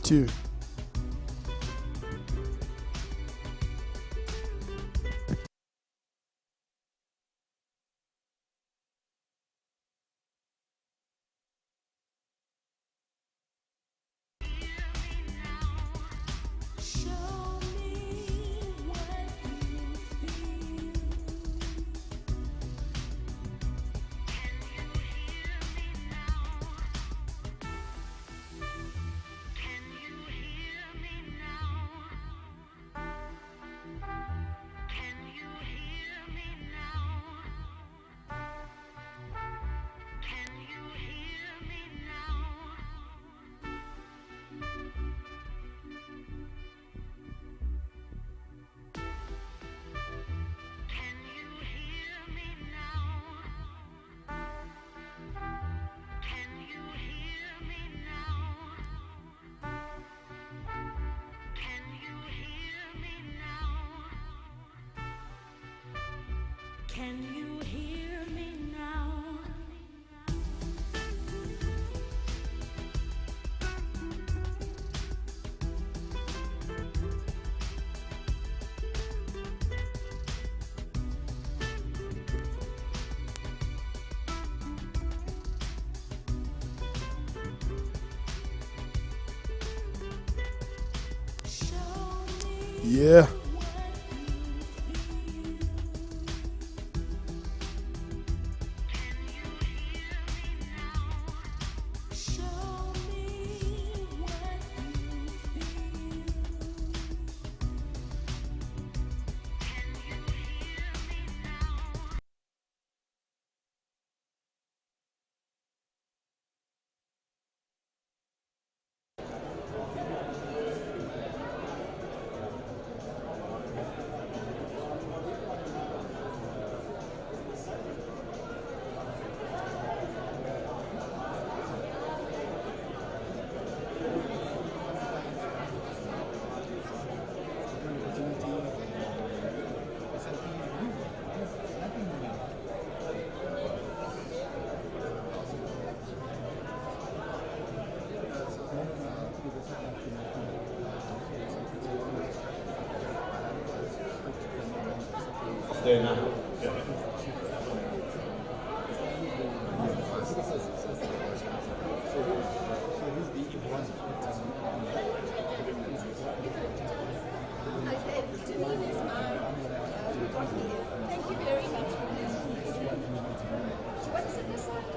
too. Can you hear me now? Yeah. There now. Thank you very much for this. What is it this side?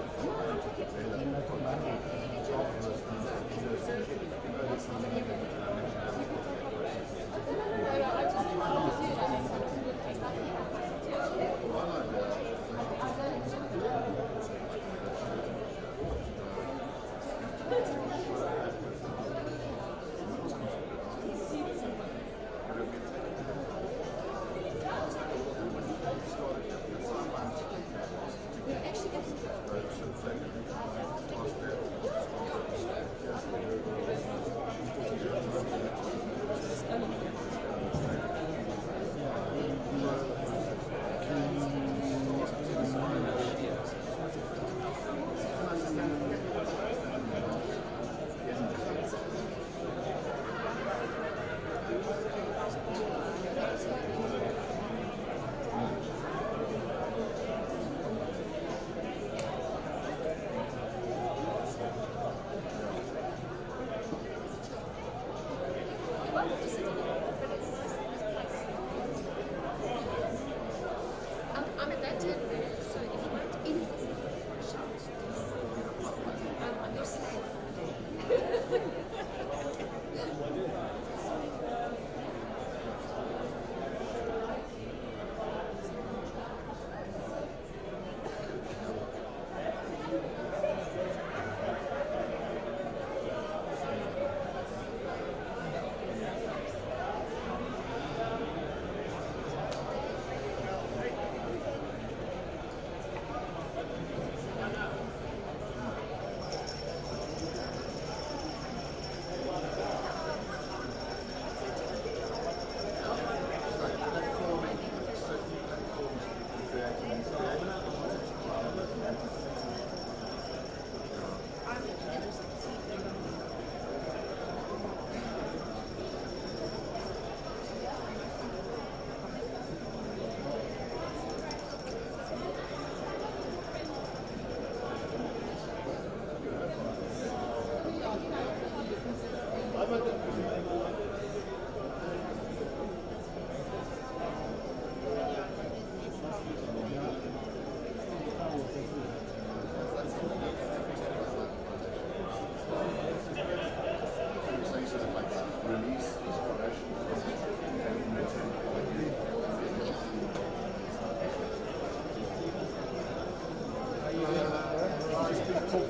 But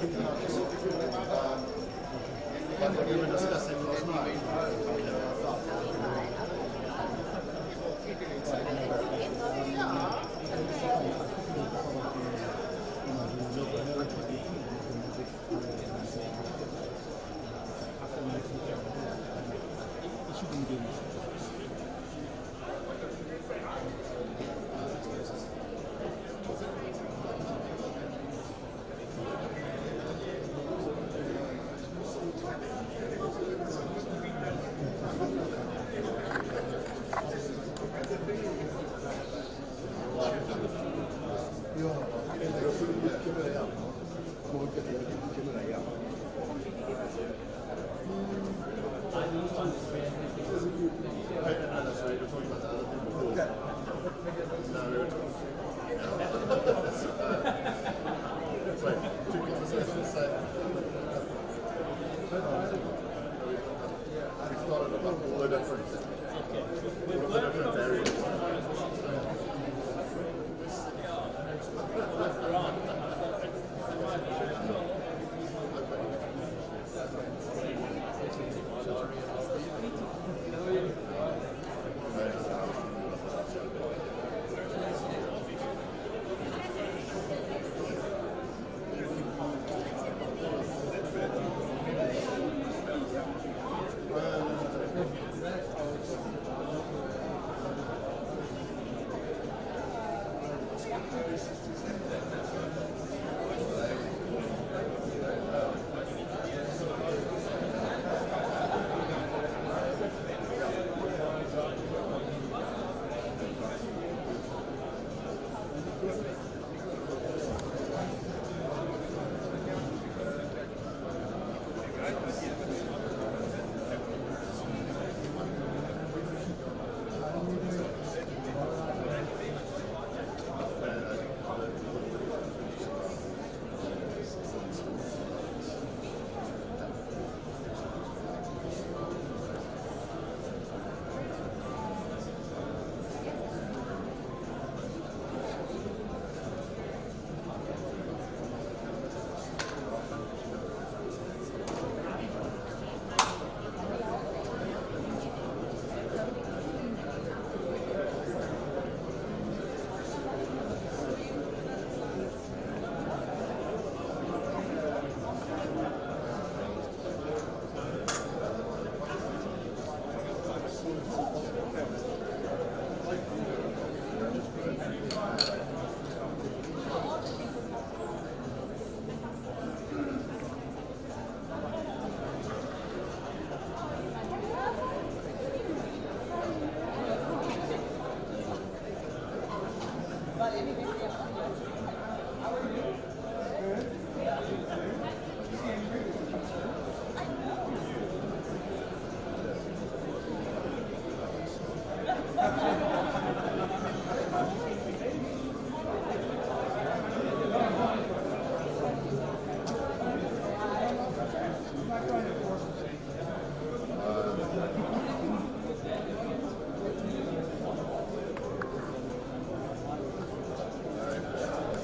we were discussing last night.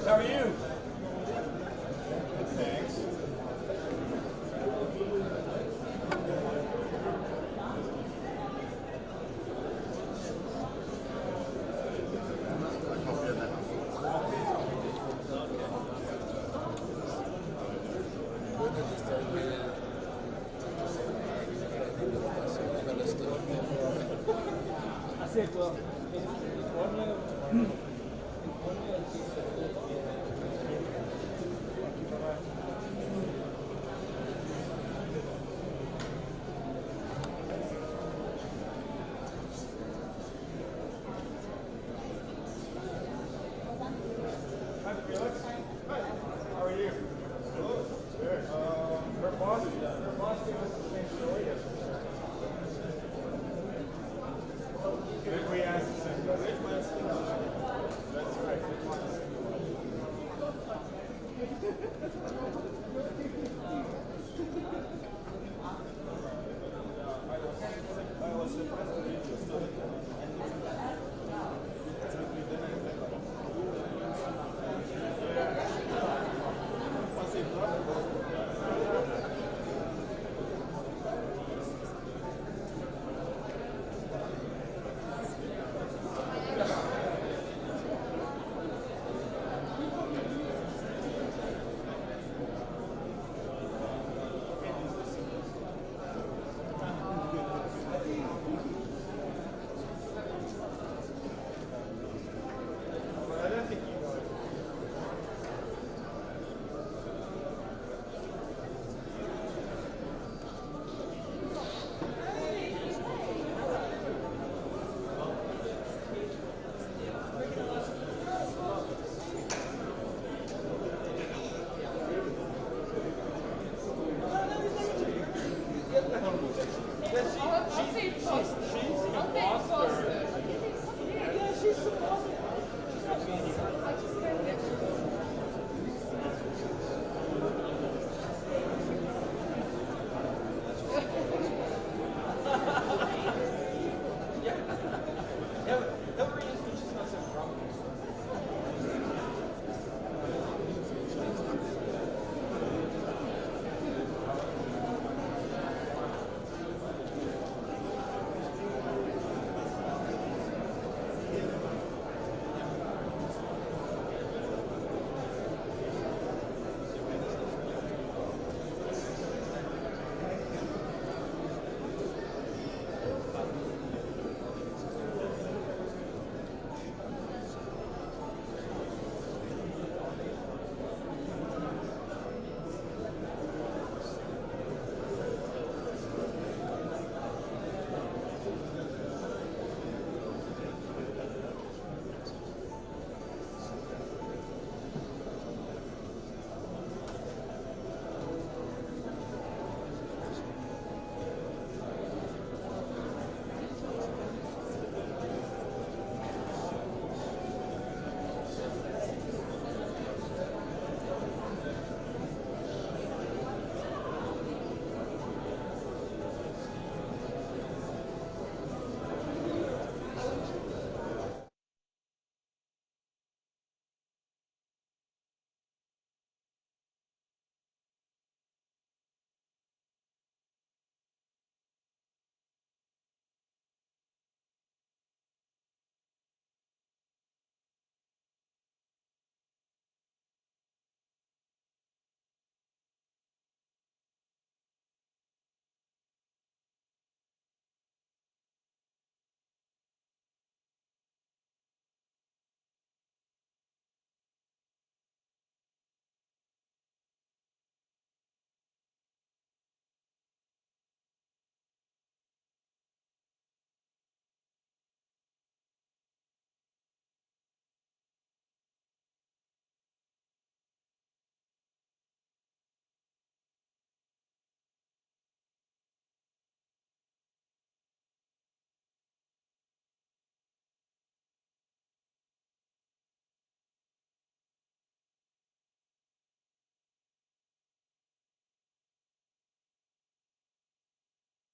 How are you? Thanks. Acertou. How are you? Good. Her boss gave us the same story yesterday. We asked the same question.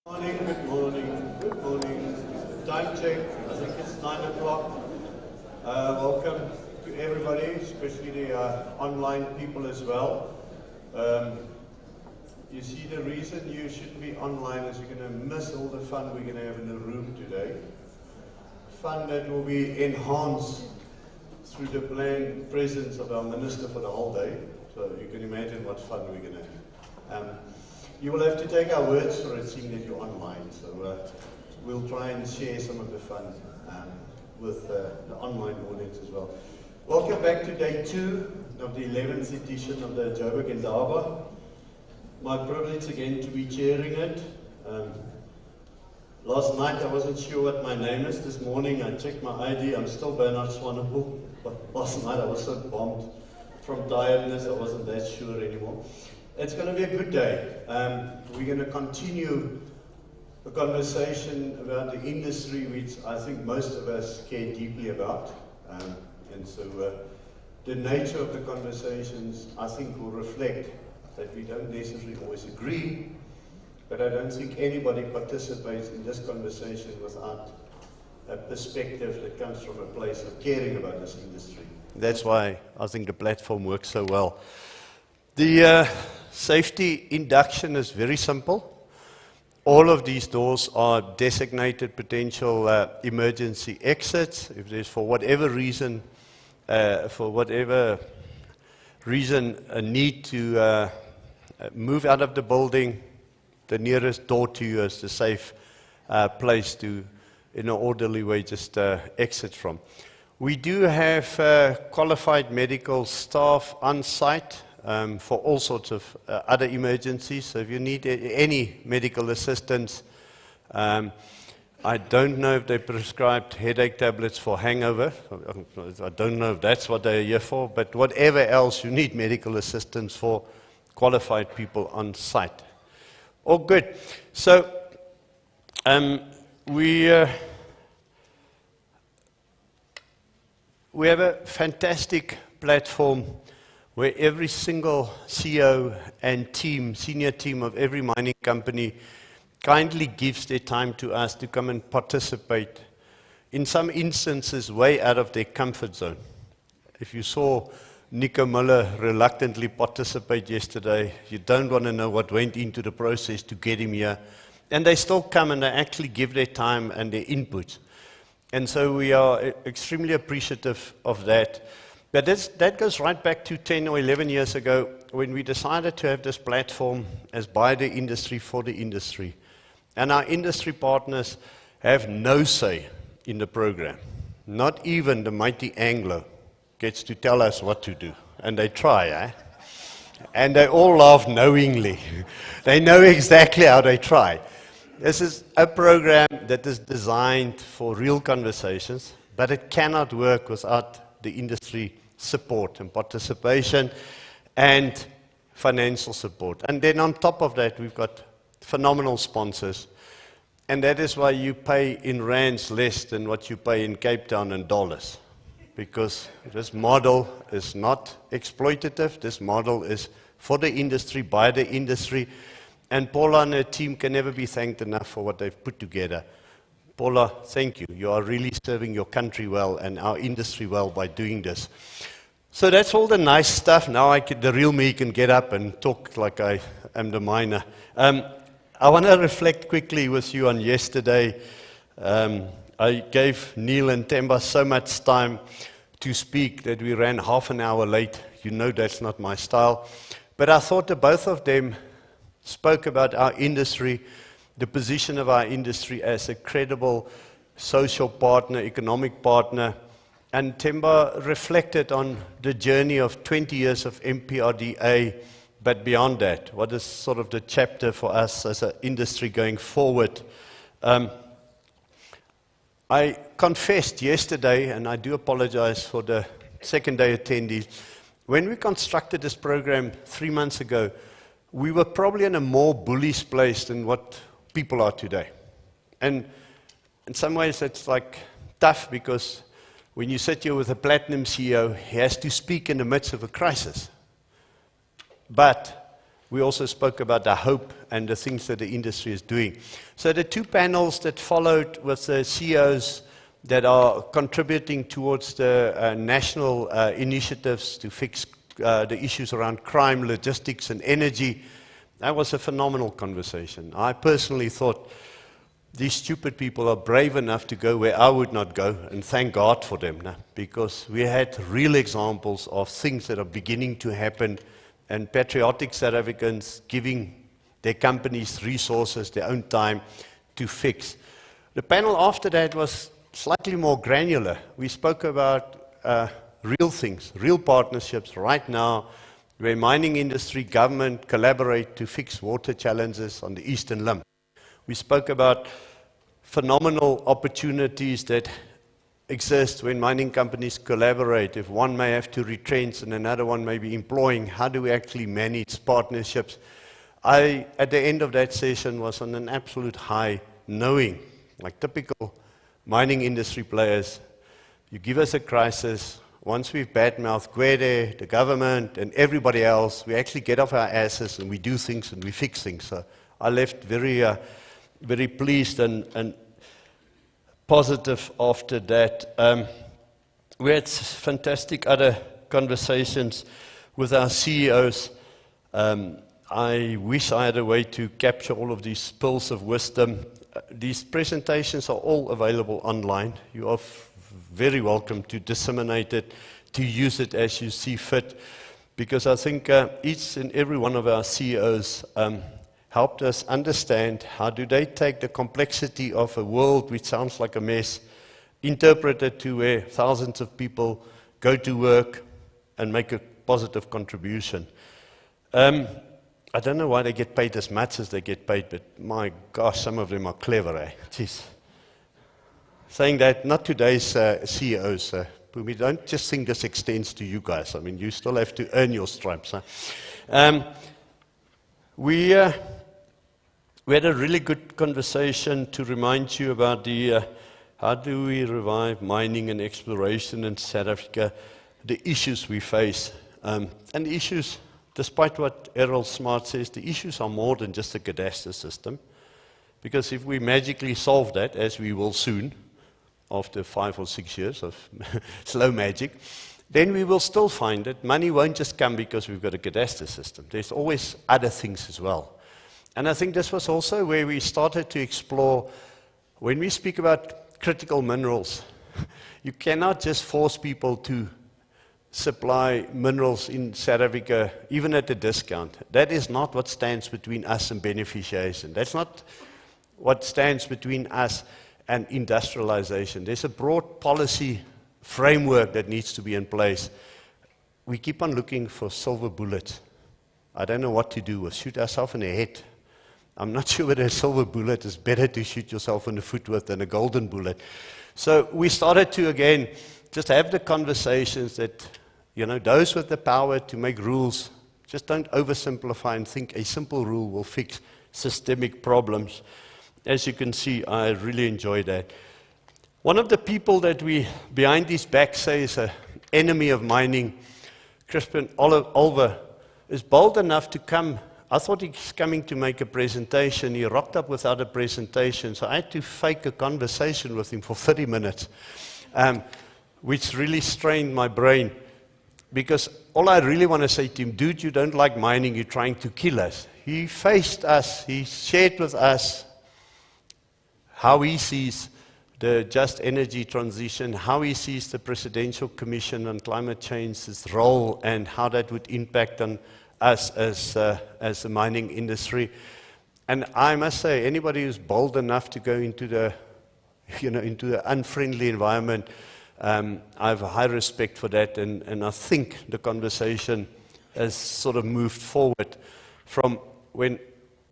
Morning, good morning, good morning. Time check, I think it's 9 o'clock. Welcome to everybody, especially the online people as well. You see, the reason you shouldn't be online is you're going to miss all the fun we're going to have in the room today. Fun that will be enhanced through the planned presence of our minister for the whole day. So you can imagine what fun we're going to have. You will have to take our words for it, seeing that you're online. So we'll try and share some of the fun with the online audience as well. Welcome back to day 2 of the 11th edition of the Joburg Indaba. My privilege again to be chairing it. Last night I wasn't sure what my name is. This morning I checked my ID. I'm still Bernard Swanepoel. But last night I was so bombed from tiredness I wasn't that sure anymore. It's going to be a good day. We're going to continue a conversation about the industry which I think most of us care deeply about. And so the nature of the conversations I think will reflect that we don't necessarily always agree, but I don't think anybody participates in this conversation without a perspective that comes from a place of caring about this industry. That's why I think the platform works so well. The safety induction is very simple. All of these doors are designated potential emergency exits. If there's for whatever reason a need to move out of the building, the nearest door to you is the safe place to, in an orderly way, just exit from. We do have qualified medical staff on site for all sorts of other emergencies. So if you need any medical assistance, I don't know if they prescribed headache tablets for hangover. I don't know if that's what they're here for, but whatever else you need medical assistance for, qualified people on site. Oh, good. So we have a fantastic platform where every single CEO and team, senior team of every mining company kindly gives their time to us to come and participate, in some instances way out of their comfort zone. If you saw Nico Muller reluctantly participate yesterday, you don't want to know what went into the process to get him here. And they still come and they actually give their time and their input. And so we are extremely appreciative of that. But that goes right back to 10 or 11 years ago when we decided to have this platform as by the industry for the industry. And our industry partners have no say in the program. Not even the mighty Anglo gets to tell us what to do. And they try, eh? And they all laugh knowingly. They know exactly how they try. This is a program that is designed for real conversations, but it cannot work without the industry support and participation and financial support. And then on top of that, we've got phenomenal sponsors. And that is why you pay in rands less than what you pay in Cape Town in dollars. Because this model is not exploitative. This model is for the industry, by the industry. And Paula and her team can never be thanked enough for what they've put together. Paula, thank you. You are really serving your country well and our industry well by doing this. So that's all the nice stuff. Now the real me can get up and talk like I am the miner. I want to reflect quickly with you on yesterday. I gave Neil and Temba so much time to speak that we ran half an hour late. You know that's not my style. But I thought that both of them spoke about our industry, the position of our industry as a credible social partner, economic partner. And Temba reflected on the journey of 20 years of MPRDA, but beyond that, what is sort of the chapter for us as an industry going forward. I confessed yesterday, and I do apologize for the second day attendees, when we constructed this program 3 months ago, we were probably in a more bullish place than what people are today. And in some ways it's like tough because when you sit here with a platinum CEO, he has to speak in the midst of a crisis. But we also spoke about the hope and the things that the industry is doing. So the two panels that followed with the CEOs that are contributing towards the national initiatives to fix the issues around crime, logistics, and energy, that was a phenomenal conversation. I personally thought these stupid people are brave enough to go where I would not go, and thank God for them, because we had real examples of things that are beginning to happen, and patriotic South Africans giving their companies resources, their own time to fix. The panel after that was slightly more granular. We spoke about real things, real partnerships right now, where mining industry, government collaborate to fix water challenges on the Eastern Limb. We spoke about phenomenal opportunities that exist when mining companies collaborate. If one may have to retrench and another one may be employing, how do we actually manage partnerships? I, at the end of that session, was on an absolute high, knowing, like typical mining industry players, you give us a crisis, once we've badmouthed Gwede, the government, and everybody else, we actually get off our asses and we do things and we fix things. So I left very pleased and positive after that. We had fantastic other conversations with our CEOs. I wish I had a way to capture all of these pearls of wisdom. These presentations are all available online. You are very welcome to disseminate it, to use it as you see fit, because I think each and every one of our CEOs helped us understand how do they take the complexity of a world which sounds like a mess, interpret it to where thousands of people go to work and make a positive contribution. I don't know why they get paid as much as they get paid, but my gosh, some of them are clever, eh? Jeez. Saying that, not today's CEOs, we don't just think this extends to you guys. I mean, you still have to earn your stripes. Huh? We had a really good conversation to remind you about the how do we revive mining and exploration in South Africa, the issues we face. And the issues, despite what Errol Smart says, the issues are more than just the cadastre system. Because if we magically solve that, as we will soon, after 5 or 6 years of slow magic, then we will still find that money won't just come because we've got a cadastre system. There's always other things as well. And I think this was also where we started to explore, when we speak about critical minerals, you cannot just force people to supply minerals in South Africa, even at a discount. That is not what stands between us and beneficiation. That's not what stands between us and industrialization. There's a broad policy framework that needs to be in place. We keep on looking for silver bullets. I don't know what to do. We'll shoot ourselves in the head. I'm not sure whether a silver bullet is better to shoot yourself in the foot with than a golden bullet. So we started to, again, just have the conversations that, you know, those with the power to make rules, just don't oversimplify and think a simple rule will fix systemic problems. As you can see, I really enjoy that. One of the people that we, behind his back, say is an enemy of mining, Crispin Olver, is bold enough to come. I thought he's coming to make a presentation. He rocked up without a presentation, so I had to fake a conversation with him for 30 minutes, which really strained my brain. Because all I really want to say to him, dude, you don't like mining, you're trying to kill us. He faced us, he shared with us how he sees the just energy transition, how he sees the Presidential Commission on Climate Change's role, and how that would impact on us as the mining industry. And I must say, anybody who's bold enough to go into the, into the unfriendly environment, I have a high respect for that, and I think the conversation has sort of moved forward from when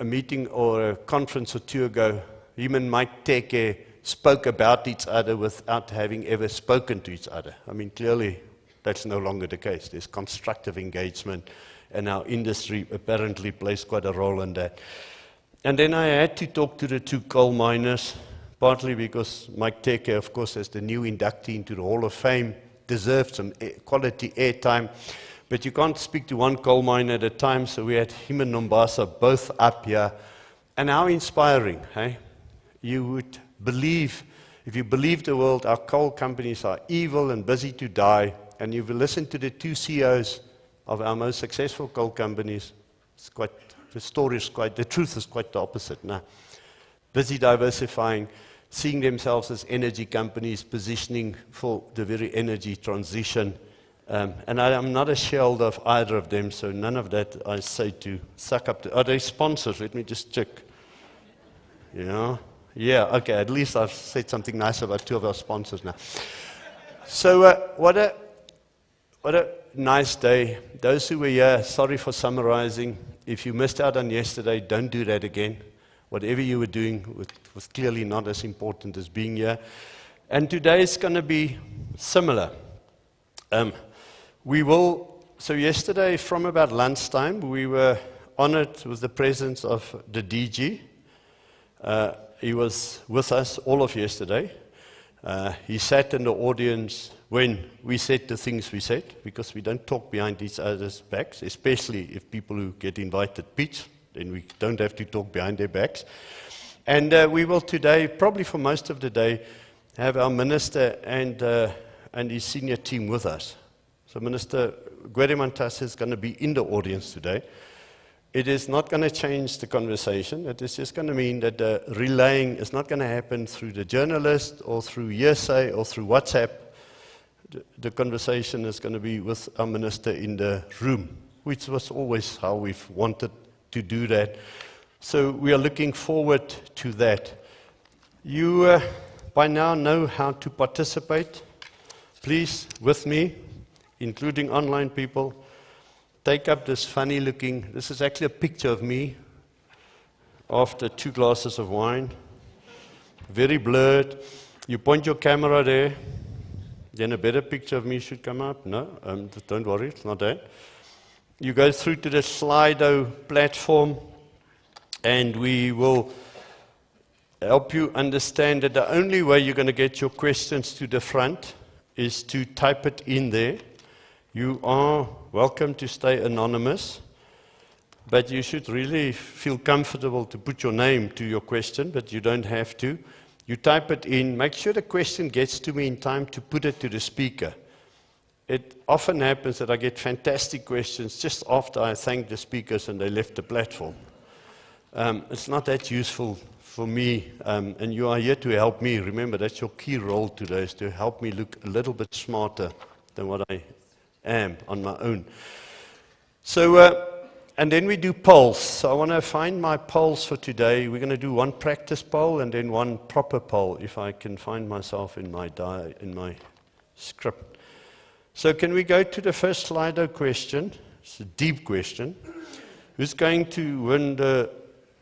a meeting or a conference or two ago, him and Mike Teke spoke about each other without having ever spoken to each other. I mean, clearly, that's no longer the case. There's constructive engagement, and our industry apparently plays quite a role in that. And then I had to talk to the two coal miners, partly because Mike Teke, of course, as the new inductee into the Hall of Fame, deserved some quality airtime. But you can't speak to one coal mine at a time, so we had him and Nombasa both up here. And how inspiring, hey? You would believe, if you believe the world, our coal companies are evil and busy to die, and you've listened to the two CEOs of our most successful coal companies, the truth is quite the opposite now. Busy diversifying, seeing themselves as energy companies, positioning for the very energy transition. And I'm not a shareholder of either of them, so none of that I say to suck up to. Are they sponsors? Let me just check. Yeah, okay, at least I've said something nice about two of our sponsors now. So what a nice day. Those who were here, sorry for summarizing. If you missed out on yesterday, don't do that again. Whatever you were doing was clearly not as important as being here. And today is going to be similar. So yesterday, from about lunchtime, we were honored with the presence of the DG. He was with us all of yesterday. He sat in the audience when we said the things we said, because we don't talk behind each other's backs, especially if people who get invited pitch, then we don't have to talk behind their backs. And we will today, probably for most of the day, have our minister and his senior team with us. So Minister Gwerimantas is going to be in the audience today. It is not going to change the conversation. It is just going to mean that the relaying is not going to happen through the journalist or through hearsay or through WhatsApp. The conversation is going to be with our minister in the room, which was always how we've wanted to do that. So we are looking forward to that. You by now know how to participate. Please, with me, including online people, take up this funny looking, this is actually a picture of me after 2 glasses of wine. Very blurred. You point your camera there, then a better picture of me should come up. No, don't worry, it's not that. You go through to the Slido platform, and we will help you understand that the only way you're going to get your questions to the front is to type it in there. You are welcome to stay anonymous, but you should really feel comfortable to put your name to your question, but you don't have to. You type it in, make sure the question gets to me in time to put it to the speaker. It often happens that I get fantastic questions just after I thank the speakers and they left the platform. It's not that useful for me, and you are here to help me. Remember, that's your key role today, is to help me look a little bit smarter than what I am on my own. So, and then we do polls. So I want to find my polls for today. We're going to do one practice poll and then one proper poll, if I can find myself in my script. So can we go to the first Slido question? It's a deep question. Who's going to win the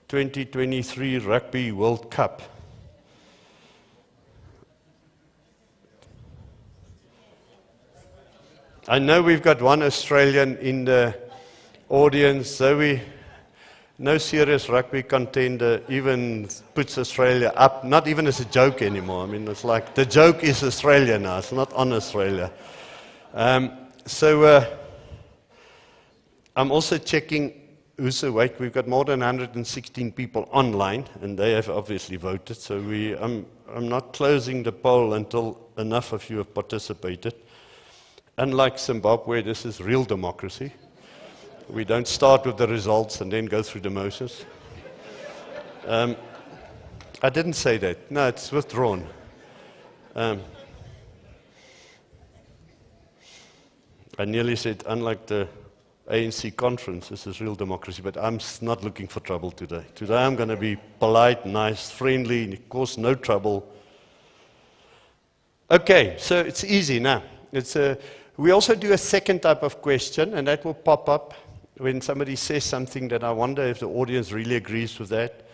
2023 Rugby World Cup? I know we've got one Australian in the audience, so no serious rugby contender even puts Australia up, not even as a joke anymore. I mean, it's like the joke is Australia now, it's not on Australia. So I'm also checking who's awake. We've got more than 116 people online, and they have obviously voted, so I'm not closing the poll until enough of you have participated. Unlike Zimbabwe, this is real democracy. We don't start with the results and then go through the motions. I didn't say that. No, it's withdrawn. I nearly said, unlike the ANC conference, this is real democracy, but I'm not looking for trouble today. Today I'm going to be polite, nice, friendly, and of course no trouble. Okay, so it's easy now. We also do a second type of question, and that will pop up when somebody says something that I wonder if the audience really agrees with that.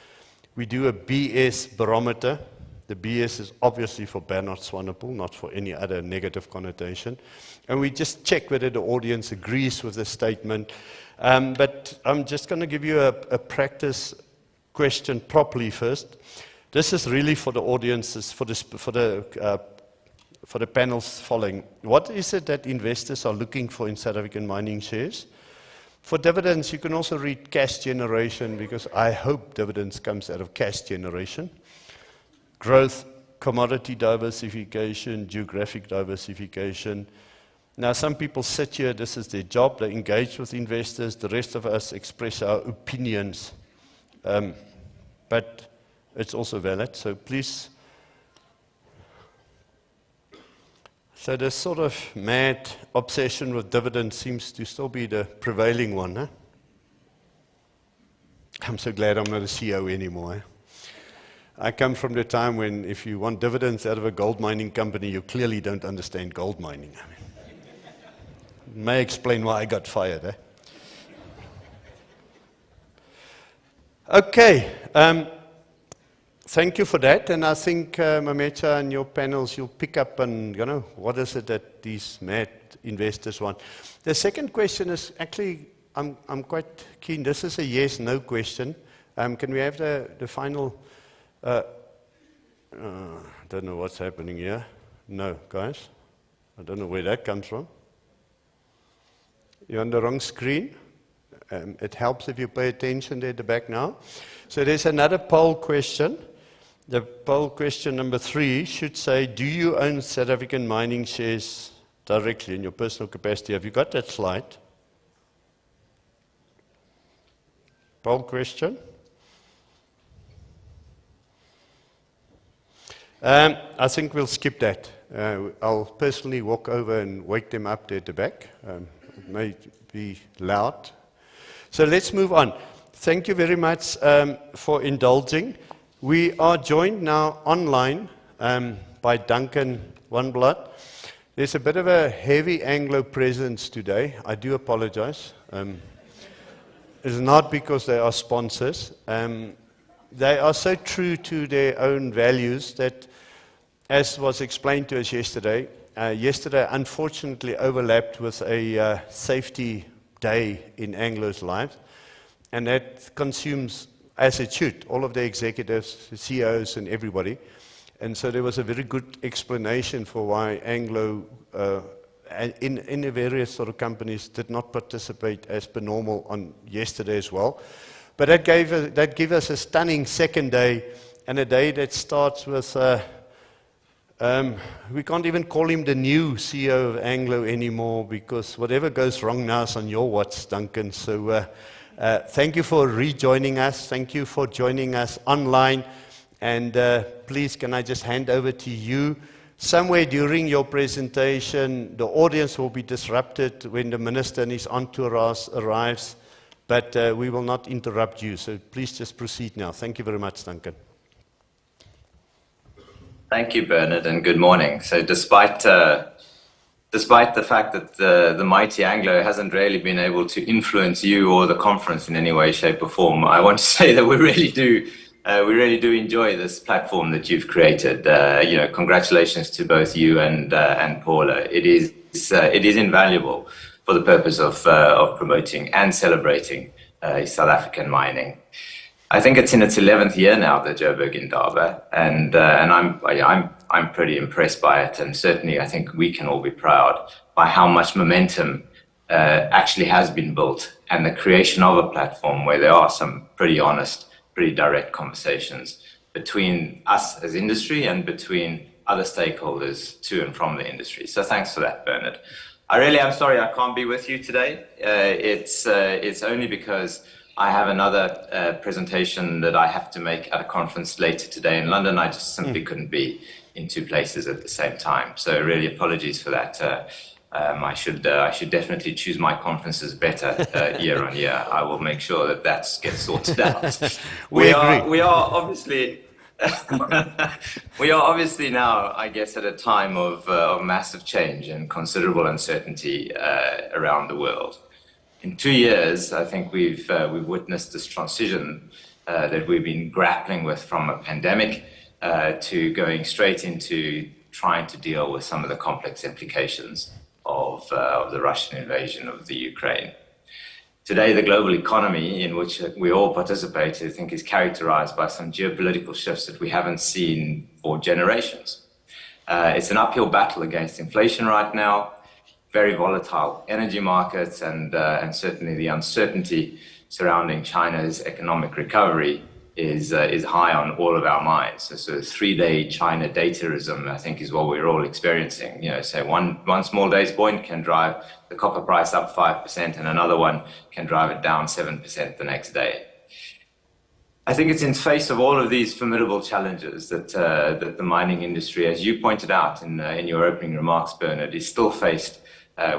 We do a BS barometer. The BS is obviously for Bernard Swanepoel, not for any other negative connotation. And we just check whether the audience agrees with the statement. But I'm just going to give you a practice question properly first. This is really for the audiences, for the for the panels following. What is it that investors are looking for in South African mining shares? For dividends, you can also read cash generation, because I hope dividends comes out of cash generation. Growth, commodity diversification, geographic diversification. Now, some people sit here, this is their job, they engage with investors, the rest of us express our opinions, but it's also valid, so please. So this sort of mad obsession with dividends seems to still be the prevailing one, huh? I'm so glad I'm not a CEO anymore. I come from the time when if you want dividends out of a gold mining company, you clearly don't understand gold mining. I mean, may explain why I got fired. Eh? Okay, thank you for that. And I think, Mamecha, and your panels, you'll pick up on, what is it that these mad investors want. The second question is actually, I'm quite keen. This is a yes-no question. Can we have the final... I don't know what's happening here. No, guys. I don't know where that comes from. You're on the wrong screen. It helps if you pay attention there at the back now. So there's another poll question. The poll question number 3 should say, do you own South African mining shares directly in your personal capacity? Have you got that slide? Poll question. I think we'll skip that. I'll personally walk over and wake them up there at the back. It may be loud. So let's move on. Thank you very much for indulging. We are joined now online by Duncan Oneblood. There's a bit of a heavy Anglo presence today. I do apologize. It's not because they are sponsors. They are so true to their own values that, as was explained to us yesterday, unfortunately overlapped with a safety day in Anglo's life, and that consumes, as it should, all of the executives, the CEOs, and everybody. And so there was a very good explanation for why Anglo, in the various sort of companies, did not participate as per normal on yesterday as well. But that gave us a stunning second day, and a day that starts with, we can't even call him the new CEO of Anglo anymore, because whatever goes wrong now is on your watch, Duncan. So thank you for rejoining us. Thank you for joining us online. And please, can I just hand over to you? Somewhere during your presentation, the audience will be disrupted when the minister and his entourage arrives. But we will not interrupt you, so please just proceed now. Thank you very much, Duncan. Thank you, Bernard, and good morning. So despite the fact that the mighty Anglo hasn't really been able to influence you or the conference in any way, shape or form, I want to say that we really do enjoy this platform that you've created. Congratulations to both you and Paula. It is invaluable for the purpose of promoting and celebrating South African mining. I think it's in its 11th year now, the Joburg Indaba, and I'm pretty impressed by it, and certainly I think we can all be proud by how much momentum actually has been built, and the creation of a platform where there are some pretty honest, pretty direct conversations between us as industry and between other stakeholders to and from the industry. So thanks for that, Bernard. I really am sorry I can't be with you today. It's only because I have another presentation that I have to make at a conference later today in London. I just simply couldn't be in two places at the same time. So really apologies for that. I should definitely choose my conferences better year on year. I will make sure that gets sorted out. We are obviously now, I guess, at a time of massive change and considerable uncertainty around the world. In 2 years, I think we've witnessed this transition that we've been grappling with from a pandemic to going straight into trying to deal with some of the complex implications of the Russian invasion of the Ukraine. Today, the global economy in which we all participate, I think, is characterized by some geopolitical shifts that we haven't seen for generations. It's an uphill battle against inflation right now, very volatile energy markets, and certainly the uncertainty surrounding China's economic recovery is high on all of our minds. So 3-day China dataism, I think, is what we're all experiencing. You know, say one small data point can drive the copper price up 5%, and another one can drive it down 7% the next day. I think it's in face of all of these formidable challenges that the mining industry, as you pointed out in your opening remarks, Bernard, is still faced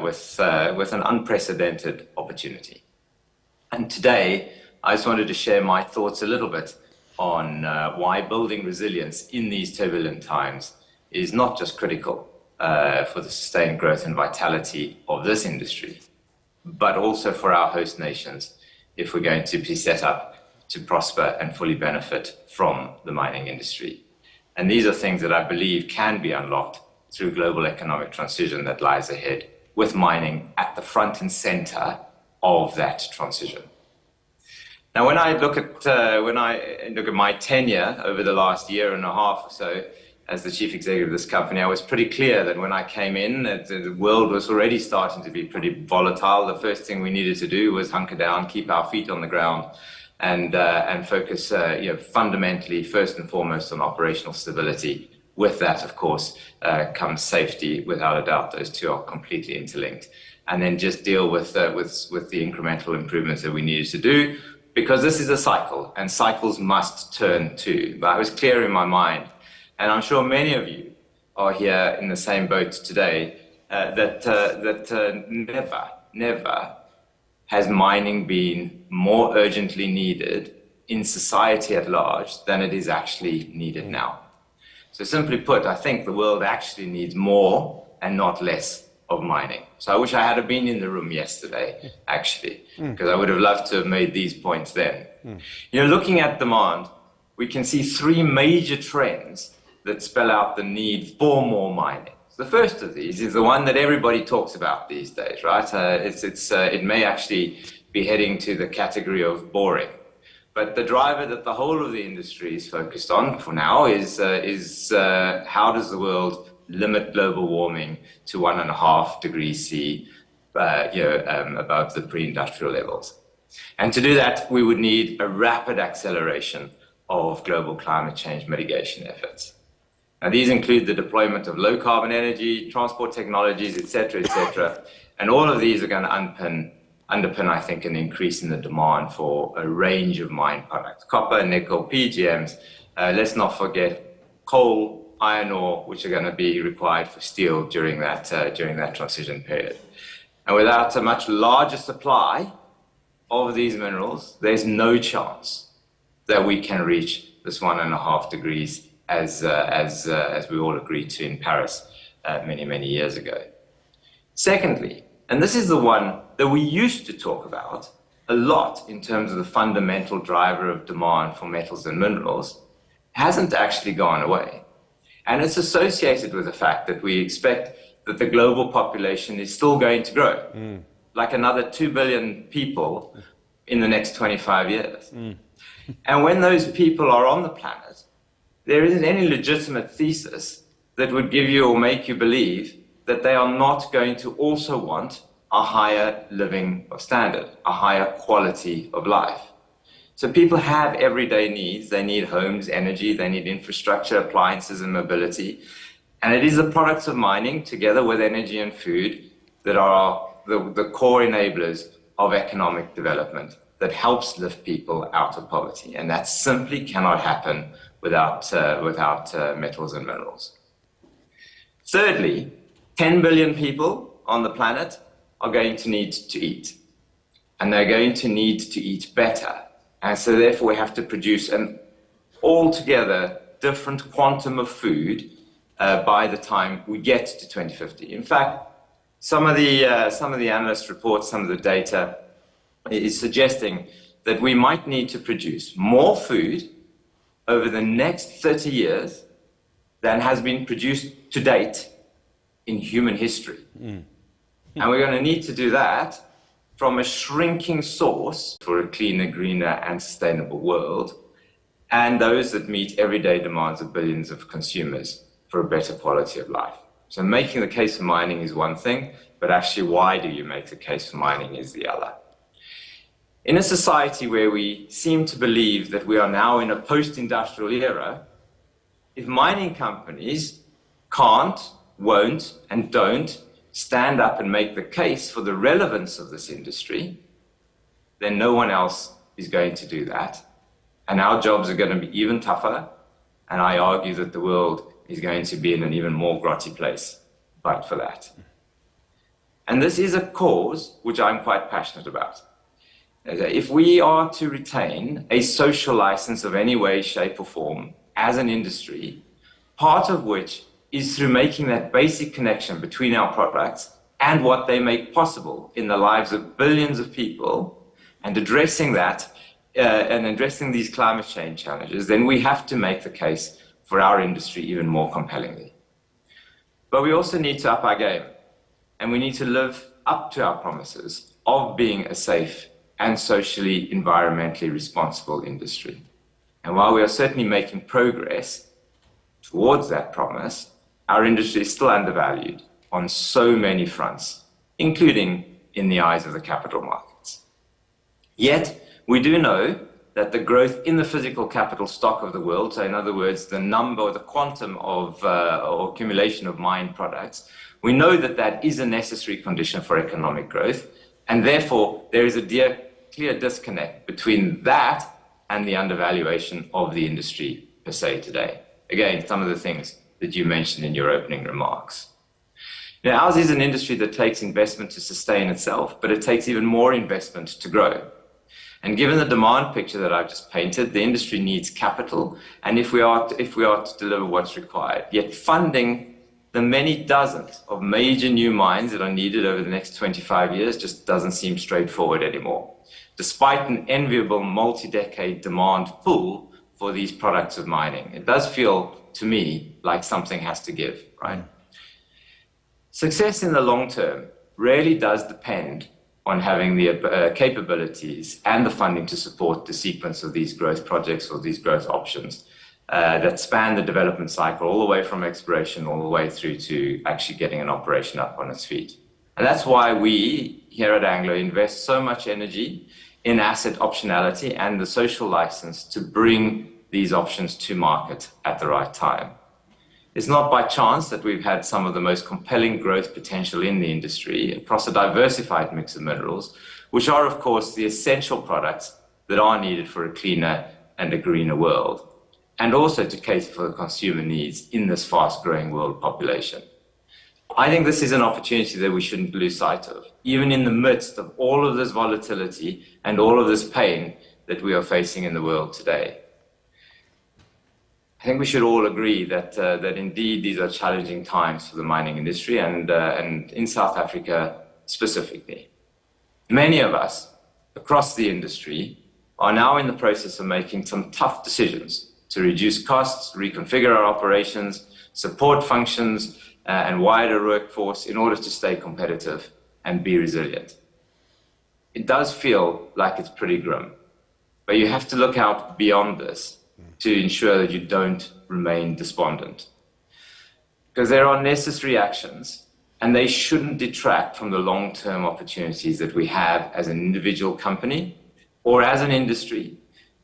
with an unprecedented opportunity. And today, I just wanted to share my thoughts a little bit on why building resilience in these turbulent times is not just critical for the sustained growth and vitality of this industry, but also for our host nations if we're going to be set up to prosper and fully benefit from the mining industry. And these are things that I believe can be unlocked through global economic transition that lies ahead, with mining at the front and center of that transition. Now, when I look at my tenure over the last year and a half or so as the chief executive of this company, I was pretty clear that when I came in, the world was already starting to be pretty volatile. The first thing we needed to do was hunker down, keep our feet on the ground, and focus fundamentally, first and foremost, on operational stability. With that, of course, comes safety. Without a doubt, those two are completely interlinked. And then just deal with the incremental improvements that we needed to do, because this is a cycle, and cycles must turn too. But I was clear in my mind, and I'm sure many of you are here in the same boat today, that never has mining been more urgently needed in society at large than it is actually needed now. So simply put, I think the world actually needs more and not less of mining. So I wish I had been in the room yesterday, actually, because I would have loved to have made these points then. You know, looking at demand, we can see 3 major trends that spell out the need for more mining. The first of these is the one that everybody talks about these days, right? It may actually be heading to the category of boring. But the driver that the whole of the industry is focused on for now is how does the world limit global warming to 1.5 degrees C, above the pre-industrial levels. And to do that, we would need a rapid acceleration of global climate change mitigation efforts. Now, these include the deployment of low-carbon energy, transport technologies, et cetera, and all of these are going to underpin, I think, an increase in the demand for a range of mine products: copper, nickel, PGMs. Let's not forget coal, iron ore, which are going to be required for steel during that transition period. And without a much larger supply of these minerals, there's no chance that we can reach this 1.5 degrees as we all agreed to in Paris many years ago. Secondly, and this is the one that we used to talk about a lot in terms of the fundamental driver of demand for metals and minerals, hasn't actually gone away. And it's associated with the fact that we expect that the global population is still going to grow, like another 2 billion people in the next 25 years. And when those people are on the planet, there isn't any legitimate thesis that would give you or make you believe that they are not going to also want a higher living standard, a higher quality of life. So people have everyday needs. They need homes, energy, they need infrastructure, appliances, and mobility. And it is the products of mining, together with energy and food, that are the core enablers of economic development that helps lift people out of poverty. And that simply cannot happen without metals and minerals. Thirdly, 10 billion people on the planet are going to need to eat. And they're going to need to eat better. And so therefore we have to produce an altogether different quantum of food by the time we get to 2050. In fact, some of the analyst reports, some of the data is suggesting that we might need to produce more food over the next 30 years than has been produced to date in human history. And we're going to need to do that from a shrinking source for a cleaner, greener, and sustainable world, and those that meet everyday demands of billions of consumers for a better quality of life. So making the case for mining is one thing, but actually why do you make the case for mining is the other. In a society where we seem to believe that we are now in a post-industrial era, if mining companies can't, won't, and don't stand up and make the case for the relevance of this industry, then no one else is going to do that. And our jobs are going to be even tougher, and I argue that the world is going to be in an even more grotty place but for that. And this is a cause which I'm quite passionate about. If we are to retain a social license of any way, shape or form as an industry, part of which is through making that basic connection between our products and what they make possible in the lives of billions of people, and addressing that and addressing these climate change challenges, then we have to make the case for our industry even more compellingly. But we also need to up our game, and we need to live up to our promises of being a safe and socially, environmentally responsible industry. And while we are certainly making progress towards that promise, our industry is still undervalued on so many fronts, including in the eyes of the capital markets. Yet, we do know that the growth in the physical capital stock of the world, so in other words, the number or the quantum of or accumulation of mined products, we know that that is a necessary condition for economic growth, and therefore there is a clear disconnect between that and the undervaluation of the industry per se today. Again, some of the things that you mentioned in your opening remarks. Now, ours is an industry that takes investment to sustain itself, but it takes even more investment to grow. And given the demand picture that I've just painted, the industry needs capital, and if we are to deliver what's required, yet funding the many dozens of major new mines that are needed over the next 25 years just doesn't seem straightforward anymore, despite an enviable multi-decade demand pull for these products of mining. It does feel, to me, like something has to give, right? Success in the long term really does depend on having the capabilities and the funding to support the sequence of these growth projects or these growth options that span the development cycle all the way from exploration all the way through to actually getting an operation up on its feet. And that's why we here at Anglo invest so much energy in asset optionality and the social license to bring these options to market at the right time. It's not by chance that we've had some of the most compelling growth potential in the industry across a diversified mix of minerals, which are, of course, the essential products that are needed for a cleaner and a greener world, and also to cater for the consumer needs in this fast-growing world population. I think this is an opportunity that we shouldn't lose sight of, even in the midst of all of this volatility and all of this pain that we are facing in the world today. I think we should all agree that indeed these are challenging times for the mining industry and in South Africa specifically. Many of us across the industry are now in the process of making some tough decisions to reduce costs, reconfigure our operations, support functions and wider workforce in order to stay competitive and be resilient. It does feel like it's pretty grim, but you have to look out beyond this to ensure that you don't remain despondent. Because there are necessary actions, and they shouldn't detract from the long-term opportunities that we have as an individual company or as an industry,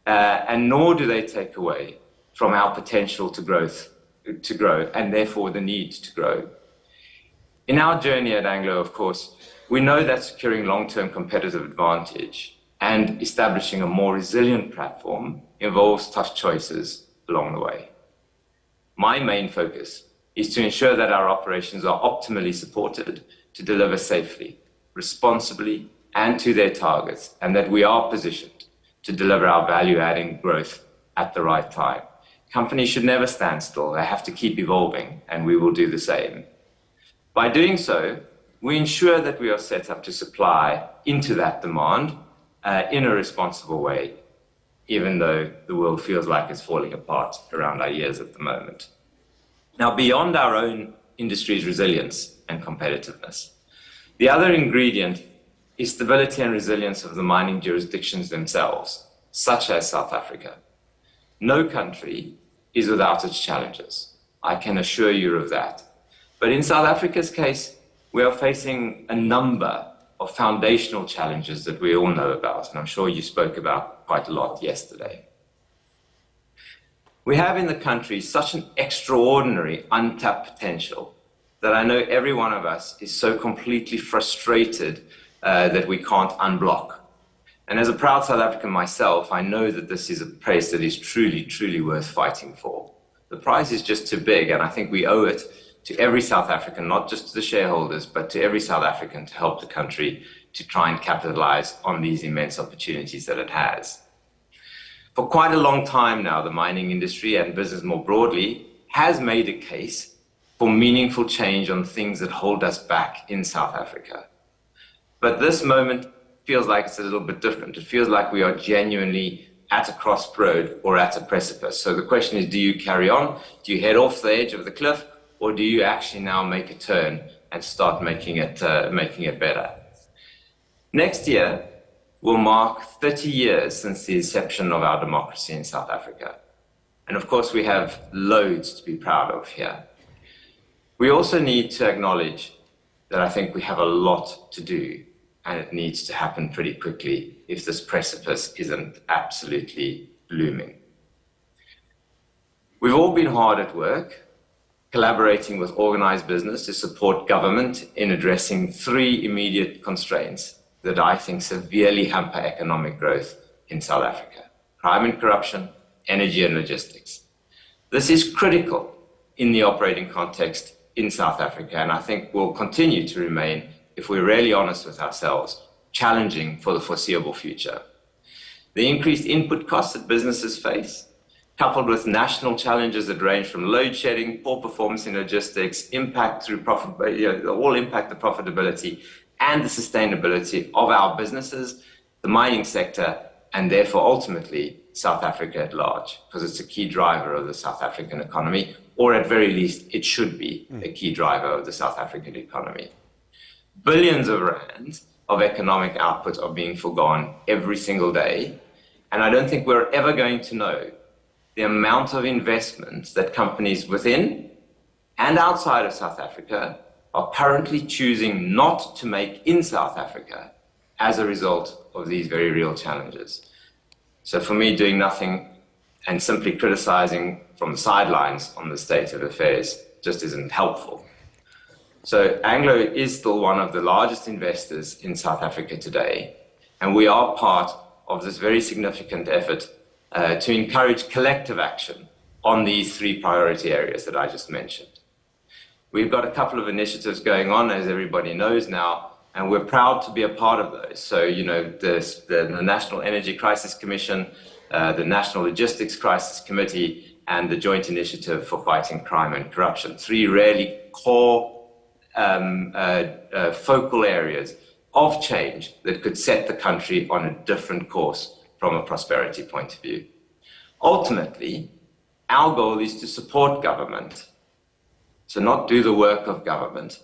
and nor do they take away from our potential to grow, and therefore the need to grow. In our journey at Anglo, of course, we know that securing long-term competitive advantage and establishing a more resilient platform involves tough choices along the way. My main focus is to ensure that our operations are optimally supported to deliver safely, responsibly, and to their targets, and that we are positioned to deliver our value-adding growth at the right time. Companies should never stand still. They have to keep evolving, and we will do the same. By doing so, we ensure that we are set up to supply into that demand in a responsible way, even though the world feels like it's falling apart around our ears at the moment. Now, beyond our own industry's resilience and competitiveness, the other ingredient is stability and resilience of the mining jurisdictions themselves, such as South Africa. No country is without its challenges. I can assure you of that. But in South Africa's case, we are facing a number of foundational challenges that we all know about, and I'm sure you spoke about quite a lot yesterday. We have in the country such an extraordinary untapped potential that I know every one of us is so completely frustrated that we can't unblock. And as a proud South African myself, I know that this is a place that is truly, truly worth fighting for. The prize is just too big, and I think we owe it to every South African, not just to the shareholders, but to every South African to help the country to try and capitalize on these immense opportunities that it has. For quite a long time now, the mining industry and business more broadly has made a case for meaningful change on things that hold us back in South Africa. But this moment feels like it's a little bit different. It feels like we are genuinely at a crossroad or at a precipice. So the question is, do you carry on? Do you head off the edge of the cliff? Or do you actually now make a turn and start making it better? Next year will mark 30 years since the inception of our democracy in South Africa. And of course, we have loads to be proud of here. We also need to acknowledge that I think we have a lot to do, and it needs to happen pretty quickly if this precipice isn't absolutely looming. We've all been hard at work, collaborating with organized business to support government in addressing three immediate constraints that I think severely hamper economic growth in South Africa: crime and corruption, energy and logistics. This is critical in the operating context in South Africa, and I think will continue to remain, if we're really honest with ourselves, challenging for the foreseeable future. The increased input costs that businesses face, coupled with national challenges that range from load shedding, poor performance in logistics, impact through profit, all impact the profitability and the sustainability of our businesses, the mining sector, and therefore ultimately South Africa at large, because it's a key driver of the South African economy, or at very least it should be a key driver of the South African economy. Billions of rands of economic output are being forgone every single day, and I don't think we're ever going to know the amount of investments that companies within and outside of South Africa are currently choosing not to make in South Africa as a result of these very real challenges. So for me, doing nothing and simply criticizing from the sidelines on the state of affairs just isn't helpful. So Anglo is still one of the largest investors in South Africa today, and we are part of this very significant effort to encourage collective action on these three priority areas that I just mentioned. We've got a couple of initiatives going on, as everybody knows now, and we're proud to be a part of those. So, the National Energy Crisis Commission, the National Logistics Crisis Committee, and the Joint Initiative for Fighting Crime and Corruption. Three really core focal areas of change that could set the country on a different course from a prosperity point of view. Ultimately, our goal is to support government. So not do the work of government,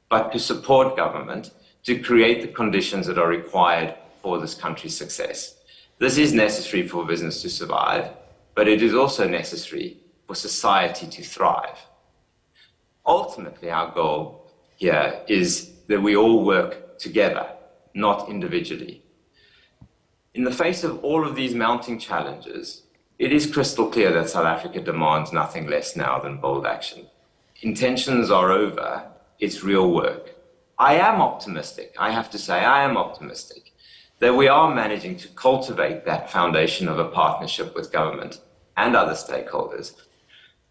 but to support government to create the conditions that are required for this country's success. This is necessary for business to survive, but it is also necessary for society to thrive. Ultimately, our goal here is that we all work together, not individually. In the face of all of these mounting challenges, it is crystal clear that South Africa demands nothing less now than bold action. Intentions are over, it's real work. I am optimistic, I have to say, I am optimistic that we are managing to cultivate that foundation of a partnership with government and other stakeholders.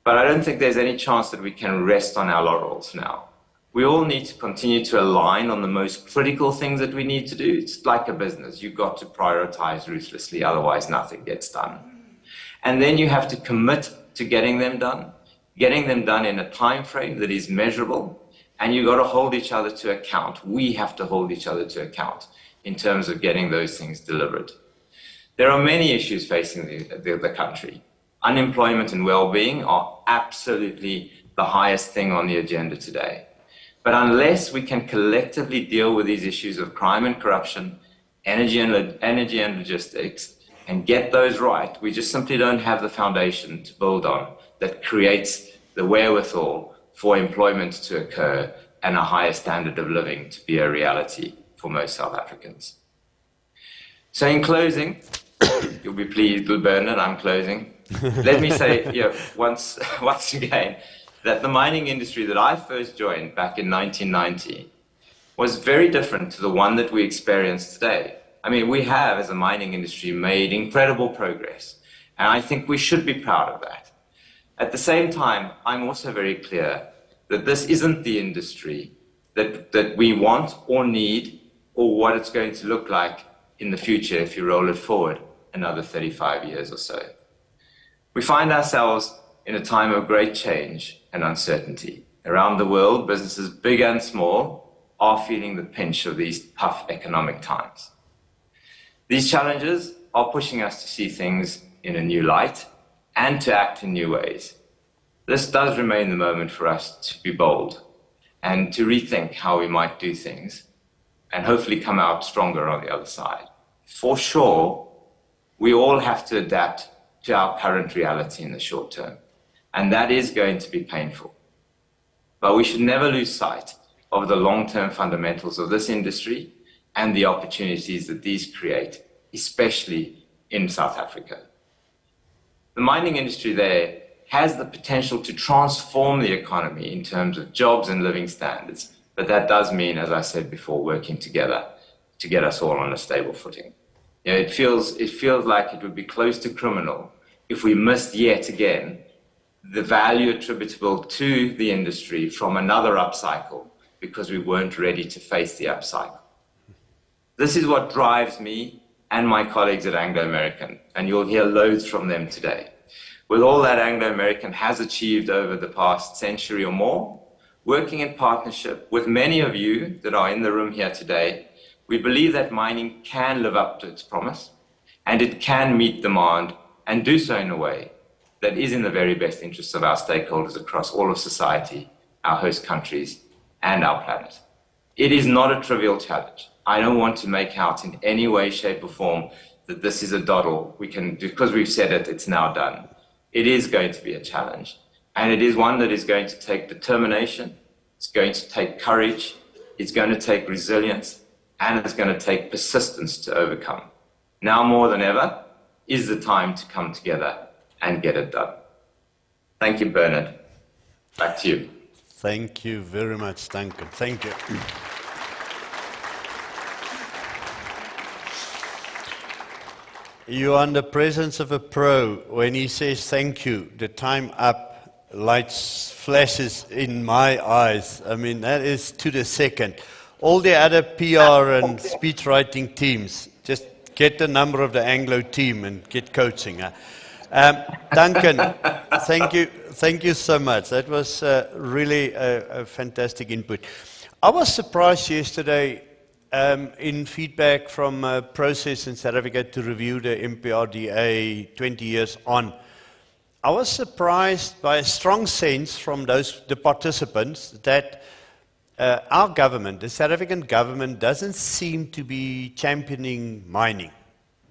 But I don't think there's any chance that we can rest on our laurels now. We all need to continue to align on the most critical things that we need to do. It's like a business. You've got to prioritize ruthlessly, otherwise nothing gets done. And then you have to commit to getting them done in a time frame that is measurable, and you've got to hold each other to account. We have to hold each other to account in terms of getting those things delivered. There are many issues facing the country. Unemployment and well-being are absolutely the highest thing on the agenda today. But unless we can collectively deal with these issues of crime and corruption, energy and logistics, and get those right, we just simply don't have the foundation to build on that creates the wherewithal for employment to occur and a higher standard of living to be a reality for most South Africans. So in closing, you'll be pleased with Bernard, I'm closing. Let me say once again that the mining industry that I first joined back in 1990 was very different to the one that we experience today. I mean, we have, as a mining industry, made incredible progress, and I think we should be proud of that. At the same time, I'm also very clear that this isn't the industry that we want or need, or what it's going to look like in the future if you roll it forward another 35 years or so. We find ourselves in a time of great change and uncertainty. Around the world, businesses big and small are feeling the pinch of these tough economic times. These challenges are pushing us to see things in a new light and to act in new ways. This does remain the moment for us to be bold and to rethink how we might do things and hopefully come out stronger on the other side. For sure, we all have to adapt to our current reality in the short term, and that is going to be painful. But we should never lose sight of the long-term fundamentals of this industry and the opportunities that these create, especially in South Africa. The mining industry there has the potential to transform the economy in terms of jobs and living standards, but that does mean, as I said before, working together to get us all on a stable footing. You know, it feels like it would be close to criminal if we missed yet again the value attributable to the industry from another upcycle because we weren't ready to face the upcycle. This is what drives me and my colleagues at Anglo American, and you'll hear loads from them today. With all that Anglo American has achieved over the past century or more, working in partnership with many of you that are in the room here today, we believe that mining can live up to its promise, and it can meet demand and do so in a way that is in the very best interests of our stakeholders across all of society, our host countries, and our planet. It is not a trivial challenge. I don't want to make out in any way, shape, or form that this is a doddle. We can, because we've said it, it's now done. It is going to be a challenge, and it is one that is going to take determination, it's going to take courage, it's going to take resilience, and it's going to take persistence to overcome. Now more than ever is the time to come together and get it done. Thank you, Bernard. Back to you. Thank you very much, Duncan. Thank you. You are in the presence of a pro. When he says thank you, the time up, lights flashes in my eyes. I mean, that is to the second. All the other PR and speech writing teams, just get the number of the Anglo team and get coaching. Duncan, thank you so much. That was really a fantastic input. I was surprised yesterday in feedback from a process in South Africa to review the MPRDA 20 years on. I was surprised by a strong sense from the participants that our government, the South African government, doesn't seem to be championing mining.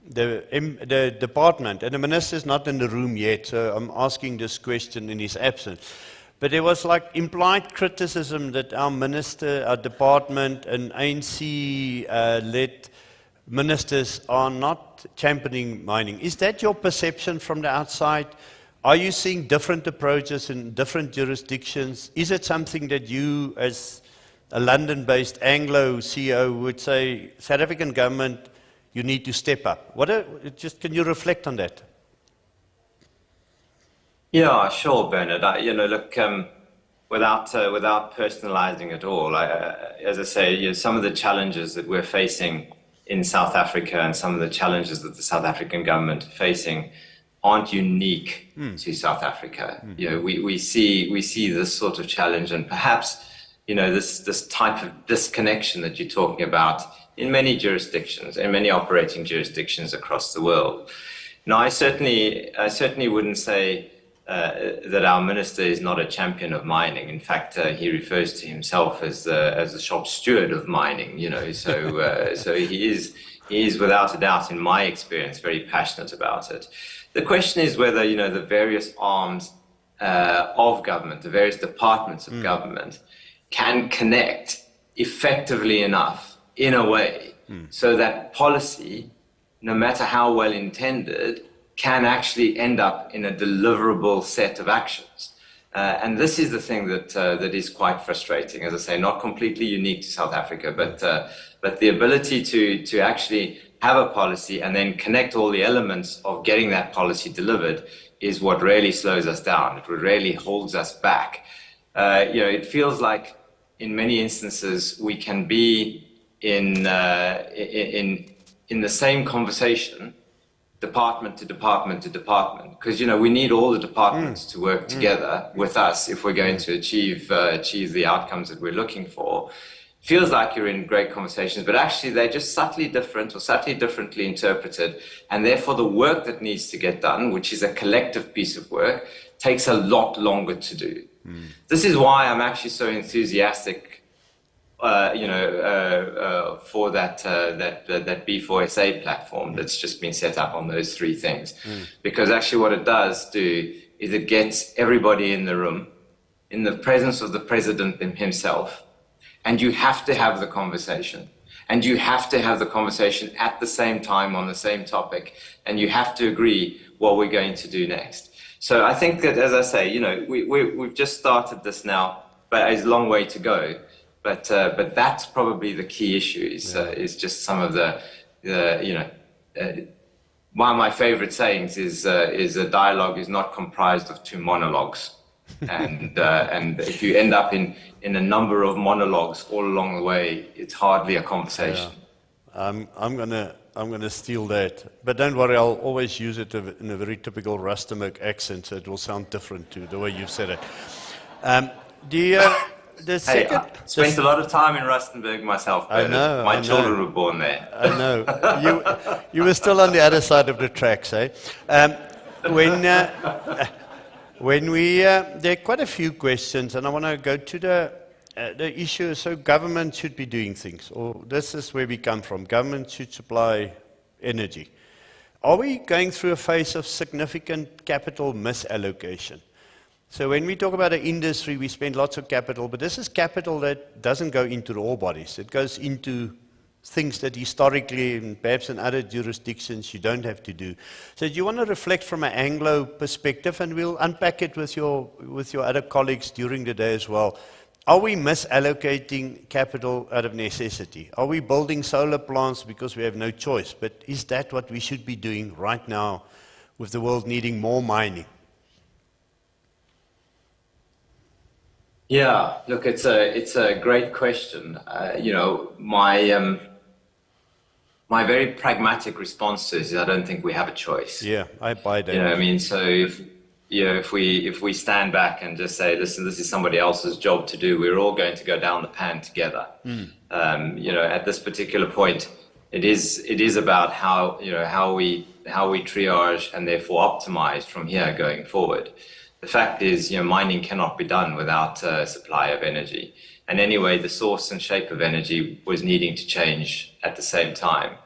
The department, and the minister is not in the room yet, so I'm asking this question in his absence. But there was like implied criticism that our minister, our department, and ANC-led ministers are not championing mining. Is that your perception from the outside? Are you seeing different approaches in different jurisdictions? Is it something that you, as a London-based Anglo CEO, would say, South African government, you need to step up? Can you reflect on that? Yeah, sure, Bernard. Without personalizing at all, as I say, some of the challenges that we're facing in South Africa and some of the challenges that the South African government are facing aren't unique to South Africa. We see this sort of challenge, and perhaps this type of disconnection that you're talking about in many jurisdictions, in many operating jurisdictions across the world. Now, I certainly wouldn't say that our minister is not a champion of mining. In fact, he refers to himself as the shop steward of mining. So he is without a doubt, in my experience, very passionate about it. The question is whether the various arms of government, the various departments of government, can connect effectively enough in a way so that policy, no matter how well intended, can actually end up in a deliverable set of actions. And this is the thing that is quite frustrating, as I say, not completely unique to South Africa, but the ability to actually have a policy and then connect all the elements of getting that policy delivered is what really slows us down. It really holds us back. It feels like in many instances we can be in the same conversation, department to department to department, because we need all the departments to work together with us if we're going to achieve the outcomes that we're looking for. Feels like you're in great conversations, but actually they're just subtly different or subtly differently interpreted, and therefore the work that needs to get done, which is a collective piece of work, takes a lot longer to do. This is why I'm actually so enthusiastic for that B4SA platform that's just been set up on those three things. Because actually what it does do is it gets everybody in the room, in the presence of the president himself, and you have to have the conversation. And you have to have the conversation at the same time on the same topic, and you have to agree what we're going to do next. So I think that, as I say, we've just started this now, but it's a long way to go. But that's probably the key issue is just some of one of my favorite sayings is a dialogue is not comprised of two monologues. And if you end up in a number of monologues all along the way, it's hardly a conversation. Yeah. I'm gonna steal that, but don't worry. I'll always use it in a very typical Rustenburg accent, so it will sound different to the way you've said it. The second, I spent a lot of time in Rustenburg myself. I know. My children were born there. I know. You were still on the other side of the tracks, eh? When there are quite a few questions, and I want to go to the issue. So government should be doing things, or this is where we come from. Government should supply energy. Are we going through a phase of significant capital misallocation? So when we talk about an industry, we spend lots of capital, but this is capital that doesn't go into the ore bodies. It goes into things that historically, and perhaps in other jurisdictions, you don't have to do. So do you want to reflect from an Anglo perspective, and we'll unpack it with your other colleagues during the day as well. Are we misallocating capital out of necessity? Are we building solar plants because we have no choice? But is that what we should be doing right now with the world needing more mining? Yeah, look, it's a great question. My very pragmatic response to this is I don't think we have a choice. Yeah, I buy that. I mean, so if we stand back and just say, listen, this is somebody else's job to do, we're all going to go down the pan together. At this particular point, it is about how we triage and therefore optimize from here going forward. The fact is, mining cannot be done without a supply of energy. And anyway, the source and shape of energy was needing to change at the same time.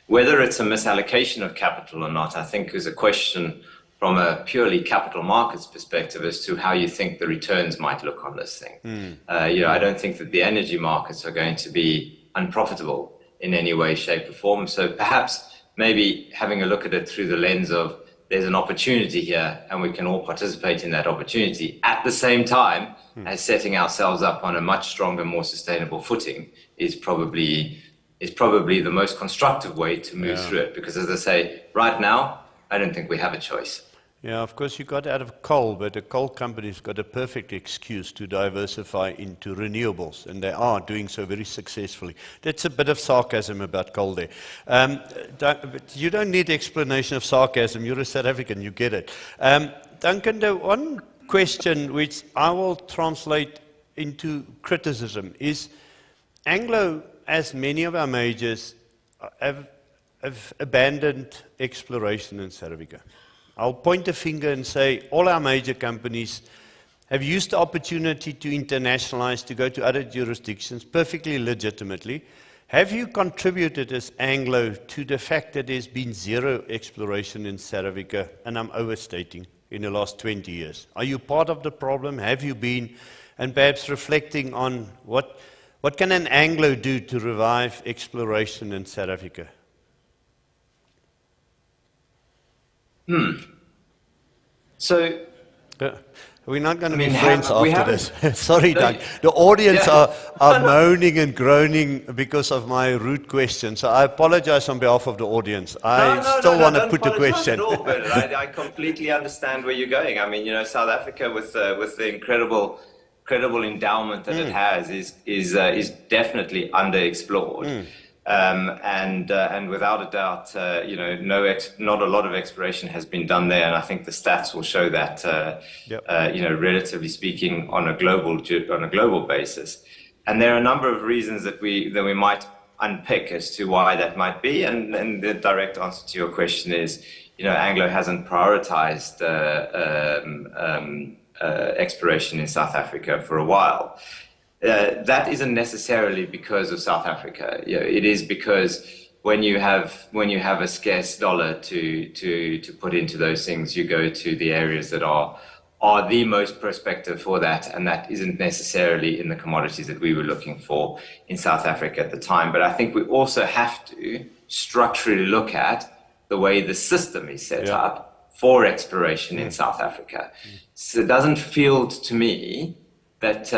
Whether it's a misallocation of capital or not, I think is a question from a purely capital markets perspective as to how you think the returns might look on this thing. I don't think that the energy markets are going to be unprofitable in any way, shape or form. So perhaps maybe having a look at it through the lens of there's an opportunity here and we can all participate in that opportunity at the same time as setting ourselves up on a much stronger, more sustainable footing is probably the most constructive way to move through it. Because as I say, right now, I don't think we have a choice. Yeah, of course you got out of coal, but the coal companies got a perfect excuse to diversify into renewables, and they are doing so very successfully. That's a bit of sarcasm about coal there. But you don't need explanation of sarcasm. You're a South African, you get it. Duncan, the one question which I will translate into criticism is Anglo, as many of our majors, have abandoned exploration in South Africa. I'll point a finger and say all our major companies have used the opportunity to internationalize, to go to other jurisdictions perfectly legitimately. Have you contributed as Anglo to the fact that there's been zero exploration in South Africa? And I'm overstating. in the last 20 years? Are you part of the problem? Have you been? And perhaps reflecting on what can an Anglo do to revive exploration in South Africa? So, We're not going to I be mean, friends we after this. haven't- Sorry, No, Doug. The audience yeah. are moaning and groaning because of my rude question. So I apologize on behalf of the audience. I still want to don't put the apologize question. At all, Bernard. I completely understand where you're going. I mean, South Africa with the incredible endowment that it has is definitely underexplored. And without a doubt, not a lot of exploration has been done there, and I think the stats will show that. Relatively speaking, on a global basis, and there are a number of reasons that we might unpick as to why that might be. And the direct answer to your question is, Anglo hasn't prioritized exploration in South Africa for a while. That isn't necessarily because of South Africa. It is because when you have a scarce dollar to put into those things, you go to the areas that are the most prospective for that, and that isn't necessarily in the commodities that we were looking for in South Africa at the time. But I think we also have to structurally look at the way the system is set up for exploration in South Africa. So it doesn't feel to me that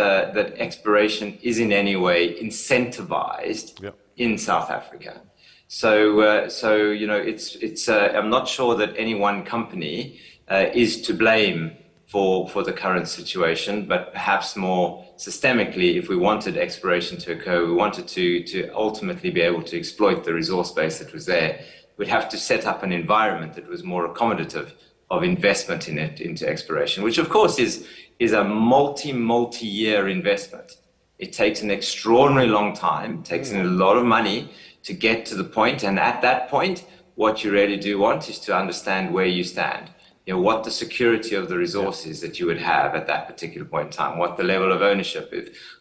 exploration is in any way incentivized in South Africa. So it's I'm not sure that any one company is to blame for the current situation, but perhaps more systemically, if we wanted exploration to occur, we wanted to ultimately be able to exploit the resource base that was there, we'd have to set up an environment that was more accommodative of investment into exploration, which of course is a multi-year investment. It takes an extraordinarily long time, takes a lot of money to get to the point, and at that point, what you really do want is to understand where you stand. What the security of the resources that you would have at that particular point in time, what the level of ownership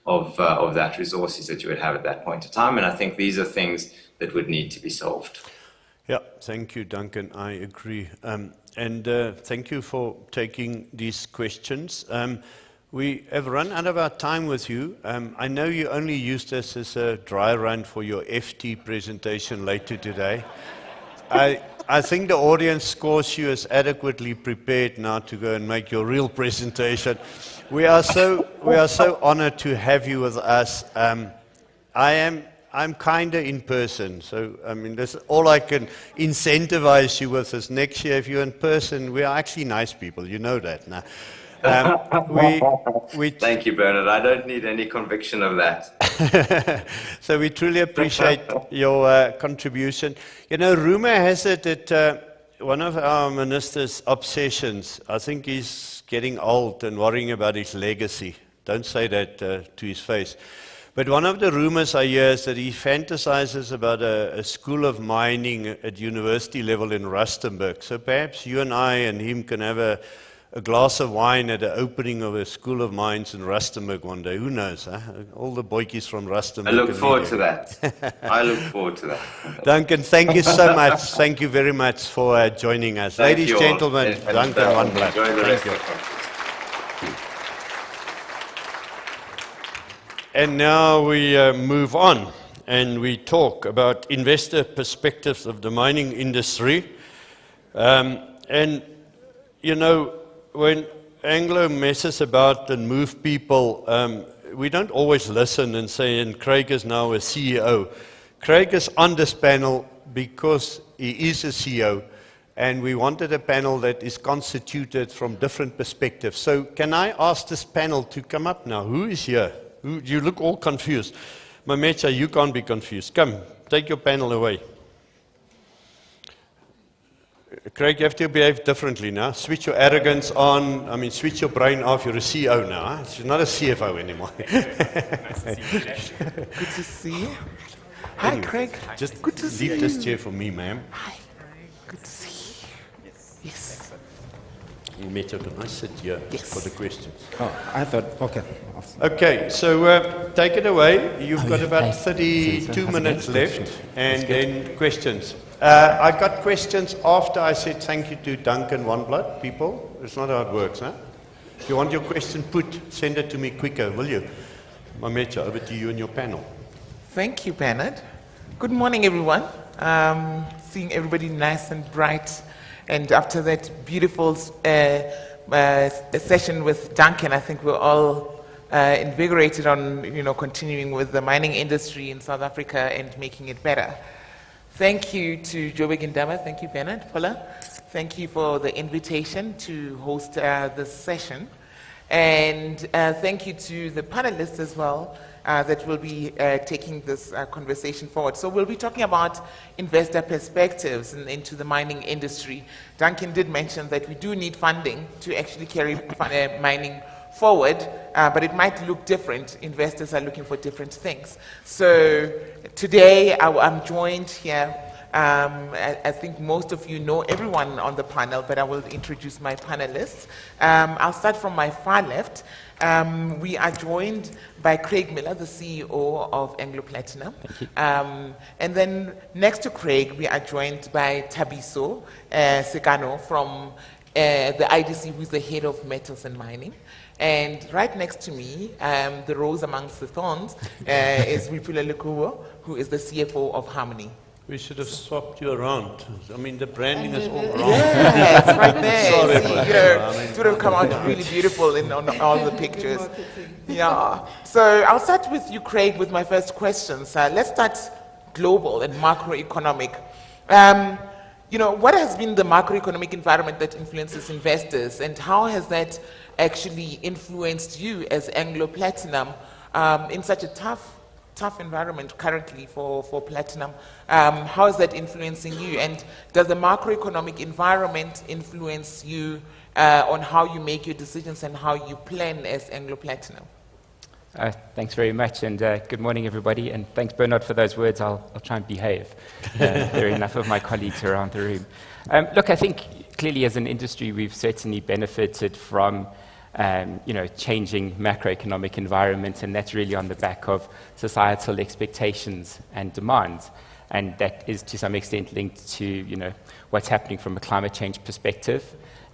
of that resources that you would have at that point in time, and I think these are things that would need to be solved. Yeah, thank you, Duncan. I agree. And thank you for taking these questions. We have run out of our time with you. I know you only used this as a dry run for your FT presentation later today. I think the audience scores you as adequately prepared now to go and make your real presentation. We are so honored to have you with us. I'm kinder in person, so I mean, that's all I can incentivize you with is next year, if you're in person, we are actually nice people, you know that now. Thank you, Bernard. I don't need any conviction of that. So we truly appreciate your contribution. Rumor has it that one of our minister's obsessions, I think he's getting old and worrying about his legacy. Don't say that to his face. But one of the rumors I hear is that he fantasizes about a school of mining at university level in Rustenburg. So perhaps you and I and him can have a glass of wine at the opening of a school of mines in Rustenburg one day. Who knows? Huh? All the boykies from Rustenburg. I look forward to that. I look forward to that. Duncan, thank you so much. Thank you very much for joining us. Ladies, gentlemen, Duncan Van Black. Thank you. And now we move on and we talk about investor perspectives of the mining industry. And, when Anglo messes about and move people, we don't always listen and say, and Craig is now a CEO. Craig is on this panel because he is a CEO, and we wanted a panel that is constituted from different perspectives. So can I ask this panel to come up now? Who is here? You look all confused. Mamecha, you can't be confused. Come, take your panel away. Craig, you have to behave differently now. Switch your arrogance on. Switch your brain off. You're a CEO now. Huh? You're not a CFO anymore. Nice to see you, Jack. Good to see you. Hi, Craig. Just good to see leave you. this chair for me, ma'am. Hi. Good to see you. Yes. Meta, can I sit here for the questions? Oh, I thought, okay. Okay, so take it away. You've got about 32 minutes left, and then questions. I got questions after I said thank you to Duncan OneBlood people. It's not how it works, huh? If you want your question put, send it to me quicker, will you? Mamecha, over to you and your panel. Thank you, Bernard. Good morning, everyone. Seeing everybody nice and bright. And after that beautiful session with Duncan, I think we're all invigorated on, continuing with the mining industry in South Africa and making it better. Thank you to Joburg Indaba. Thank you, Bernard, Paula. Thank you for the invitation to host this session. And thank you to the panelists as well that will be taking this conversation forward. So we'll be talking about investor perspectives into the mining industry. Duncan did mention that we do need funding to actually carry mining forward, but it might look different. Investors are looking for different things. So today I'm joined here. I think most of you know everyone on the panel, but I will introduce my panelists. I'll start from my far left. We are joined by Craig Miller, the CEO of Anglo Platinum. And then next to Craig, we are joined by Tabiso Sekano from the IDC, who's the head of metals and mining. And right next to me, the rose amongst the thorns, is Wipula Lekuwo, who is the CFO of Harmony. We should have swapped you around. I mean, the branding is all wrong. Yeah, it's right there. Sorry, See, but, it would have come out really beautiful on all the pictures. Yeah. So I'll start with you, Craig, with my first questions. Let's start global and macroeconomic. What has been the macroeconomic environment that influences investors, and how has that actually influenced you as Anglo Platinum in such a tough environment currently for platinum? How is that influencing you? And does the macroeconomic environment influence you on how you make your decisions and how you plan as Anglo Platinum? Thanks very much, and good morning, everybody. And thanks, Bernard, for those words. I'll try and behave. There are enough of my colleagues around the room. Look, I think clearly as an industry, we've certainly benefited from changing macroeconomic environment, and that's really on the back of societal expectations and demands. And that is to some extent linked to, what's happening from a climate change perspective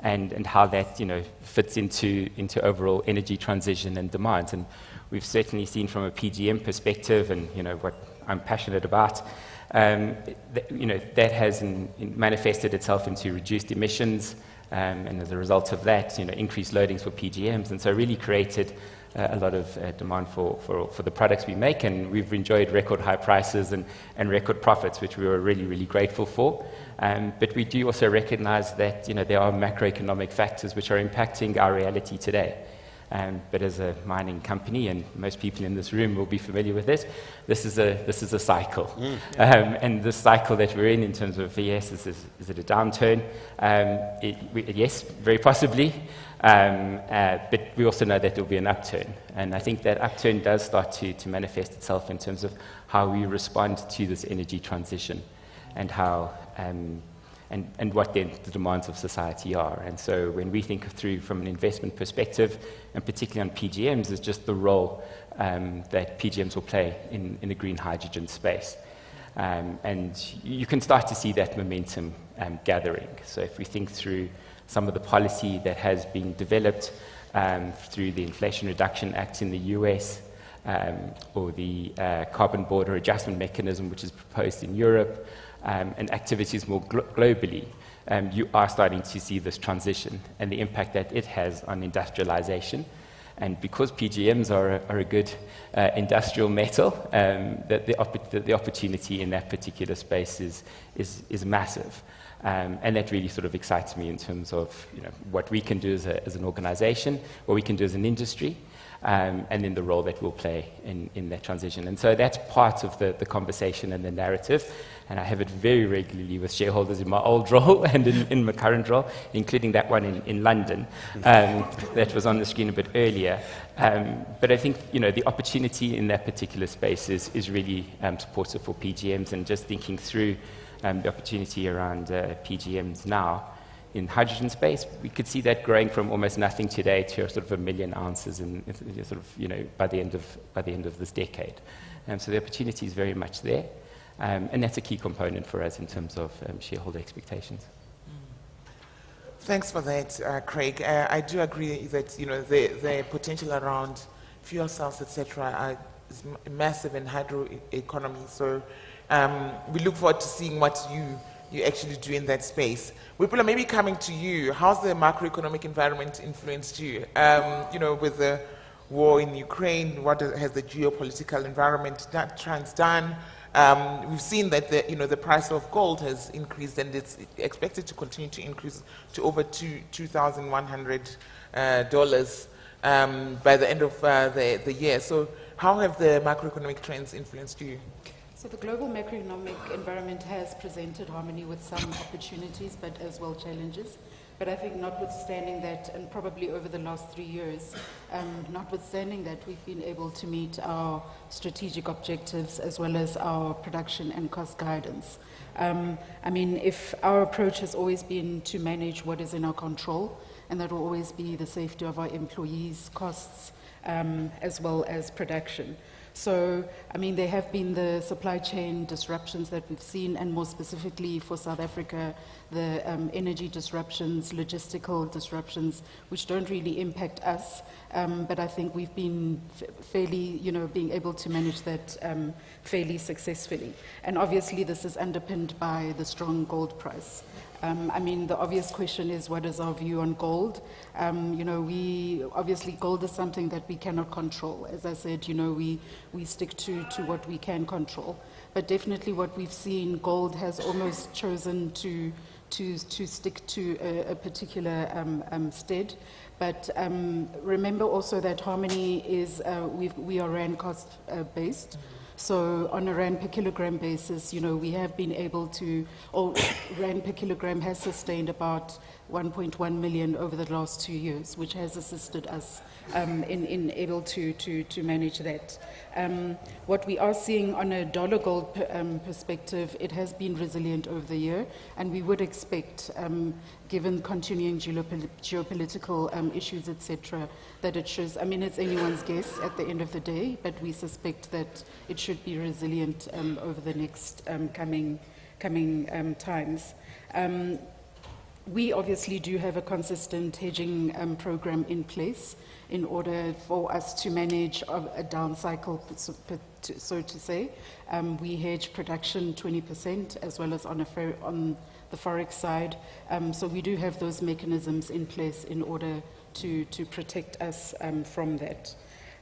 and how that, fits into overall energy transition and demands. And we've certainly seen from a PGM perspective and, what I'm passionate about, that has manifested itself into reduced emissions, and as a result of that, increased loadings for PGMs, and so really created a lot of demand for the products we make, and we've enjoyed record high prices and record profits, which we were really, really grateful for. But we do also recognize that there are macroeconomic factors which are impacting our reality today. But as a mining company, and most people in this room will be familiar with this is a cycle. And the cycle that we're in terms of, yes, is it a downturn? Yes, very possibly. But we also know that there will be an upturn. And I think that upturn does start to manifest itself in terms of how we respond to this energy transition and how and what then the demands of society are. And so when we think through from an investment perspective, and particularly on PGMs, is just the role that PGMs will play in the green hydrogen space. And you can start to see that momentum gathering. So if we think through some of the policy that has been developed through the Inflation Reduction Act in the US, or the Carbon Border Adjustment Mechanism, which is proposed in Europe, and activities more globally, you are starting to see this transition and the impact that it has on industrialization. And because PGMs are a good industrial metal, that the opportunity in that particular space is massive. And that really sort of excites me in terms of what we can do as an organization, what we can do as an industry, and then the role that we'll play in that transition. And so that's part of the conversation and the narrative. And I have it very regularly with shareholders in my old role and in my current role, including that one in London that was on the screen a bit earlier. But I think the opportunity in that particular space is really supportive for PGMs, and just thinking through the opportunity around PGMs now in hydrogen space, we could see that growing from almost nothing today to sort of 1 million ounces in sort of, by the end of this decade. So the opportunity is very much there. And that's a key component for us in terms of shareholder expectations. Thanks for that, Craig. I do agree that the potential around fuel cells, etc., is massive in hydro economy. So we look forward to seeing what you actually do in that space. Wipula, maybe coming to you, how's the macroeconomic environment influenced you? With the war in Ukraine, what has the geopolitical environment done? We've seen that the price of gold has increased, and it's expected to continue to increase to over $2,100 by the end of the year. So how have the macroeconomic trends influenced you? So the global macroeconomic environment has presented Harmony with some opportunities, but as well challenges. But I think notwithstanding that, and probably over the last 3 years, notwithstanding that, we've been able to meet our strategic objectives as well as our production and cost guidance. If our approach has always been to manage what is in our control, and that will always be the safety of our employees, costs, as well as production. So, there have been the supply chain disruptions that we've seen, and more specifically for South Africa, the energy disruptions, logistical disruptions, which don't really impact us, but I think we've been fairly, being able to manage that fairly successfully. And obviously this is underpinned by the strong gold price. The obvious question is, what is our view on gold? Obviously gold is something that we cannot control. As I said, we stick to what we can control. But definitely what we've seen, gold has almost chosen to stick to a particular stead. But remember also that Harmony is, we are Rand cost based. So on a Rand per kilogram basis, we have been able to, or Rand per kilogram has sustained about 1.1 million over the last 2 years, which has assisted us in able to manage that. What we are seeing on a dollar gold perspective, it has been resilient over the year, and we would expect, given continuing geopolitical issues, etc., that it should, it's anyone's guess at the end of the day, but we suspect that it should be resilient over the next coming times. We obviously do have a consistent hedging program in place in order for us to manage a down cycle, so to say. We hedge production 20% as well as on the forex side. So we do have those mechanisms in place in order to protect us from that.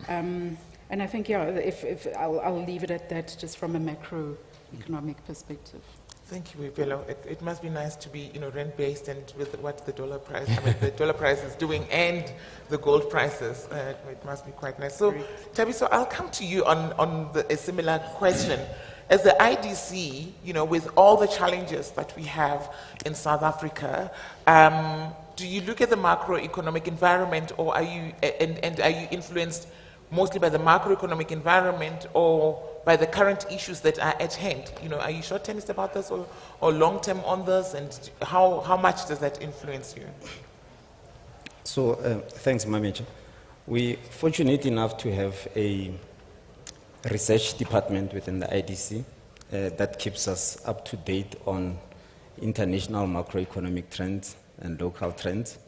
And I think, if I'll leave it at that, just from a macroeconomic perspective. Thank you, Wipelo. It must be nice to be, rand-based, and with what the dollar price, the dollar price is doing, and the gold prices. It must be quite nice. So, Tabiso, I'll come to you on a similar question. As the IDC, with all the challenges that we have in South Africa, do you look at the macroeconomic environment, or are you influenced mostly by the macroeconomic environment or by the current issues that are at hand? Are you short-termist about this or long-term on this, and how much does that influence you? So, thanks, Mamicha. We're fortunate enough to have a research department within the IDC that keeps us up to date on international macroeconomic trends and local trends.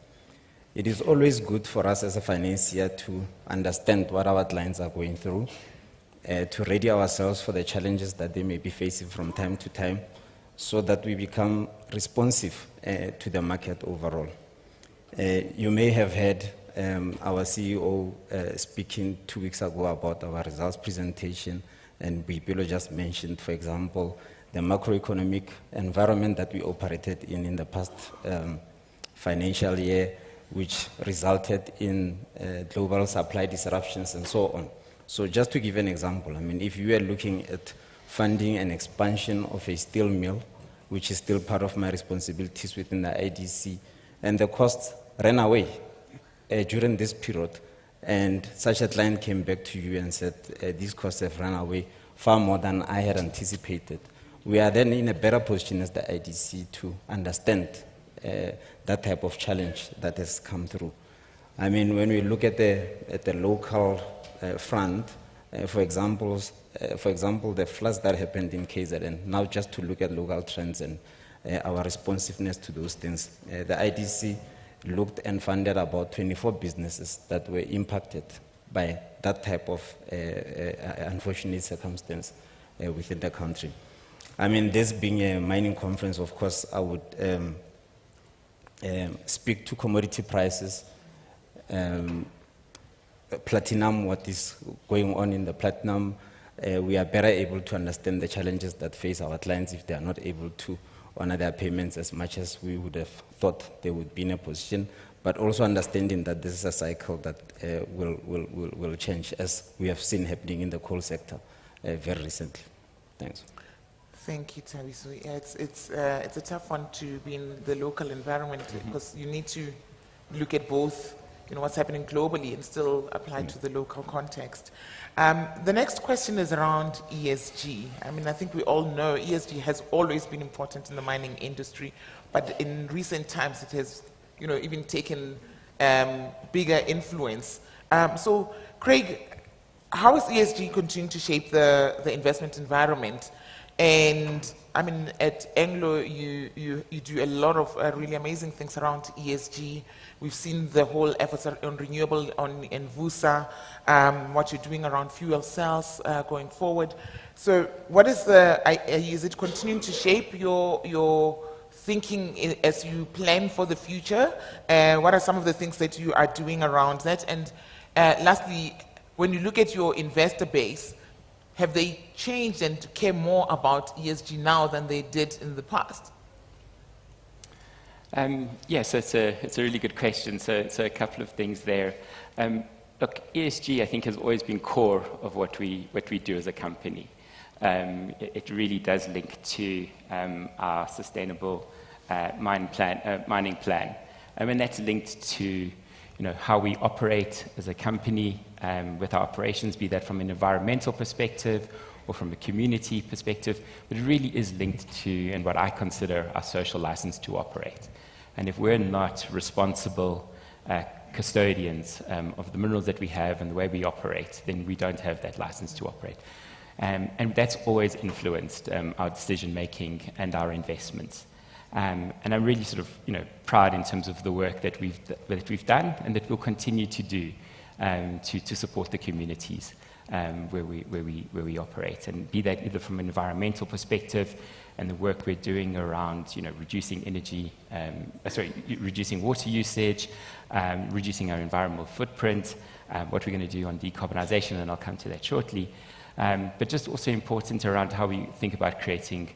It is always good for us as a financier to understand what our clients are going through, to ready ourselves for the challenges that they may be facing from time to time, so that we become responsive to the market overall. You may have heard our CEO speaking 2 weeks ago about our results presentation, and Boipelo just mentioned, for example, the macroeconomic environment that we operated in the past financial year, which resulted in global supply disruptions and so on. So just to give an example, if you are looking at funding an expansion of a steel mill, which is still part of my responsibilities within the IDC, and the costs ran away during this period, and such a client came back to you and said, these costs have run away far more than I had anticipated. We are then in a better position as the IDC to understand that type of challenge that has come through. I mean, when we look at the local front, for example, the floods that happened in KZN, now just to look at local trends and our responsiveness to those things, the IDC looked and funded about 24 businesses that were impacted by that type of unfortunate circumstance within the country. I mean, this being a mining conference, of course, I would speak to commodity prices, platinum, what is going on in the platinum. We are better able to understand the challenges that face our clients if they are not able to honor their payments as much as we would have thought they would be in a position, but also understanding that this is a cycle that will change, as we have seen happening in the coal sector very recently. Thanks. Thank you, Tabiso. Yeah, it's a tough one to be in the local environment because you need to look at both, what's happening globally and still apply to the local context. The next question is around ESG. I mean, I think we all know ESG has always been important in the mining industry, but in recent times it has, even taken bigger influence. So, Craig, how is ESG continuing to shape the investment environment? And I mean, at Anglo, you do a lot of really amazing things around ESG. We've seen the whole efforts on renewable, on Envusa, what you're doing around fuel cells going forward. So what is is it continuing to shape your thinking as you plan for the future? What are some of the things that you are doing around that? And lastly, when you look at your investor base, have they changed and care more about ESG now than they did in the past? Yes, it's a really good question. So a couple of things there. Look, ESG, I think, has always been core of what we do as a company. It really does link to our sustainable mining plan. And that's linked to how we operate as a company with our operations, be that from an environmental perspective or from a community perspective, but it really is linked to, and what I consider, our social license to operate. And if we're not responsible custodians of the minerals that we have and the way we operate, then we don't have that license to operate. And that's always influenced our decision-making and our investments. And I'm really sort of, proud in terms of the work that we've done and that we'll continue to do to support the communities where we operate, and be that either from an environmental perspective and the work we're doing around, reducing reducing water usage, reducing our environmental footprint, what we're going to do on decarbonisation, and I'll come to that shortly. But just also important around how we think about creating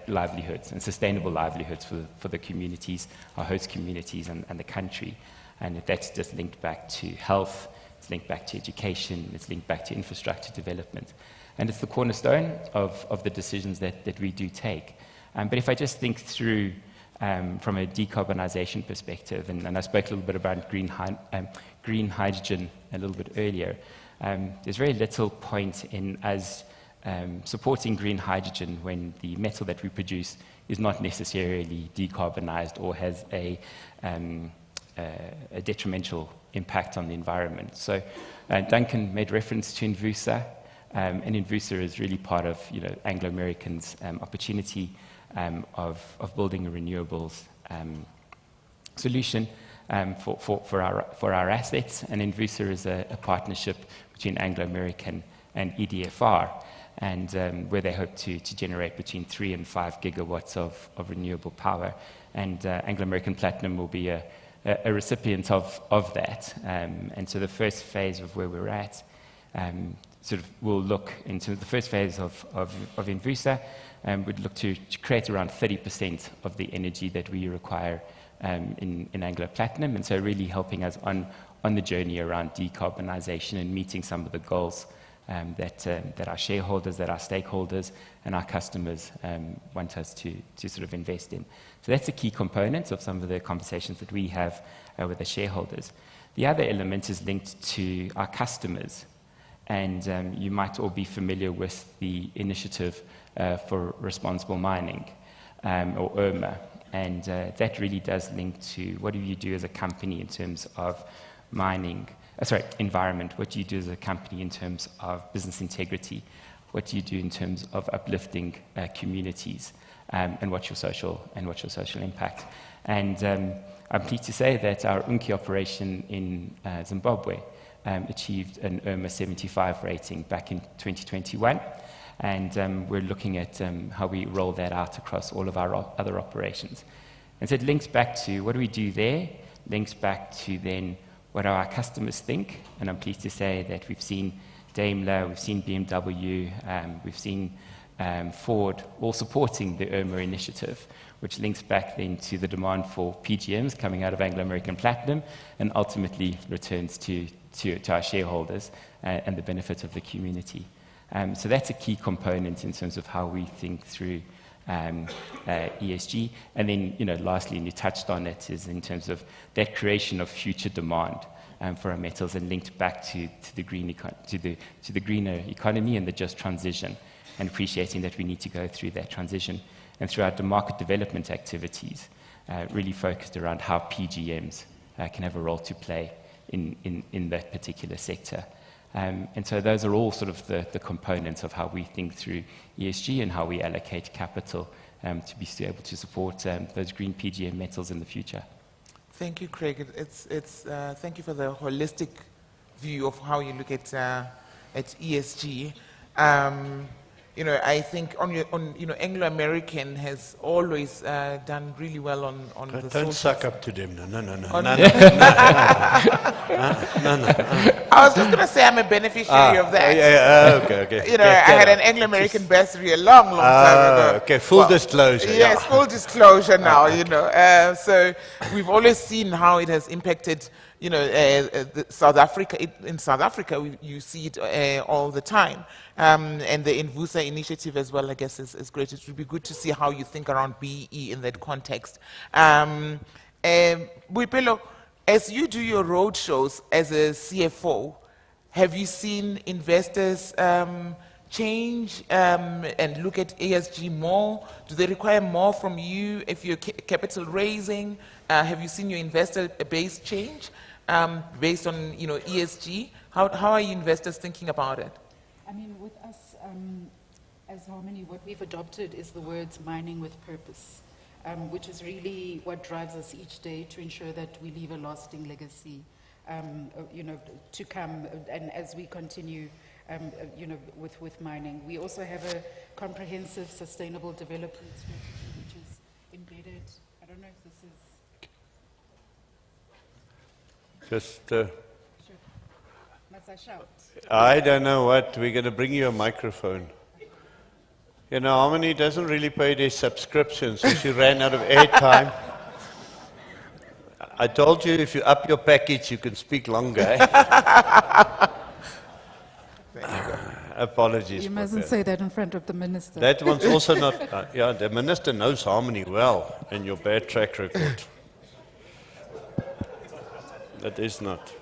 livelihoods and sustainable livelihoods for the communities, our host communities and the country. And that's just linked back to health, it's linked back to education, it's linked back to infrastructure development. And it's the cornerstone of the decisions that we do take. But if I just think through from a decarbonisation perspective, and I spoke a little bit about green hydrogen a little bit earlier, there's very little point in us supporting green hydrogen when the metal that we produce is not necessarily decarbonised or has a detrimental impact on the environment. So Duncan made reference to Envusa, and Envusa is really part of Anglo American's opportunity of building a renewables solution for our assets. And Envusa is a partnership between Anglo American and EDFR, and where they hope to generate between 3 and 5 gigawatts of renewable power. And Anglo American Platinum will be a recipient of that. And so the first phase of where we're at, sort of we'll look into the first phase of Envusa, would look to create around 30% of the energy that we require in Anglo Platinum. And so really helping us on the journey around decarbonisation and meeting some of the goals that our shareholders, that our stakeholders and our customers want us to sort of invest in. So that's a key component of some of the conversations that we have with the shareholders. The other element is linked to our customers. And you might all be familiar with the Initiative for Responsible Mining, or IRMA. And that really does link to what do you do as a company in terms of mining, environment, what do you do as a company in terms of business integrity, what do you do in terms of uplifting communities, and what's your social impact. And I'm pleased to say that our Unki operation in Zimbabwe achieved an IRMA 75 rating back in 2021. And we're looking at how we roll that out across all of our other operations. And so it links back to what do we do there, links back to then what do our customers think. And I'm pleased to say that we've seen Daimler, we've seen BMW, we've seen Ford all supporting the IRMA initiative, which links back then to the demand for PGMs coming out of Anglo American Platinum and ultimately returns to our shareholders and the benefit of the community. So that's a key component in terms of how we think through ESG. And then, lastly, and you touched on it, is in terms of that creation of future demand for our metals and linked back to the greener economy and the just transition, and appreciating that we need to go through that transition. And throughout the market development activities, really focused around how PGMs can have a role to play in that particular sector. And so those are all sort of the components of how we think through ESG and how we allocate capital to be able to support those green PGM metals in the future. Thank you, Craig. Thank you for the holistic view of how you look at ESG. I think Anglo American has always done really well on the. Don't suck up to them. No. I was just going to say I'm a beneficiary of that. Okay. I had an Anglo American bursary a long time ago. Okay, full disclosure. Yes, full disclosure now. So we've always seen how it has impacted. South Africa. In South Africa, you see it all the time, and the Envusa initiative as well. I guess is great. It would be good to see how you think around BE in that context. Boipelo, as you do your road shows as a CFO, have you seen investors change and look at ESG more? Do they require more from you if you're capital raising? Have you seen your investor base change based on ESG? How are your investors thinking about it? I mean, with us as Harmony, what we've adopted is the words mining with purpose, which is really what drives us each day to ensure that we leave a lasting legacy, to come. And as we continue, with mining, we also have a comprehensive sustainable development strategy, which is embedded. I don't know if this is. Just. Must I shout? I don't know what. We're going to bring you a microphone. Harmony doesn't really pay their subscription, so she ran out of airtime. I told you if you up your package, you can speak longer. Apologies. You mustn't say that in front of the minister. That one's also not. The minister knows Harmony well and your bad track record. That is not.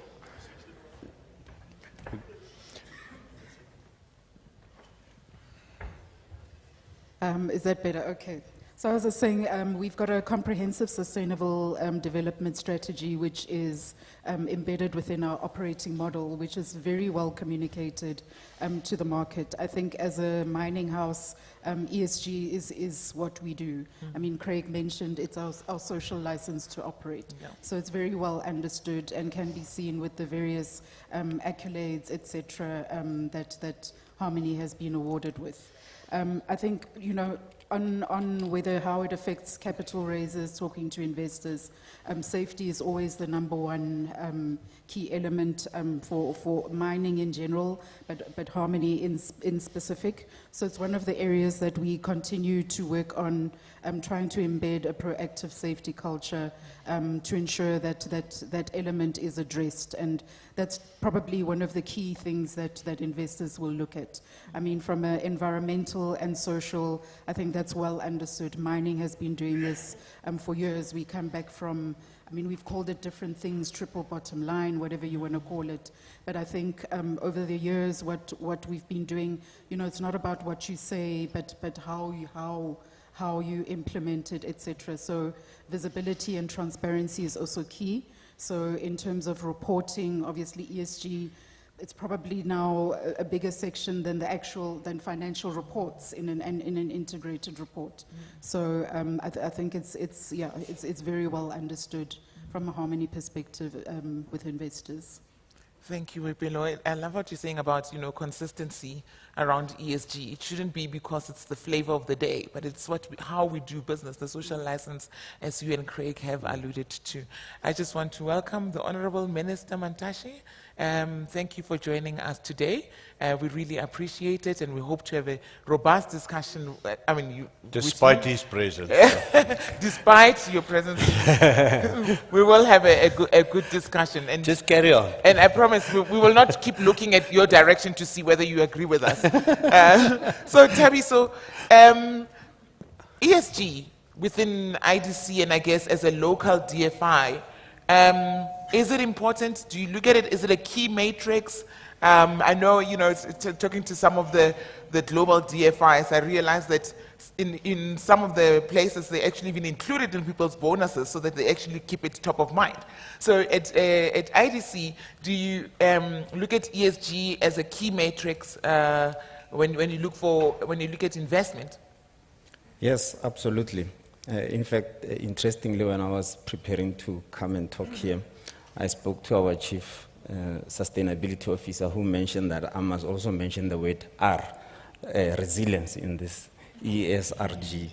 Is that better? Okay. So as I was saying, we've got a comprehensive sustainable development strategy, which is embedded within our operating model, which is very well communicated to the market. I think as a mining house, ESG is what we do. I mean, Craig mentioned it's our social license to operate. Yeah. So it's very well understood and can be seen with the various accolades, etc., that Harmony has been awarded with. I think, on how it affects capital raisers, talking to investors, safety is always the number one key element for mining in general, but Harmony in specific. So it's one of the areas that we continue to work on, trying to embed a proactive safety culture to ensure that element is addressed. And that's probably one of the key things that investors will look at. I mean, from an environmental and social, I think that's well understood. Mining has been doing this for years. We come back from, we've called it different things, triple bottom line, whatever you want to call it. But I think over the years, what we've been doing, it's not about what you say, but how how you implement it, etc. So visibility and transparency is also key. So in terms of reporting, obviously ESG, it's probably now a bigger section than than financial reports in an integrated report. So I think it's very well understood from a Harmony perspective with investors. Thank you, Wepelo. I love what you're saying about, consistency around ESG. It shouldn't be because it's the flavor of the day, but it's how we do business, the social license, as you and Craig have alluded to. I just want to welcome the Honorable Minister Mantashe. Thank you for joining us today. We really appreciate it, and we hope to have a robust discussion. Despite his presence. Despite your presence, we will have a good discussion. And just carry on. And I promise we will not keep looking at your direction to see whether you agree with us. So, Tabby, ESG within IDC, and I guess as a local DFI, is it important? Do you look at it? Is it a key matrix? I know, talking to some of the global DFIs, I realized that in some of the places, they actually even include it in people's bonuses so that they actually keep it top of mind. So at IDC, do you look at ESG as a key matrix when you look at investment? Yes, absolutely. In fact, interestingly, when I was preparing to come and talk here, I spoke to our chief sustainability officer who mentioned that I must also mention the word R, resilience in this ESRG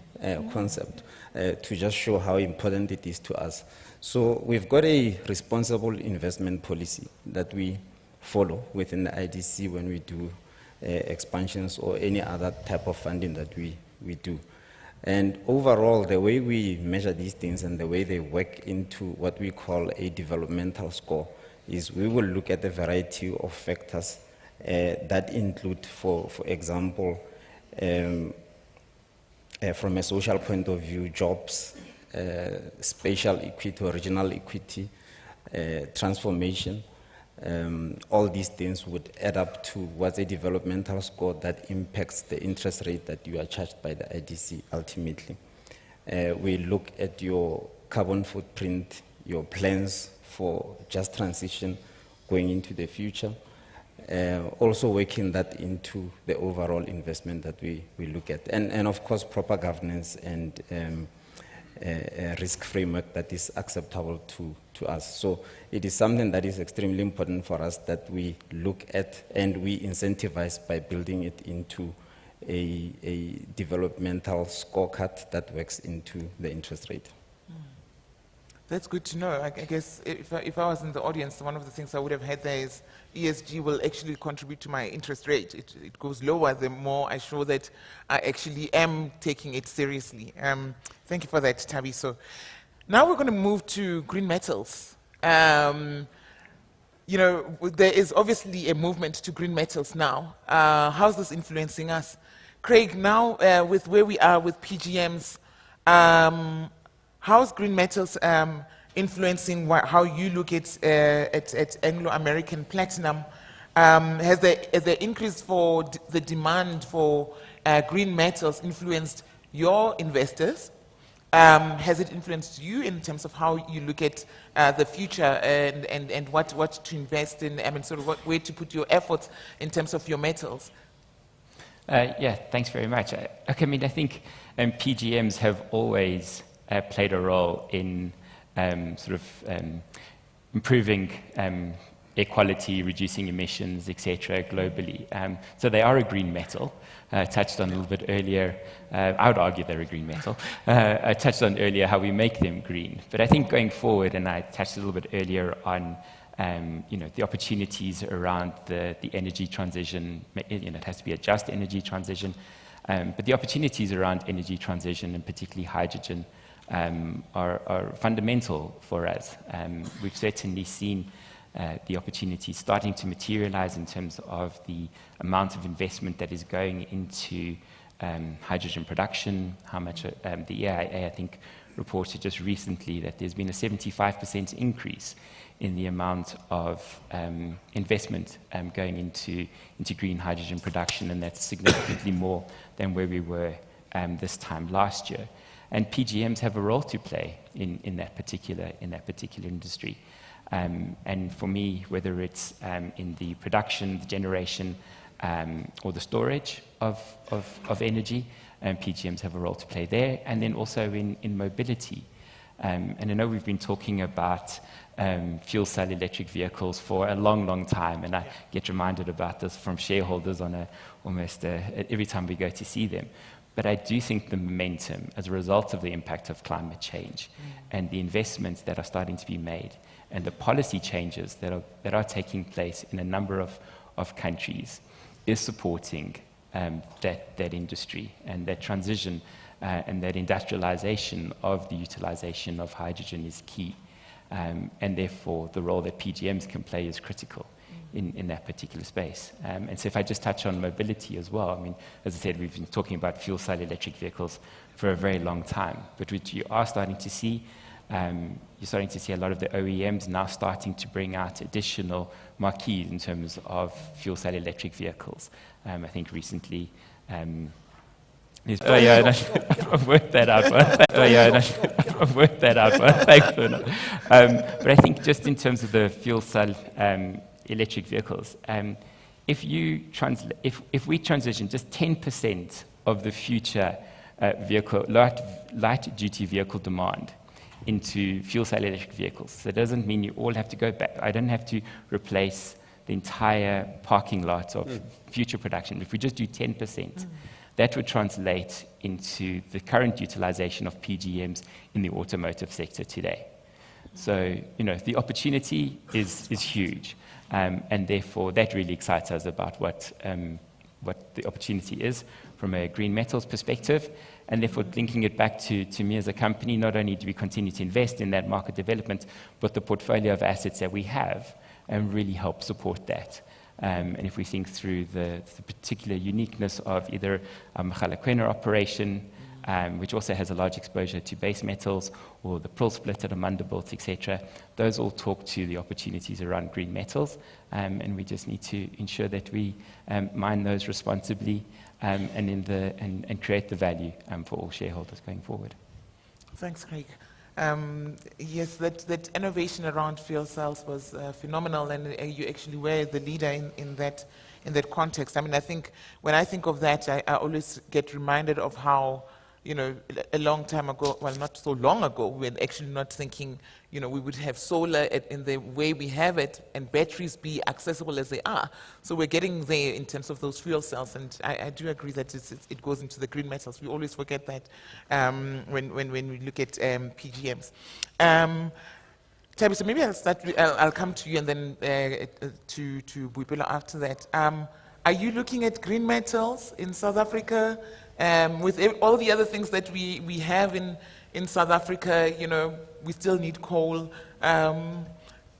concept, to just show how important it is to us. So we've got a responsible investment policy that we follow within the IDC when we do expansions or any other type of funding that we do. And overall, the way we measure these things and the way they work into what we call a developmental score is we will look at a variety of factors that include, for example, from a social point of view, jobs, spatial equity or regional equity, transformation. All these things would add up to what's a developmental score that impacts the interest rate that you are charged by the IDC ultimately. We look at your carbon footprint, your plans for just transition going into the future, also working that into the overall investment that we look at. And of course, proper governance and a risk framework that is acceptable to us. So it is something that is extremely important for us that we look at and we incentivize by building it into a developmental scorecard that works into the interest rate. That's good to know. I guess if I was in the audience, one of the things I would have had there is ESG will actually contribute to my interest rate. It goes lower the more I show that I actually am taking it seriously. Thank you for that, Tabby. So now we're going to move to green metals. There is obviously a movement to green metals now. How's this influencing us? Craig, now with where we are with PGMs, how's green metals influencing how you look at Anglo-American platinum? Has the increase for the demand for green metals influenced your investors? Has it influenced you in terms of how you look at the future and what to invest in? I mean, sort of where to put your efforts in terms of your metals? Yeah, thanks very much. I think PGMs have always played a role in improving air quality, reducing emissions, etc. globally. So they are a green metal. I touched on a little bit earlier. I would argue they're a green metal. I touched on earlier how we make them green. But I think going forward, and I touched a little bit earlier on the opportunities around the energy transition. It has to be a just energy transition. But the opportunities around energy transition, and particularly hydrogen, are fundamental for us. We've certainly seen the opportunities starting to materialize in terms of the amount of investment that is going into hydrogen production, how much the EIA, I think, reported just recently that there's been a 75% increase in the amount of investment going into green hydrogen production, and that's significantly more than where we were this time last year. And PGMs have a role to play in that particular industry. And for me, whether it's in the production, the generation, or the storage of energy, PGMs have a role to play there, and then also in mobility. And I know we've been talking about fuel cell electric vehicles for a long, long time, and I get reminded about this from shareholders on almost every time we go to see them. But I do think the momentum as a result of the impact of climate change and the investments that are starting to be made and the policy changes that are taking place in a number of countries is supporting that industry and that transition and that industrialization of the utilization of hydrogen is key. And therefore, the role that PGMs can play is critical in that particular space. And so if I just touch on mobility as well, I mean, as I said, we've been talking about fuel cell electric vehicles for a very long time, but what you are starting to see, you're starting to see a lot of the OEMs now starting to bring out additional marquees in terms of fuel cell electric vehicles. I think recently, I've worked that out. I've worked that out. Thanks, Bernard. But I think just in terms of the fuel cell electric vehicles, if we transition just 10% of the future light duty vehicle demand into fuel cell electric vehicles, so it doesn't mean you all have to go back. I don't have to replace the entire parking lot of future production. If we just do 10%, that would translate into the current utilization of PGMs in the automotive sector today. So, the opportunity is huge, and therefore that really excites us about what the opportunity is from a green metals perspective, and therefore linking it back to me as a company. Not only do we continue to invest in that market development, but the portfolio of assets that we have really help support that. And if we think through the particular uniqueness of either Mogalakwena operation, which also has a large exposure to base metals, or the Pearl Split at Amandelbult, etc., those all talk to the opportunities around green metals, and we just need to ensure that we mine those responsibly and create the value for all shareholders going forward. Thanks, Craig. Yes, that innovation around fuel cells was phenomenal, and you actually were the leader in that context. I mean, I think when I think of that, I always get reminded of how, a long time ago, well, not so long ago, we were actually not thinking, we would have solar in the way we have it and batteries be accessible as they are. So we're getting there in terms of those fuel cells, and I do agree that it goes into the green metals. We always forget that when we look at PGMs. Tabi, so maybe I'll come to you and then to Boipelo after that. Are you looking at green metals in South Africa? With all the other things that we have in South Africa, we still need coal.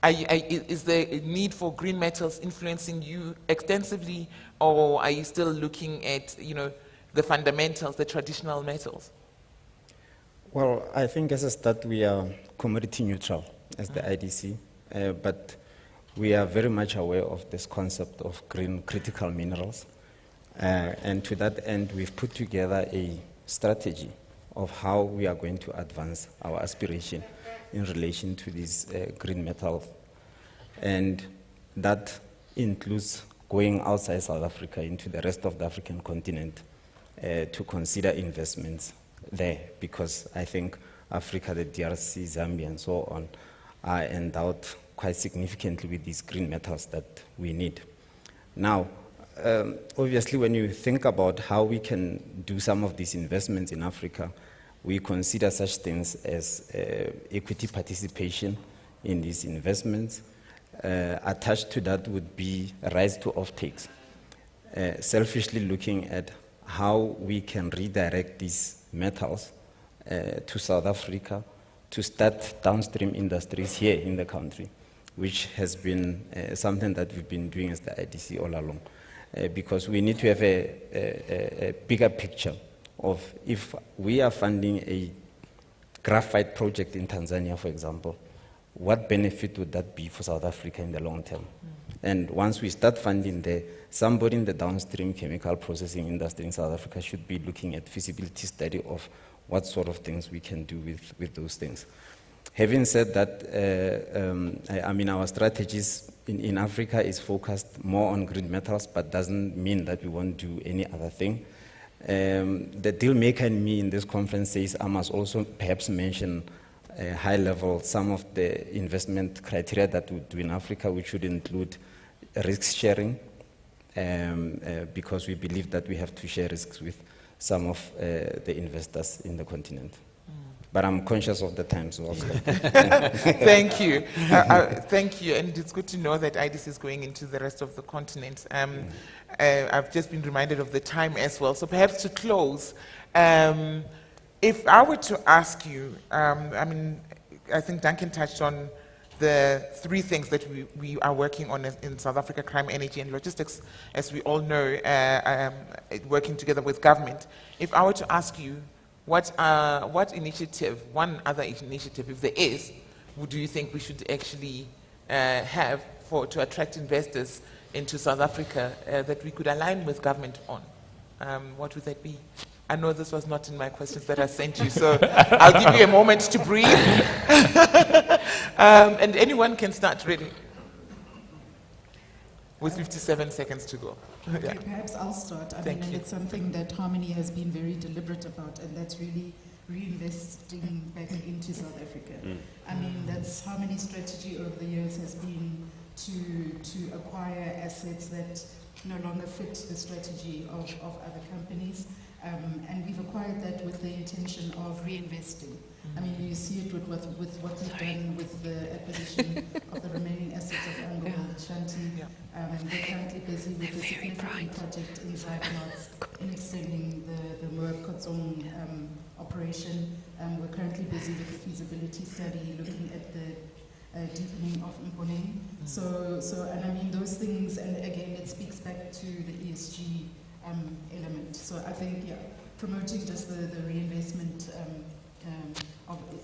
Is there a need for green metals influencing you extensively, or are you still looking at, the fundamentals, the traditional metals? Well, I think as a start, we are commodity neutral as the IDC, but we are very much aware of this concept of green critical minerals. And to that end, we've put together a strategy of how we are going to advance our aspiration in relation to these green metals. And that includes going outside South Africa into the rest of the African continent to consider investments there, because I think Africa, the DRC, Zambia, and so on are endowed quite significantly with these green metals that we need. Now, obviously, when you think about how we can do some of these investments in Africa, we consider such things as equity participation in these investments. Attached to that would be rights to offtakes. Selfishly looking at how we can redirect these metals to South Africa to start downstream industries here in the country, which has been something that we've been doing as the IDC all along. Because we need to have a bigger picture of, if we are funding a graphite project in Tanzania, for example, what benefit would that be for South Africa in the long term? And once we start funding there, somebody in the downstream chemical processing industry in South Africa should be looking at feasibility study of what sort of things we can do with those things. Having said that, I mean, our strategies in Africa is focused more on green metals, but doesn't mean that we won't do any other thing. The deal maker in me in this conference says I must also perhaps mention high level some of the investment criteria that we do in Africa, which would include risk sharing, because we believe that we have to share risks with some of the investors in the continent. But I'm conscious of the time, so I'll stop. Thank you. Thank you. And it's good to know that IDC is going into the rest of the continent. I've just been reminded of the time as well. So perhaps to close, if I were to ask you, I mean, I think Duncan touched on the three things that we are working on in South Africa: crime, energy, and logistics, as we all know, working together with government. If I were to ask you, what initiative, one other initiative, if there is, do you think we should actually have to attract investors into South Africa that we could align with government on? What would that be? I know this was not in my questions that I sent you, so I'll give you a moment to breathe. And anyone can start really. With 57 seconds to go. Okay, perhaps I'll start. I mean, and it's something that Harmony has been very deliberate about, and that's really reinvesting back into South Africa. I mean, that's Harmony's strategy over the years has been to acquire assets that no longer fit the strategy of other companies. And we've acquired that with the intention of reinvesting. I mean, you see it with what we've done with the acquisition of the remaining assets of Anglo and Shanti. We're currently busy with a significant project in Zagreb in extending the Moab Kotsong operation. We're currently busy with a feasibility study looking at the deepening of Mponeng. And I mean, those things, and again, it speaks back to the ESG element. So I think, yeah, promoting just the reinvestment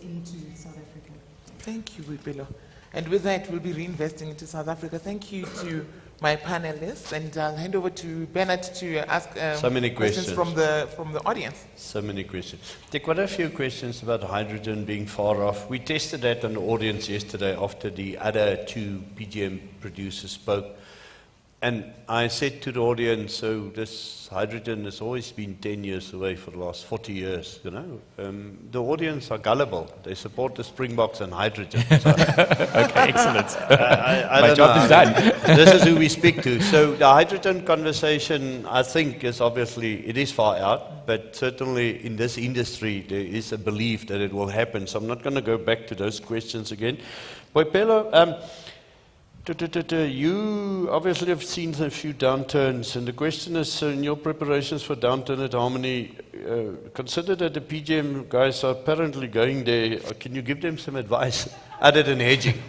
into South Africa. Thank you, Wipelo. And with that, we'll be reinvesting into South Africa. Thank you to my panelists, and I'll hand over to Bernard to ask so many questions from the audience. So many questions. There quite a few questions about hydrogen being far off. We tested that on the audience yesterday after the other two PGM producers spoke. And I said to the audience, so this hydrogen has always been 10 years away for the last 40 years, you know. The audience are gullible. They support the Springboks and hydrogen. So Okay, excellent. My job is done. This is who we speak to. So the hydrogen conversation, I think, is obviously, it is far out, but certainly in this industry, there is a belief that it will happen. So I'm not going to go back to those questions again. Boipelo, you obviously have seen a few downturns, and the question is, in your preparations for downturn at Harmony, consider that the PGM guys are apparently going there. Can you give them some advice other than hedging?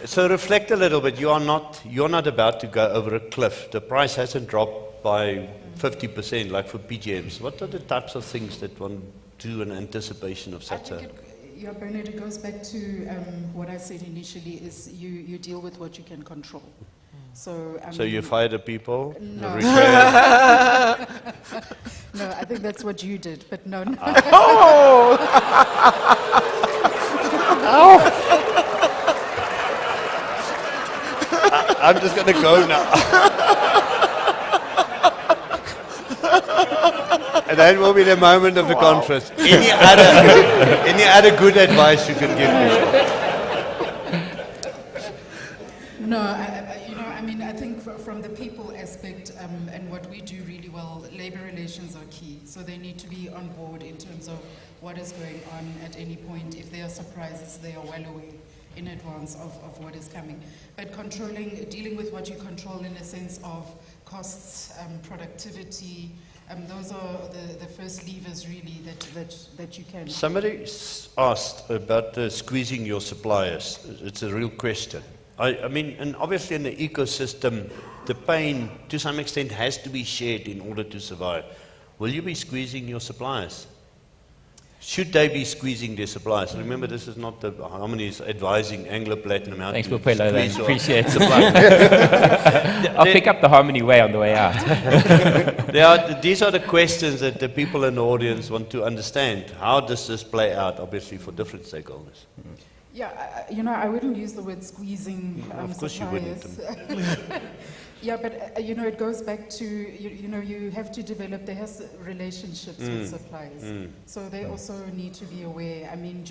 So reflect a little bit. You're not about to go over a cliff. The price hasn't dropped by 50% like for PGMs. What are the types of things that one do in anticipation of such a... Yeah, Bernard, it goes back to what I said initially, is you deal with what you can control. So you fire the people? No. No, I think that's what you did, but no. Oh! I'm just going to go now. And that will be the moment of the conference. Any other good advice you can give me? No, I mean, I think from the people aspect and what we do really well, labor relations are key. So they need to be on board in terms of what is going on at any point. If there are surprises, they are well aware in advance of what is coming. But dealing with what you control in a sense of costs, productivity, those are the first levers really that you can. Somebody asked about squeezing your suppliers. It's a real question. I mean, and obviously in the ecosystem, the pain to some extent has to be shared in order to survive. Will you be squeezing your suppliers? Should they be squeezing their suppliers? Remember, this is not the Harmony is advising Anglo Platinum how Thanks, to Bupelo. squeeze or Appreciate it. supply. I'll pick up the Harmony way on the way out. These are the questions that the people in the audience want to understand. How does this play out, obviously, for different stakeholders? Yeah, I wouldn't use the word squeezing Of course you wouldn't. suppliers. Yeah, but it goes back to, you have to develop, there has relationships with suppliers. So they also need to be aware. I mean,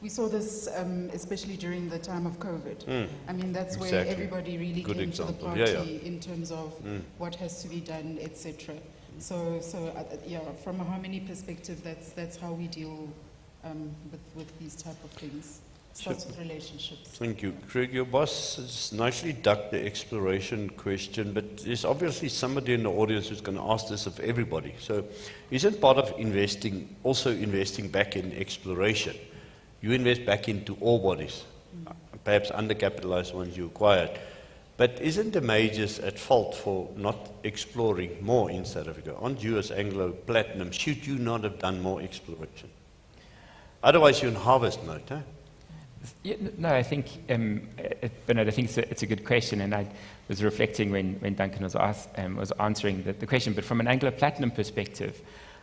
we saw this, especially during the time of COVID. I mean, that's where Exactly. everybody really Good came example. to the party Yeah. in terms of what has to be done, etc. So from a Harmony perspective, that's how we deal with these type of things. Starts with relationships. Thank you. Craig, your boss has nicely ducked the exploration question, but there's obviously somebody in the audience who's going to ask this of everybody. So isn't part of investing also investing back in exploration? You invest back into ore bodies, perhaps undercapitalized ones you acquired. But isn't the majors at fault for not exploring more in South Africa? Aren't you as Anglo Platinum, should you not have done more exploration? Otherwise you're in harvest mode, huh? Yeah, no, I think, Bernard, I think it's a good question, and I was reflecting when Duncan was answering the question. But from an Anglo Platinum perspective,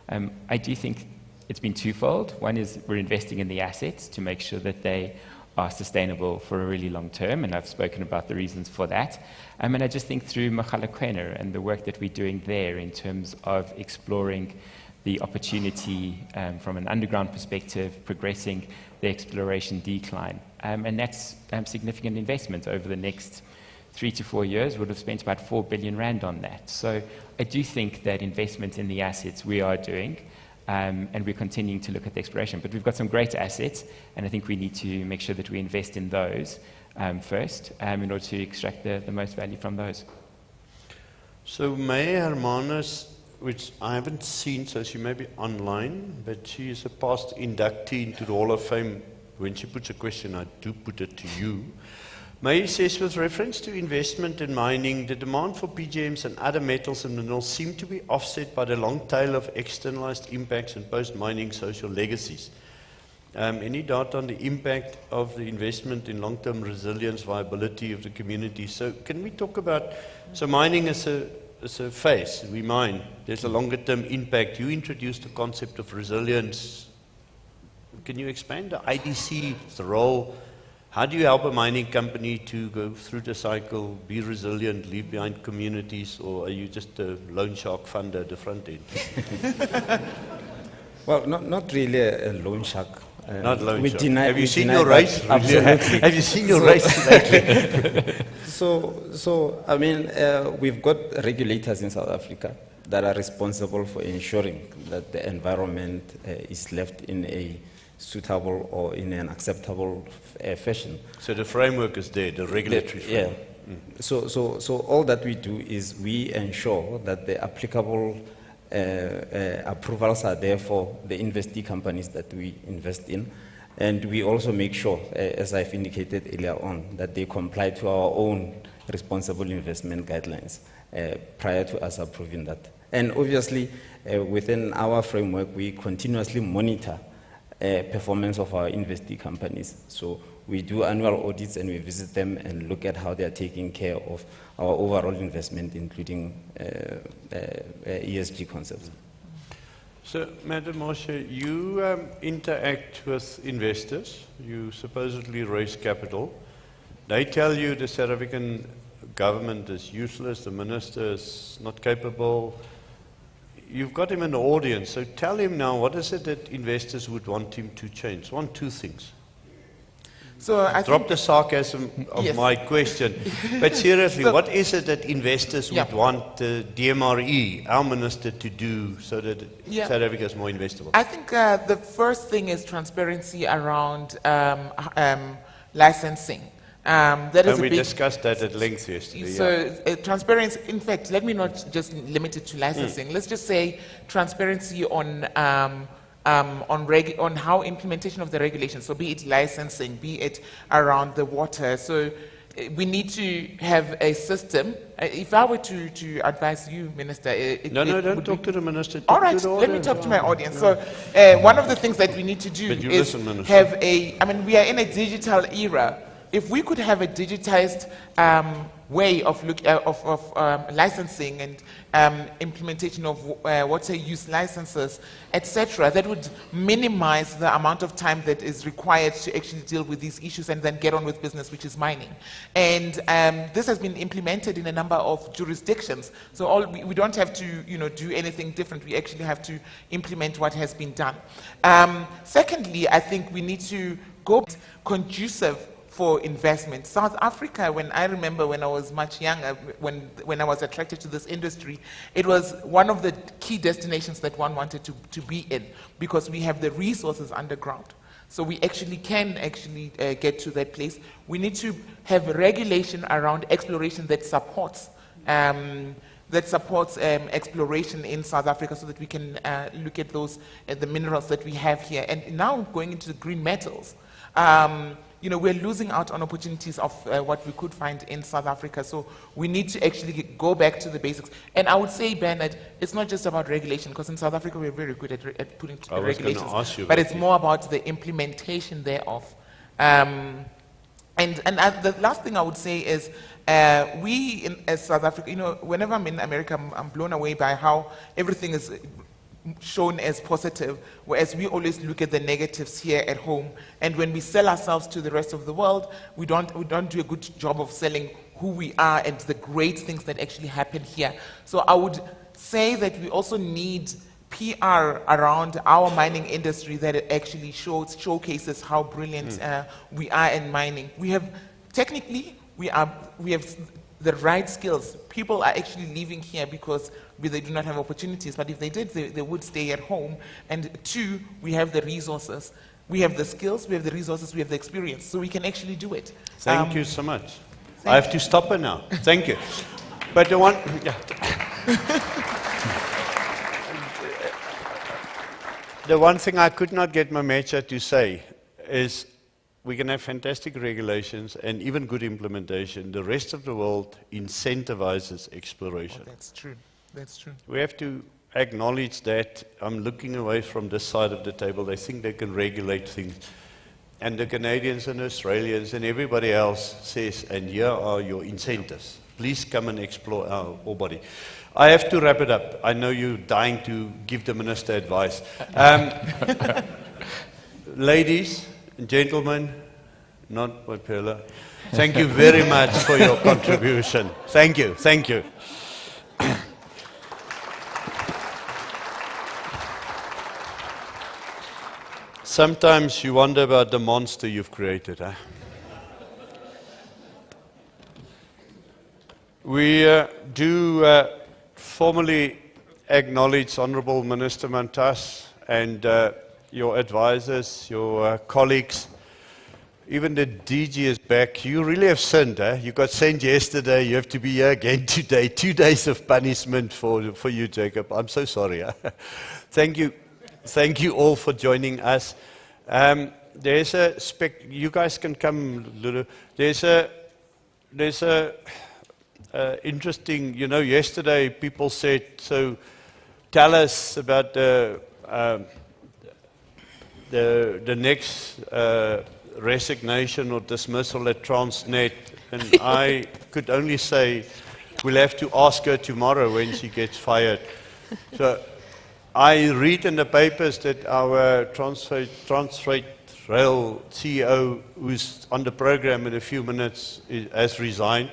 I do think it's been twofold. One is we're investing in the assets to make sure that they are sustainable for a really long term, and I've spoken about the reasons for that. And I just think through Mogalakwena and the work that we're doing there in terms of exploring the opportunity from an underground perspective, progressing the exploration decline. And that's significant investment over the next 3 to 4 years. Would have spent about 4 billion rand on that. So I do think that investment in the assets we are doing, and we're continuing to look at the exploration. But we've got some great assets, and I think we need to make sure that we invest in those first in order to extract the most value from those. So May Hermanus, which I haven't seen, so she may be online, but she is a past inductee into the Hall of Fame. When she puts a question, I do put it to you. May says, with reference to investment in mining, the demand for PGMs and other metals and minerals seem to be offset by the long tail of externalized impacts and post-mining social legacies. Any data on the impact of the investment in long-term resilience, viability of the community? So can we talk about, so mining is a phase, we mine, there's a longer term impact. You introduced the concept of resilience. Can you expand the IDC's role? How do you help a mining company to go through the cycle, be resilient, leave behind communities, or are you just a loan shark funder at the front end? Well, not really a loan shark. Not loan we shark. deny- Have you we seen deny your that, race? absolutely. Have you seen your race lately? So I mean, we've got regulators in South Africa that are responsible for ensuring that the environment is left in a suitable or in an acceptable fashion. So the framework is there, the regulatory framework. Yeah. So all that we do is we ensure that the applicable approvals are there for the investee companies that we invest in. And we also make sure, as I've indicated earlier on, that they comply to our own responsible investment guidelines prior to us approving that. And obviously, within our framework, we continuously monitor performance of our investee companies. So we do annual audits and we visit them and look at how they are taking care of our overall investment, including ESG concepts. So, Madam Moshe, you interact with investors. You supposedly raise capital. They tell you the South African government is useless, the minister is not capable. You've got him in the audience, so tell him now, what is it that investors would want him to change? One, two things. So I Drop think the sarcasm of Yes. my question. But seriously, So- what is it that investors would Yeah. want the DMRE, our minister, to do so that Yeah. South Africa is more investable? I think the first thing is transparency around licensing. That is And a we big, discussed that at length yesterday. So transparency, in fact, let me not just limit it to licensing. Let's just say transparency on how implementation of the regulations, so be it licensing, be it around the water. So we need to have a system. If I were to advise you, Minister, Don't talk to the minister. All Talk right, to the let me audience. talk to my audience. So, one of the things that we need to do But you is listen, Minister. have a. I mean, we are in a digital era. If we could have a digitized way of licensing and implementation of water use licenses, etc., that would minimize the amount of time that is required to actually deal with these issues and then get on with business, which is mining. And this has been implemented in a number of jurisdictions. So we don't have to, do anything different. We actually have to implement what has been done. Secondly, I think we need to go conducive for investment. South Africa, I remember when I was much younger, when I was attracted to this industry, it was one of the key destinations that one wanted to be in, because we have the resources underground. So we actually can get to that place. We need to have regulation around exploration that supports exploration in South Africa, so that we can look at those the minerals that we have here. And now going into the green metals, we're losing out on opportunities of what we could find in South Africa. So we need to actually go back to the basics. And I would say, Bernard, it's not just about regulation, because in South Africa we're very good at putting regulations, but it's more about the implementation thereof. And the last thing I would say is, as South Africa, whenever I'm in America, I'm blown away by how everything is shown as positive, whereas we always look at the negatives here at home. And when we sell ourselves to the rest of the world, we don't do a good job of selling who we are and the great things that actually happen here. So I would say that we also need PR around our mining industry that it actually showcases how brilliant we are in mining. We have the right skills. People are actually leaving here because they do not have opportunities, but if they did, they would stay at home. And two, we have the resources. We have the skills, we have the resources, we have the experience, so we can actually do it. Thank you so much. I have to stop her now. Thank you. But the one thing I could not get Mamecha to say is, we can have fantastic regulations and even good implementation. The rest of the world incentivizes exploration. Oh, that's true. That's true. We have to acknowledge that. I'm looking away from this side of the table. They think they can regulate things. And the Canadians and Australians and everybody else says, and here are your incentives. Please come and explore our ore body. I have to wrap it up. I know you're dying to give the minister advice. Ladies and gentlemen, not my pillar, thank you very much for your contribution. Thank you. Thank you. Sometimes you wonder about the monster you've created. Huh? We do formally acknowledge Honourable Minister Mantas and your advisors, your colleagues. Even the DG is back. You really have sinned. You got sent yesterday. You have to be here again today. 2 days of punishment for you, Jacob. I'm so sorry. Thank you. Thank you all for joining us. There's a you guys can come, Lulu. There's a interesting, yesterday people said, so tell us about the next resignation or dismissal at Transnet. And I could only say, we'll have to ask her tomorrow when she gets fired. So I read in the papers that our Transfreight Rail CEO, who's on the program in a few minutes, has resigned.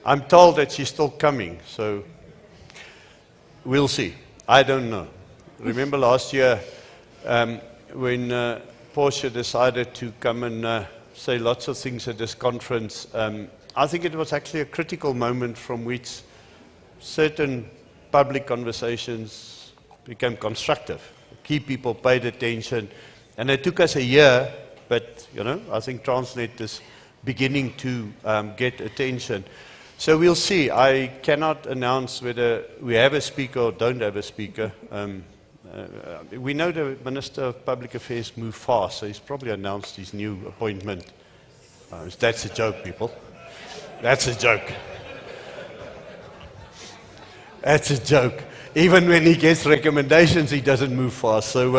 I'm told that she's still coming, so we'll see. I don't know. Remember last year when Porsche decided to come and say lots of things at this conference. I think it was actually a critical moment from which certain public conversations became constructive. Key people paid attention. And it took us a year, but I think Transnet is beginning to get attention. So we'll see. I cannot announce whether we have a speaker or don't have a speaker. We know the Minister of Public Affairs moved fast, so he's probably announced his new appointment. That's a joke, people. That's a joke. That's a joke. Even when he gets recommendations, he doesn't move fast. So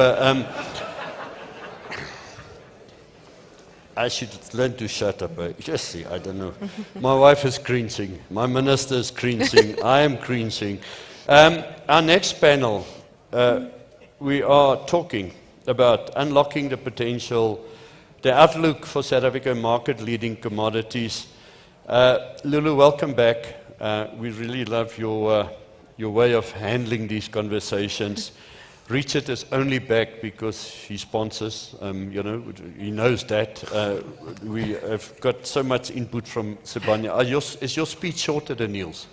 I should learn to shut up. Just see, I don't know. My wife is cringing. My minister is cringing. I am cringing. Our next panel, we are talking about unlocking the potential, the outlook for South Africa market-leading commodities. Lulu, welcome back. We really love your way of handling these conversations. Richard is only back because he sponsors. He knows that. We have got so much input from Sibanya. Is your speech shorter than Niels?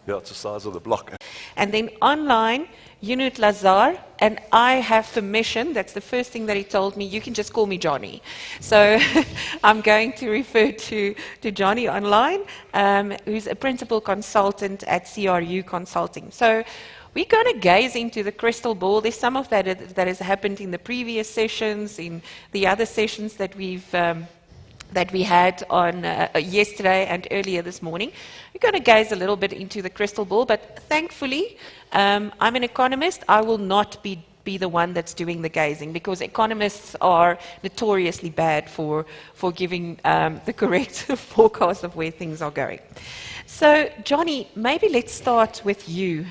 Yeah, it's the size of the block. And then online, Unit Lazar, and I have permission, that's the first thing that he told me, you can just call me Johnny. So I'm going to refer to Johnny online, who's a principal consultant at CRU Consulting. So we're going to gaze into the crystal ball. There's some of that has happened in the previous sessions, in the other sessions that we had on yesterday and earlier this morning. We're going to gaze a little bit into the crystal ball, but thankfully, I'm an economist. I will not be the one that's doing the gazing, because economists are notoriously bad for giving the correct forecast of where things are going. So, Johnny, maybe let's start with you.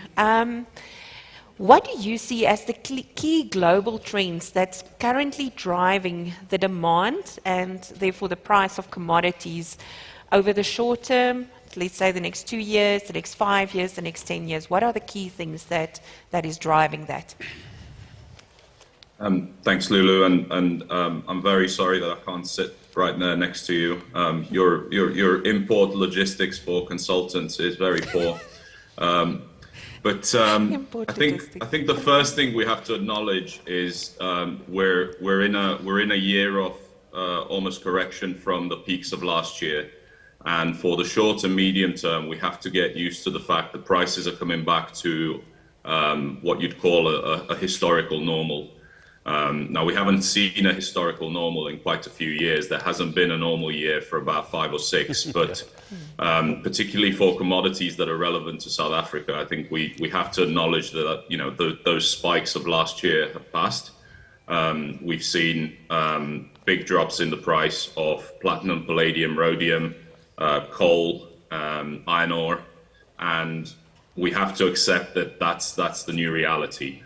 What do you see as the key global trends that's currently driving the demand and therefore the price of commodities over the short term, let's say the next 2 years, the next 5 years, the next 10 years? What are the key things that is driving that? Thanks, Lulu, and I'm very sorry that I can't sit right there next to you. Your import logistics for consultants is very poor. But I think the first thing we have to acknowledge is we're in a year of almost correction from the peaks of last year, and for the short and medium term, we have to get used to the fact that prices are coming back to what you'd call a historical normal. Now, we haven't seen a historical normal in quite a few years. There hasn't been a normal year for about 5 or 6, but particularly for commodities that are relevant to South Africa, I think we have to acknowledge that those spikes of last year have passed. We've seen big drops in the price of platinum, palladium, rhodium, coal, iron ore, and we have to accept that that's the new reality.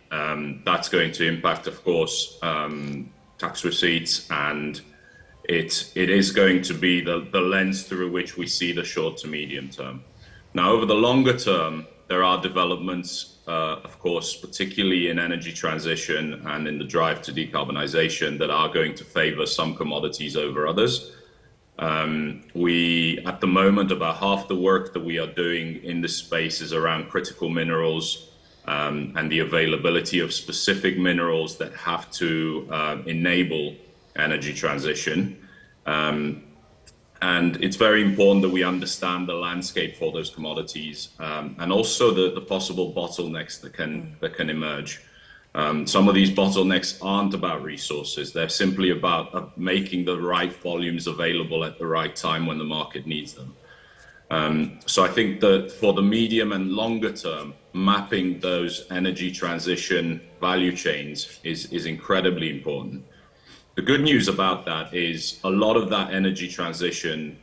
That's going to impact, of course, tax receipts, and it is going to be the lens through which we see the short to medium term. Now, over the longer term, there are developments, of course, particularly in energy transition and in the drive to decarbonization, that are going to favor some commodities over others. At the moment, about half the work that we are doing in this space is around critical minerals and the availability of specific minerals that have to enable energy transition. And it's very important that we understand the landscape for those commodities and also the possible bottlenecks that can emerge. Some of these bottlenecks aren't about resources. They're simply about making the right volumes available at the right time when the market needs them. So I think that for the medium and longer term, mapping those energy transition value chains is incredibly important. The good news about that is a lot of that energy transition,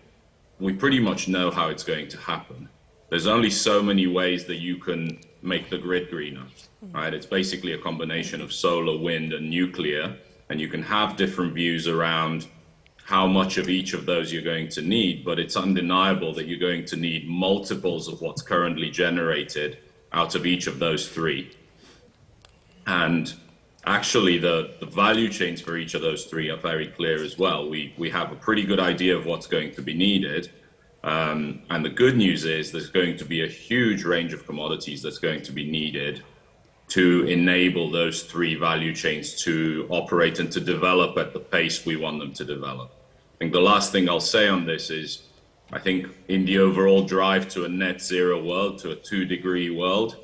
we pretty much know how it's going to happen. There's only so many ways that you can make the grid greener, right? It's basically a combination of solar, wind, and nuclear, and you can have different views around how much of each of those you're going to need, but it's undeniable that you're going to need multiples of what's currently generated out of each of those three. And actually, the value chains for each of those three are very clear as well. We have a pretty good idea of what's going to be needed. And the good news is there's going to be a huge range of commodities that's going to be needed to enable those three value chains to operate and to develop at the pace we want them to develop. I think the last thing I'll say on this is, I think in the overall drive to a net zero world, to a 2-degree world,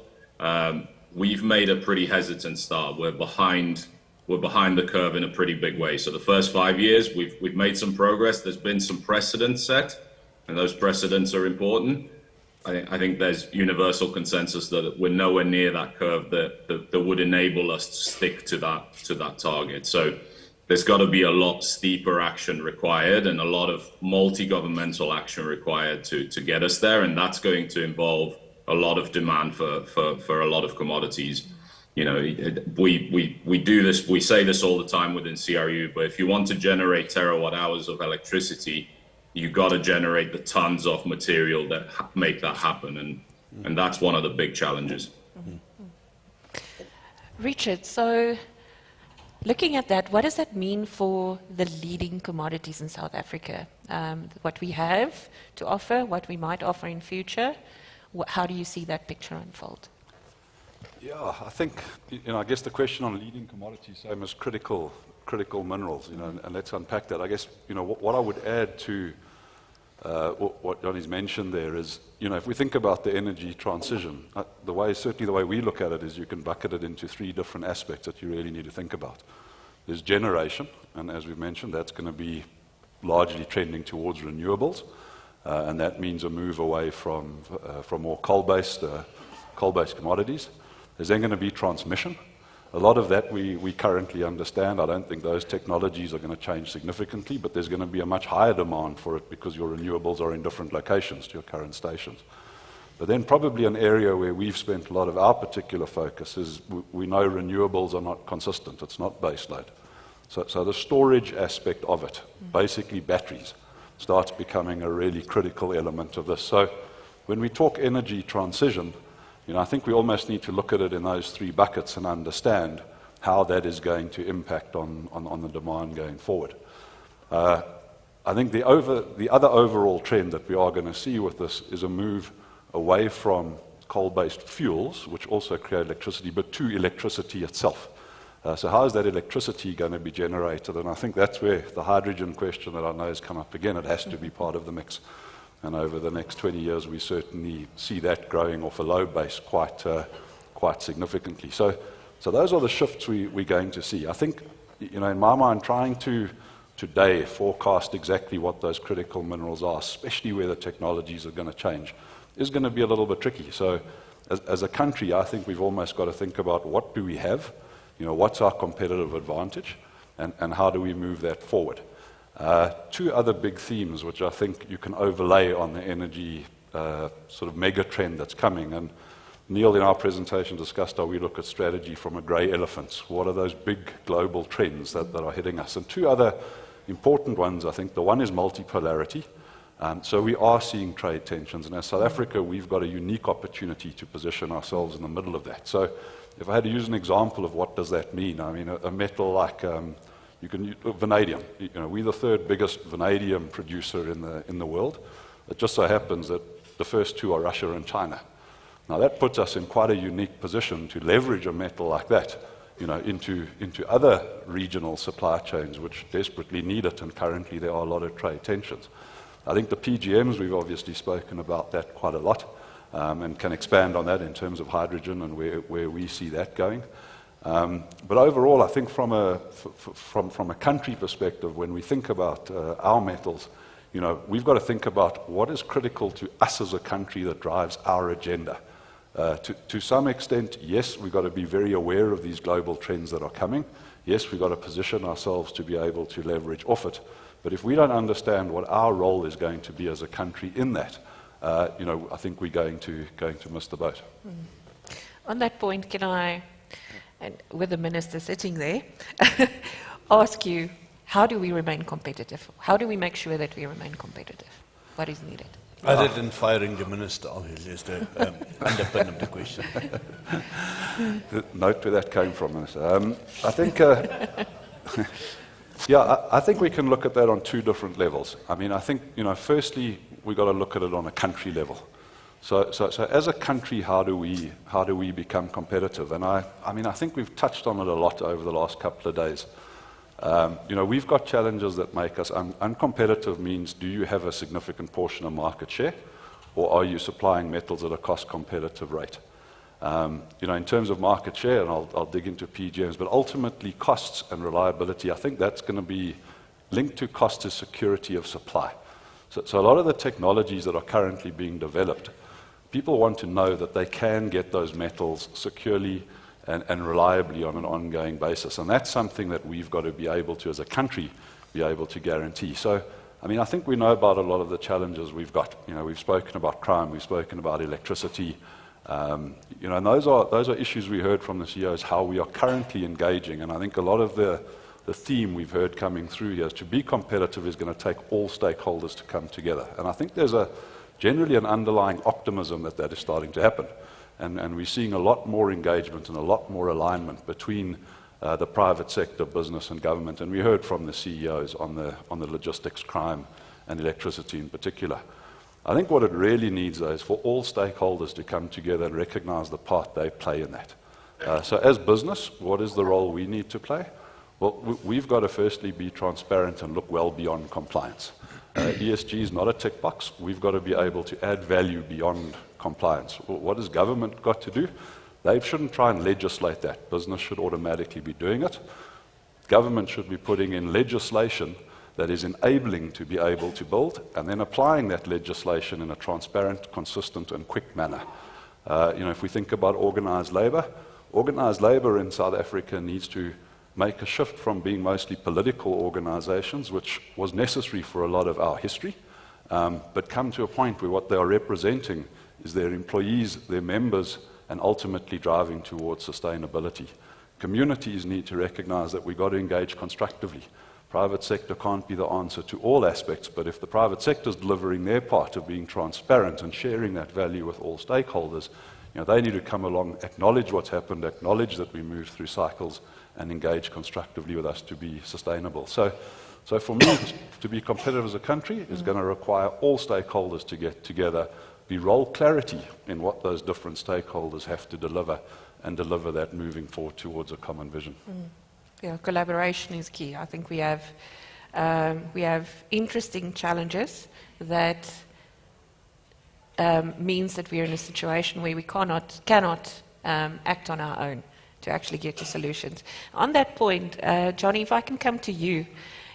we've made a pretty hesitant start. We're behind the curve in a pretty big way. So the first 5 years, we've made some progress. There's been some precedent set. and those precedents are important. I think there's universal consensus that we're nowhere near that curve that would enable us to stick to that target. So there's got to be a lot steeper action required and a lot of multi-governmental action required to get us there, and that's going to involve a lot of demand for a lot of commodities. You know, we do this, we say this all the time within CRU, but if you want to generate terawatt hours of electricity, you got to generate the tons of material that make that happen, and that's one of the big challenges. Richard, so looking at that, what does that mean for the leading commodities in South Africa? What we have to offer, what we might offer in future, how do you see that picture unfold? Yeah, I think, I guess the question on leading commodities, same as critical minerals, and let's unpack that. I guess, what I would add to what Johnny's mentioned there is, if we think about the energy transition, certainly the way we look at it is you can bucket it into three different aspects that you really need to think about. There's generation, and as we've mentioned, that's going to be largely trending towards renewables, and that means a move away from more coal-based commodities. There's then going to be transmission. A lot of that we currently understand. I don't think those technologies are going to change significantly, but there's going to be a much higher demand for it because your renewables are in different locations to your current stations. But then probably an area where we've spent a lot of our particular focus is we know renewables are not consistent. It's not base load. So the storage aspect of it, basically batteries, starts becoming a really critical element of this. So when we talk energy transition, I think we almost need to look at it in those three buckets and understand how that is going to impact on the demand going forward. I think the other overall trend that we are going to see with this is a move away from coal-based fuels, which also create electricity, but to electricity itself. So how is that electricity going to be generated? And I think that's where the hydrogen question that I know has come up again. It has to be part of the mix. And over the next 20 years, we certainly see that growing off a low base quite significantly. So those are the shifts we're going to see. I think, in my mind, trying to today forecast exactly what those critical minerals are, especially where the technologies are going to change, is going to be a little bit tricky. So as a country, I think we've almost got to think about what do we have, what's our competitive advantage, and how do we move that forward. Two other big themes which I think you can overlay on the energy sort of mega trend that's coming. And Neil, in our presentation, discussed how we look at strategy from a grey elephant. What are those big global trends that are hitting us? And two other important ones, I think. The one is multipolarity. So we are seeing trade tensions. And as South Africa, we've got a unique opportunity to position ourselves in the middle of that. So if I had to use an example of what does that mean, I mean, a metal like you can use vanadium. We're the third biggest vanadium producer in the world. It just so happens that the first two are Russia and China. Now that puts us in quite a unique position to leverage a metal like that, into other regional supply chains which desperately need it, and currently there are a lot of trade tensions. I think the PGMs, we've obviously spoken about that quite a lot, and can expand on that in terms of hydrogen and where we see that going. But overall, I think from a country perspective, when we think about our metals, we've got to think about what is critical to us as a country that drives our agenda. To some extent, yes, we've got to be very aware of these global trends that are coming. Yes, we've got to position ourselves to be able to leverage off it. But if we don't understand what our role is going to be as a country in that, I think we're going to miss the boat. On that point, can I, and with the minister sitting there, ask you, how do we remain competitive? How do we make sure that we remain competitive? What is needed? Other than firing the minister, obviously, is the underpin of the question. Note where that came from, Minister. I think, I think we can look at that on two different levels. I mean, I think, firstly, we've got to look at it on a country level. So as a country, how do we become competitive? And I think we've touched on it a lot over the last couple of days. We've got challenges that make us uncompetitive. Means, do you have a significant portion of market share, or are you supplying metals at a cost competitive rate? In terms of market share, and I'll dig into PGMs, but ultimately costs and reliability, I think that's going to be linked to cost to security of supply. So a lot of the technologies that are currently being developed, people want to know that they can get those metals securely and reliably on an ongoing basis. And that's something that we've got to be able to, as a country, be able to guarantee. So, I mean, I think we know about a lot of the challenges we've got. You know, we've spoken about crime, we've spoken about electricity. You know, and those are issues we heard from the CEOs, how we are currently engaging. And I think a lot of the theme we've heard coming through here is to be competitive is going to take all stakeholders to come together. And I think there's generally an underlying optimism that is starting to happen. And we're seeing a lot more engagement and a lot more alignment between the private sector, business and government. And we heard from the CEOs on the logistics, crime and electricity in particular. I think what it really needs, though, is for all stakeholders to come together and recognize the part they play in that. So as business, what is the role we need to play? Well, we've got to firstly be transparent and look well beyond compliance. ESG is not a tick box. We've got to be able to add value beyond compliance. What has government got to do? They shouldn't try and legislate that. Business should automatically be doing it. Government should be putting in legislation that is enabling to be able to build, and then applying that legislation in a transparent, consistent, and quick manner. You know, if we think about organized labor in South Africa needs to make a shift from being mostly political organizations, which was necessary for a lot of our history, but come to a point where what they are representing is their employees, their members, and ultimately driving towards sustainability. Communities need to recognize that we've got to engage constructively. Private sector can't be the answer to all aspects, but if the private sector is delivering their part of being transparent and sharing that value with all stakeholders, you know, they need to come along, acknowledge what's happened, acknowledge that we move through cycles, and engage constructively with us to be sustainable. So for me, to be competitive as a country is going to require all stakeholders to get together, be role clarity in what those different stakeholders have to deliver, and deliver that moving forward towards a common vision. Yeah, collaboration is key. I think we have interesting challenges that means that we are in a situation where we cannot act on our own to actually get to solutions. On that point, Johnny, if I can come to you,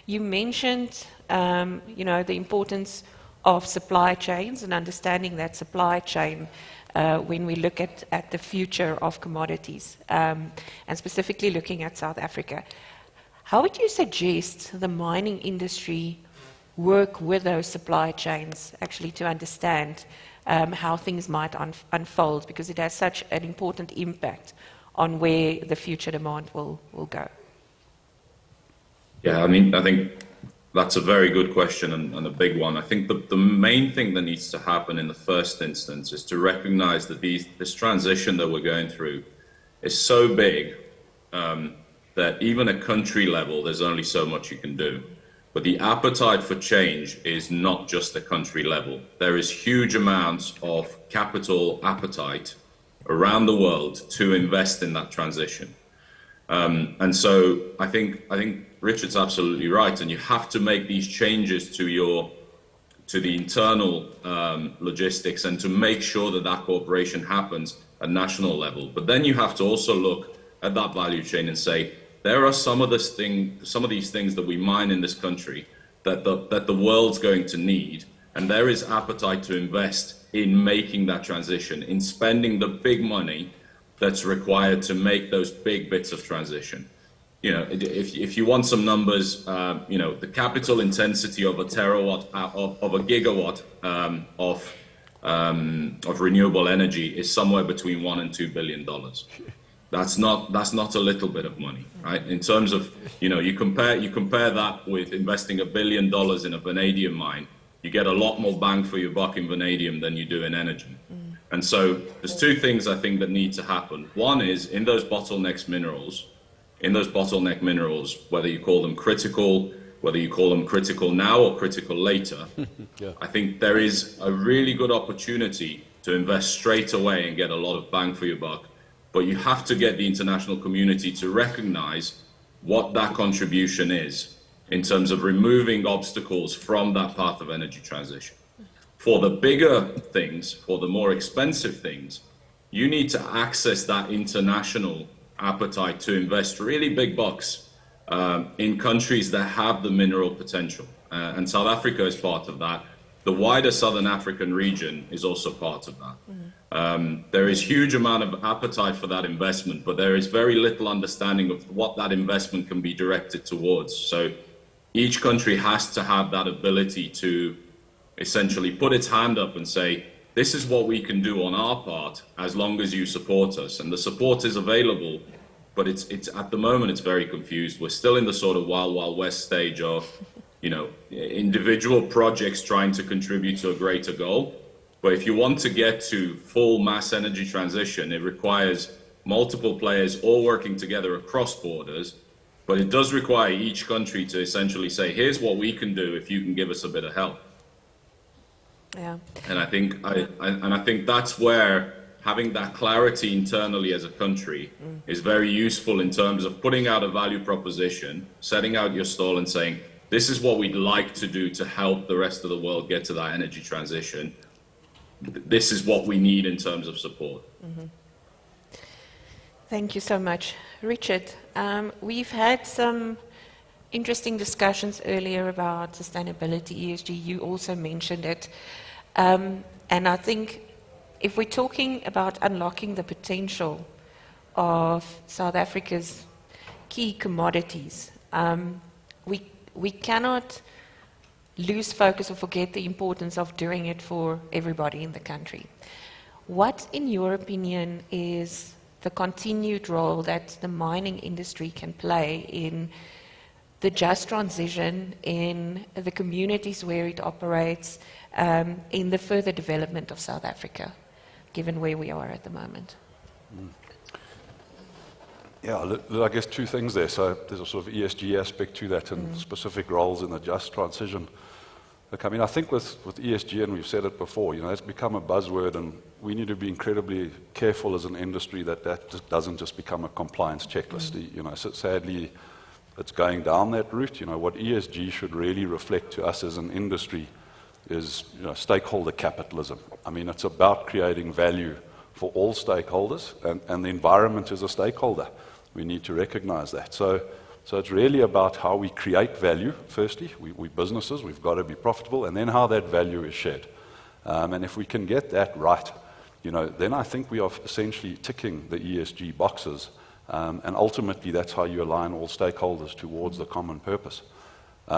you mentioned you know, the importance of supply chains and understanding that supply chain when we look at the future of commodities, and specifically looking at South Africa. How would you suggest the mining industry work with those supply chains actually to understand how things might unfold, because it has such an important impact on where the future demand will go? Yeah, I mean, I think that's a very good question and a big one. I think the main thing that needs to happen in the first instance is to recognize that this transition that we're going through is so big that even at country level, there's only so much you can do. But the appetite for change is not just at country level. There is huge amounts of capital appetite around the world to invest in that transition. And so I think Richard's absolutely right, and you have to make these changes to the internal logistics and to make sure that that cooperation happens at national level. But then you have to also look at that value chain and say, there are some of these things that we mine in this country that the world's going to need, and there is appetite to invest in making that transition, in spending the big money that's required to make those big bits of transition. You know, if you want some numbers, you know, the capital intensity of a terawatt, of a gigawatt of renewable energy is somewhere between $1 and $2 billion. That's not a little bit of money, right? In terms of, you know, you compare that with investing $1 billion in a vanadium mine, you get a lot more bang for your buck in vanadium than you do in energy. And so there's two things I think that need to happen. One is in those bottleneck minerals, whether you call them critical, whether you call them critical now or critical later, yeah. I think there is a really good opportunity to invest straight away and get a lot of bang for your buck. But you have to get the international community to recognize what that contribution is in terms of removing obstacles from that path of energy transition. For the bigger things, for the more expensive things, you need to access that international appetite to invest really big bucks in countries that have the mineral potential. And South Africa is part of that. the wider Southern African region is also part of that. There is huge amount of appetite for that investment, but there is very little understanding of what that investment can be directed towards. So each country has to have that ability to essentially put its hand up and say, this is what we can do on our part as long as you support us. And the support is available, but it's at the moment it's very confused. We're still in the sort of wild, wild west stage of, you know, individual projects trying to contribute to a greater goal. But if you want to get to full mass energy transition, it requires multiple players all working together across borders. But it does require each country to essentially say, here's what we can do if you can give us a bit of help. Yeah. And I think that's where having that clarity internally as a country is very useful in terms of putting out a value proposition, setting out your stall and saying, this is what we'd like to do to help the rest of the world get to that energy transition. This is what we need in terms of support. Thank you so much. Richard, we've had some interesting discussions earlier about sustainability, ESG. You also mentioned it. And I think if we're talking about unlocking the potential of South Africa's key commodities, we cannot lose focus or forget the importance of doing it for everybody in the country. What, in your opinion, is the continued role that the mining industry can play in the just transition, in the communities where it operates, in the further development of South Africa, given where we are at the moment? Yeah, I guess two things there. So there's a sort of ESG aspect to that and specific roles in the just transition. Look, I mean, I think with ESG, and we've said it before, you know, it's become a buzzword, and we need to be incredibly careful as an industry that just doesn't just become a compliance checklist. You know, so sadly, it's going down that route. You know, what ESG should really reflect to us as an industry is, you know, stakeholder capitalism. I mean, it's about creating value for all stakeholders, and the environment is a stakeholder. We need to recognize that. So it's really about how we create value, firstly. We businesses, we've got to be profitable, and then how that value is shared. And if we can get that right, you know, then I think we are essentially ticking the ESG boxes. And ultimately, that's how you align all stakeholders towards the common purpose. You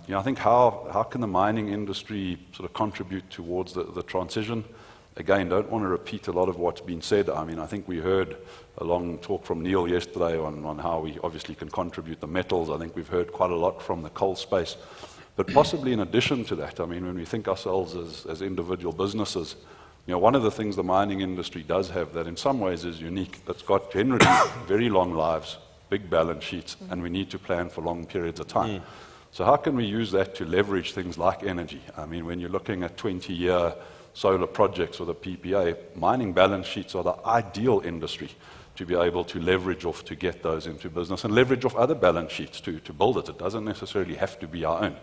know, I think how can the mining industry sort of contribute towards the transition? Again, don't want to repeat a lot of what's been said. I mean, I think we heard a long talk from Neil yesterday on how we obviously can contribute the metals. I think we've heard quite a lot from the coal space. But possibly in addition to that, I mean, when we think ourselves as individual businesses, you know, one of the things the mining industry does have that in some ways is unique, that's got generally very long lives, big balance sheets, and we need to plan for long periods of time. So how can we use that to leverage things like energy? I mean, when you're looking at 20-year solar projects with a PPA, mining balance sheets are the ideal industry to be able to leverage off to get those into business and leverage off other balance sheets to build it. It doesn't necessarily have to be our own.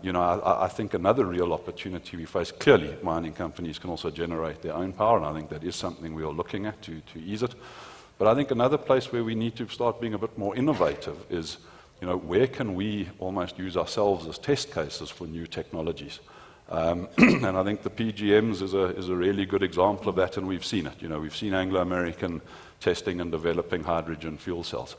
You know, I think another real opportunity we face, clearly mining companies can also generate their own power, and I think that is something we are looking at to ease it. But I think another place where we need to start being a bit more innovative is, you know, where can we almost use ourselves as test cases for new technologies? And I think the PGMs is a really good example of that, and we've seen it. You know, we've seen Anglo-American testing and developing hydrogen fuel cells,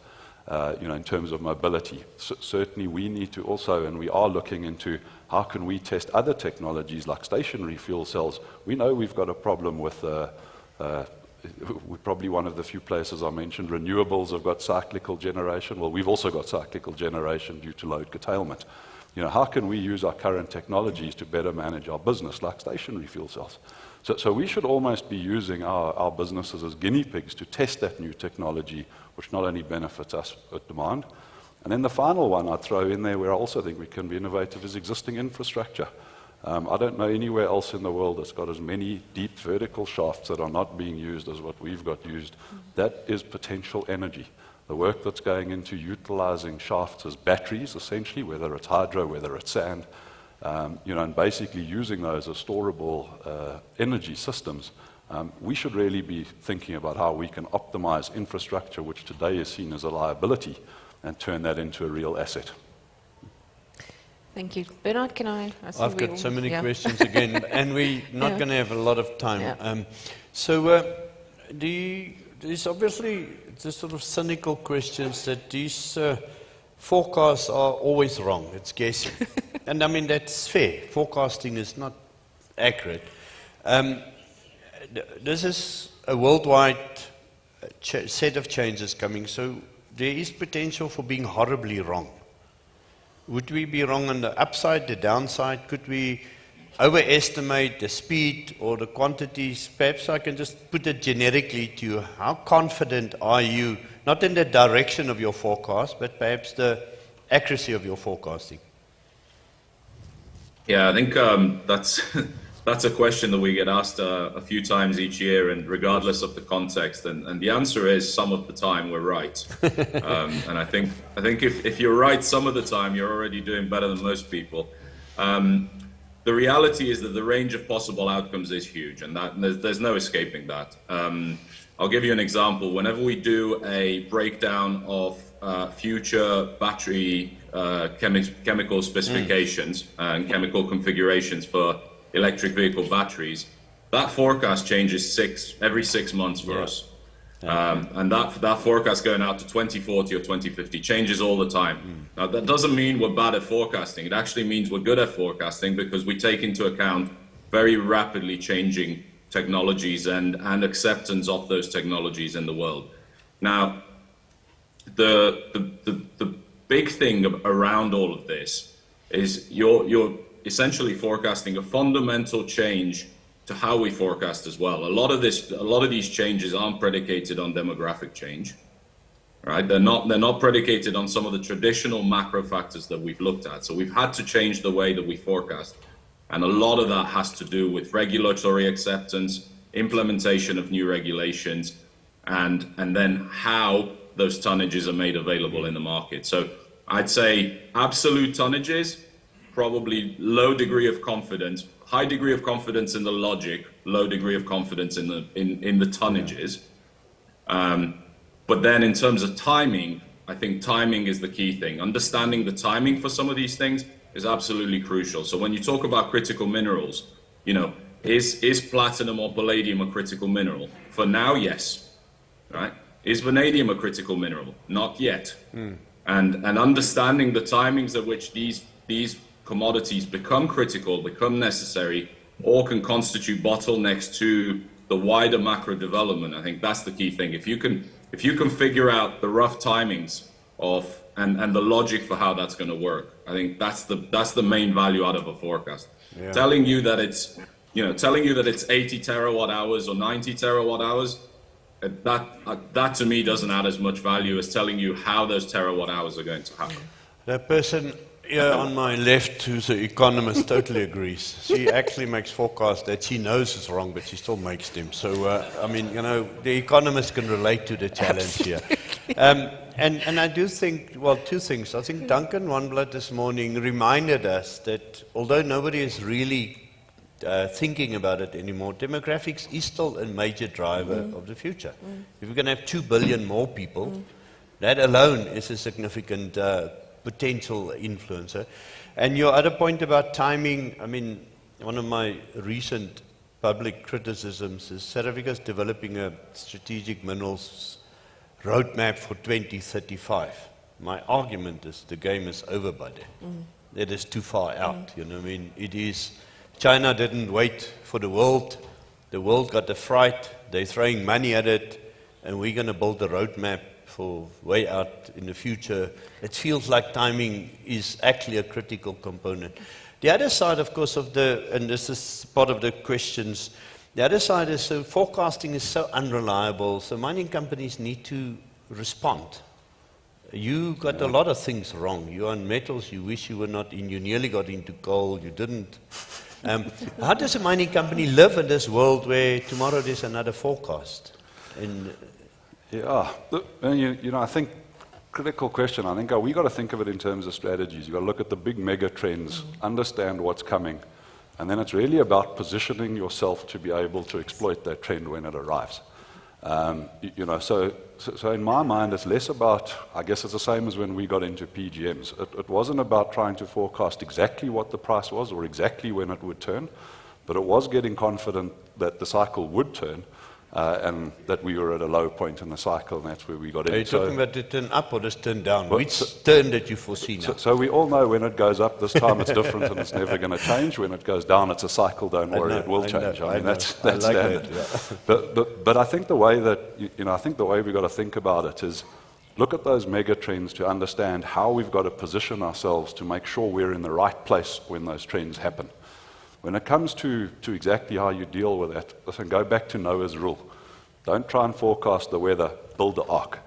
you know, in terms of mobility. Certainly we need to also, and we are looking into how can we test other technologies like stationary fuel cells. We know we've got a problem with, we're probably one of the few places I mentioned, renewables have got cyclical generation. Well, we've also got cyclical generation due to load curtailment. You know, how can we use our current technologies to better manage our business, like stationary fuel cells? So we should almost be using our businesses as guinea pigs to test that new technology, which not only benefits us at demand. And then the final one I'd throw in there where I also think we can be innovative is existing infrastructure. I don't know anywhere else in the world that's got as many deep vertical shafts that are not being used as what we've got used. That is potential energy. The work that's going into utilizing shafts as batteries, essentially, whether it's hydro, whether it's sand, you know, and basically using those as storable energy systems, we should really be thinking about how we can optimize infrastructure, which today is seen as a liability, and turn that into a real asset. Thank you. Bernard, can I? See I've we got all- so many yeah. questions again, and we're not Yeah. going to have a lot of time. Yeah. There's obviously the sort of cynical questions that these forecasts are always wrong. It's guessing. And I mean, that's fair. Forecasting is not accurate. This is a worldwide set of changes coming, so there is potential for being horribly wrong. Would we be wrong on the upside, the downside? Could we overestimate the speed or the quantities? Perhaps I can just put it generically to you. How confident are you, not in the direction of your forecast, but perhaps the accuracy of your forecasting? Yeah, I think that's a question that we get asked a few times each year, and regardless of the context. And the answer is some of the time we're right. And I think if you're right some of the time, you're already doing better than most people. The reality is that the range of possible outcomes is huge, and there's no escaping that. I'll give you an example. Whenever we do a breakdown of future battery chemical specifications and chemical configurations for electric vehicle batteries, that forecast changes every 6 months for us. And that forecast going out to 2040 or 2050 changes all the time. Now, that doesn't mean we're bad at forecasting. It actually means we're good at forecasting because we take into account very rapidly changing technologies and acceptance of those technologies in the world. Now, the big thing around all of this is you're essentially forecasting a fundamental change to how we forecast as well. A lot of these changes aren't predicated on demographic change, right? They're not predicated on some of the traditional macro factors that we've looked at. So we've had to change the way that we forecast, and a lot of that has to do with regulatory acceptance, implementation of new regulations, and then how those tonnages are made available in the market. So I'd say absolute tonnages, probably low degree of confidence, high degree of confidence in the logic, low degree of confidence in the tonnages. But then in terms of timing, I think timing is the key thing. Understanding the timing for some of these things is absolutely crucial. So when you talk about critical minerals, is platinum or palladium a critical mineral? For now, yes, right? Is vanadium a critical mineral? Not yet. And understanding the timings at which these commodities become critical, become necessary, or can constitute bottlenecks to the wider macro development, I think that's the key thing. If you can figure out the rough timings of and the logic for how that's going to work, I think that's the main value out of a forecast. Yeah. Telling you that it's 80 terawatt hours or 90 terawatt hours, that to me doesn't add as much value as telling you how those terawatt hours are going to happen. The person here on my left, who's an economist, totally agrees. She actually makes forecasts that she knows is wrong, but she still makes them. So, the economist can relate to the challenge here. And I do think, two things. I think Duncan Wanblad this morning reminded us that although nobody is really thinking about it anymore, demographics is still a major driver of the future. If we're going to have 2 billion more people, that alone is a significant potential influencer. And your other point about timing, I mean, one of my recent public criticisms is South Africa is developing a strategic minerals roadmap for 2035. My argument is the game is over by then. That is too far out, it is. China didn't wait for the world. The world got the fright. They're throwing money at it, and we're going to build a roadmap for way out in the future. It feels like timing is actually a critical component. The other side, of course, and this is part of the questions, the other side is forecasting is so unreliable, so mining companies need to respond. You got a lot of things wrong. You're on metals you wish you were not in. You nearly got into coal. You didn't. How does a mining company live in this world where tomorrow there's another forecast? I think critical question. I think we got to think of it in terms of strategies. You got to look at the big mega trends, understand what's coming, and then it's really about positioning yourself to be able to exploit that trend when it arrives. So in my mind, it's less about, I guess it's the same as when we got into PGMs. It wasn't about trying to forecast exactly what the price was or exactly when it would turn, but it was getting confident that the cycle would turn and that we were at a low point in the cycle, and that's where we got in. Are you talking about the turn up or the turn down? Which turn did you foresee now? So we all know when it goes up this time it's different and it's never going to change. When it goes down it's a cycle, don't worry, it will change. I mean, that's like standard. that, yeah. But I think the way that, I think the way we've got to think about it is look at those mega trends to understand how we've got to position ourselves to make sure we're in the right place when those trends happen. When it comes to exactly how you deal with that, listen, go back to Noah's rule. Don't try and forecast the weather, build the ark.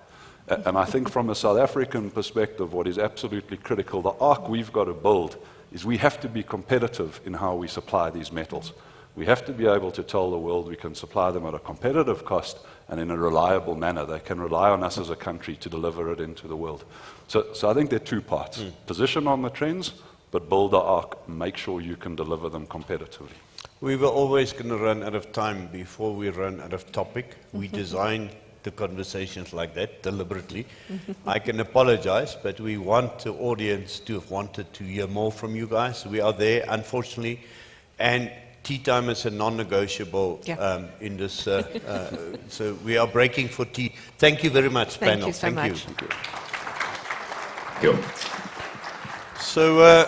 And I think from a South African perspective, what is absolutely critical, the ark we've got to build is we have to be competitive in how we supply these metals. We have to be able to tell the world we can supply them at a competitive cost and in a reliable manner. They can rely on us as a country to deliver it into the world. So I think there are two parts. Position on the trends, but build the ark, make sure you can deliver them competitively. We were always going to run out of time before we run out of topic. We designed the conversations like that deliberately. I can apologize, but we want the audience to have wanted to hear more from you guys. We are there, unfortunately, and tea time is a non-negotiable in this. So we are breaking for tea. Thank you very much, panel. Thank you so much. Thank you. So,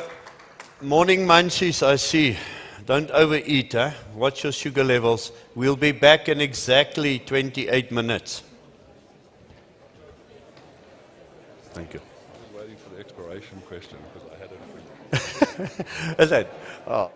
morning munchies, I see. Don't overeat, huh? Watch your sugar levels. We'll be back in exactly 28 minutes. Thank you. I was waiting for the exploration question because I had it free. Is that? Oh.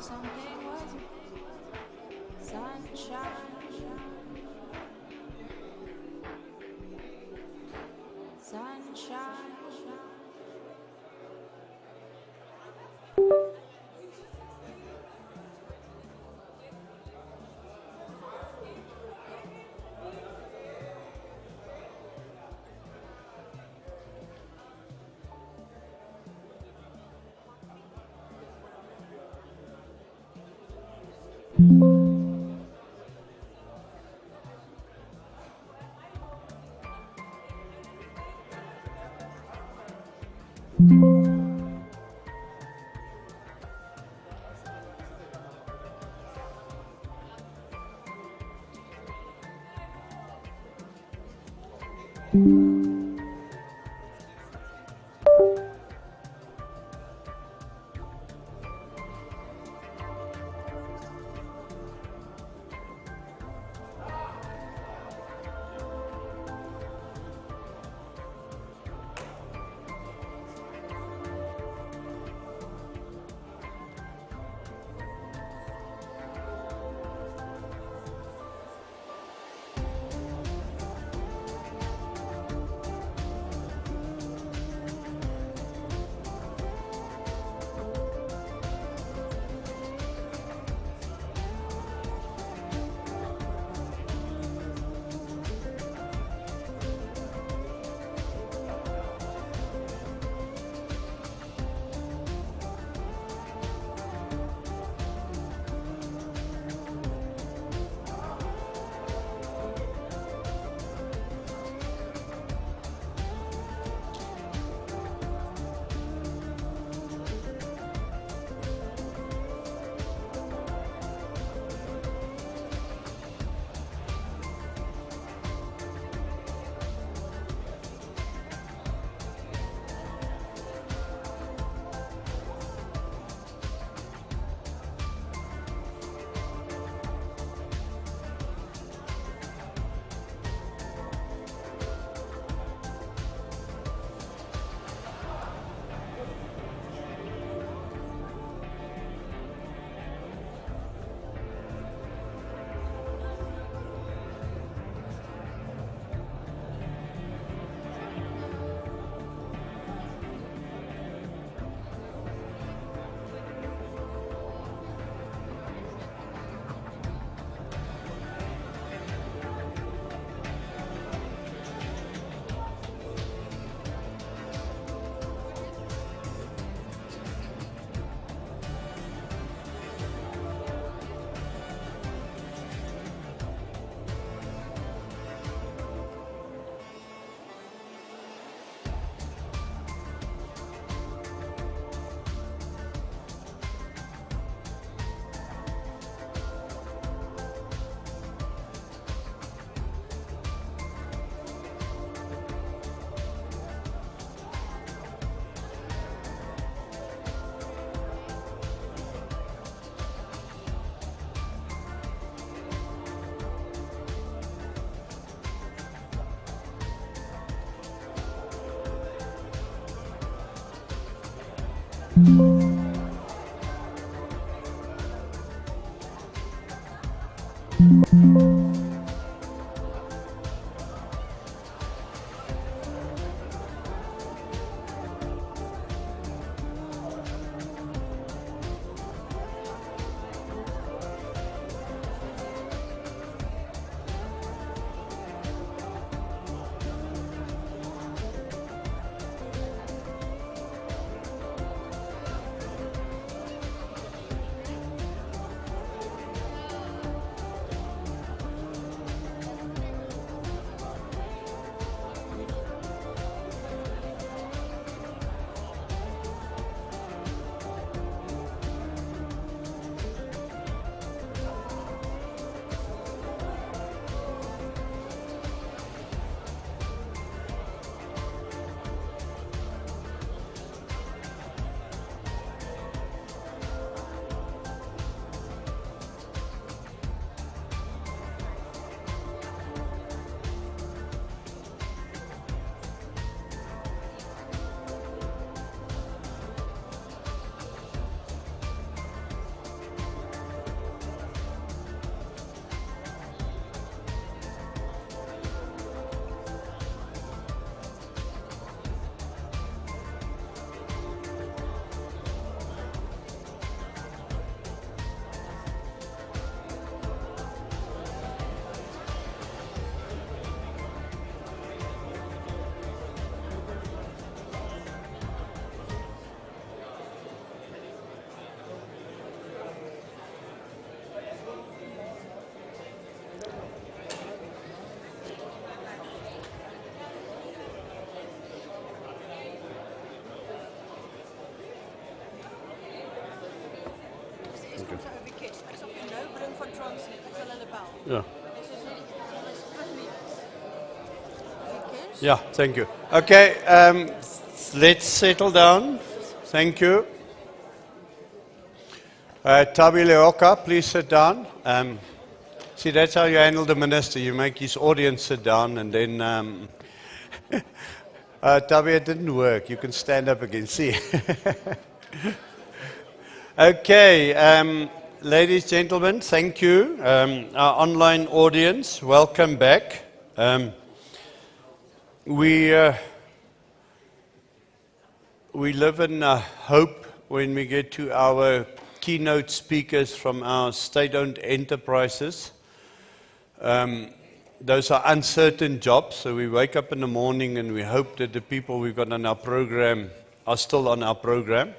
something was sunshine. Sunshine. Yeah. Yeah, thank you. Okay, let's settle down. Thank you. Tabi Leoka, please sit down. See, that's how you handle the minister. You make his audience sit down, and then Tabi, it didn't work. You can stand up again. See. Okay, ladies, gentlemen, thank you. Our online audience, welcome back. We live in hope when we get to our keynote speakers from our state-owned enterprises. Those are uncertain jobs, so we wake up in the morning and we hope that the people we've got on our program are still on our program.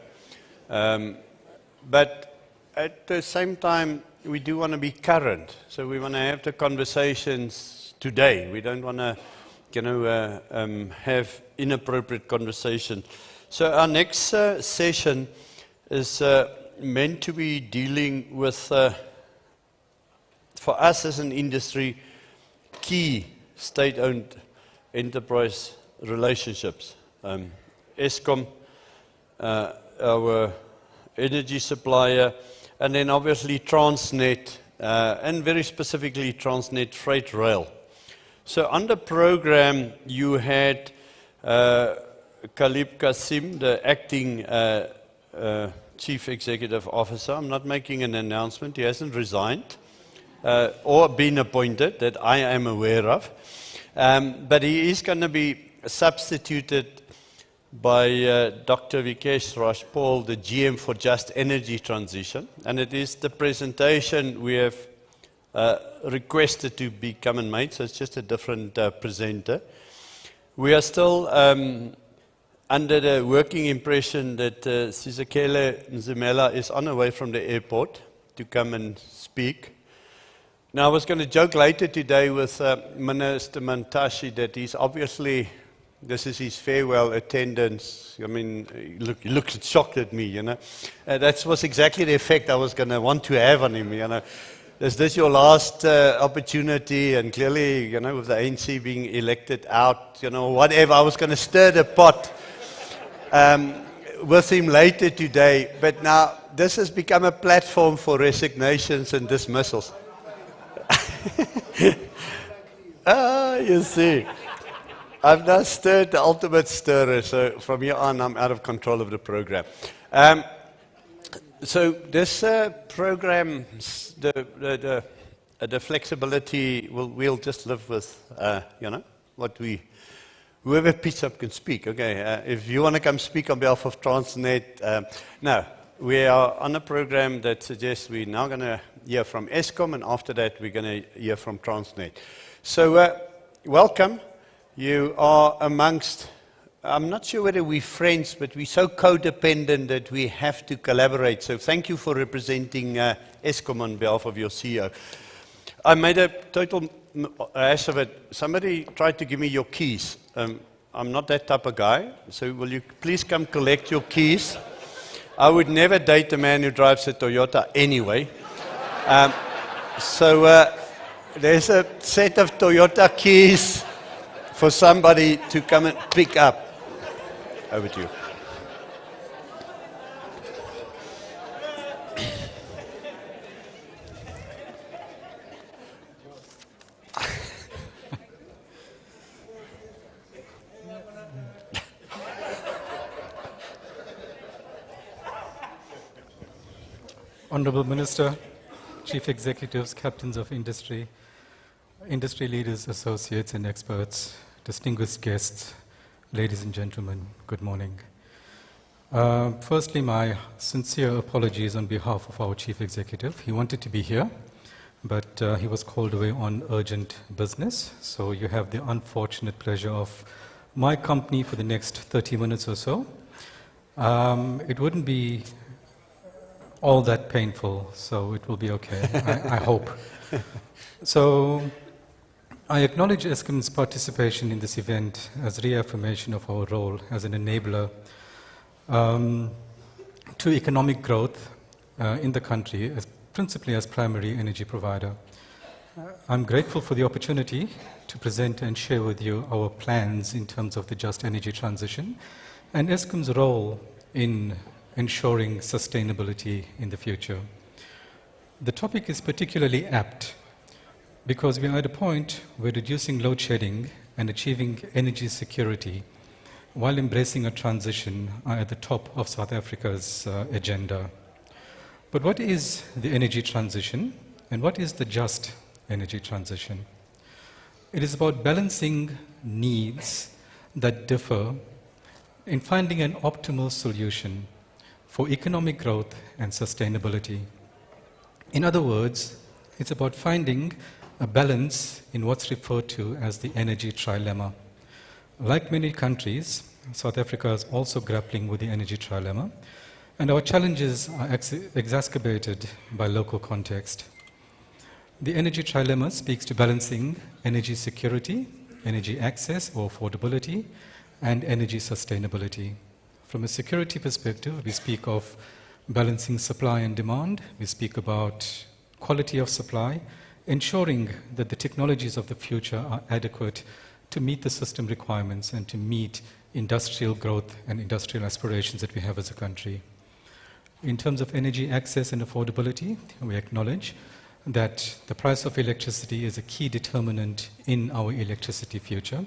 But at the same time, we do want to be current, so we want to have the conversations today. We don't want to, have inappropriate conversation. So our next session is meant to be dealing with, for us as an industry, key state-owned enterprise relationships. Eskom, our energy supplier, and then obviously Transnet, and very specifically Transnet Freight Rail. So on the program, you had Khalib Kasim, the acting Chief Executive Officer. I'm not making an announcement. He hasn't resigned or been appointed that I am aware of. But he is going to be substituted by Dr. Vikesh Rajpal, the GM for Just Energy Transition. And it is the presentation we have requested to become and made, so it's just a different presenter. We are still under the working impression that Sizakele Nzimela is on her way from the airport to come and speak. Now, I was going to joke later today with Minister Mantashe that he's obviously, this is his farewell attendance. I mean, he looked shocked at me, that was exactly the effect I was going to want to have on him, Is this your last opportunity? And clearly, with the ANC being elected out, whatever, I was going to stir the pot with him later today. But now, this has become a platform for resignations and dismissals. You see. I've now stirred the ultimate stirrer, so from here on, I'm out of control of the program. So this program, the flexibility, we'll just live with, whoever picks up can speak. Okay, if you want to come speak on behalf of Transnet, no, we are on a program that suggests we're now going to hear from Eskom, and after that, we're going to hear from Transnet. So, welcome. You are amongst, I'm not sure whether we're friends, but we're so codependent that we have to collaborate. So thank you for representing Eskom on behalf of your CEO. I made a total ass of it. Somebody tried to give me your keys. I'm not that type of guy, so will you please come collect your keys? I would never date a man who drives a Toyota anyway. So there's a set of Toyota keys for somebody to come and pick up. Over to you. Honorable Minister, Chief Executives, Captains of Industry, industry leaders, associates, and experts, distinguished guests, ladies and gentlemen, good morning. Firstly, my sincere apologies on behalf of our Chief Executive. He wanted to be here, but he was called away on urgent business. So you have the unfortunate pleasure of my company for the next 30 minutes or so. It wouldn't be all that painful, so it will be okay, I hope. So I acknowledge Eskom's participation in this event as reaffirmation of our role as an enabler to economic growth in the country, principally as primary energy provider. I'm grateful for the opportunity to present and share with you our plans in terms of the just energy transition and Eskom's role in ensuring sustainability in the future. The topic is particularly apt because we are at a point where reducing load shedding and achieving energy security while embracing a transition are at the top of South Africa's agenda. But what is the energy transition and what is the just energy transition? It is about balancing needs that differ in finding an optimal solution for economic growth and sustainability. In other words, it's about finding a balance in what's referred to as the energy trilemma. Like many countries, South Africa is also grappling with the energy trilemma, and our challenges are exacerbated by local context. The energy trilemma speaks to balancing energy security, energy access or affordability, and energy sustainability. From a security perspective, we speak of balancing supply and demand. We speak about quality of supply, ensuring that the technologies of the future are adequate to meet the system requirements and to meet industrial growth and industrial aspirations that we have as a country. In terms of energy access and affordability, we acknowledge that the price of electricity is a key determinant in our electricity future.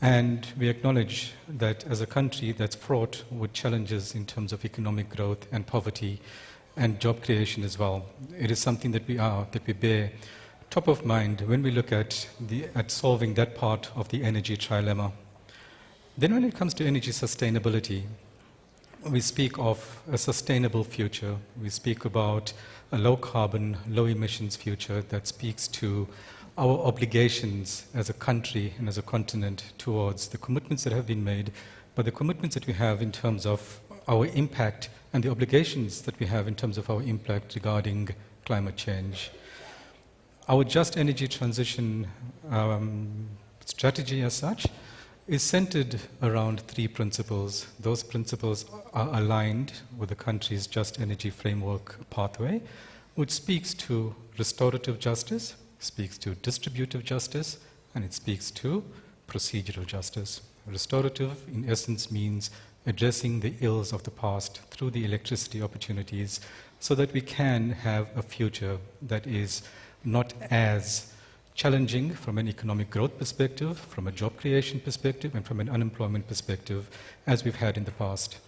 And we acknowledge that as a country that's fraught with challenges in terms of economic growth and poverty and job creation as well. It is something that we bear top of mind when we look at solving that part of the energy trilemma. Then when it comes to energy sustainability, we speak of a sustainable future. We speak about a low carbon, low emissions future that speaks to our obligations as a country and as a continent towards the commitments that have been made, but the commitments that we have in terms of our impact and the obligations that we have in terms of our impact regarding climate change. Our just energy transition strategy as such is centered around 3 principles. Those principles are aligned with the country's just energy framework pathway, which speaks to restorative justice, speaks to distributive justice, and it speaks to procedural justice. Restorative, in essence, means addressing the ills of the past through the electricity opportunities so that we can have a future that is not as challenging from an economic growth perspective, from a job creation perspective, and from an unemployment perspective as we've had in the past.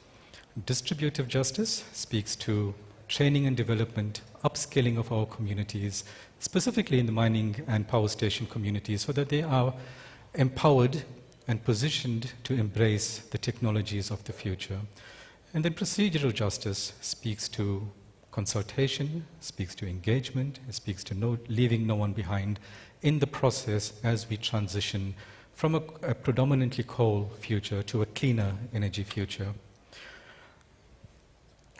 Distributive justice speaks to training and development, upskilling of our communities, specifically in the mining and power station communities, so that they are empowered and positioned to embrace the technologies of the future. And then procedural justice speaks to consultation, speaks to engagement, it speaks to leaving no one behind in the process as we transition from a predominantly coal future to a cleaner energy future.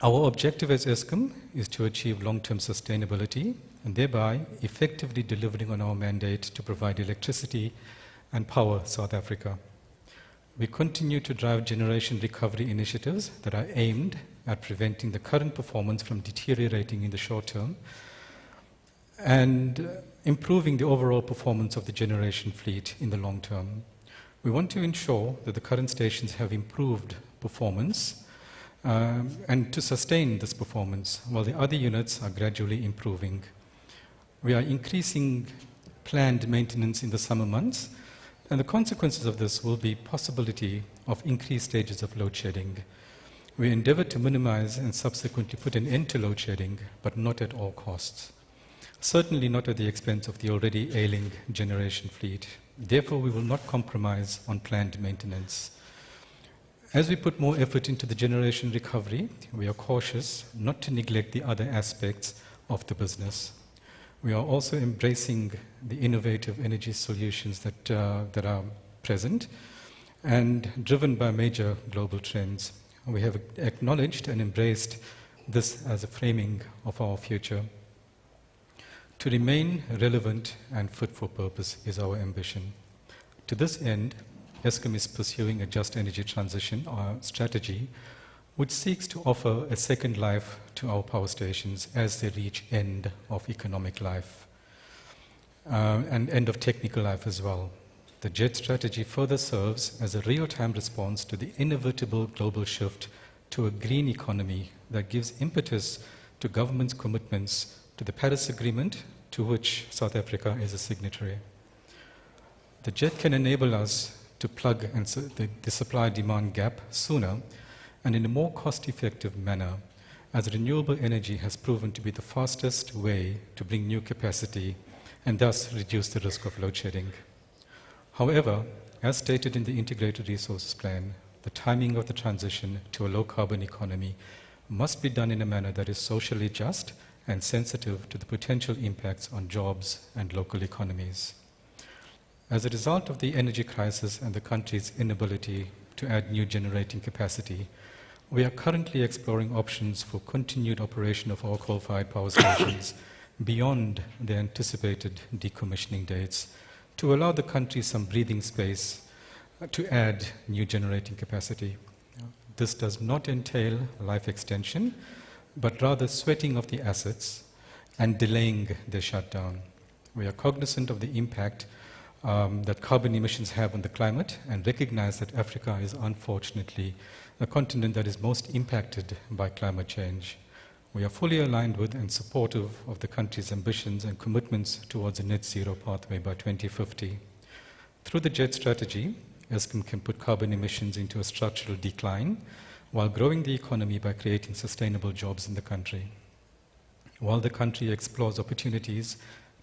Our objective as Eskom is to achieve long-term sustainability and thereby effectively delivering on our mandate to provide electricity and power South Africa. We continue to drive generation recovery initiatives that are aimed at preventing the current performance from deteriorating in the short term and improving the overall performance of the generation fleet in the long term. We want to ensure that the current stations have improved performance and to sustain this performance while the other units are gradually improving. We are increasing planned maintenance in the summer months, and the consequences of this will be possibility of increased stages of load shedding. We endeavor to minimize and subsequently put an end to load shedding, but not at all costs. Certainly not at the expense of the already ailing generation fleet. Therefore, we will not compromise on planned maintenance. As we put more effort into the generation recovery, we are cautious not to neglect the other aspects of the business. We are also embracing the innovative energy solutions that are present and driven by major global trends. We have acknowledged and embraced this as a framing of our future. To remain relevant and fit for purpose is our ambition. To this end, Eskom is pursuing a just energy transition strategy which seeks to offer a second life to our power stations as they reach end of economic life and end of technical life as well. The JET strategy further serves as a real-time response to the inevitable global shift to a green economy that gives impetus to government's commitments to the Paris Agreement, to which South Africa is a signatory. The JET can enable us to plug the supply-demand gap sooner and in a more cost-effective manner, as renewable energy has proven to be the fastest way to bring new capacity and thus reduce the risk of load shedding. However, as stated in the Integrated Resources Plan, the timing of the transition to a low-carbon economy must be done in a manner that is socially just and sensitive to the potential impacts on jobs and local economies. As a result of the energy crisis and the country's inability to add new generating capacity, we are currently exploring options for continued operation of our coal-fired power stations beyond the anticipated decommissioning dates to allow the country some breathing space to add new generating capacity. This does not entail life extension, but rather sweating of the assets and delaying their shutdown. We are cognizant of the impact that carbon emissions have on the climate and recognize that Africa is unfortunately the continent that is most impacted by climate change. We are fully aligned with and supportive of the country's ambitions and commitments towards a net zero pathway by 2050. Through the JET strategy, Eskom can put carbon emissions into a structural decline while growing the economy by creating sustainable jobs in the country. While the country explores opportunities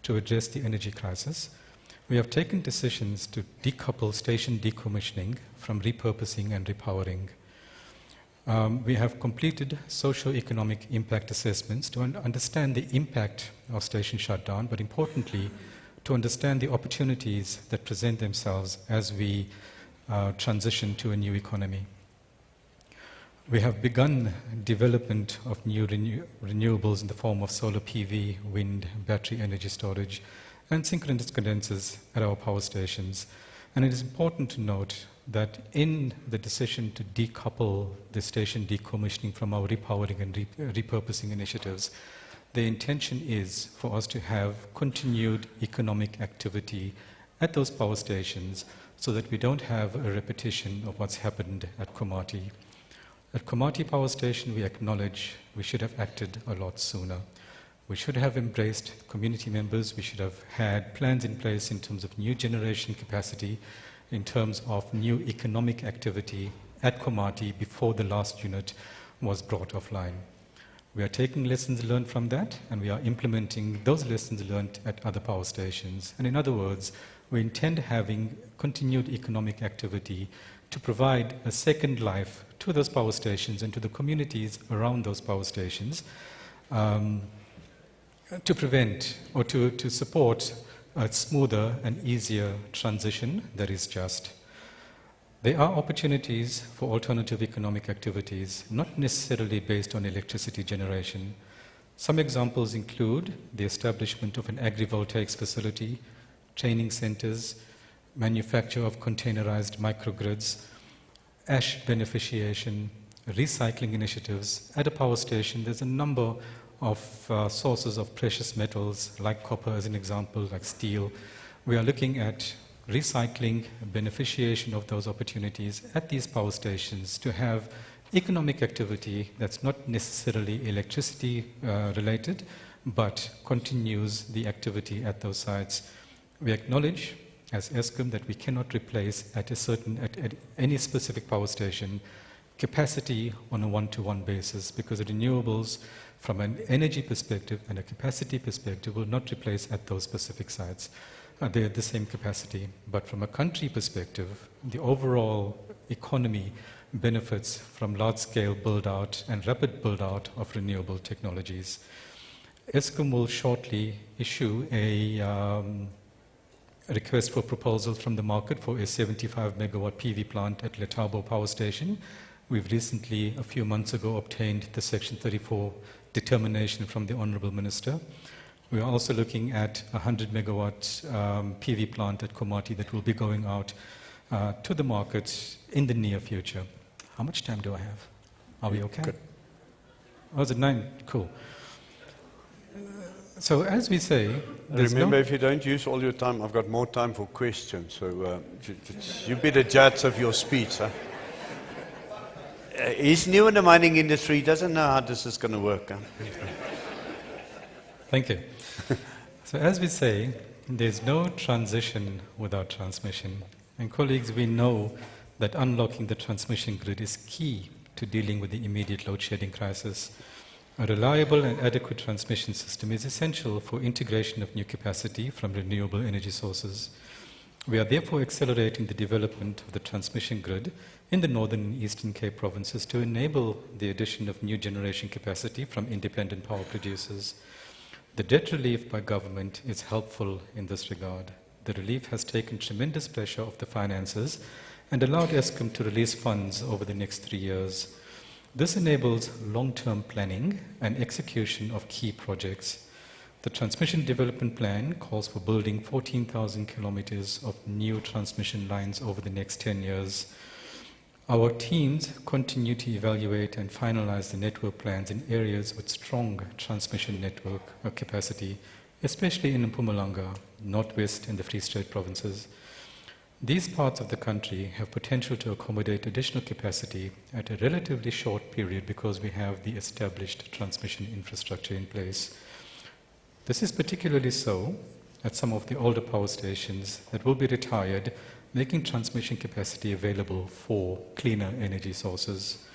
to address the energy crisis, we have taken decisions to decouple station decommissioning from repurposing and repowering. We have completed socio-economic impact assessments to understand the impact of station shutdown, but importantly, to understand the opportunities that present themselves as we transition to a new economy. We have begun development of new renewables in the form of solar PV, wind, battery energy storage, and synchronous condensers at our power stations. And it is important to note that in the decision to decouple the station decommissioning from our repowering and repurposing initiatives, the intention is for us to have continued economic activity at those power stations so that we don't have a repetition of what's happened at Komati. At Komati Power Station, we acknowledge we should have acted a lot sooner. We should have embraced community members. We should have had plans in place in terms of new generation capacity, in terms of new economic activity at Komati before the last unit was brought offline. We are taking lessons learned from that, and we are implementing those lessons learned at other power stations. And in other words, we intend having continued economic activity to provide a second life to those power stations and to the communities around those power stations, to prevent or to support a smoother and easier transition that is just. There are opportunities for alternative economic activities, not necessarily based on electricity generation. Some examples include the establishment of an agrivoltaics facility, training centers, manufacture of containerized microgrids, ash beneficiation, recycling initiatives. At a power station, there's a number of sources of precious metals, like copper as an example, like steel. We are looking at recycling, beneficiation of those opportunities at these power stations to have economic activity that's not necessarily electricity related, but continues the activity at those sites. We acknowledge as Eskom that we cannot replace at any specific power station capacity on a one-to-one basis, because the renewables from an energy perspective and a capacity perspective will not replace at those specific sites. They're at the same capacity. But from a country perspective, the overall economy benefits from large-scale build-out and rapid build-out of renewable technologies. Eskom will shortly issue a request for proposals from the market for a 75 megawatt PV plant at Letabo Power Station. We've recently, a few months ago, obtained the Section 34 determination from the Honourable Minister. We are also looking at a 100 megawatt PV plant at Komati that will be going out to the market in the near future. How much time do I have? Are we okay? Good. Oh, is it 9? Cool. So as we say, there's Remember, no... if you don't use all your time, I've got more time for questions. So you be the judge of your speech. Huh? He's new in the mining industry. He doesn't know how this is going to work. Huh? Thank you. So as we say, there's no transition without transmission. And colleagues, we know that unlocking the transmission grid is key to dealing with the immediate load shedding crisis. A reliable and adequate transmission system is essential for integration of new capacity from renewable energy sources. We are therefore accelerating the development of the transmission grid in the Northern and Eastern Cape provinces to enable the addition of new generation capacity from independent power producers. The debt relief by government is helpful in this regard. The relief has taken tremendous pressure off the finances and allowed Eskom to release funds over the next 3 years. This enables long-term planning and execution of key projects. The Transmission Development Plan calls for building 14,000 kilometers of new transmission lines over the next 10 years. Our teams continue to evaluate and finalize the network plans in areas with strong transmission network capacity, especially in Mpumalanga, Northwest and the Free State provinces. These parts of the country have potential to accommodate additional capacity at a relatively short period because we have the established transmission infrastructure in place. This is particularly so at some of the older power stations that will be retired, making transmission capacity available for cleaner energy sources.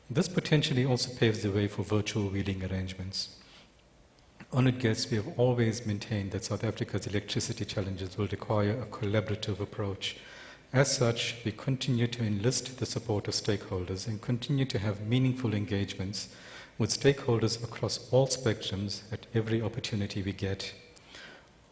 This potentially also paves the way for virtual wheeling arrangements. Honored guests, we have always maintained that South Africa's electricity challenges will require a collaborative approach. As such, we continue to enlist the support of stakeholders and continue to have meaningful engagements with stakeholders across all spectrums at every opportunity we get.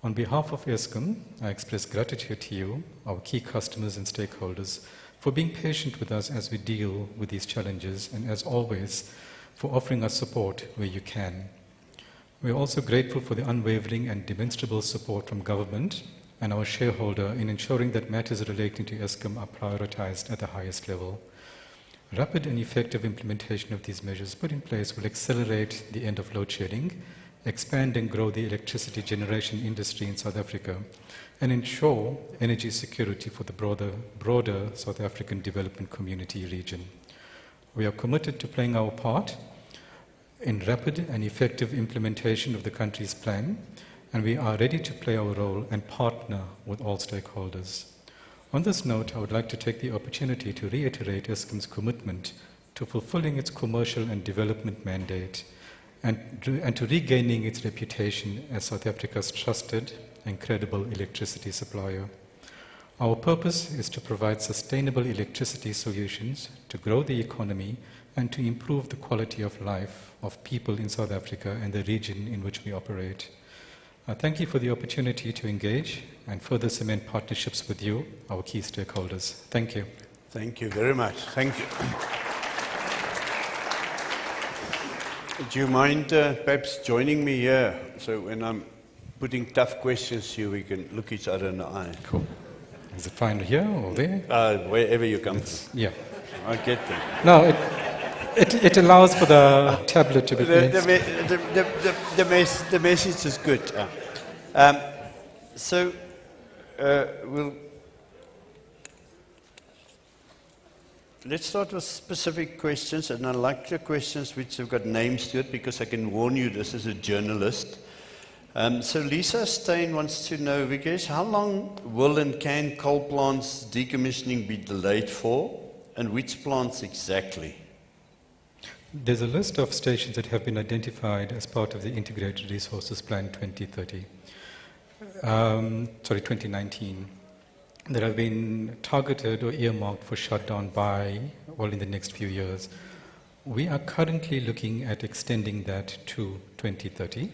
On behalf of Eskom, I express gratitude to you, our key customers and stakeholders, for being patient with us as we deal with these challenges and, as always, for offering us support where you can. We are also grateful for the unwavering and demonstrable support from government and our shareholder in ensuring that matters relating to Eskom are prioritized at the highest level. Rapid and effective implementation of these measures put in place will accelerate the end of load shedding, expand and grow the electricity generation industry in South Africa, and ensure energy security for the broader South African development community region. We are committed to playing our part in rapid and effective implementation of the country's plan, and we are ready to play our role and partner with all stakeholders. On this note, I would like to take the opportunity to reiterate Eskom's commitment to fulfilling its commercial and development mandate and to regaining its reputation as South Africa's trusted and credible electricity supplier. Our purpose is to provide sustainable electricity solutions to grow the economy and to improve the quality of life of people in South Africa and the region in which we operate. Thank you for the opportunity to engage and further cement partnerships with you, our key stakeholders. Thank you. Thank you very much. Thank you. Do you mind perhaps joining me here? So when I'm putting tough questions to you, we can look each other in the eye. Cool. Is it fine here or there? Wherever you come from. Yeah. I get that. No, it allows for the tablet to be placed. The message is good. Let's start with specific questions, and I like the questions which have got names to it because I can warn you this is a journalist. So Lisa Stein wants to know, Vikesh, how long will and can coal plants decommissioning be delayed for, and which plants exactly? There's a list of stations that have been identified as part of the Integrated Resources Plan 2019, that have been targeted or earmarked for shutdown in the next few years. We are currently looking at extending that to 2030.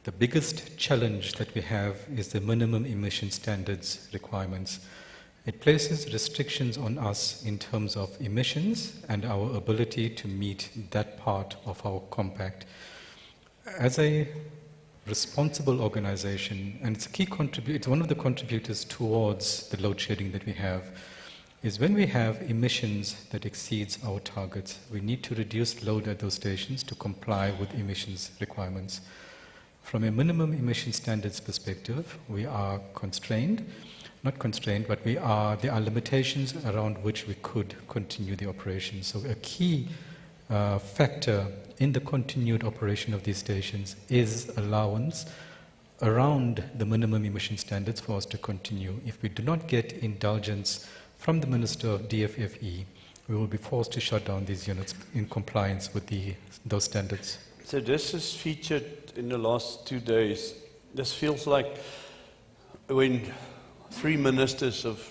The biggest challenge that we have is the minimum emission standards requirements. It places restrictions on us in terms of emissions and our ability to meet that part of our compact. As a responsible organization, and it's one of the contributors towards the load shedding that we have, is when we have emissions that exceeds our targets, we need to reduce load at those stations to comply with emissions requirements. From a minimum emission standards perspective, we are constrained, not constrained, but there are limitations around which we could continue the operation. So a key factor in the continued operation of these stations is allowance around the minimum emission standards for us to continue. If we do not get indulgence from the Minister of DFFE, we will be forced to shut down these units in compliance with those standards. So this is featured in the last 2 days. This feels like when 3 ministers of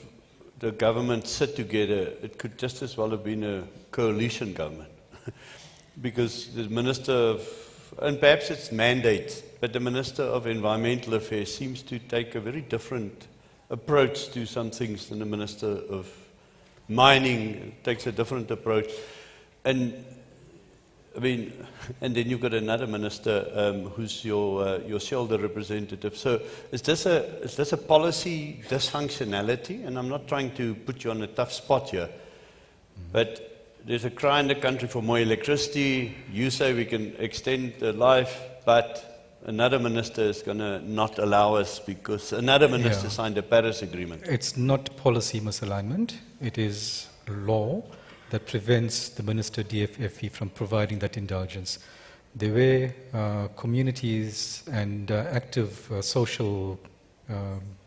the government sit together, it could just as well have been a coalition government. Because the Minister of, and perhaps it's mandates, but the Minister of Environmental Affairs seems to take a very different approach to some things than the Minister of Mining takes a different approach. And I mean, and then you've got another minister who's your shoulder representative. So is this a policy dysfunctionality? And I'm not trying to put you on a tough spot here, but there's a cry in the country for more electricity. You say we can extend the life, but another minister is going to not allow us because another minister signed a Paris Agreement. It's not policy misalignment. It is law that prevents the Minister DFFE from providing that indulgence. There were communities and active social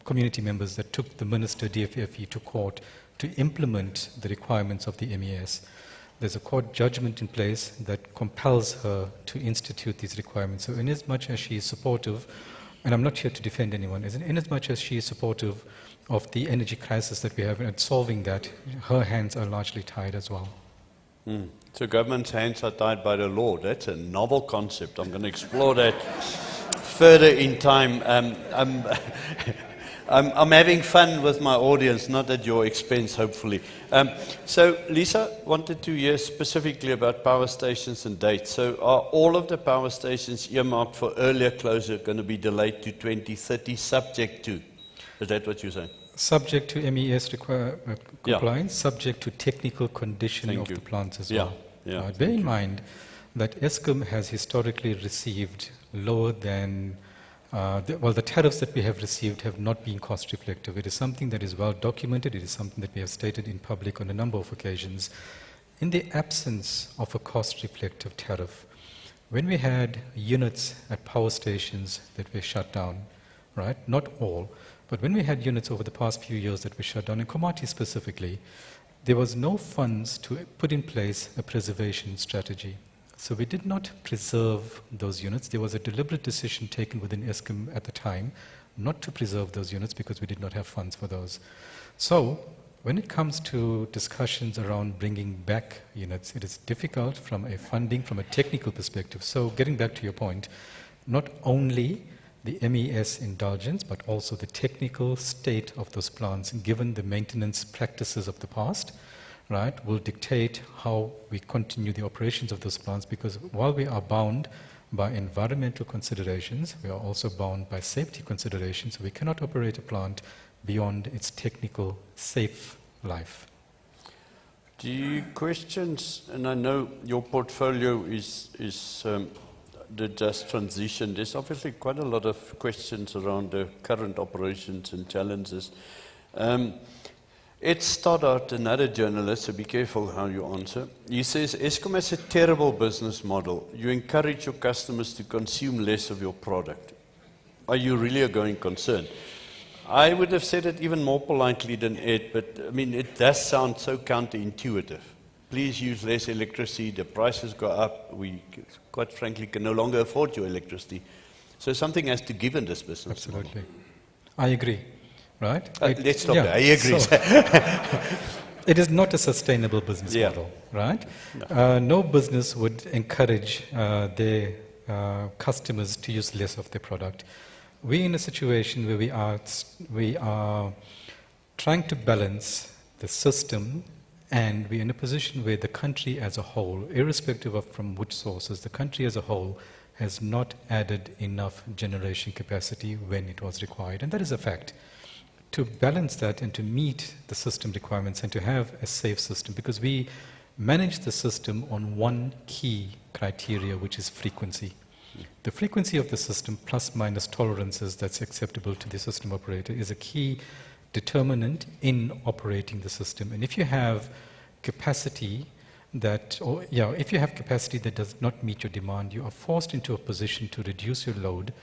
community members that took the Minister DFFE to court to implement the requirements of the MES. There's a court judgment in place that compels her to institute these requirements. So inasmuch as she is supportive, and I'm not here to defend anyone, inasmuch as she is supportive of the energy crisis that we have and solving that, her hands are largely tied as well. So government's hands are tied by the law. That's a novel concept. I'm going to explore that further in time. I'm having fun with my audience, not at your expense, hopefully. So Lisa wanted to hear specifically about power stations and dates. So are all of the power stations earmarked for earlier closure going to be delayed to 2030, subject to? Is that what you're saying? Subject to MES compliance, subject to technical condition of the plants as well. Bear in mind that Eskom has historically received lower than the tariffs that we have received have not been cost reflective. It is something that is well documented. It is something that we have stated in public on a number of occasions. In the absence of a cost reflective tariff, when we had units at power stations that were shut down, right, not all, but when we had units over the past few years that were shut down, in Komati specifically, there was no funds to put in place a preservation strategy. So we did not preserve those units. There was a deliberate decision taken within Eskom at the time not to preserve those units because we did not have funds for those. So when it comes to discussions around bringing back units, it is difficult from a funding, from a technical perspective. So getting back to your point, not only the MES indulgence, but also the technical state of those plants, given the maintenance practices of the past, right, will dictate how we continue the operations of those plants, because while we are bound by environmental considerations, we are also bound by safety considerations. So we cannot operate a plant beyond its technical safe life. Do you questions, and I know your portfolio is the just transition. There's obviously quite a lot of questions around the current operations and challenges. Ed Stoddart, another journalist, so be careful how you answer. He says, Eskom has a terrible business model. You encourage your customers to consume less of your product. Are you really a going concern? I would have said it even more politely than Ed, but I mean, it does sound so counterintuitive. Please use less electricity, the prices go up, we quite frankly can no longer afford your electricity. So something has to give in this business model. Absolutely. I agree. Right? Let's stop there. I agree. So, it is not a sustainable business model, right? No business would encourage their customers to use less of their product. We're in a situation where we are trying to balance the system, and we're in a position where the country as a whole, irrespective of from which sources, the country as a whole has not added enough generation capacity when it was required, and that is a fact. to balance that and to meet the system requirements and to have a safe system, because we manage the system on one key criteria, which is frequency. The frequency of the system plus minus tolerances that's acceptable to the system operator is a key determinant in operating the system. And if you have capacity if you have capacity that does not meet your demand, you are forced into a position to reduce your load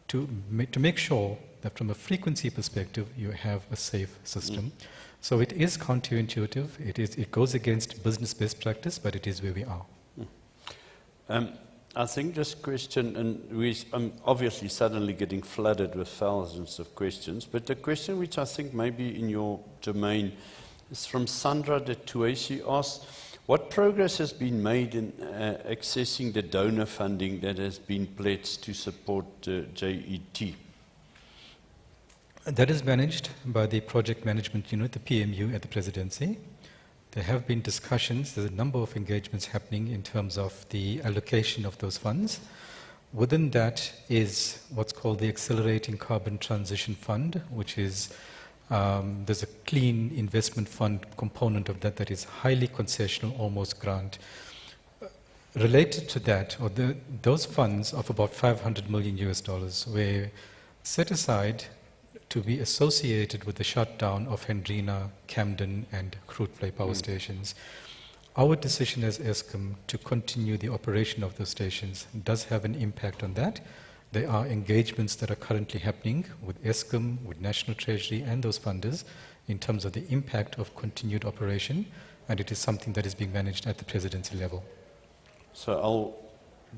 to make sure that from a frequency perspective, you have a safe system. So it is counterintuitive. It goes against business best practice, but it is where we are. I think this question, and I'm obviously suddenly getting flooded with thousands of questions, but the question which I think may be in your domain is from Sandra de Toy. She asks, what progress has been made in accessing the donor funding that has been pledged to support JET? That is managed by the project management unit, the PMU at the presidency. There have been discussions, there's a number of engagements happening in terms of the allocation of those funds. Within that is what's called the Accelerating Carbon Transition Fund, which is, there's a clean investment fund component of that is highly concessional, almost grant. Related to that, those funds of about $500 million were set aside to be associated with the shutdown of Hendrina, Camden, and Grootvlei power stations. Our decision as Eskom to continue the operation of those stations does have an impact on that. There are engagements that are currently happening with Eskom, with National Treasury, and those funders in terms of the impact of continued operation, and it is something that is being managed at the presidency level. So I'll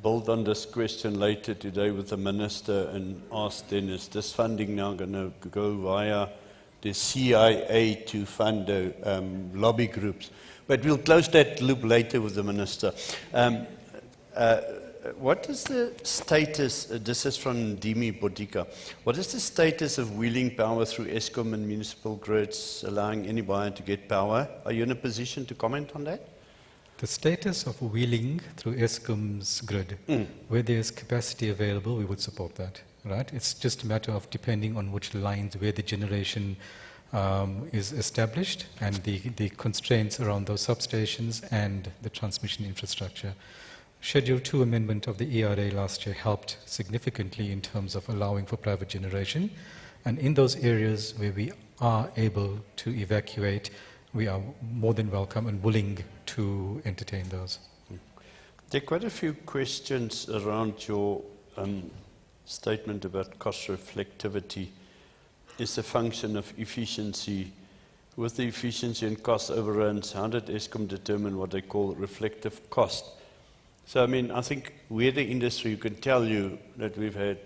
build on this question later today with the minister and ask then, is this funding now going to go via the CIA to fund the lobby groups? But we'll close that loop later with the minister. What is the status, this is from Dimi Botika, what is the status of wheeling power through Eskom and municipal grids, allowing anybody to get power? Are you in a position to comment on that? The status of wheeling through Eskom's grid, where there's capacity available, we would support that, right? It's just a matter of depending on which lines, where the generation is established, and the constraints around those substations and the transmission infrastructure. Schedule 2 amendment of the ERA last year helped significantly in terms of allowing for private generation, and in those areas where we are able to evacuate, we are more than welcome and willing to entertain those. There are quite a few questions around your statement about cost reflectivity. Is a function of efficiency. With the efficiency and cost overruns, how did Eskom determine what they call reflective cost? So, I mean, I think we're the industry who can tell you that we've had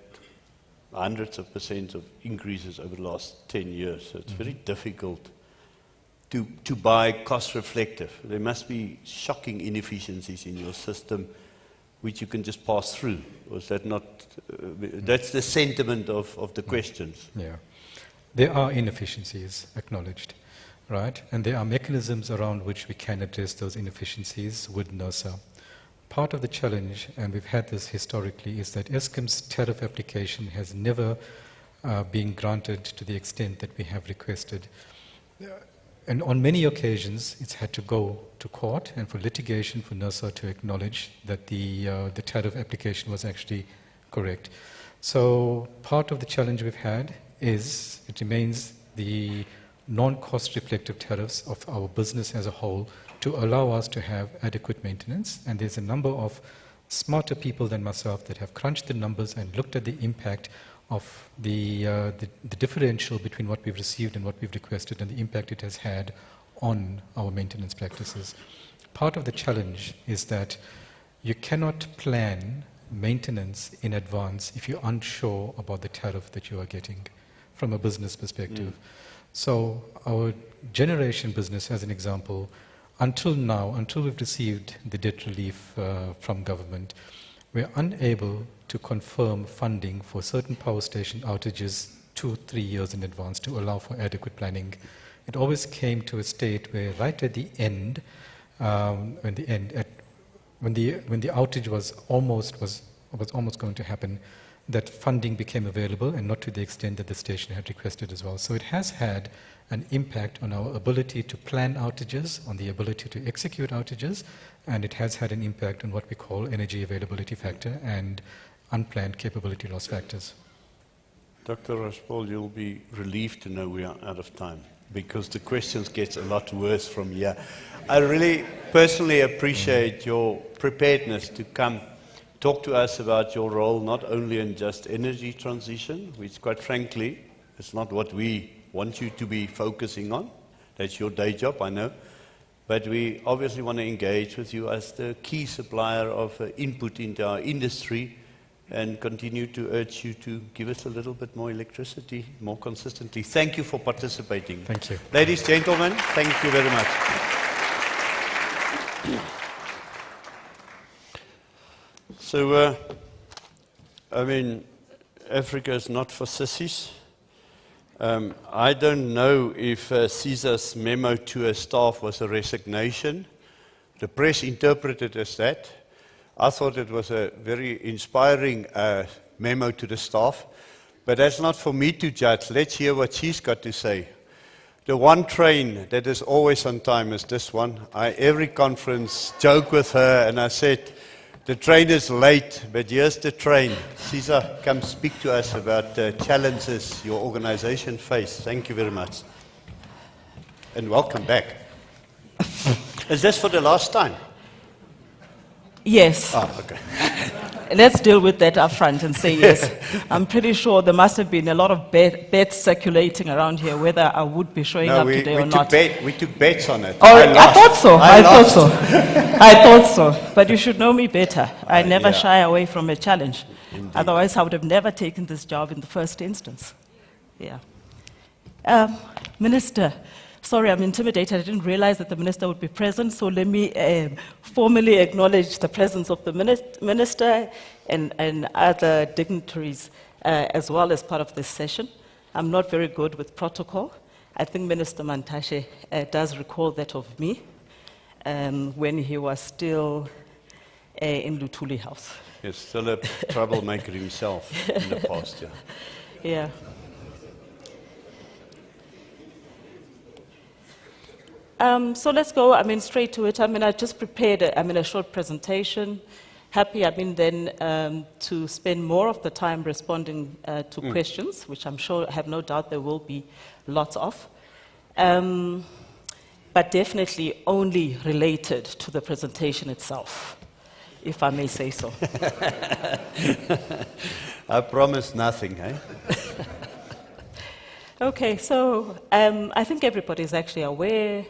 hundreds of % of increases over the last 10 years. So it's very difficult to buy cost reflective. There must be shocking inefficiencies in your system which you can just pass through. Or is that not, that's the sentiment of the questions. Yeah. There are inefficiencies acknowledged, right? And there are mechanisms around which we can address those inefficiencies with NERSA. Part of the challenge, and we've had this historically, is that Eskom's tariff application has never been granted to the extent that we have requested. And on many occasions, it's had to go to court and for litigation for NERSA to acknowledge that the tariff application was actually correct. So part of the challenge we've had is it remains the non-cost reflective tariffs of our business as a whole to allow us to have adequate maintenance. And there's a number of smarter people than myself that have crunched the numbers and looked at the impact of the differential between what we've received and what we've requested and the impact it has had on our maintenance practices. Part of the challenge is that you cannot plan maintenance in advance if you're unsure about the tariff that you are getting from a business perspective. So our generation business, as an example, until now, until we've received the debt relief from government, we're unable to confirm funding for certain power station outages 2-3 years in advance to allow for adequate planning. It always came to a state where right at the end, when the outage was almost going to happen, that funding became available and not to the extent that the station had requested as well. So it has had an impact on our ability to plan outages, on the ability to execute outages, and it has had an impact on what we call energy availability factor and unplanned capability loss factors. Dr. Raspol, you'll be relieved to know we are out of time because the questions get a lot worse from here. I really personally appreciate your preparedness to come talk to us about your role, not only in just energy transition, which quite frankly is not what we want you to be focusing on. That's your day job, I know. But we obviously want to engage with you as the key supplier of input into our industry and continue to urge you to give us a little bit more electricity more consistently. Thank you for participating. Thank you. Ladies, gentlemen, thank you very much. So, I mean, Africa is not for sissies. I don't know if Caesar's memo to her staff was a resignation. The press interpreted it as that. I thought it was a very inspiring memo to the staff, but that's not for me to judge. Let's hear what she's got to say. The one train that is always on time is this one. Every conference joke with her, and I said, the train is late, but here's the train. Caesar, come speak to us about the challenges your organization face. Thank you very much. And welcome back. Is this for the last time? Yes. Oh, okay. Let's deal with that up front and say yes. I'm pretty sure there must have been a lot of bets circulating around here whether I would be showing up today or not. We took bets on it. Oh, I thought so. I thought so. But you should know me better. I never shy away from a challenge. Indeed. Otherwise, I would have never taken this job in the first instance. Yeah. Minister, sorry, I'm intimidated. I didn't realize that the minister would be present, so let me formally acknowledge the presence of the minister and other dignitaries as well as part of this session. I'm not very good with protocol. I think Minister Mantashe does recall that of me when he was still in Luthuli House. He's still a troublemaker himself in the past, yeah. Yeah. So let's go, straight to it. I just prepared a short presentation. Happy, then to spend more of the time responding to questions, which I'm sure, I have no doubt there will be lots of. But definitely only related to the presentation itself, if I may say so. I promise nothing, eh? Okay, so I think everybody is actually aware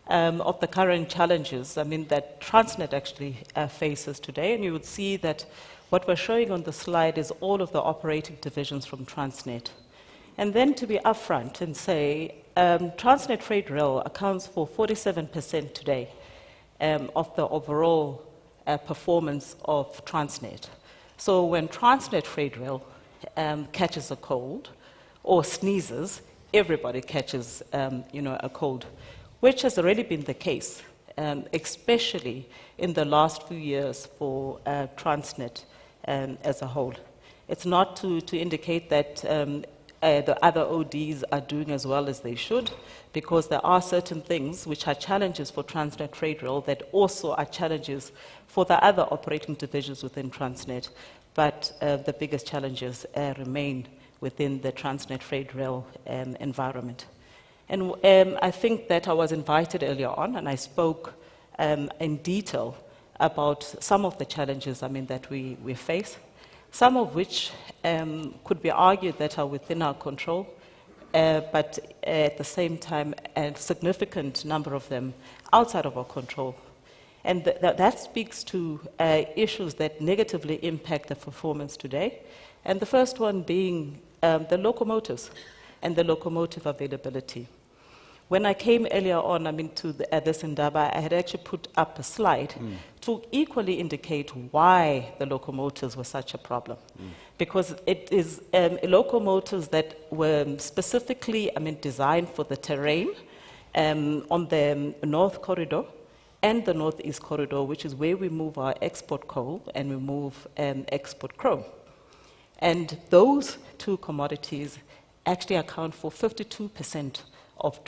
of the current challenges, that Transnet actually faces today. And you would see that what we're showing on the slide is all of the operating divisions from Transnet. And then to be upfront and say, Transnet Freight Rail accounts for 47% today of the overall performance of Transnet. So when Transnet Freight Rail catches a cold or sneezes, everybody catches a cold, which has already been the case, especially in the last few years for Transnet as a whole. It's not to indicate that the other ODs are doing as well as they should, because there are certain things which are challenges for Transnet Freight Rail that also are challenges for the other operating divisions within Transnet, but the biggest challenges remain within the Transnet Freight Rail environment. And I think that I was invited earlier on, and I spoke in detail about some of the challenges that we face, some of which could be argued that are within our control, but at the same time, a significant number of them outside of our control. And that speaks to issues that negatively impact the performance today. And the first one being the locomotives and the locomotive availability. When I came earlier on, to this Indaba, I had actually put up a slide to equally indicate why the locomotives were such a problem. Because it is locomotives that were specifically, designed for the terrain on the North Corridor and the Northeast Corridor, which is where we move our export coal and we move export chrome. And those two commodities actually account for 52% of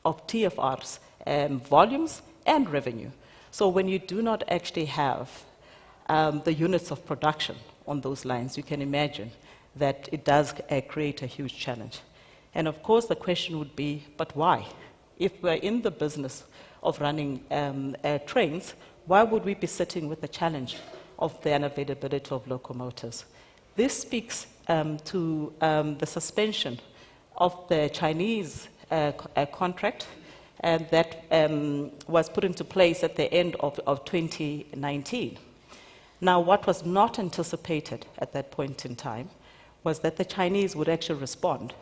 TFR's volumes and revenue. So when you do not actually have the units of production on those lines, you can imagine that it does create a huge challenge. And of course, the question would be, but why? If we're in the business of running trains, why would we be sitting with the challenge of the unavailability of locomotives? This speaks to the suspension of the Chinese contract that was put into place at the end of 2019. Now, what was not anticipated at that point in time was that the Chinese would actually respond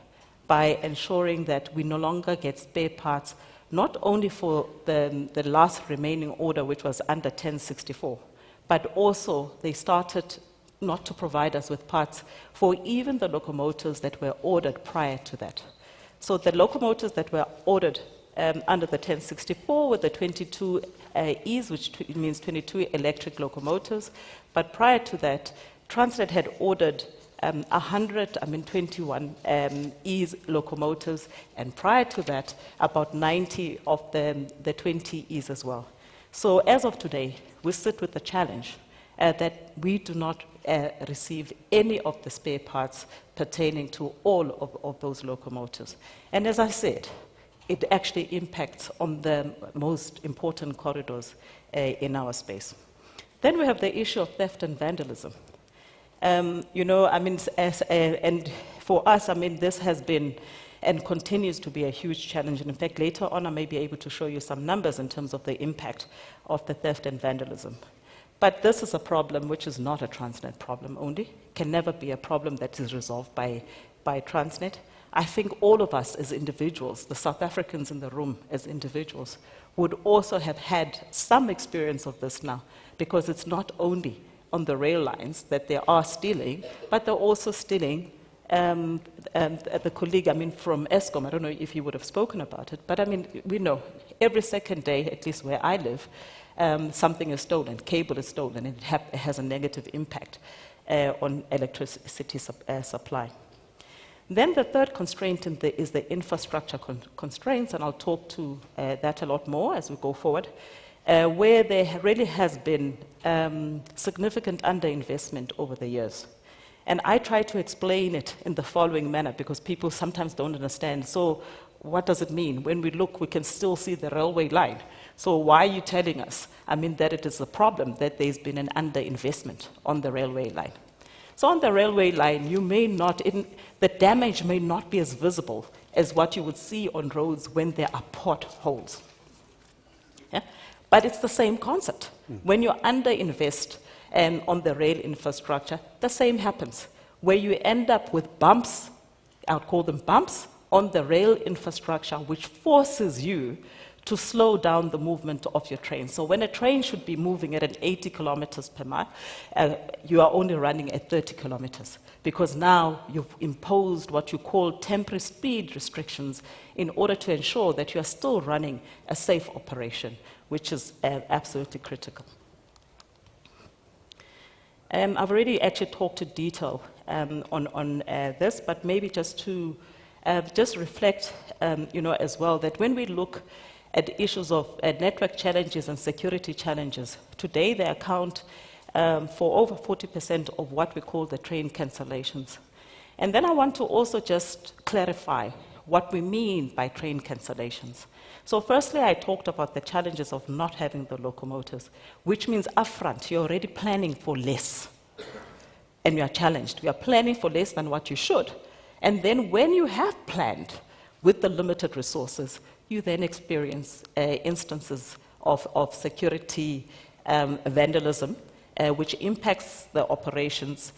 by ensuring that we no longer get spare parts, not only for the last remaining order, which was under 1064, but also they started not to provide us with parts for even the locomotives that were ordered prior to that. So the locomotives that were ordered under the 1064 with the 22 Es, which means 22 electric locomotives, but prior to that, Transnet had ordered 121 Es locomotives, and prior to that, about 90 of the 20 Es as well. So as of today, we sit with the challenge that we do not receive any of the spare parts pertaining to all of those locomotives. And as I said, it actually impacts on the most important corridors in our space. Then we have the issue of theft and vandalism. You know, I mean, and for us, I mean, this has been and continues to be a huge challenge. And in fact, later on, I may be able to show you some numbers in terms of the impact of the theft and vandalism. But this is a problem which is not a Transnet problem only, can never be a problem that is resolved by Transnet. I think all of us as individuals, the South Africans in the room as individuals, would also have had some experience of this now, because it's not only on the rail lines that they are stealing, but they're also stealing the colleague, I mean, from Eskom, I don't know if he would have spoken about it, but I mean, we know every second day, at least where I live, something is stolen, cable is stolen, and it has a negative impact on electricity supply. Then the third constraint is the infrastructure constraints, and I'll talk to that a lot more as we go forward, where there really has been significant underinvestment over the years. And I try to explain it in the following manner, because people sometimes don't understand. So what does it mean? When we look, we can still see the railway line. So why are you telling us, I mean, that it is a problem that there's been an underinvestment on the railway line? So on the railway line, you may not, the damage may not be as visible as what you would see on roads when there are potholes. Yeah? But it's the same concept. When you underinvest on the rail infrastructure, the same happens, where you end up with bumps, I'll call them bumps, on the rail infrastructure, which forces you to slow down the movement of your train. So when a train should be moving at an 80 kilometers per mile, you are only running at 30 kilometers, because now you've imposed what you call temporary speed restrictions in order to ensure that you are still running a safe operation, which is absolutely critical. I've already actually talked in detail on this, but maybe just to just reflect, you know, as well, that when we look at issues of network challenges and security challenges, today they account for over 40% of what we call the train cancellations. And then I want to also just clarify what we mean by train cancellations. So firstly, I talked about the challenges of not having the locomotives, which means upfront, you're already planning for less. And you are challenged. You are planning for less than what you should. And then when you have planned with the limited resources, you then experience instances of security vandalism, which impacts the operations.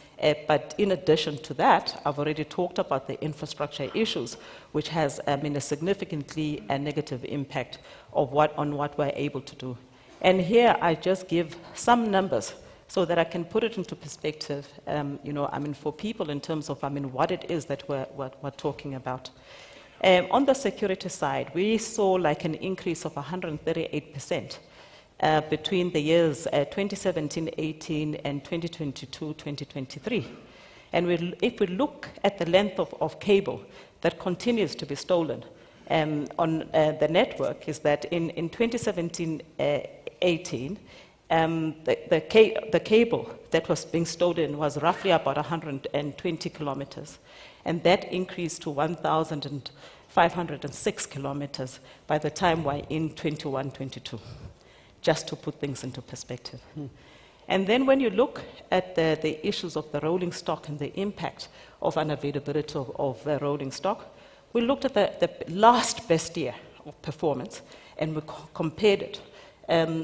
But in addition to that, I've already talked about the infrastructure issues, which has a significantly negative impact on what we're able to do. And here I just give some numbers so that I can put it into perspective, you know, I mean, for people in terms of, I mean, what it is that we're talking about. On the security side, we saw like an increase of 138% between the years 2017-18 and 2022-2023. And if we look at the length of cable that continues to be stolen on the network, is that in 2017-18, the cable that was being stolen was roughly about 120 kilometers, and that increased to 1,506 kilometers by the time we're in 21-22, just to put things into perspective. And then when you look at the issues of the rolling stock and the impact of unavailability of rolling stock, we looked at the last best year of performance, and we compared it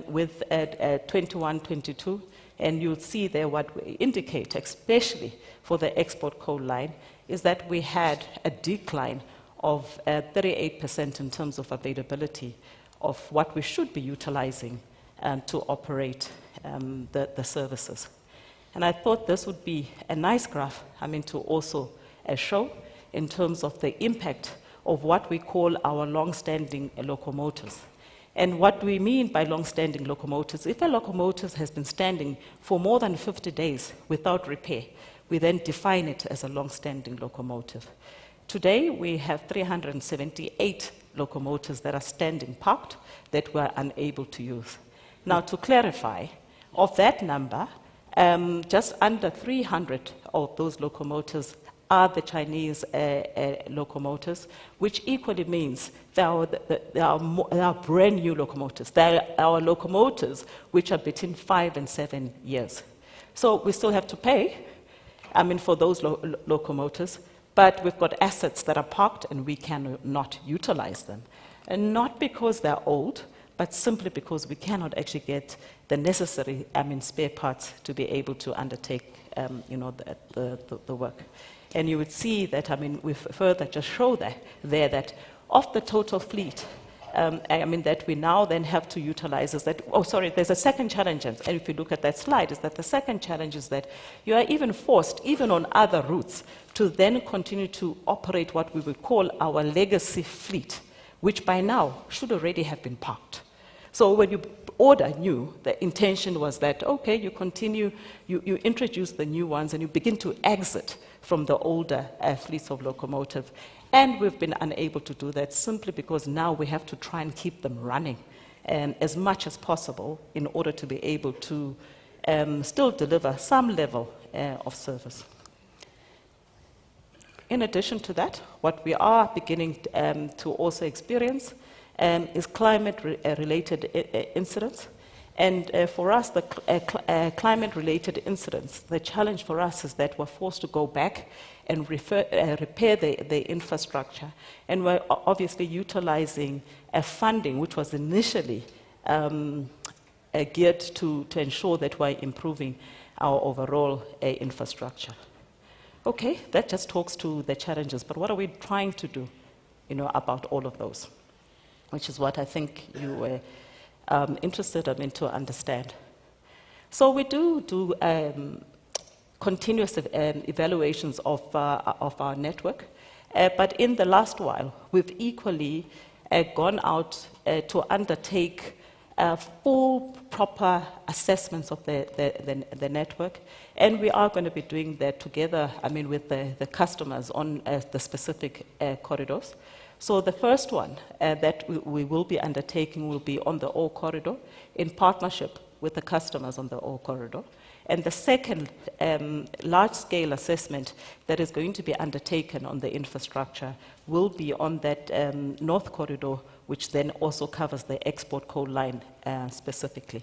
with 21-22, and you'll see there what we indicate, especially for the export coal line, is that we had a decline of 38% in terms of availability of what we should be utilizing to operate the services. And I thought this would be a nice graph, to also show in terms of the impact of what we call our long-standing locomotives. And what we mean by long-standing locomotives, if a locomotive has been standing for more than 50 days without repair, we then define it as a long-standing locomotive. Today, we have 378 locomotives that are standing parked that we're unable to use. Now, to clarify, of that number, just under 300 of those locomotives are the Chinese locomotives, which equally means they are brand new locomotives. They are our locomotives which are between 5 and 7 years. So we still have to pay, for those locomotives, but we've got assets that are parked and we cannot utilize them. And not because they're old, but simply because we cannot actually get the necessary spare parts to be able to undertake the work. And you would see that, we further just show there that of the total fleet, that we now then have to utilize is that, there's a second challenge, and if you look at that slide, is that the second challenge is that you are even forced, even on other routes, to then continue to operate what we would call our legacy fleet, which by now should already have been parked. So when you order new, the intention was that, okay, you continue, you introduce the new ones and you begin to exit from the older fleets of locomotive. And we've been unable to do that simply because now we have to try and keep them running as much as possible in order to be able to still deliver some level of service. In addition to that, what we are beginning to also experience is climate-related incidents. And for us, the climate-related incidents, the challenge for us is that we're forced to go back and repair the infrastructure. And we're obviously utilizing a funding which was initially geared to ensure that we're improving our overall infrastructure. Okay, that just talks to the challenges, but what are we trying to do, about all of those? Which is what I think you were interested in to understand. So we do continuous evaluations of our network, but in the last while, we've equally gone out to undertake full, proper assessments of the network, and we are going to be doing that together, with the customers on the specific corridors. So the first one that we will be undertaking will be on the ore corridor in partnership with the customers on the ore corridor. And the second large-scale assessment that is going to be undertaken on the infrastructure will be on that north corridor, which then also covers the export coal line specifically.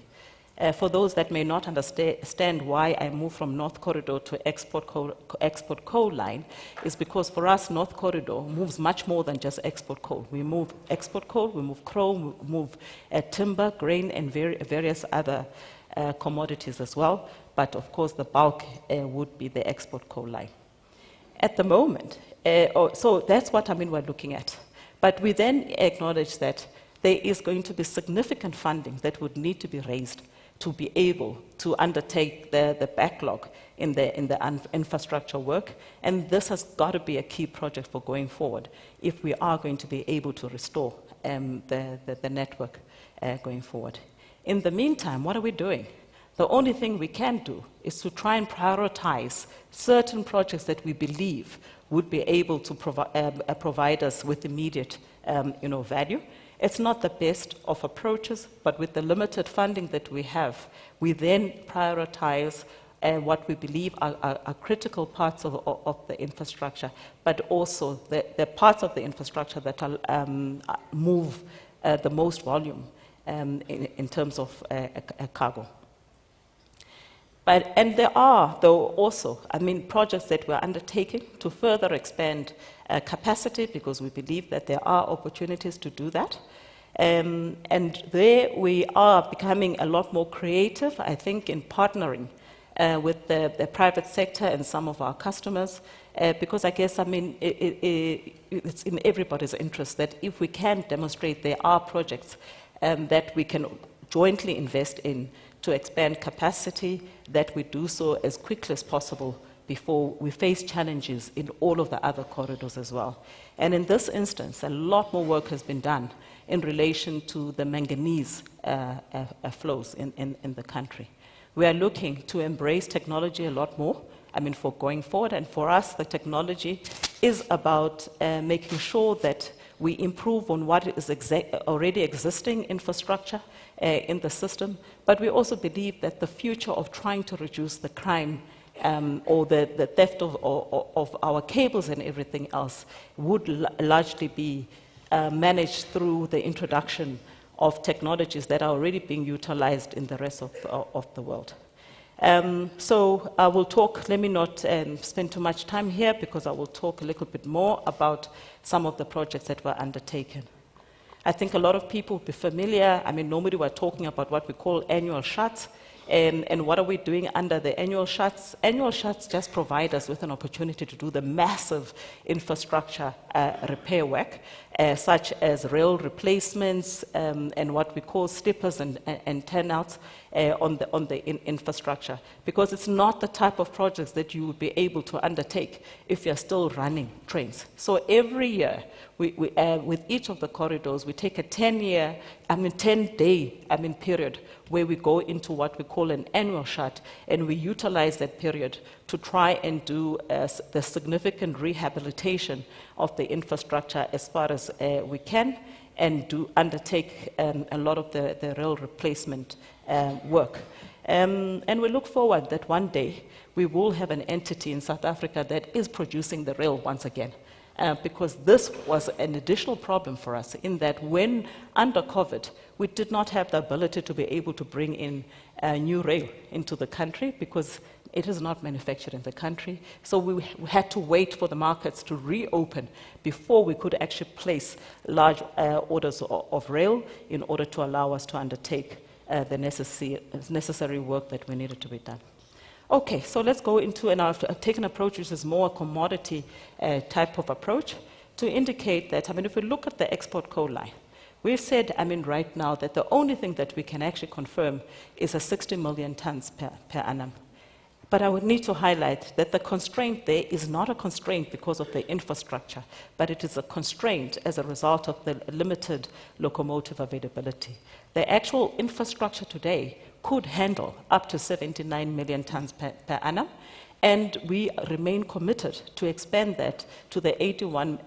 For those that may not understand why I moved from North Corridor to export coal line, is because for us, North Corridor moves much more than just export coal. We move export coal, we move chrome, we move timber, grain, and various other commodities as well. But of course, the bulk would be the export coal line. At the moment, so that's what we're looking at. But we then acknowledge that there is going to be significant funding that would need to be raised to be able to undertake the backlog in the infrastructure work. And this has got to be a key project for going forward if we are going to be able to restore the network going forward. In the meantime, what are we doing? The only thing we can do is to try and prioritize certain projects that we believe would be able to provide us with immediate value. It's not the best of approaches, but with the limited funding that we have, we then prioritize what we believe are critical parts of the infrastructure, but also the parts of the infrastructure that move the most volume in terms of cargo. And there are, though, also, projects that we're undertaking to further expand capacity, because we believe that there are opportunities to do that. And there we are becoming a lot more creative, I think, in partnering with the private sector and some of our customers, because I guess, it's in everybody's interest that if we can demonstrate there are projects that we can jointly invest in to expand capacity, that we do so as quickly as possible before we face challenges in all of the other corridors as well. And in this instance, a lot more work has been done in relation to the manganese flows in the country. We are looking to embrace technology a lot more, for going forward. And for us, the technology is about making sure that we improve on what is already existing infrastructure in the system. But we also believe that the future of trying to reduce the crime or the theft of our cables and everything else would largely be managed through the introduction of technologies that are already being utilized in the rest of the world. So I will talk, let me not spend too much time here, because I will talk a little bit more about some of the projects that were undertaken. I think a lot of people will be familiar. Normally we're talking about what we call annual shuts. And what are we doing under the annual shuts? Annual shuts just provide us with an opportunity to do the massive infrastructure repair work, such as rail replacements and what we call slippers and turnouts on the infrastructure. Because it's not the type of projects that you would be able to undertake if you're still running trains. So every year, with each of the corridors, we take a 10-day period where we go into what we call an annual shut, and we utilize that period to try and do the significant rehabilitation of the infrastructure as far as we can, and undertake a lot of the rail replacement work. And we look forward that one day we will have an entity in South Africa that is producing the rail once again. Because this was an additional problem for us, in that when under COVID, we did not have the ability to be able to bring in new rail into the country, because it is not manufactured in the country. So we had to wait for the markets to reopen before we could actually place large orders of rail in order to allow us to undertake the necessary work that we needed to be done. Okay, so let's go into, and I've taken an approach which is more a commodity type of approach to indicate that, if we look at the export coal line, we've said, right now that the only thing that we can actually confirm is a 60 million tons per annum. But I would need to highlight that the constraint there is not a constraint because of the infrastructure, but it is a constraint as a result of the limited locomotive availability. The actual infrastructure today could handle up to 79 million tons per annum, and we remain committed to expand that to the 81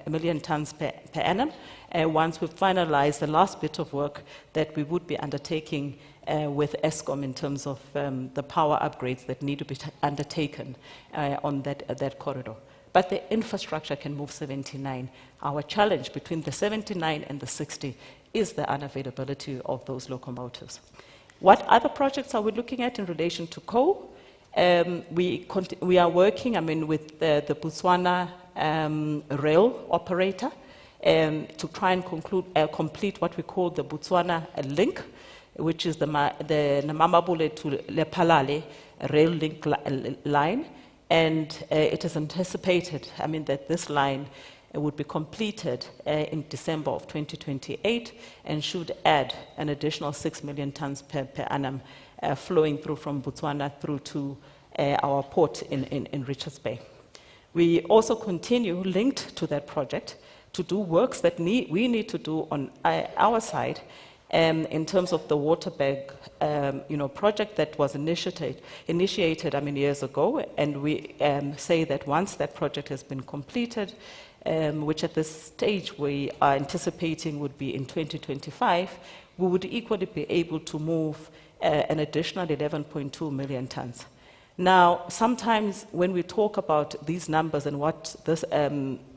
million tons per annum once we finalize the last bit of work that we would be undertaking with Eskom in terms of the power upgrades that need to be undertaken on that corridor. But the infrastructure can move 79. Our challenge between the 79 and the 60 is the unavailability of those locomotives. What other projects are we looking at in relation to coal? We are working, with the Botswana rail operator to try and complete what we call the Botswana link, which is the Namamabule to Lephalale rail link line. And it is anticipated, that this line would be completed in December of 2028 and should add an additional 6 million tons per annum flowing through from Botswana through to our port in Richards Bay. We also continue, linked to that project, to do works that we need to do on our side in terms of the Waterberg project that was initiated years ago, and we say that once that project has been completed, which at this stage we are anticipating would be in 2025, we would equally be able to move an additional 11.2 million tons. Now, sometimes when we talk about these numbers and what this,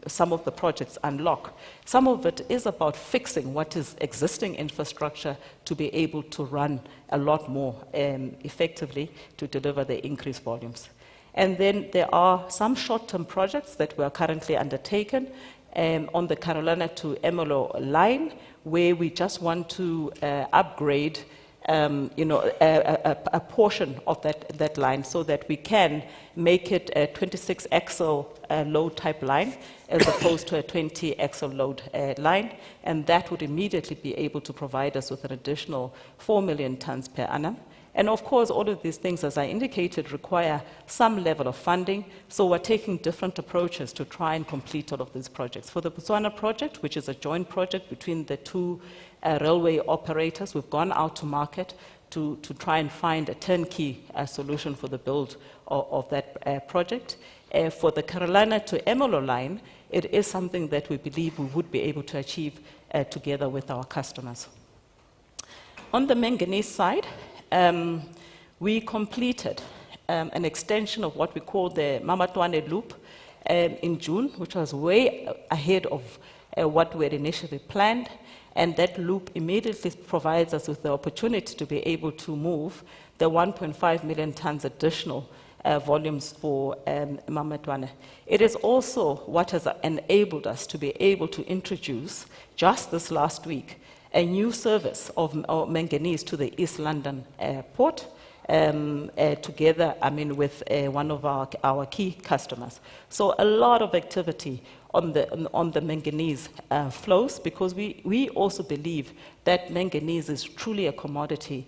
some of the projects unlock, some of it is about fixing what is existing infrastructure to be able to run a lot more effectively to deliver the increased volumes. And then there are some short-term projects that we are currently undertaken on the Carolina to Emolo line, where we just want to upgrade a portion of that line so that we can make it a 26 axle load type line as opposed to a 20 axle load line, and that would immediately be able to provide us with an additional 4 million tons per annum. And of course, all of these things, as I indicated, require some level of funding, so we're taking different approaches to try and complete all of these projects. For the Botswana project, which is a joint project between the two railway operators, we've gone out to market to try and find a turnkey solution for the build of that project. For the Carolina to Emolo line, it is something that we believe we would be able to achieve together with our customers. On the manganese side, we completed an extension of what we call the Mamatwane loop in June, which was way ahead of what we had initially planned. And that loop immediately provides us with the opportunity to be able to move the 1.5 million tons additional volumes for Mamatwane. It is also what has enabled us to be able to introduce, just this last week, a new service of manganese to the East London port, together, with one of our key customers. So a lot of activity on the manganese flows, because we also believe that manganese is truly a commodity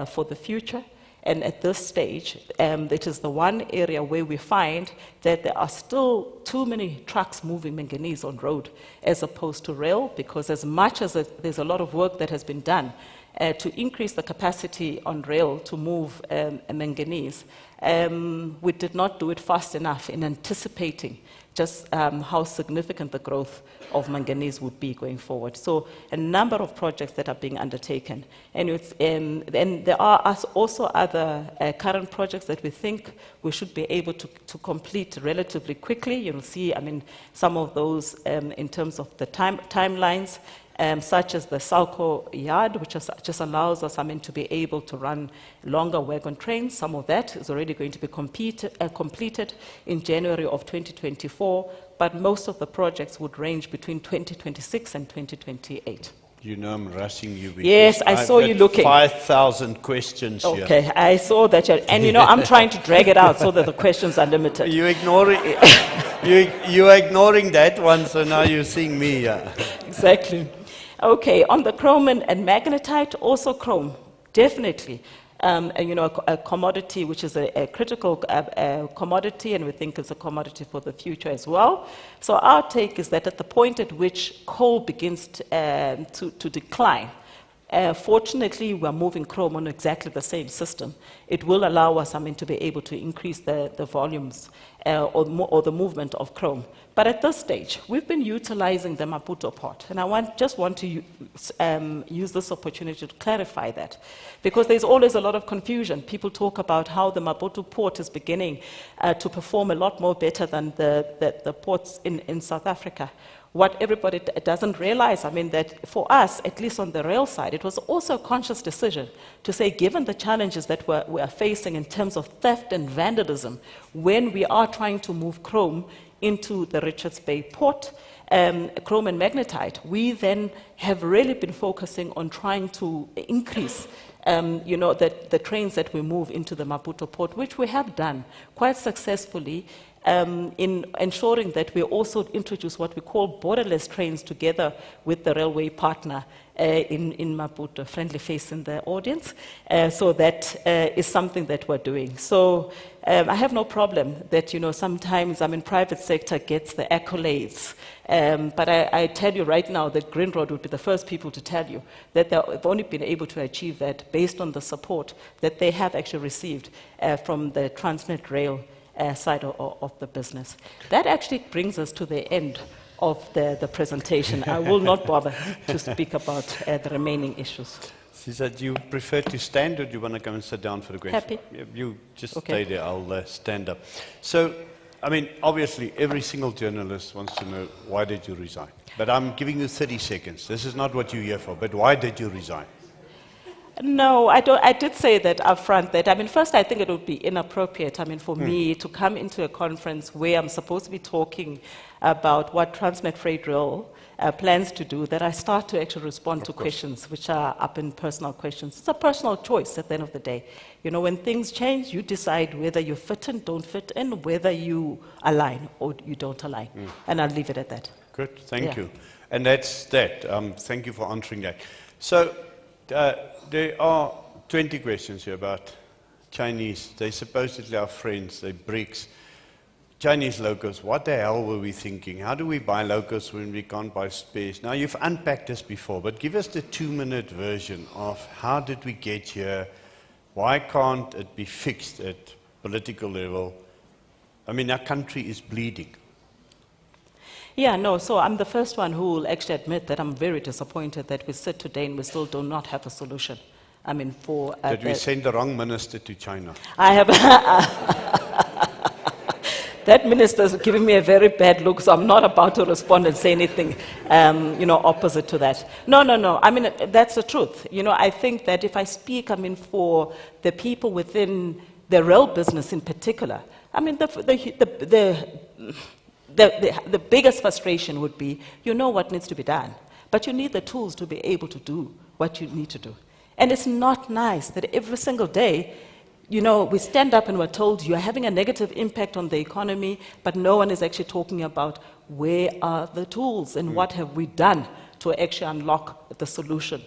for the future. And at this stage, it is the one area where we find that there are still too many trucks moving manganese on road as opposed to rail, because as much as there's a lot of work that has been done to increase the capacity on rail to move manganese, we did not do it fast enough in anticipating just how significant the growth of manganese would be going forward. So a number of projects that are being undertaken. And there are also other current projects that we think we should be able to complete relatively quickly. You'll see, some of those in terms of the timelines, such as the Salco yard, which just allows us to be able to run longer wagon trains. Some of that is already going to be completed in January of 2024, but most of the projects would range between 2026 and 2028. You know I'm rushing you. Yes, I saw you looking. 5,000 questions here. Okay, I saw that. And I'm trying to drag it out so that the questions are limited. You're ignoring that one, so now you're seeing me. Exactly. Okay, on the chrome and magnetite, also chrome, definitely. A commodity which is a critical commodity, and we think it's a commodity for the future as well. So our take is that at the point at which coal begins to decline, fortunately, we're moving chrome on exactly the same system. It will allow us to be able to increase the volumes or the movement of chrome. But at this stage, we've been utilizing the Maputo port, and I just want to use this opportunity to clarify that, because there's always a lot of confusion. People talk about how the Maputo port is beginning to perform a lot more better than the ports in South Africa. What everybody doesn't realize, that for us, at least on the rail side, it was also a conscious decision to say, given the challenges that we are facing in terms of theft and vandalism, when we are trying to move chrome into the Richards Bay port, chrome and magnetite, we then have really been focusing on trying to increase the trains that we move into the Maputo port, which we have done quite successfully, in ensuring that we also introduce what we call borderless trains together with the railway partner in Maputo, friendly face in the audience. So that is something that we're doing. So I have no problem that, sometimes, private sector gets the accolades. But I tell you right now that Green Road would be the first people to tell you that they've only been able to achieve that based on the support that they have actually received from the Transnet Rail side of the business. That actually brings us to the end of the presentation. I will not bother to speak about the remaining issues. Cesar, do you prefer to stand or do you want to come and sit down for the question? Happy. You just Okay. stay there, I'll stand up. So, obviously, every single journalist wants to know, why did you resign? But I'm giving you 30 seconds. This is not what you're here for, but why did you resign? No, I don't. I did say that up front that, first I think it would be inappropriate, for me to come into a conference where I'm supposed to be talking about what Transnet Freight Rail plans to do, that I start to actually respond to questions which are up in personal questions. It's a personal choice at the end of the day. When things change, you decide whether you fit in, don't fit in, whether you align or you don't align. And I'll leave it at that. Good, thank you. And that's that. Thank you for answering that. So, there are 20 questions here about Chinese. They supposedly are friends, they're BRICS. Chinese locals, what the hell were we thinking? How do we buy locals when we can't buy space? Now, you've unpacked this before, but give us the 2-minute version of how did we get here? Why can't it be fixed at political level? Our country is bleeding. Yeah, no, so I'm the first one who will actually admit that I'm very disappointed that we sit today and we still do not have a solution. For... Did we send the wrong minister to China? I have... That minister is giving me a very bad look, so I'm not about to respond and say anything, opposite to that. No. That's the truth. I think that if I speak, for the people within the rail business in particular, the biggest frustration would be, what needs to be done, but you need the tools to be able to do what you need to do. And it's not nice that every single day, we stand up and we're told you're having a negative impact on the economy, but no one is actually talking about where are the tools and what have we done to actually unlock the solution,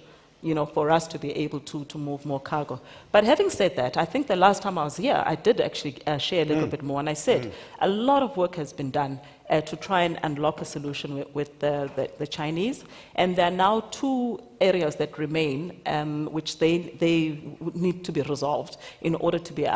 for us to be able to move more cargo. But having said that, I think the last time I was here, I did actually share a little bit more, and I said a lot of work has been done to try and unlock a solution with the Chinese, and there are now 2 areas that remain, which they need to be resolved in order to be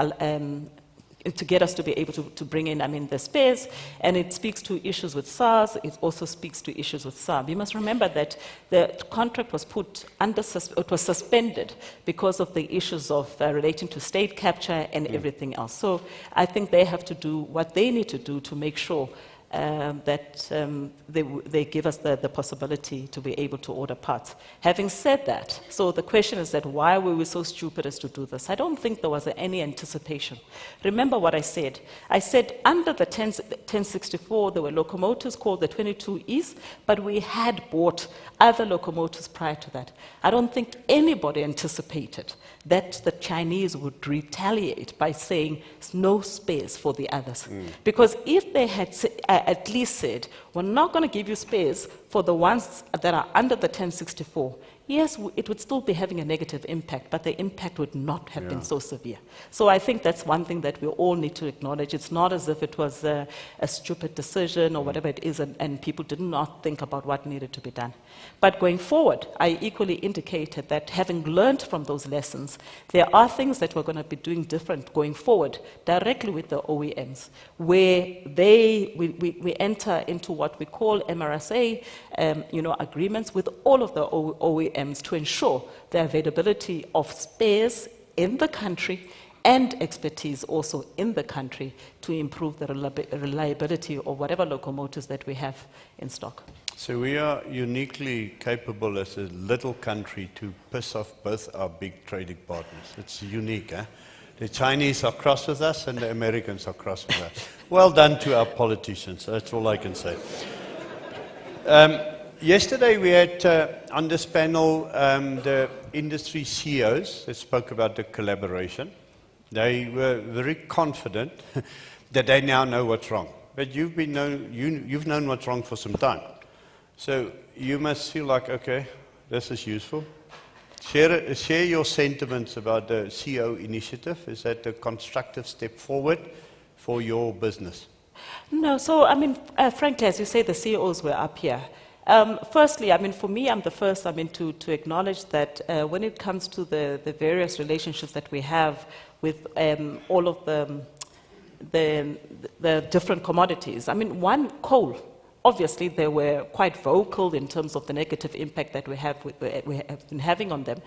to get us to be able to bring in, the space, and it speaks to issues with SARS, it also speaks to issues with SARB. You must remember that the contract was put under, it was suspended because of the issues of relating to state capture and everything else. So I think they have to do what they need to do to make sure that they give us the possibility to be able to order parts. Having said that, so the question is that why were we so stupid as to do this? I don't think there was any anticipation. Remember what I said. I said under the 1064 there were locomotives called the 22Es, but we had bought other locomotives prior to that. I don't think anybody anticipated that the Chinese would retaliate by saying no space for the others. Because if they had at least said, we're not going to give you space for the ones that are under the 1064, yes, it would still be having a negative impact, but the impact would not have been so severe. So I think that's one thing that we all need to acknowledge. It's not as if it was a stupid decision or whatever it is, and people did not think about what needed to be done. But going forward, I equally indicated that having learned from those lessons, there are things that we're going to be doing different going forward, directly with the OEMs, where we enter into what we call MRSA agreements with all of the OEMs to ensure the availability of spares in the country and expertise also in the country to improve the reliability of whatever locomotives that we have in stock. So we are uniquely capable as a little country to piss off both our big trading partners. It's unique, eh? The Chinese are cross with us and the Americans are cross with us. Well done to our politicians, that's all I can say. Yesterday we had on this panel the industry CEOs that spoke about the collaboration. They were very confident that they now know what's wrong. But you've known what's wrong for some time. So you must feel like, okay, this is useful. Share your sentiments about the CEO initiative. Is that a constructive step forward for your business? No, so I mean, frankly, as you say, the CEOs were up here. Firstly, I mean, for me, I'm the first, I mean, to acknowledge that when it comes to the various relationships that we have with all of the different commodities. I mean, one, coal. Obviously, they were quite vocal in terms of the negative impact that we have been having on them.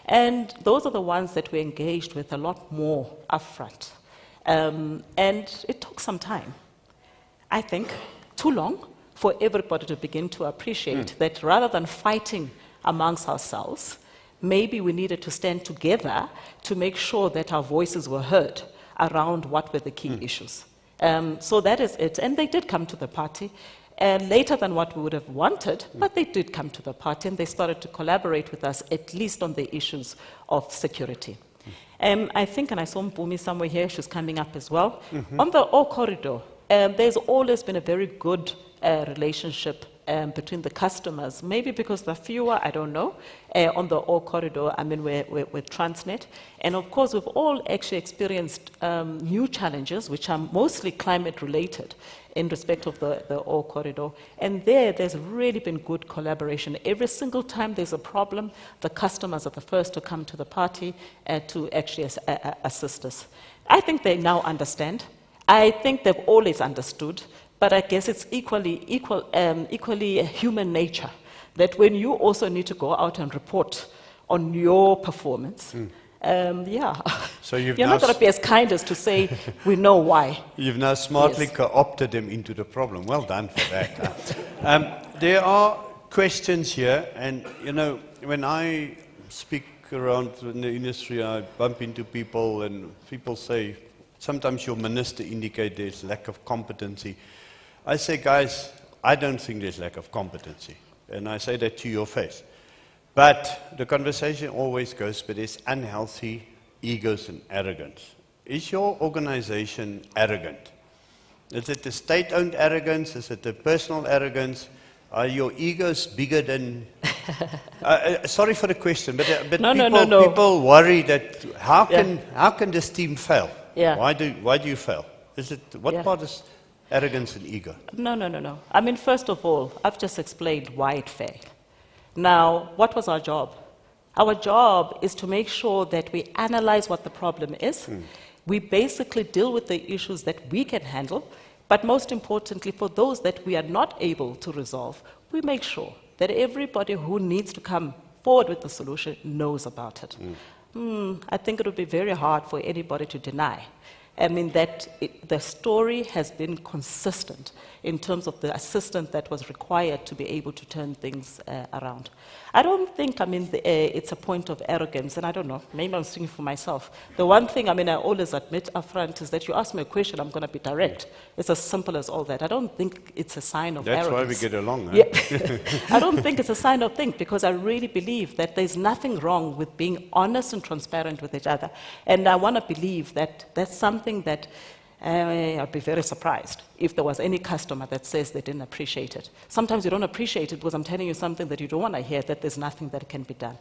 And those are the ones that we engaged with a lot more upfront. And it took some time. I think too long for everybody to begin to appreciate that rather than fighting amongst ourselves, maybe we needed to stand together to make sure that our voices were heard around what were the key issues. So that is it. And they did come to the party. Later than what we would have wanted, but they did come to the party and they started to collaborate with us, at least on the issues of security. I think, and I saw Mpumi somewhere here, she's coming up as well. On the O corridor, there's always been a very good relationship between the customers, maybe because they're fewer, I don't know, on the O corridor, I mean, with Transnet. And of course, we've all actually experienced new challenges, which are mostly climate related in respect of the O corridor. And there's really been good collaboration. Every single time there's a problem, the customers are the first to come to the party to actually assist us. I think they now understand. I think they've always understood. But I guess it's equally human nature that when you also need to go out and report on your performance, so you're not going to be as kind as to say, we know why. You've now smartly co-opted them into the problem. Well done for that. There are questions here, and you know, when I speak around in the industry, I bump into people, and people say, sometimes your minister indicates there's lack of competency. I say, guys, I don't think there's lack of competency. And I say that to your face. But the conversation always goes, but there's unhealthy egos and arrogance. Is your organization arrogant? Is it the state-owned arrogance? Is it the personal arrogance? Are your egos bigger than... sorry for the question, but people worry that how can this team fail? Yeah. Why do you fail? Is it what part is arrogance and ego? No. I mean, first of all, I've just explained why it failed. Now, what was our job? Our job is to make sure that we analyze what the problem is. We basically deal with the issues that we can handle, but most importantly, for those that we are not able to resolve, we make sure that everybody who needs to come forward with the solution knows about it. I think it would be very hard for anybody to deny. I mean, that the story has been consistent in terms of the assistance that was required to be able to turn things around. I don't think, I mean, it's a point of arrogance, and I don't know, maybe I'm speaking for myself. The one thing, I mean, I always admit up front is that you ask me a question, I'm going to be direct. It's as simple as all that. I don't think it's a sign of arrogance. That's why we get along, huh? Yeah. I don't think it's a sign of thing, because I really believe that there's nothing wrong with being honest and transparent with each other. And I want to believe that that's something that I'd be very surprised if there was any customer that says they didn't appreciate it. Sometimes you don't appreciate it because I'm telling you something that you don't want to hear, that there's nothing that can be done.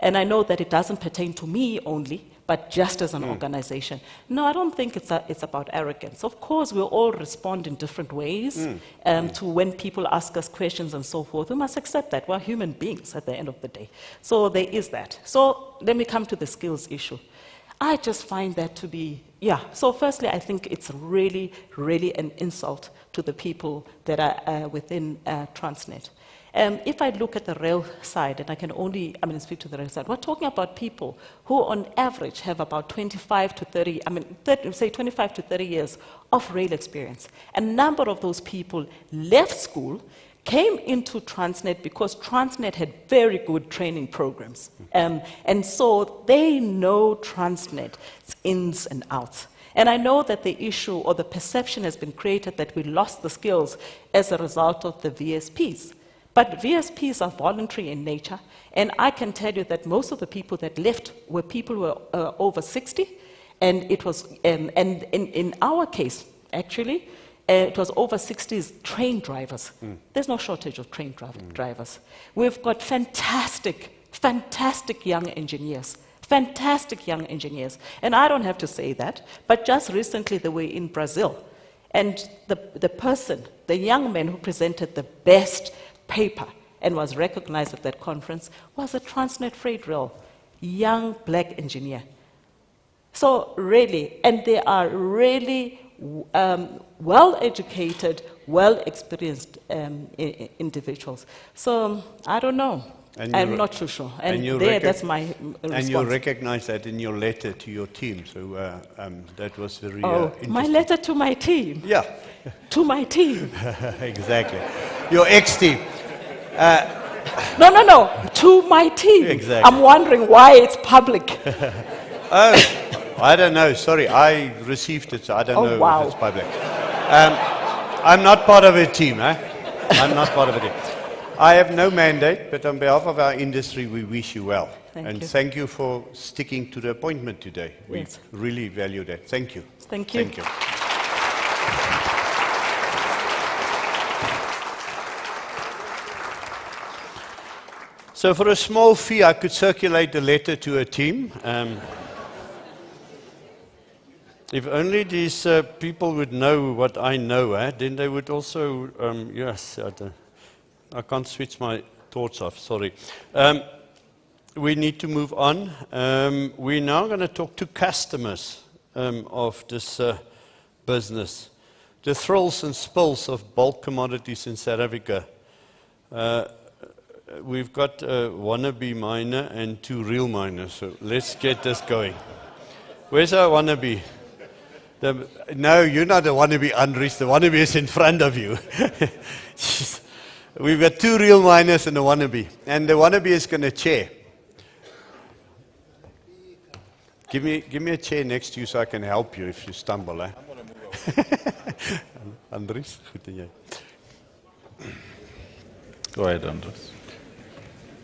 And I know that it doesn't pertain to me only, but just as an organization. No, I don't think it's about arrogance. Of course, we'll all respond in different ways to when people ask us questions and so forth. We must accept that. We're human beings at the end of the day. So there is that. So let me come to the skills issue. I just find that to be, so firstly, I think it's really, really an insult to the people that are within Transnet. If I look at the rail side, and I can only, speak to the rail side, we're talking about people who on average have about 25 to 30, say 25 to 30 years of rail experience. A number of those people left school, came into Transnet because Transnet had very good training programs. And so they know Transnet's ins and outs. And I know that the issue or the perception has been created that we lost the skills as a result of the VSPs. But VSPs are voluntary in nature, and I can tell you that most of the people that left were people who were over 60, and it was, and in our case, actually, it was over 60s train drivers. There's no shortage of train drivers. We've got fantastic young engineers. Fantastic young engineers. And I don't have to say that, but just recently they were in Brazil. And the person, the young man who presented the best paper and was recognized at that conference was a Transnet Freight Rail young black engineer. So really, and they are really well-educated, well-experienced individuals. So I don't know. I'm not too sure. And that's my response. And you recognize that in your letter to your team. So that was very interesting. My letter to my team? Yeah. To my team? Exactly. Your ex-team. No. To my team. Exactly. I'm wondering why it's public. Oh, I don't know. Sorry, I received it, so I don't know if it's public. I'm not part of a team, eh? I'm not part of a team. I have no mandate, but on behalf of our industry, we wish you well. Thank you for sticking to the appointment today. We really value that. Thank you. Thank you. Thank you. So for a small fee, I could circulate the letter to a team. If only these people would know what I know, then they would also, yes, I can't switch my thoughts off, sorry. We need to move on. We're now going to talk to customers of this business. The thrills and spills of bulk commodities in South Africa. We've got a wannabe miner and 2 real miners, so let's get this going. Where's our wannabe? No, you're not a wannabe, Andries. The wannabe is in front of you. We've got 2 real miners and a wannabe. And the wannabe is going to chair. Give me a chair next to you so I can help you if you stumble. Eh? I'm going to move over. Andries, goed en jy. Go ahead, Andries.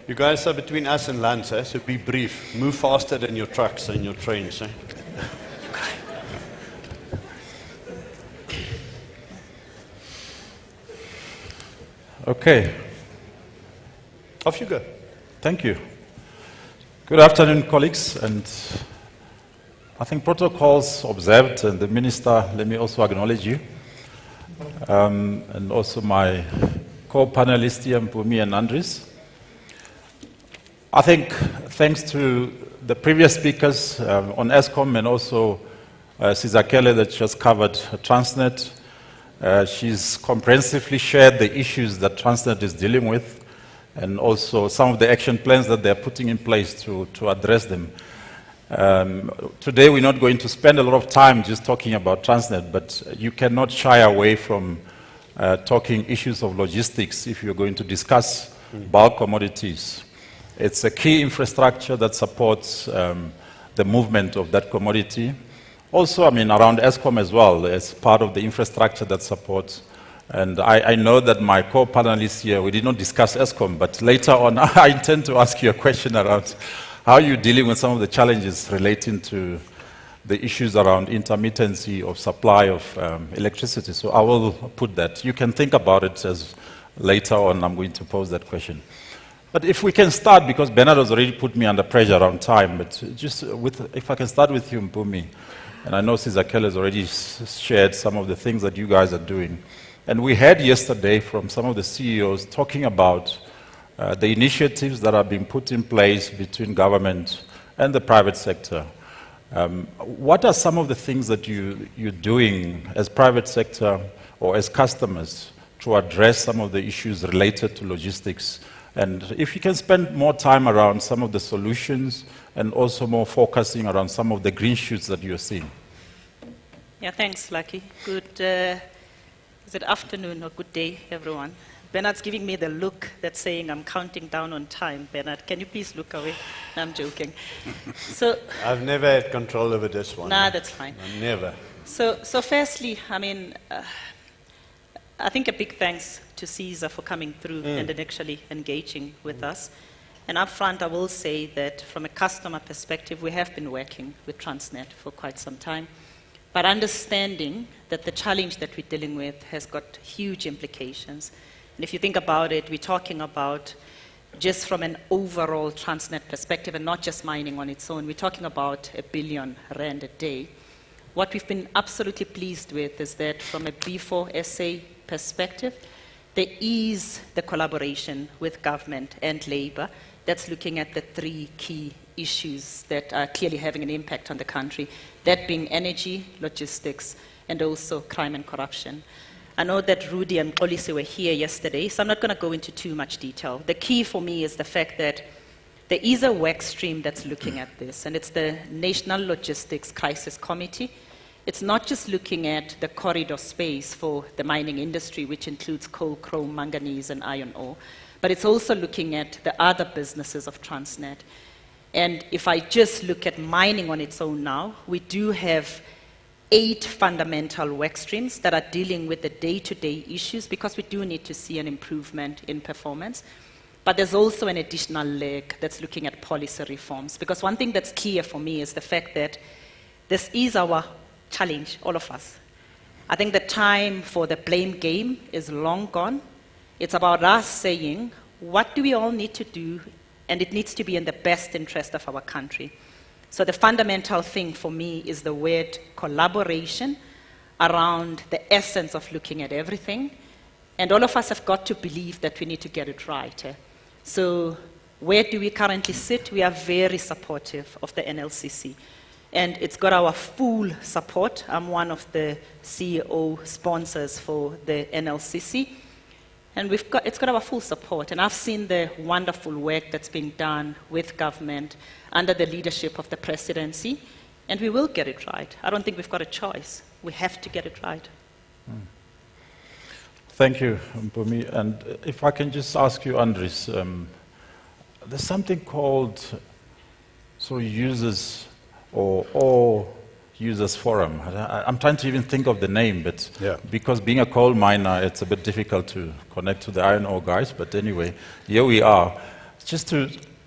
You guys are between us and Lance, so be brief. Move faster than your trucks and your trains. Eh? Okay. Off you go. Thank you. Good afternoon, colleagues. And I think protocols observed, and the Minister, let me also acknowledge you. And also my co-panelists here, Mpumi and Andries. I think thanks to the previous speakers on Eskom and also Sizakele that just covered Transnet, she's comprehensively shared the issues that Transnet is dealing with and also some of the action plans that they're putting in place to address them. Today we're not going to spend a lot of time just talking about Transnet, but you cannot shy away from talking issues of logistics if you're going to discuss bulk commodities. It's a key infrastructure that supports the movement of that commodity. Also, I mean, around Eskom as well, as part of the infrastructure that supports. And I know that my co-panelists here, we did not discuss Eskom, but later on, I intend to ask you a question around how you're dealing with some of the challenges relating to the issues around intermittency of supply of electricity. So I will put that. You can think about it as later on I'm going to pose that question. But if we can start, because Bernard has already put me under pressure around time, but just if I can start with you, Mpumi, and I know Sizakele has already shared some of the things that you guys are doing. And we heard yesterday from some of the CEOs talking about the initiatives that are being put in place between government and the private sector. What are some of the things that you're doing as private sector or as customers to address some of the issues related to logistics? And if you can spend more time around some of the solutions and also more focusing around some of the green shoots that you're seeing. Yeah, thanks, Lucky. Good, is it afternoon or good day, everyone? Bernard's giving me the look that's saying I'm counting down on time. Bernard, can you please look away? No, I'm joking. So I've never had control over this one. Nah, that's fine. Never. So firstly, I mean, I think a big thanks to Caesar for coming through and then actually engaging with us. And up front, I will say that from a customer perspective, we have been working with Transnet for quite some time, but understanding that the challenge that we're dealing with has got huge implications. And if you think about it, we're talking about just from an overall Transnet perspective and not just mining on its own, we're talking about R1 billion a day. What we've been absolutely pleased with is that from a B4SA perspective, there is the collaboration with government and labor that's looking at the three key issues that are clearly having an impact on the country, that being energy, logistics, and also crime and corruption. I know that Rudy and Kolisi were here yesterday, so I'm not going to go into too much detail. The key for me is the fact that there is a work stream that's looking at this, and it's the National Logistics Crisis Committee. It's not just looking at the corridor space for the mining industry, which includes coal, chrome, manganese, and iron ore, but it's also looking at the other businesses of Transnet. And if I just look at mining on its own now, we do have 8 fundamental work streams that are dealing with the day-to-day issues, because we do need to see an improvement in performance. But there's also an additional leg that's looking at policy reforms, because one thing that's clear for me is the fact that this is our challenge, all of us. I think the time for the blame game is long gone. It's about us saying, what do we all need to do? And it needs to be in the best interest of our country. So the fundamental thing for me is the word collaboration around the essence of looking at everything. And all of us have got to believe that we need to get it right. So where do we currently sit? We are very supportive of the NLCC. And it's got our full support. I'm one of the CEO sponsors for the NLCC. And it's got our full support. And I've seen the wonderful work that's being done with government under the leadership of the presidency. And we will get it right. I don't think we've got a choice. We have to get it right. Thank you, Mpumi. And if I can just ask you, Andries, there's something called users or users forum. I'm trying to even think of the name, but because being a coal miner, it's a bit difficult to connect to the iron ore guys. But anyway, here we are.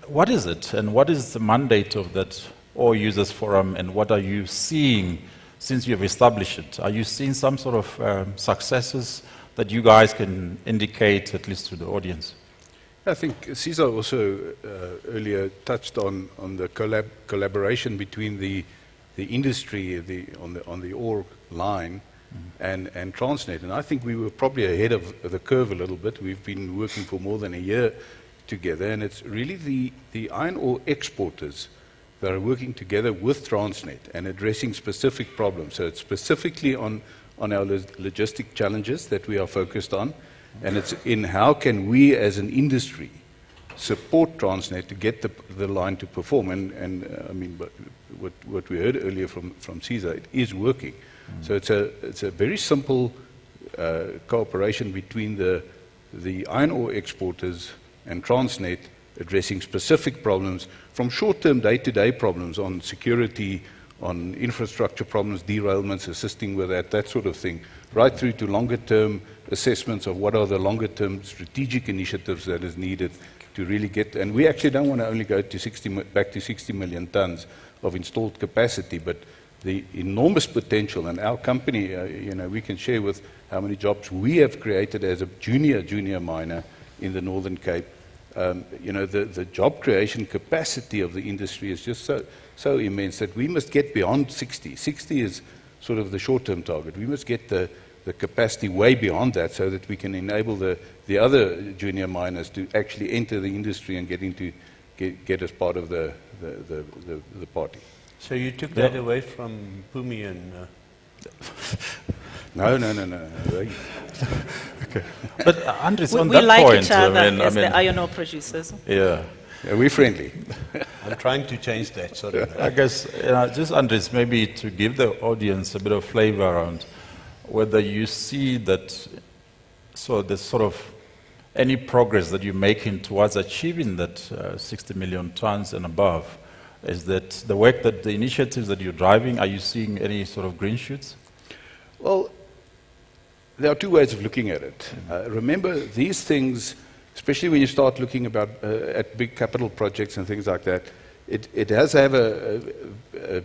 What is it, and what is the mandate of that ore users forum, and what are you seeing since you've established it? Are you seeing some sort of successes that you guys can indicate, at least to the audience? I think Caesar also earlier touched on the collaboration between the industry on the ore line and Transnet. And I think we were probably ahead of the curve a little bit. We've been working for more than a year together, and it's really the iron ore exporters that are working together with Transnet and addressing specific problems. So it's specifically on our logistic challenges that we are focused on, and it's in how can we as an industry support Transnet to get the line to perform. And I mean, but what we heard earlier from Caesar, it is working. So it's a very simple cooperation between the iron ore exporters and Transnet, addressing specific problems, from short-term day-to-day problems on security, on infrastructure problems, derailments, assisting with that sort of thing, right through to longer-term assessments of what are the longer-term strategic initiatives that is needed to really get. And we actually don't want to only go to back to 60 million tons of installed capacity, but the enormous potential. And our company, we can share with how many jobs we have created as a junior miner in the Northern Cape. The job creation capacity of the industry is just so immense that we must get beyond 60. 60 is sort of the short-term target. We must get the capacity way beyond that, so that we can enable the other junior miners to actually enter the industry and get as part of the party. So you took that away from Mpumi and... No. Okay. But Andries, on we that like point, each other as the iron ore producers. Yeah, we're friendly. I'm trying to change that. Sorry. I guess just Andries, maybe to give the audience a bit of flavor around whether you see that. So there's sort of any progress that you're making towards achieving that 60 million tons and above. Is that the work that the initiatives that you're driving? Are you seeing any sort of green shoots? Well, there are two ways of looking at it. Remember, these things, especially when you start looking at big capital projects and things like that, it has to have a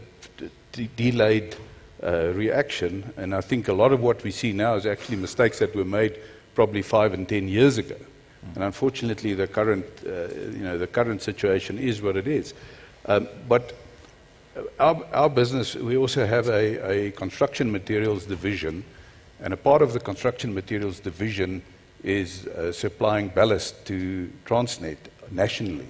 delayed reaction, and I think a lot of what we see now is actually mistakes that were made probably 5 and 10 years ago. And unfortunately, the current situation is what it is. But our business, we also have a construction materials division, and a part of the construction materials division is supplying ballast to Transnet nationally.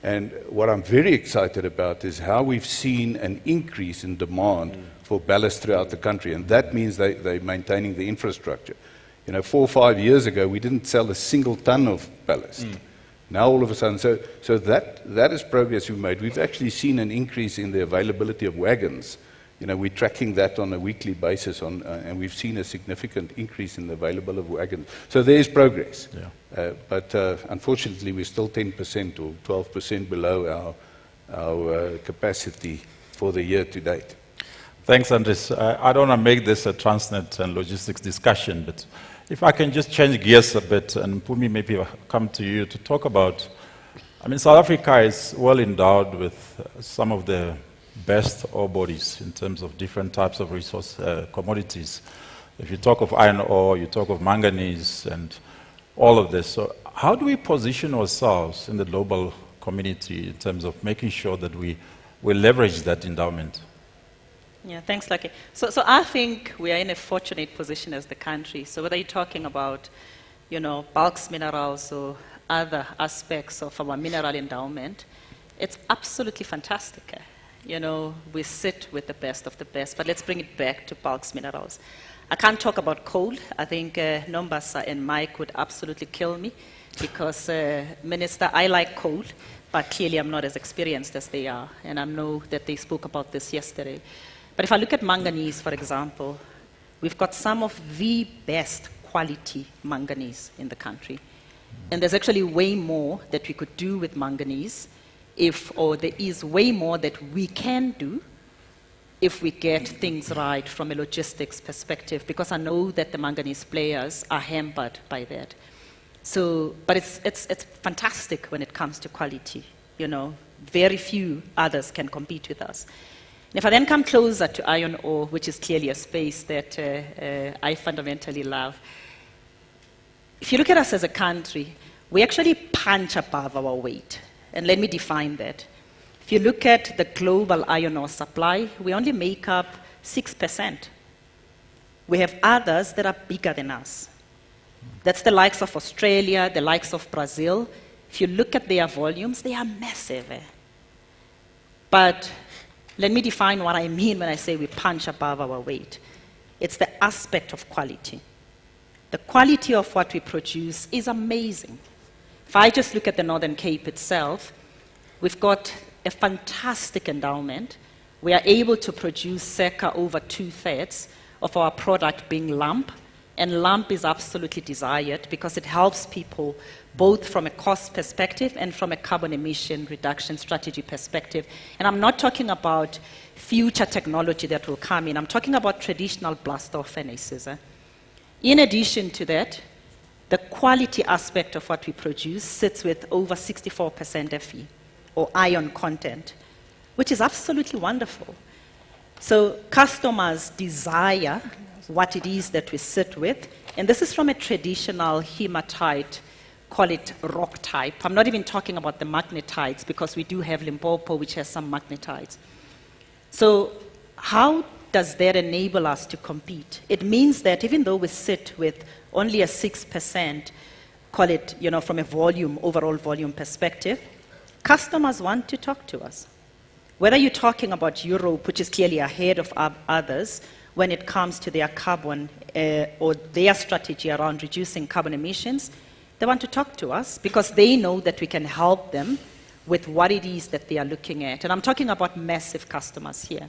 And what I'm very excited about is how we've seen an increase in demand for ballast throughout the country, and that means they're maintaining the infrastructure. 4 or 5 years ago, we didn't sell a single ton of ballast. Now all of a sudden, so that is progress we've made. We've actually seen an increase in the availability of wagons. We're tracking that on a weekly basis, and we've seen a significant increase in the availability of wagons. So there is progress. Yeah. But unfortunately, we're still 10% or 12% below our capacity for the year to date. Thanks, Andres. I don't want to make this a Transnet and logistics discussion, but if I can just change gears a bit, and Mpumi, maybe I'll come to you to talk about, South Africa is well endowed with some of the best ore bodies in terms of different types of resource commodities. If you talk of iron ore, you talk of manganese and all of this. So how do we position ourselves in the global community in terms of making sure that we leverage that endowment? Yeah, thanks, Lucky. So I think we are in a fortunate position as the country. So whether you're talking about, bulks minerals or other aspects of our mineral endowment, it's absolutely fantastic. We sit with the best of the best, but let's bring it back to bulks minerals. I can't talk about coal. I think Nombasa and Mike would absolutely kill me because, Minister, I like coal, but clearly I'm not as experienced as they are, and I know that they spoke about this yesterday. But if I look at manganese, for example, we've got some of the best quality manganese in the country. And there's actually way more that we could do with manganese there is way more that we can do if we get things right from a logistics perspective, because I know that the manganese players are hampered by that. But it's fantastic when it comes to quality. Very few others can compete with us. And if I then come closer to iron ore, which is clearly a space that I fundamentally love, if you look at us as a country, we actually punch above our weight. And let me define that. If you look at the global iron ore supply, we only make up 6%. We have others that are bigger than us. That's the likes of Australia, the likes of Brazil. If you look at their volumes, they are massive. But let me define what I mean when I say we punch above our weight. It's the aspect of quality. The quality of what we produce is amazing. If I just look at the Northern Cape itself, we've got a fantastic endowment. We are able to produce circa over 2/3 of our product being lump, and lump is absolutely desired because it helps people both from a cost perspective and from a carbon emission reduction strategy perspective. And I'm not talking about future technology that will come in. I'm talking about traditional blast-off furnaces. In addition to that, the quality aspect of what we produce sits with over 64% Fe, or iron content, which is absolutely wonderful. So customers desire what it is that we sit with, and this is from a traditional hematite, call it rock type. I'm not even talking about the magnetites, because we do have Limpopo, which has some magnetites. So how does that enable us to compete? It means that even though we sit with only a 6%, call it, from a overall volume perspective, customers want to talk to us. Whether you're talking about Europe, which is clearly ahead of others when it comes to their carbon or their strategy around reducing carbon emissions, they want to talk to us because they know that we can help them with what it is that they are looking at. And I'm talking about massive customers here.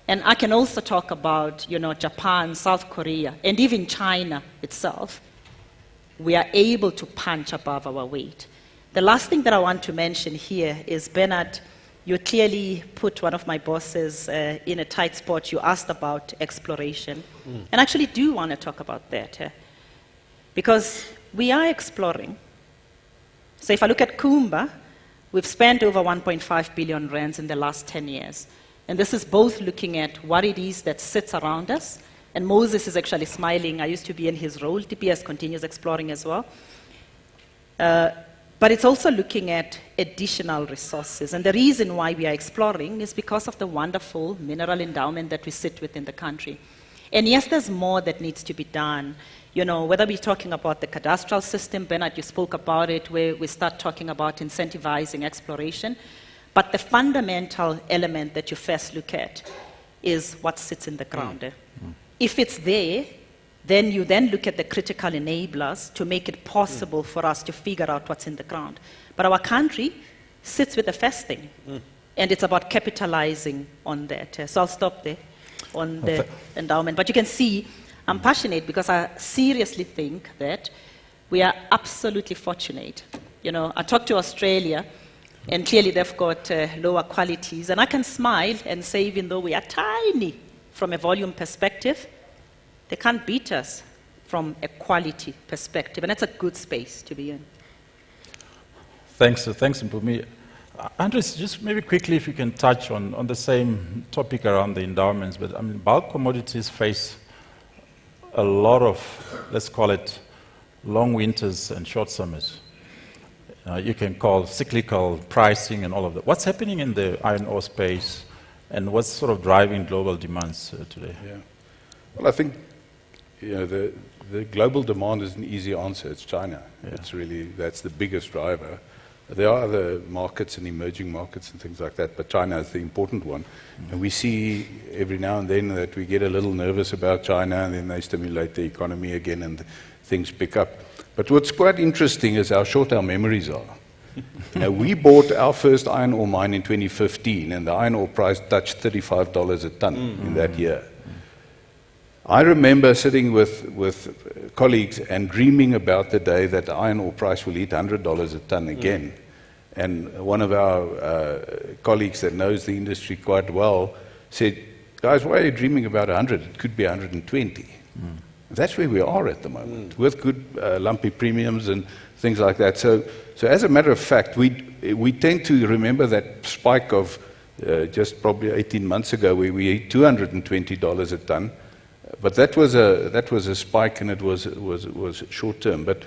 And I can also talk about, Japan, South Korea, and even China itself. We are able to punch above our weight. The last thing that I want to mention here is, Bernard, you clearly put one of my bosses in a tight spot. You asked about exploration. And I actually do want to talk about that. Because we are exploring. So if I look at Kumba, we've spent over 1.5 billion rands in the last 10 years. And this is both looking at what it is that sits around us. And Moses is actually smiling. I used to be in his role. TPS continues exploring as well. But it's also looking at additional resources. And the reason why we are exploring is because of the wonderful mineral endowment that we sit within the country. And yes, there's more that needs to be done. You know, whether we're talking about the cadastral system, Bernard, you spoke about it, where we start talking about incentivizing exploration. But the fundamental element that you first look at is what sits in the ground. If it's there, then you then look at the critical enablers to make it possible for us to figure out what's in the ground. But our country sits with the first thing, and it's about capitalizing on that. So I'll stop there on the endowment. But you can see I'm passionate because I seriously think that we are absolutely fortunate. You know, I talked to Australia, and clearly they've got lower qualities. And I can smile and say, even though we are tiny from a volume perspective, they can't beat us from a quality perspective. And that's a good space to be in. Thanks, Mpumi. Andres, just maybe quickly if you can touch on the same topic around the endowments. But I mean, bulk commodities face a lot of, let's call it, long winters and short summers. You can call cyclical pricing and all of that. What's happening in the iron ore space, and what's sort of driving global demands today? Yeah. Well, I think the global demand is an easy answer. It's China. Yeah. It's really, that's the biggest driver. There are other markets and emerging markets and things like that, but China is the important one. And we see every now and then that we get a little nervous about China, and then they stimulate the economy again and things pick up. But what's quite interesting is how short our memories are. We bought our first iron ore mine in 2015, and the iron ore price touched $35 a ton in that year. I remember sitting with colleagues and dreaming about the day that the iron ore price will hit $100 a ton again. And one of our colleagues that knows the industry quite well said, guys, why are you dreaming about 100? It could be 120. That's where we are at the moment, with good lumpy premiums and things like that. So as a matter of fact, we tend to remember that spike of just probably 18 months ago where we hit $220 a ton. But that was a spike, and it was short term. But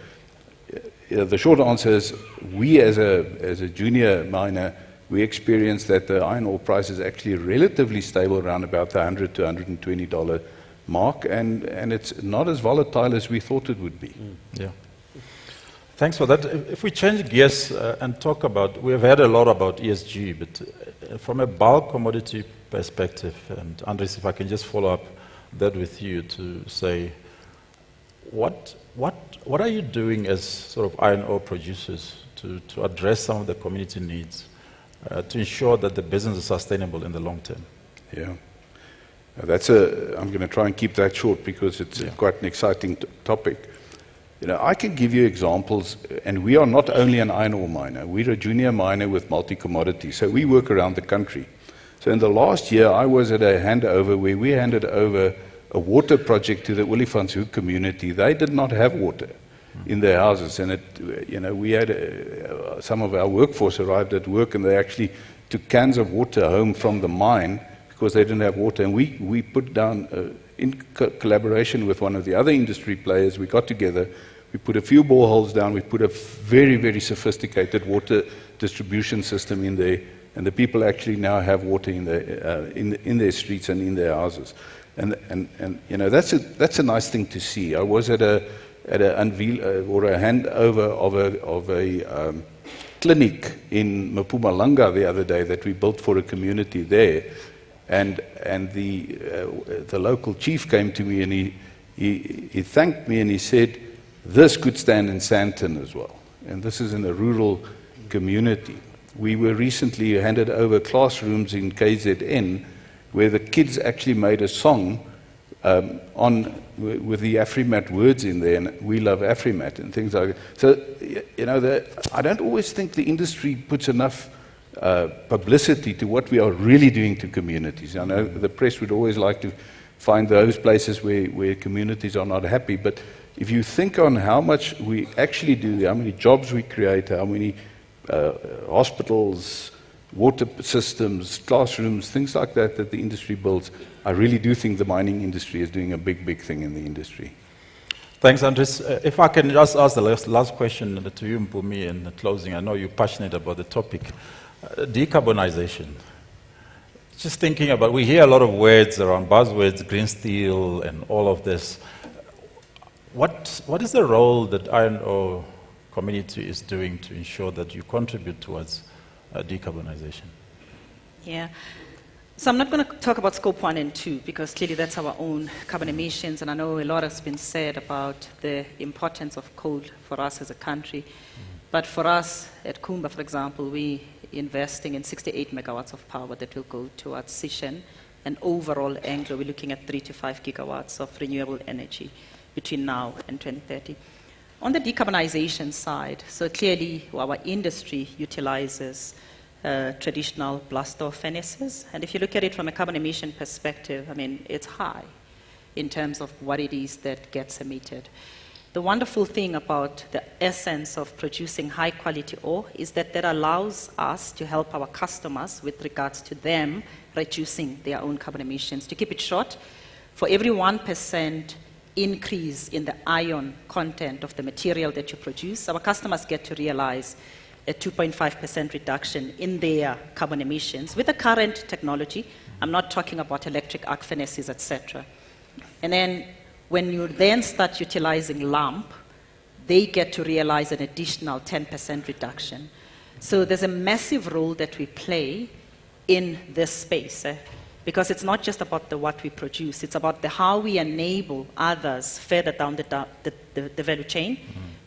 the short answer is, we as a junior miner, we experienced that the iron ore price is actually relatively stable around about the $100 to $120 mark, and it's not as volatile as we thought it would be. Yeah. Thanks for that. If we change gears and talk about, we've heard a lot about ESG, but from a bulk commodity perspective, and Andres, if I can just follow up that with you to say, what are you doing as sort of iron ore producers to address some of the community needs to ensure that the business is sustainable in the long term? Yeah. I'm going to try and keep that short because it's quite an exciting topic. I can give you examples, and we are not only an iron ore miner, we're a junior miner with multi-commodities, so we work around the country. So in the last year, I was at a handover where we handed over a water project to the Olifantshoek community. They did not have water in their houses, and we had some of our workforce arrived at work, and they actually took cans of water home from the mine because they didn't have water. And we put down, in collaboration with one of the other industry players, we got together, we put a few boreholes down, we put a very, very sophisticated water distribution system in there, and the people actually now have water in their streets and in their houses, and that's a nice thing to see. I was at a unveil or a handover of a clinic in Mpumalanga the other day that we built for a community there, and the local chief came to me and he thanked me and he said, this could stand in Sandton as well, and this is in a rural community. We were recently handed over classrooms in KZN where the kids actually made a song with the Afrimat words in there, and we love Afrimat and things like that. So, I don't always think the industry puts enough publicity to what we are really doing to communities. I know the press would always like to find those places where communities are not happy, but if you think on how much we actually do, how many jobs we create, how many hospitals, water systems, classrooms, things like that that the industry builds, I really do think the mining industry is doing a big, big thing in the industry. Thanks, Andres. If I can just ask the last question to you, Mpumi, in the closing. I know you're passionate about the topic. Decarbonization. Just thinking about, we hear a lot of words around buzzwords, green steel, and all of this. What is the role that iron ore community is doing to ensure that you contribute towards decarbonization? Yeah. So I'm not going to talk about scope 1 and 2 because clearly that's our own carbon emissions, and I know a lot has been said about the importance of coal for us as a country. But for us at Kumba, for example, we investing in 68 megawatts of power that will go towards Sishen, and overall Anglo, we're looking at 3 to 5 gigawatts of renewable energy between now and 2030. On the decarbonization side, so clearly our industry utilizes traditional blast off furnaces, and if you look at it from a carbon emission perspective, I mean, it's high in terms of what it is that gets emitted. The wonderful thing about the essence of producing high quality ore is that that allows us to help our customers with regards to them reducing their own carbon emissions. To keep it short, for every 1% increase in the iron content of the material that you produce, our customers get to realize a 2.5% reduction in their carbon emissions. With the current technology, I'm not talking about electric arc furnaces, etc. And then when you then start utilizing lump, they get to realize an additional 10% reduction. So there's a massive role that we play in this space, because it's not just about what we produce, it's about how we enable others further down the value chain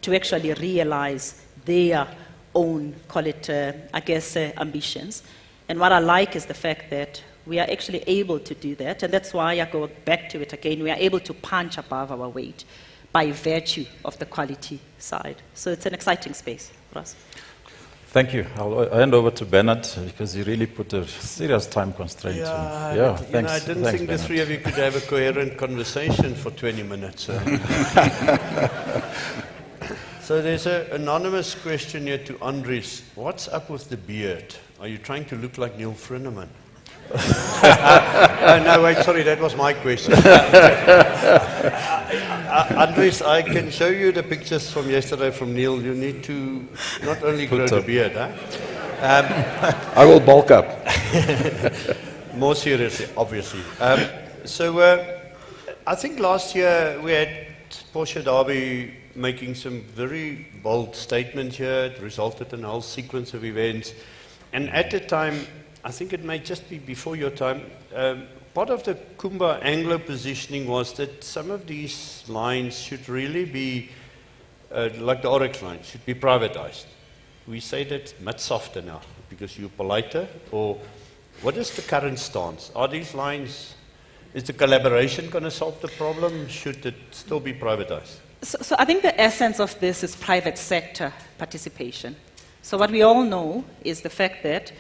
to actually realize their own, call it, ambitions. And what I like is the fact that we are actually able to do that, and that's why I go back to it again. We are able to punch above our weight by virtue of the quality side. So it's an exciting space for us. Thank you. I'll hand over to Bernard because you really put a serious time constraint. Thanks. I didn't think the three of you could have a coherent conversation for 20 minutes. So there's an anonymous question here to Andries. What's up with the beard? Are you trying to look like Neil Frinneman? No, wait, sorry, that was my question. Andries, I can show you the pictures from yesterday from Neil. You need to not only grow the beard, I will bulk up. More seriously, obviously. I think last year we had Portia Derby making some very bold statements here. It resulted in a whole sequence of events. And at the time, I think it may just be before your time, part of the Kumba Anglo positioning was that some of these lines should really be, like the Oryx line, should be privatized. We say that much softer now because you're politer, or what is the current stance? Are these lines, is the collaboration going to solve the problem? Should it still be privatized? So I think the essence of this is private sector participation. So what we all know is the fact that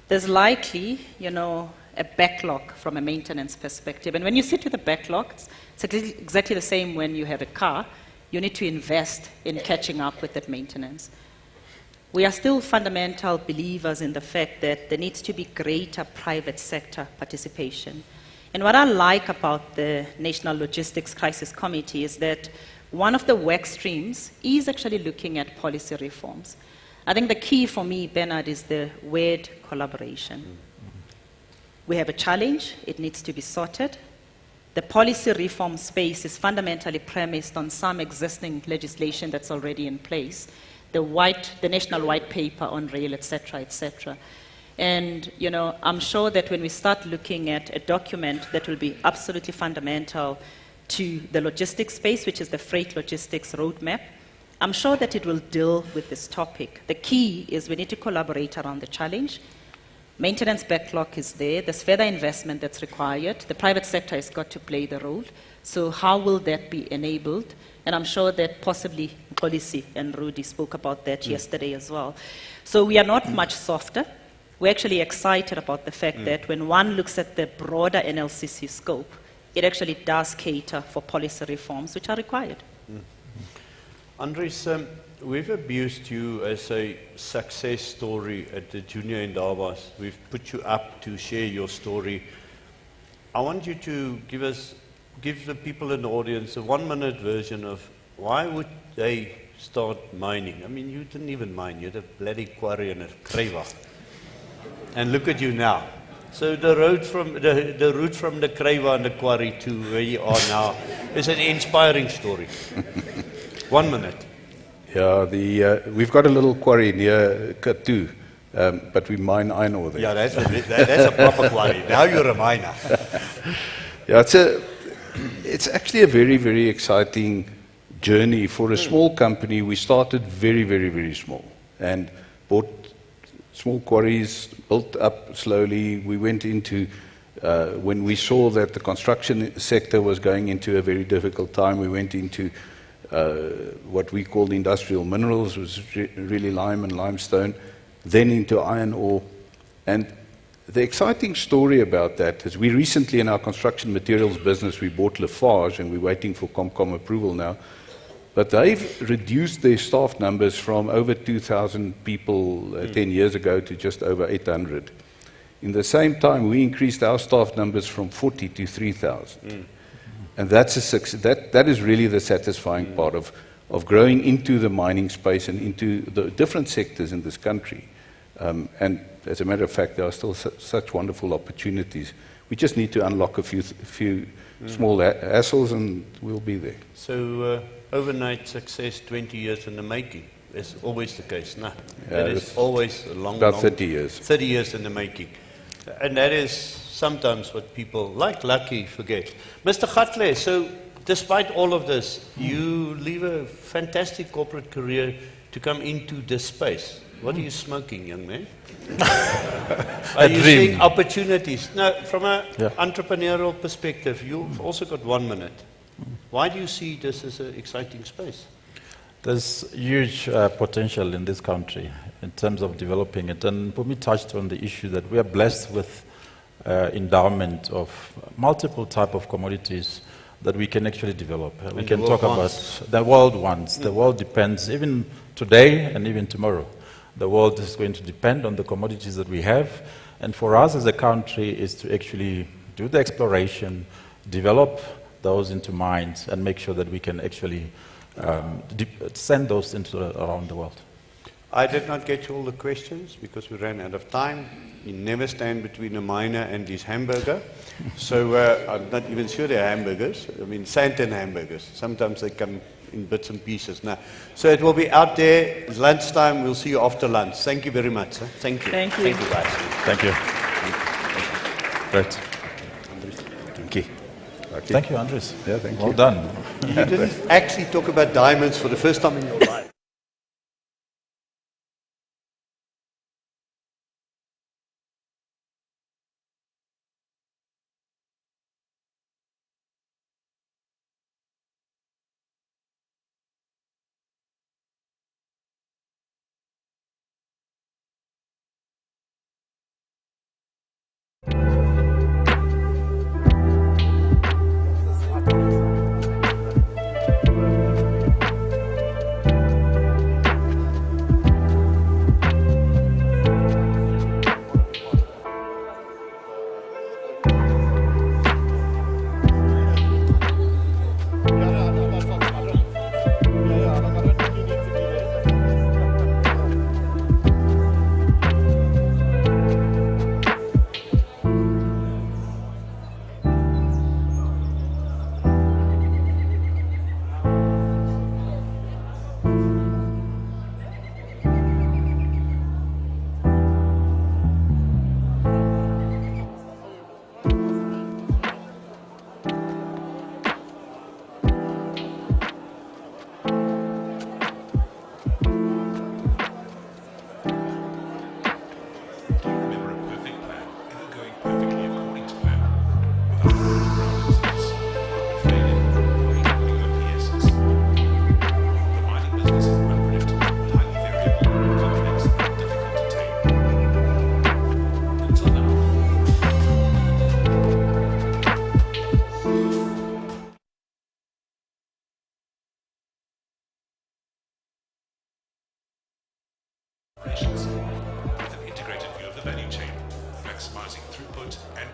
there's likely, a backlog from a maintenance perspective. And when you sit with a backlog, it's exactly the same when you have a car. You need to invest in catching up with that maintenance. We are still fundamental believers in the fact that there needs to be greater private sector participation. And what I like about the National Logistics Crisis Committee is that one of the work streams is actually looking at policy reforms. I think the key for me, Bernard, is the word collaboration. We have a challenge, it needs to be sorted. The policy reform space is fundamentally premised on some existing legislation that's already in place, the National White Paper on rail, etc., etc. And, I'm sure that when we start looking at a document that will be absolutely fundamental to the logistics space, which is the freight logistics roadmap, I'm sure that it will deal with this topic. The key is we need to collaborate around the challenge. Maintenance backlog is there. There's further investment that's required. The private sector has got to play the role. So how will that be enabled? And I'm sure that possibly policy, and Rudy spoke about that yesterday as well. So we are not much softer. we're actually excited about the fact that when one looks at the broader NLCC scope, it actually does cater for policy reforms which are required. Andres, we've abused you as a success story at the Junior Indabas. We've put you up to share your story. I want you to give the people in the audience a 1-minute version of why would they start mining. I mean, you didn't even mine. You had a bloody quarry and a kruiwagen. And look at you now. So the route from the kruiwagen and the quarry to where you are now is an inspiring story. 1 minute. Yeah, we've got a little quarry near Katu, but we mine iron ore there. Yeah, that's a proper quarry. Now you're a miner. Yeah, it's actually a very, very exciting journey. For a small company, we started very, very, very small and bought small quarries, built up slowly. We went into, when we saw that the construction sector was going into a very difficult time, we went into what we called industrial minerals, was really lime and limestone, then into iron ore. And the exciting story about that is we recently in our construction materials business, we bought Lafarge and we're waiting for Comcom approval now. But they've reduced their staff numbers from over 2,000 people 10 years ago to just over 800. In the same time, we increased our staff numbers from 40 to 3,000. And that's that is really the satisfying part of growing into the mining space and into the different sectors in this country. And as a matter of fact, there are still such wonderful opportunities. We just need to unlock a few small hassles and we'll be there. So overnight success, 20 years in the making. That's always the case, no? Yeah, it is always a long, about 30 years. 30 years in the making. And that is sometimes what people like Lucky forget. Mr. Gatle, so despite all of this, you leave a fantastic corporate career to come into this space. What are you smoking, young man? Are you seeing opportunities? No, from an entrepreneurial perspective, you've also got 1 minute. Why do you see this as an exciting space? There's huge potential in this country in terms of developing it. And Pumi touched on the issue that we are blessed with endowment of multiple type of commodities that we can actually develop. We can talk about the world wants. The world depends, even today and even tomorrow. The world is going to depend on the commodities that we have. And for us as a country is to actually do the exploration, develop those into mines, and make sure that we can actually send those into around the world. I did not get to all the questions because we ran out of time. You never stand between a miner and his hamburger. So I'm not even sure they're hamburgers. I mean, Santon hamburgers. Sometimes they come in bits and pieces. Now, so it will be out there. It's lunchtime. We'll see you after lunch. Thank you very much. Sir. Thank you. Thank you. Thank you, guys. Thank you. Great. Thank you. Okay. Thank you, Andres. Yeah, thank you. Well done. You didn't actually talk about diamonds for the first time in your life. value chain, maximizing throughput and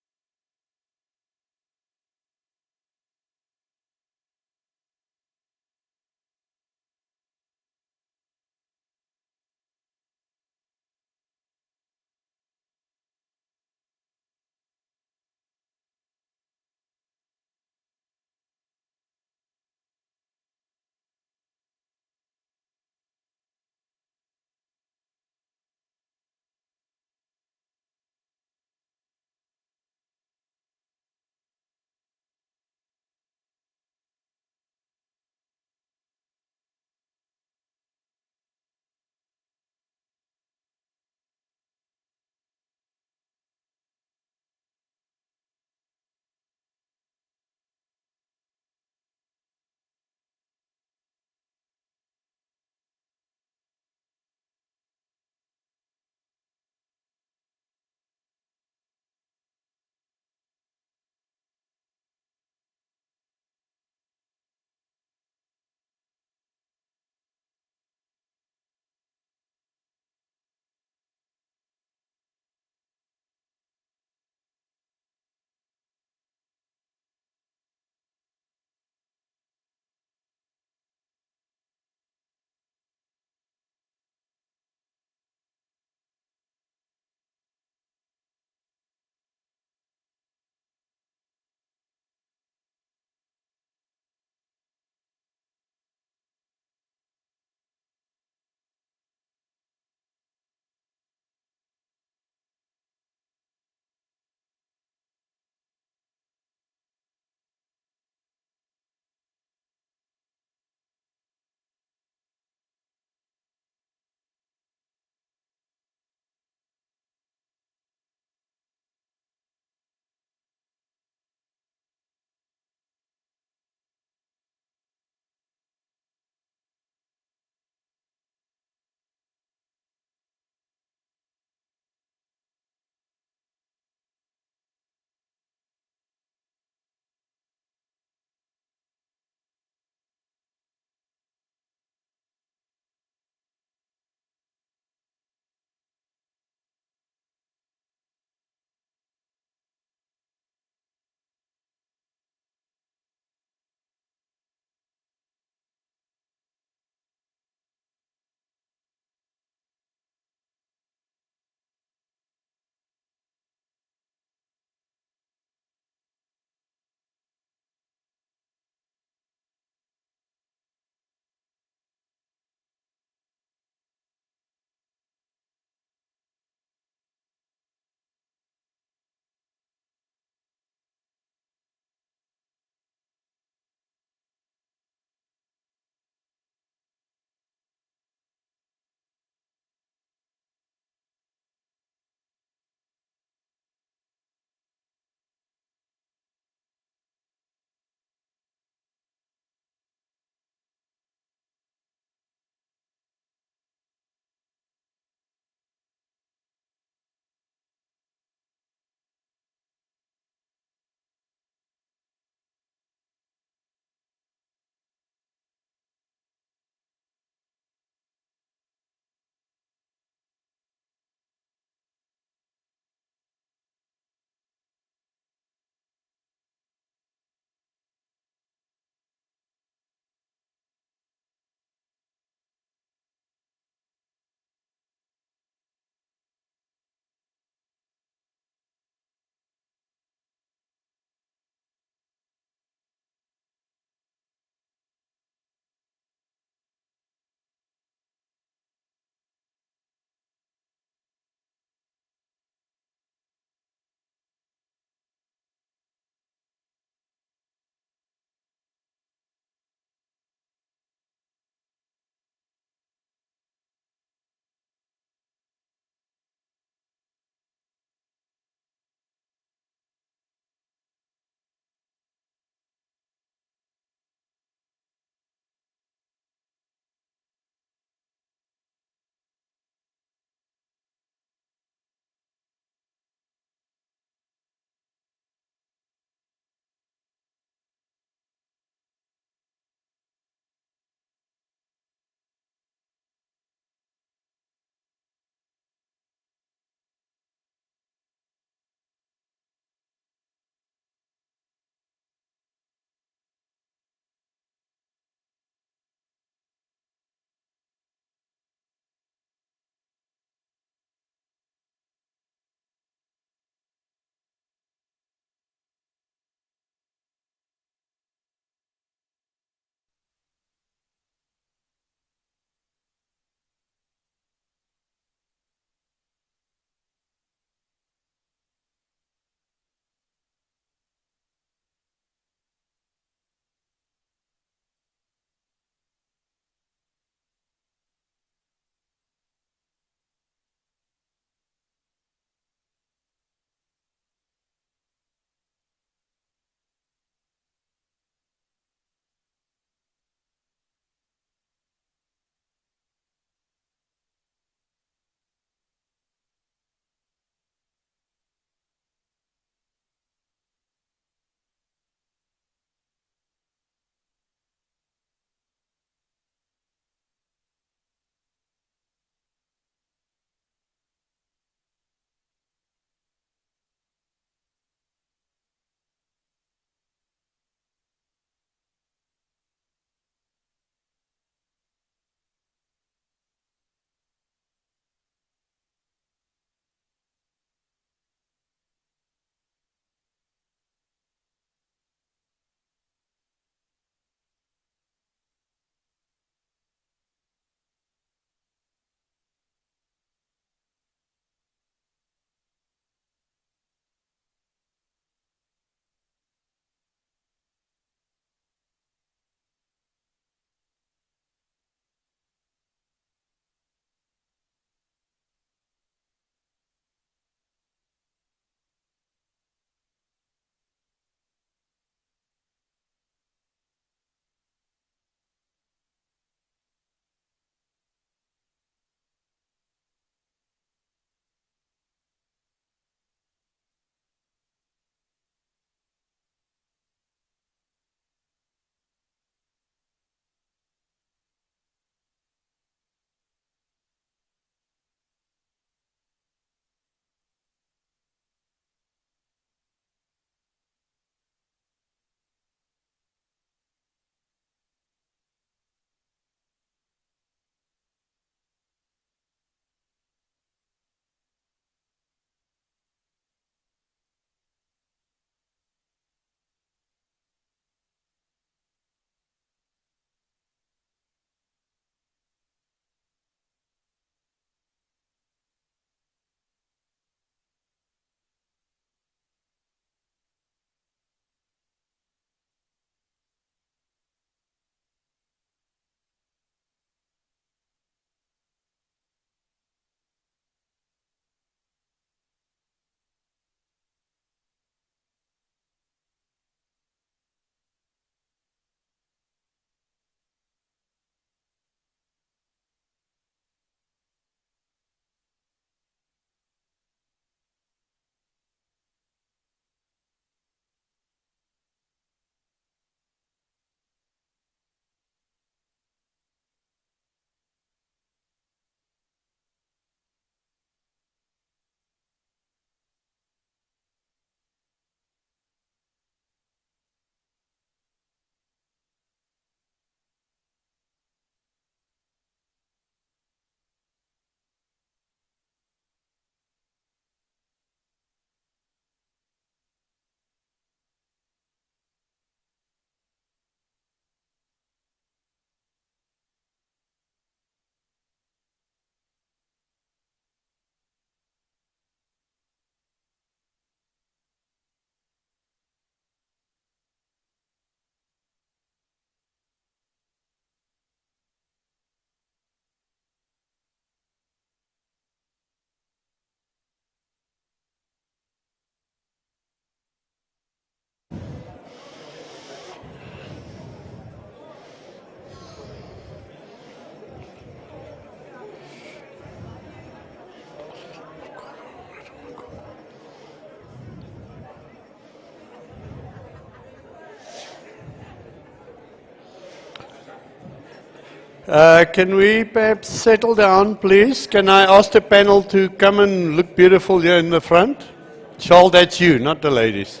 Can we perhaps settle down, please? Can I ask the panel to come and look beautiful here in the front? Charles, that's you, not the ladies.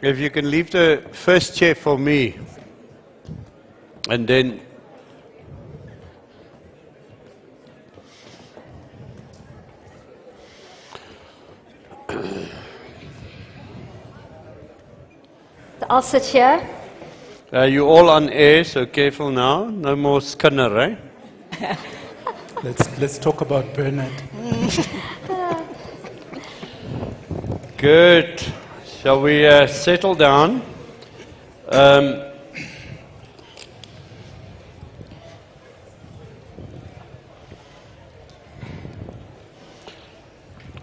If you can leave the first chair for me, and then I'll sit here. you're all on air, so careful now. No more Skinner, eh? Let's talk about Bernard. Good. Shall we settle down?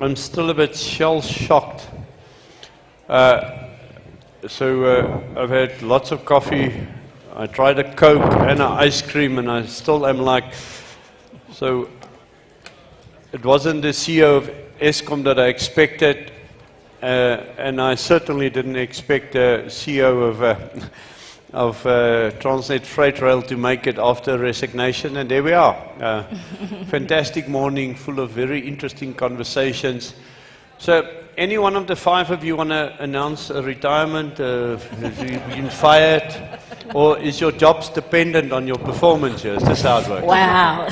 I'm still a bit shell-shocked. So I've had lots of coffee. I tried a Coke and an ice cream, and I still am like, so it wasn't the CEO of Eskom that I expected, and I certainly didn't expect the CEO of Transnet Freight Rail to make it after resignation, and there we are. Fantastic morning, full of very interesting conversations. So, any one of the five of you want to announce a retirement? Have you been fired? Or is your job dependent on your performance here? Is this how it works? Wow.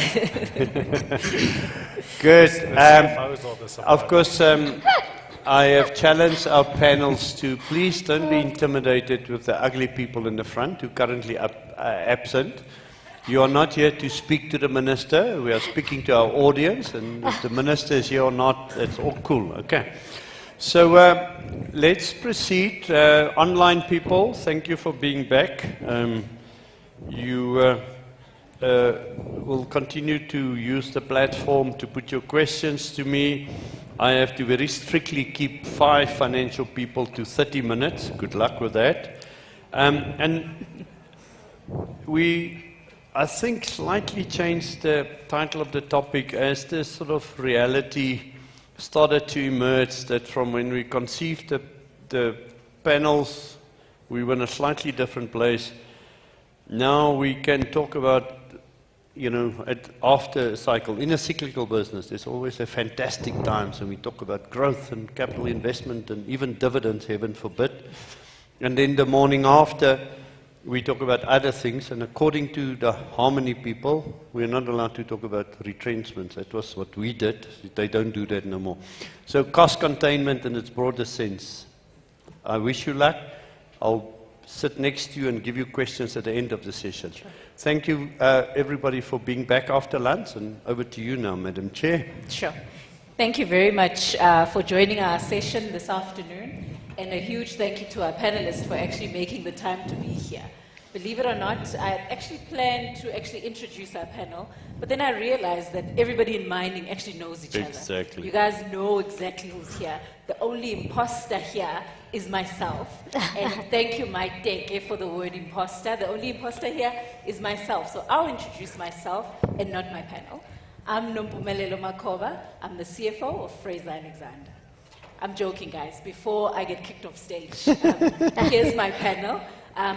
Good. Of course, I have challenged our panels to please don't be intimidated with the ugly people in the front who currently are absent. You are not here to speak to the minister. We are speaking to our audience, and if the minister is here or not, it's all cool. Okay. So let's proceed. Online people, thank you for being back. You will continue to use the platform to put your questions to me. I have to very strictly keep 5 financial people to 30 minutes. Good luck with that. And we, I think, slightly changed the title of the topic as this sort of reality started to emerge, that from when we conceived the panels, we were in a slightly different place. Now we can talk about, you know, after a cycle. In a cyclical business, there's always a fantastic times, and we talk about growth and capital investment and even dividends, heaven forbid. And then the morning after, we talk about other things, and according to the Harmony people, we're not allowed to talk about retrenchments. That was what we did. They don't do that no more. So cost containment in its broader sense. I wish you luck. I'll sit next to you and give you questions at the end of the session. Sure. Thank you, everybody, for being back after lunch, and over to you now, Madam Chair. Sure. Thank you very much for joining our session this afternoon. And a huge thank you to our panelists for actually making the time to be here. Believe it or not, I had actually planned to actually introduce our panel, but then I realized that everybody in mining actually knows each other. Exactly. You guys know exactly who's here. The only imposter here is myself. And thank you, Mike Teke, for the word imposter. The only imposter here is myself. So I'll introduce myself and not my panel. I'm Nompumelelo Makova. I'm the CFO of Fraser Alexander. I'm joking, guys. Before I get kicked off stage, here's my panel.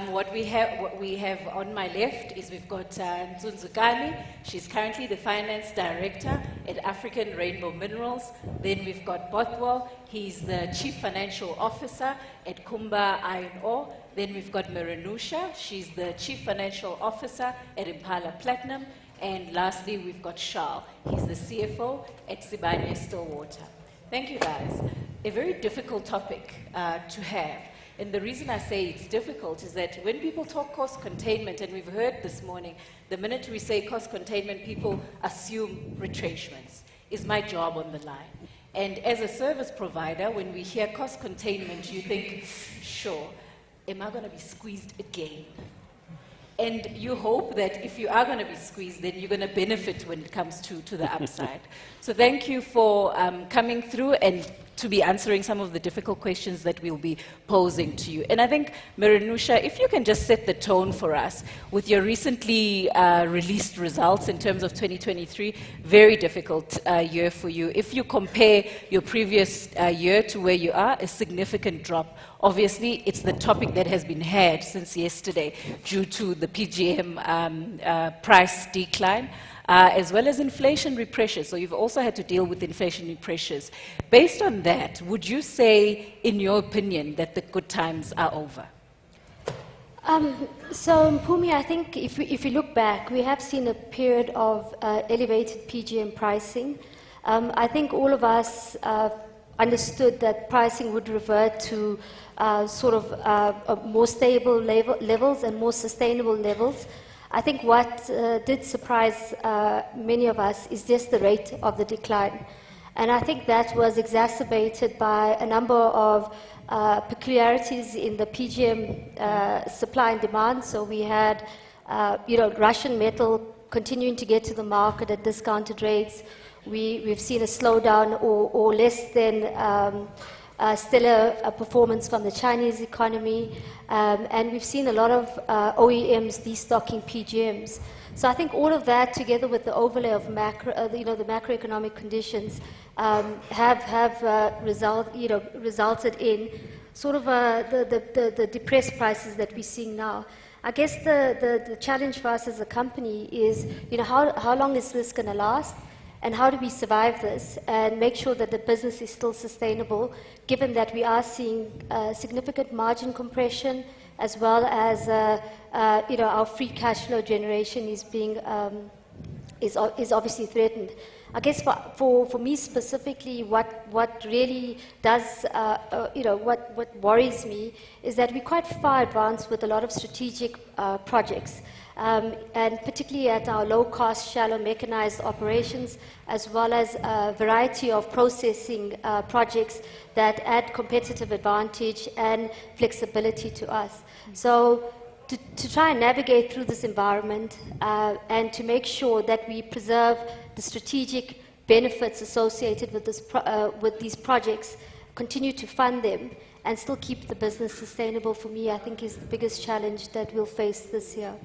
What we have on my left is we've got Nzunzukani. She's currently the finance director at African Rainbow Minerals. Then we've got Bothwell. He's the chief financial officer at Kumba Iron Ore. Then we've got Merenusha. She's the chief financial officer at Impala Platinum. And lastly, we've got Charles. He's the CFO at Sibanye Stillwater. Thank you, guys. A very difficult topic to have. And the reason I say it's difficult is that when people talk cost containment, and we've heard this morning, the minute we say cost containment, people assume retrenchments. Is my job on the line? And as a service provider, when we hear cost containment, you think, sure, am I going to be squeezed again? And you hope that if you are going to be squeezed, then you're going to benefit when it comes to the upside. So thank you for coming through and to be answering some of the difficult questions that we'll be posing to you. And I think, Merenusha, if you can just set the tone for us with your recently released results in terms of 2023, very difficult year for you. If you compare your previous year to where you are, a significant drop. Obviously, it's the topic that has been had since yesterday due to the PGM price decline, as well as inflationary pressures. So you've also had to deal with inflationary pressures. Based on that, would you say, in your opinion, that the good times are over? So, Mpumi, I think if we look back, we have seen a period of elevated PGM pricing. I think all of us understood that pricing would revert to more stable levels and more sustainable levels. I think what did surprise many of us is just the rate of the decline. And I think that was exacerbated by a number of peculiarities in the PGM supply and demand. So we had, Russian metal continuing to get to the market at discounted rates. We've seen a slowdown or less than stellar performance from the Chinese economy, and we've seen a lot of OEMs destocking PGMs. So I think all of that, together with the overlay of the macroeconomic conditions, have resulted in sort of the depressed prices that we're seeing now. I guess the challenge for us as a company is, how long is this going to last? And how do we survive this and make sure that the business is still sustainable, given that we are seeing significant margin compression, as well as our free cash flow generation is being is obviously threatened. I guess for me specifically, what really does what worries me is that we're quite far advanced with a lot of strategic projects. And particularly at our low-cost, shallow mechanized operations, as well as a variety of processing projects that add competitive advantage and flexibility to us. So to try and navigate through this environment and to make sure that we preserve the strategic benefits associated with these projects, continue to fund them, and still keep the business sustainable, for me, I think is the biggest challenge that we'll face this year.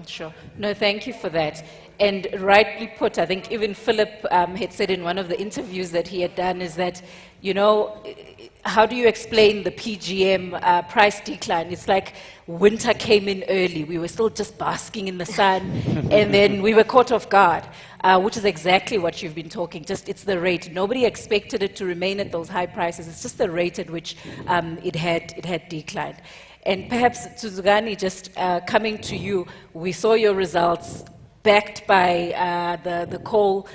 Sure. No, thank you for that. And rightly put, I think even Philip had said in one of the interviews that he had done is that, how do you explain the PGM price decline? It's like winter came in early. We were still just basking in the sun, and then we were caught off guard, which is exactly what you've been talking. Just it's the rate. Nobody expected it to remain at those high prices. It's just the rate at which it had declined. And perhaps, Tsuzugani, just coming to you, we saw your results backed by the coal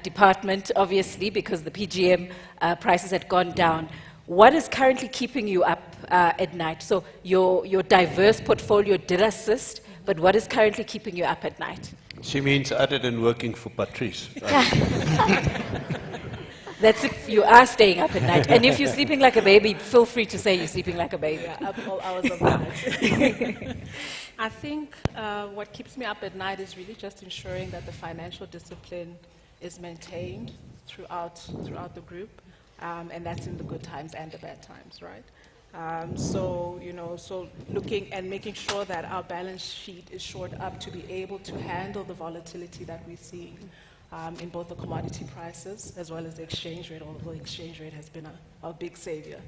department, obviously, because the PGM prices had gone down. What is currently keeping you up at night? So your diverse portfolio did assist, but what is currently keeping you up at night? She means other than working for Patrice. That's if you are staying up at night. And if you're sleeping like a baby, feel free to say you're sleeping like a baby. Yeah, up all hours of the night. I think what keeps me up at night is really just ensuring that the financial discipline is maintained throughout the group, and that's in the good times and the bad times, right? So looking and making sure that our balance sheet is shored up to be able to handle the volatility that we see in both the commodity prices as well as the exchange rate, although the exchange rate has been a big savior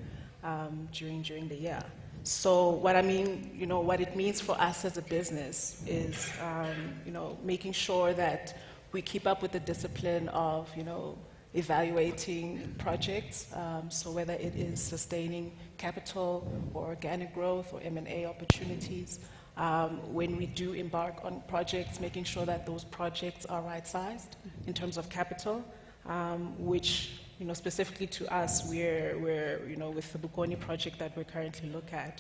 during the year. So what what it means for us as a business is, making sure that we keep up with the discipline of, evaluating projects, so whether it is sustaining capital or organic growth or M&A opportunities, when we do embark on projects, making sure that those projects are right-sized in terms of capital, which, specifically to us, we're with the Bokoni project that we're currently looking at,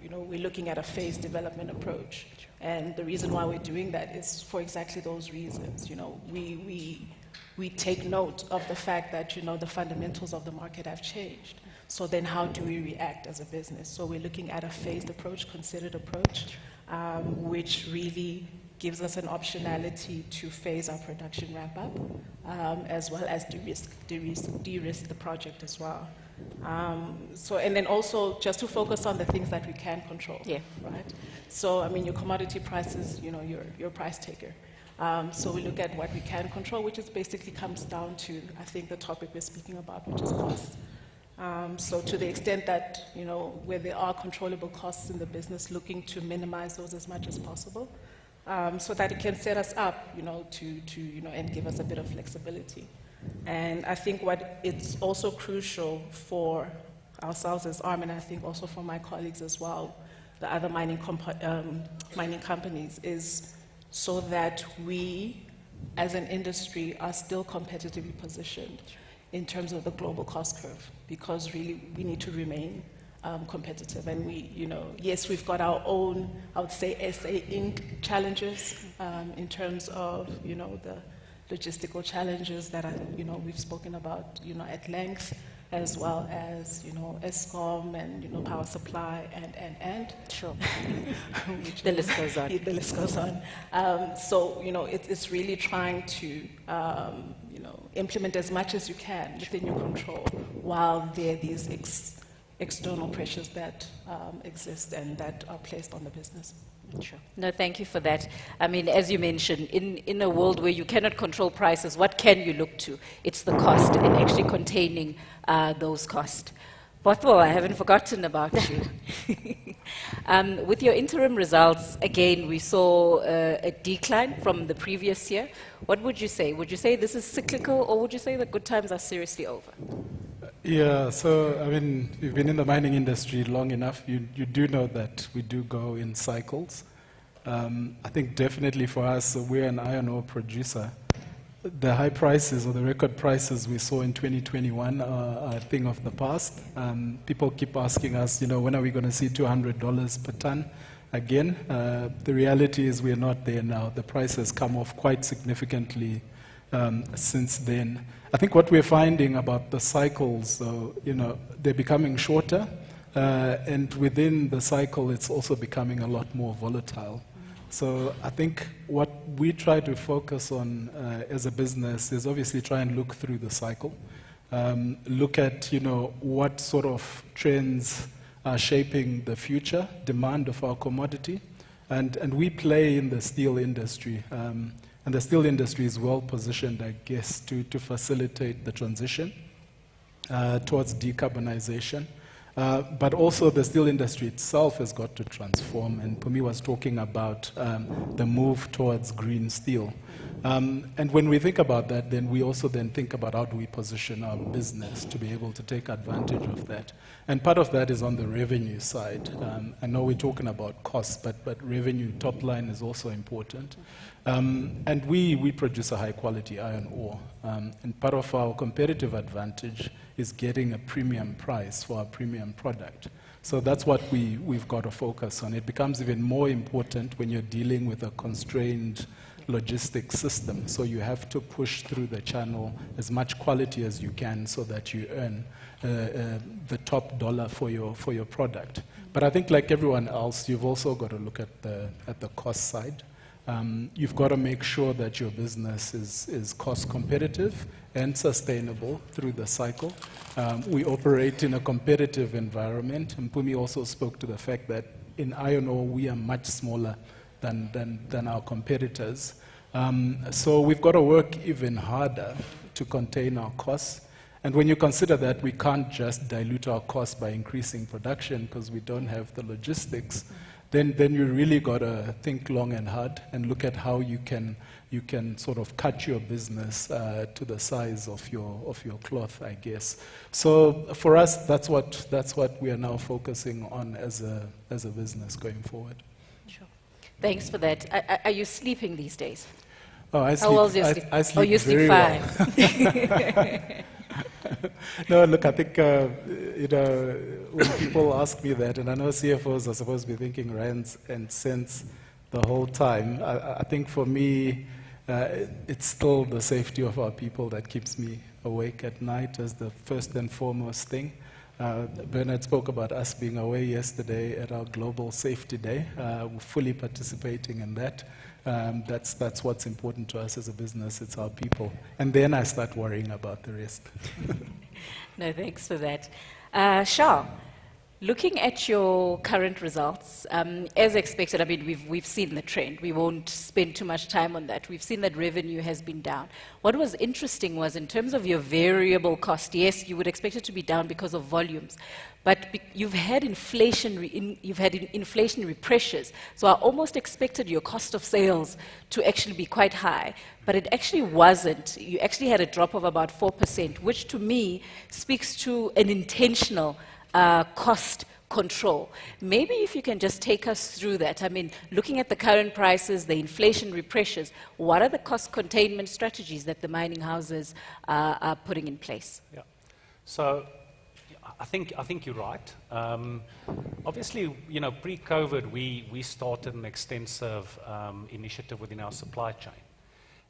we're looking at a phased development approach. And the reason why we're doing that is for exactly those reasons. We take note of the fact that, the fundamentals of the market have changed. So then how do we react as a business? So we're looking at a phased approach, considered approach, which really gives us an optionality to phase our production ramp up, as well as de-risk the project as well. And then also just to focus on the things that we can control, right? So, I mean, your commodity prices, you know, you're a price taker. So we look at what we can control, which is basically comes down to, I think, the topic we're speaking about, which is cost. So to the extent that, you know, where there are controllable costs in the business, looking to minimize those as much as possible, so that it can set us up, you know, and give us a bit of flexibility. And I think what it's also crucial for ourselves as ARM, and I think also for my colleagues as well, the other mining companies, is so that we, as an industry, are still competitively positioned in terms of the global cost curve, because really we need to remain competitive. And we, you know, yes, we've got our own, I would say, SA Inc. challenges in terms of, you know, the logistical challenges that are, you know, we've spoken about, you know, at length, as well as, you know, ESCOM and, you know, power supply and. Sure. The list goes on. The list goes on. So, you know, it's really trying to, you know, implement as much as you can within your control while there are these external pressures that exist and that are placed on the business. Sure. No, thank you for that. I mean, as you mentioned, in a world where you cannot control prices, what can you look to? It's the cost and actually containing those costs. Bothwell, I haven't forgotten about you. With your interim results, again, we saw a decline from the previous year. What would you say? Would you say this is cyclical, or would you say the good times are seriously over? Yeah, so, I mean, we've been in the mining industry long enough. You do know that we do go in cycles. I think definitely for us, we're an iron ore producer. The high prices or the record prices we saw in 2021 are a thing of the past. People keep asking us, you know, when are we going to see $200 per ton again? The reality is we're not there now. The price has come off quite significantly since then. I think what we're finding about the cycles, you know, they're becoming shorter, and within the cycle, it's also becoming a lot more volatile. So I think what we try to focus on as a business is obviously try and look through the cycle, look at, you know, what sort of trends are shaping the future demand of our commodity, and we play in the steel industry. And the steel industry is well positioned, I guess, to facilitate the transition towards decarbonization. But also the steel industry itself has got to transform, and Pumi was talking about the move towards green steel. And when we think about that, then we also then think about how do we position our business to be able to take advantage of that. And part of that is on the revenue side. I know we're talking about costs, but revenue top line is also important. And we produce a high quality iron ore. And part of our competitive advantage is getting a premium price for our premium product. So that's what we've got to focus on. It becomes even more important when you're dealing with a constrained logistics system. So you have to push through the channel as much quality as you can so that you earn the top dollar for your product. But I think like everyone else, you've also got to look at the cost side. You've got to make sure that your business is cost competitive and sustainable through the cycle. We operate in a competitive environment, and Pumi also spoke to the fact that in iron ore we are much smaller than our competitors. So we've got to work even harder to contain our costs. And when you consider that we can't just dilute our costs by increasing production because we don't have the logistics, then you really got to think long and hard and look at how you can sort of cut your business to the size of your cloth, I guess. So for us, that's what we are now focusing on as a business going forward. Sure. Thanks for that. Are you sleeping these days? Oh, I sleep. How well is your sleep? I sleep you sleep very fine. well. No, look, I think, you know, when people ask me that, and I know CFOs are supposed to be thinking rands and cents the whole time, I think for me, it's still the safety of our people that keeps me awake at night as the first and foremost thing. Bernard spoke about us being away yesterday at our Global Safety Day. We're fully participating in that. That's what's important to us as a business. It's our people. And then I start worrying about the rest. No, thanks for that. Shah, looking at your current results, as expected, I mean, we've seen the trend. We won't spend too much time on that. We've seen that revenue has been down. What was interesting was in terms of your variable cost, yes, you would expect it to be down because of volumes, but you've had inflationary pressures. So I almost expected your cost of sales to actually be quite high, but it actually wasn't. You actually had a drop of about 4%, which to me speaks to an intentional cost control. Maybe if you can just take us through that. I mean, looking at the current prices, the inflationary pressures, what are the cost containment strategies that the mining houses are putting in place? Yeah. So I think you're right. Obviously, you know, pre-COVID, we started an extensive initiative within our supply chain.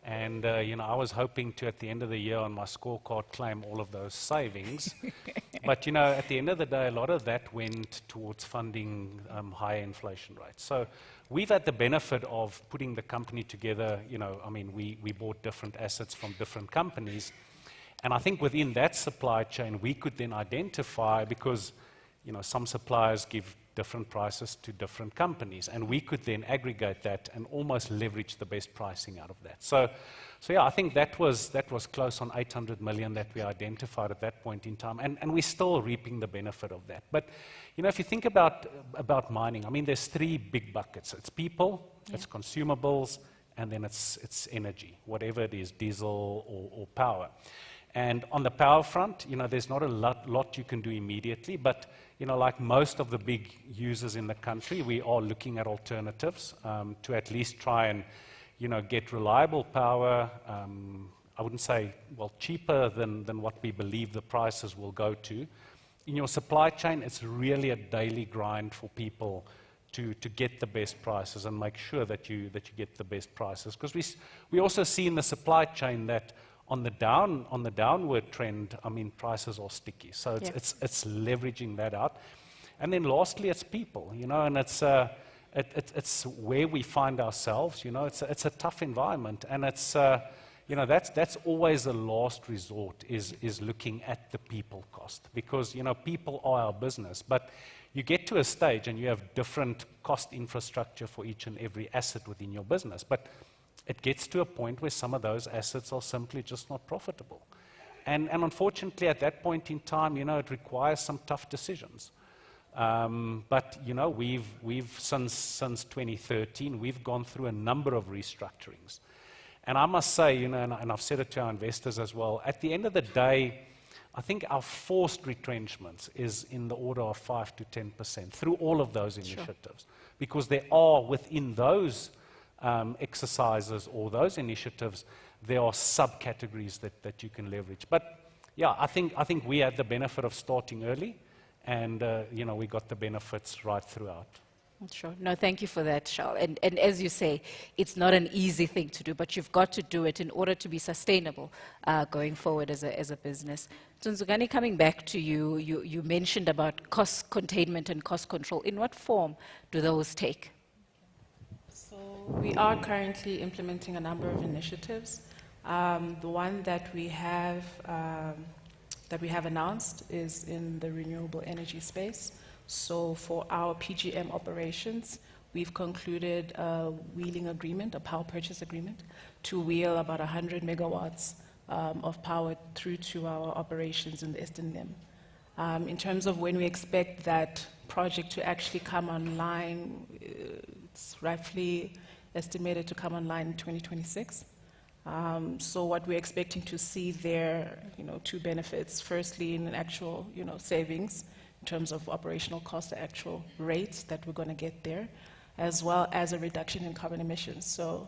And, you know, I was hoping to, at the end of the year on my scorecard, claim all of those savings. But, you know, at the end of the day, a lot of that went towards funding higher inflation rates. So we've had the benefit of putting the company together. You know, I mean, we bought different assets from different companies. And I think within that supply chain, we could then identify, because, you know, some suppliers give different prices to different companies, and we could then aggregate that and almost leverage the best pricing out of that. So yeah, I think that was close on 800 million that we identified at that point in time, and we're still reaping the benefit of that. But, you know, if you think about mining, I mean, there's three big buckets. It's people, it's consumables, and then it's energy, whatever it is, diesel or power. And on the power front, you know, there's not a lot you can do immediately, but, you know, like most of the big users in the country, we are looking at alternatives to at least try and, you know, get reliable power. I wouldn't say, well, cheaper than what we believe the prices will go to. In your supply chain, it's really a daily grind for people to get the best prices and make sure that you get the best prices. Because we also see in the supply chain that on the downward trend, I mean, prices are sticky. So it's leveraging that out. And then lastly, it's people, you know, and it's where we find ourselves, you know, it's a tough environment. And it's, you know, that's always the last resort is looking at the people cost. Because, you know, people are our business. But you get to a stage and you have different cost infrastructure for each and every asset within your business. But it gets to a point where some of those assets are simply just not profitable. And unfortunately, at that point in time, you know, it requires some tough decisions. But, you know, we've since 2013, we've gone through a number of restructurings. And I must say, you know, and I've said it to our investors as well, at the end of the day, I think our forced retrenchments is in the order of 5 to 10% through all of those initiatives. Because there are within those exercises or those initiatives, there are subcategories that you can leverage. But yeah, I think we had the benefit of starting early, and you know, we got the benefits right throughout. Sure. No, thank you for that, Charles. And as you say, it's not an easy thing to do, but you've got to do it in order to be sustainable going forward as a business. Tunzugani, coming back to you, you mentioned about cost containment and cost control. In what form do those take? We are currently implementing a number of initiatives. The one that we have announced is in the renewable energy space. So for our PGM operations, we've concluded a wheeling agreement, a power purchase agreement, to wheel about 100 megawatts of power through to our operations in the Eastern Limb. In terms of when we expect that project to actually come online, it's roughly estimated to come online in 2026. So what we're expecting to see there, you know, two benefits. Firstly, in actual, you know, savings in terms of operational cost, the actual rates that we're going to get there, as well as a reduction in carbon emissions. So,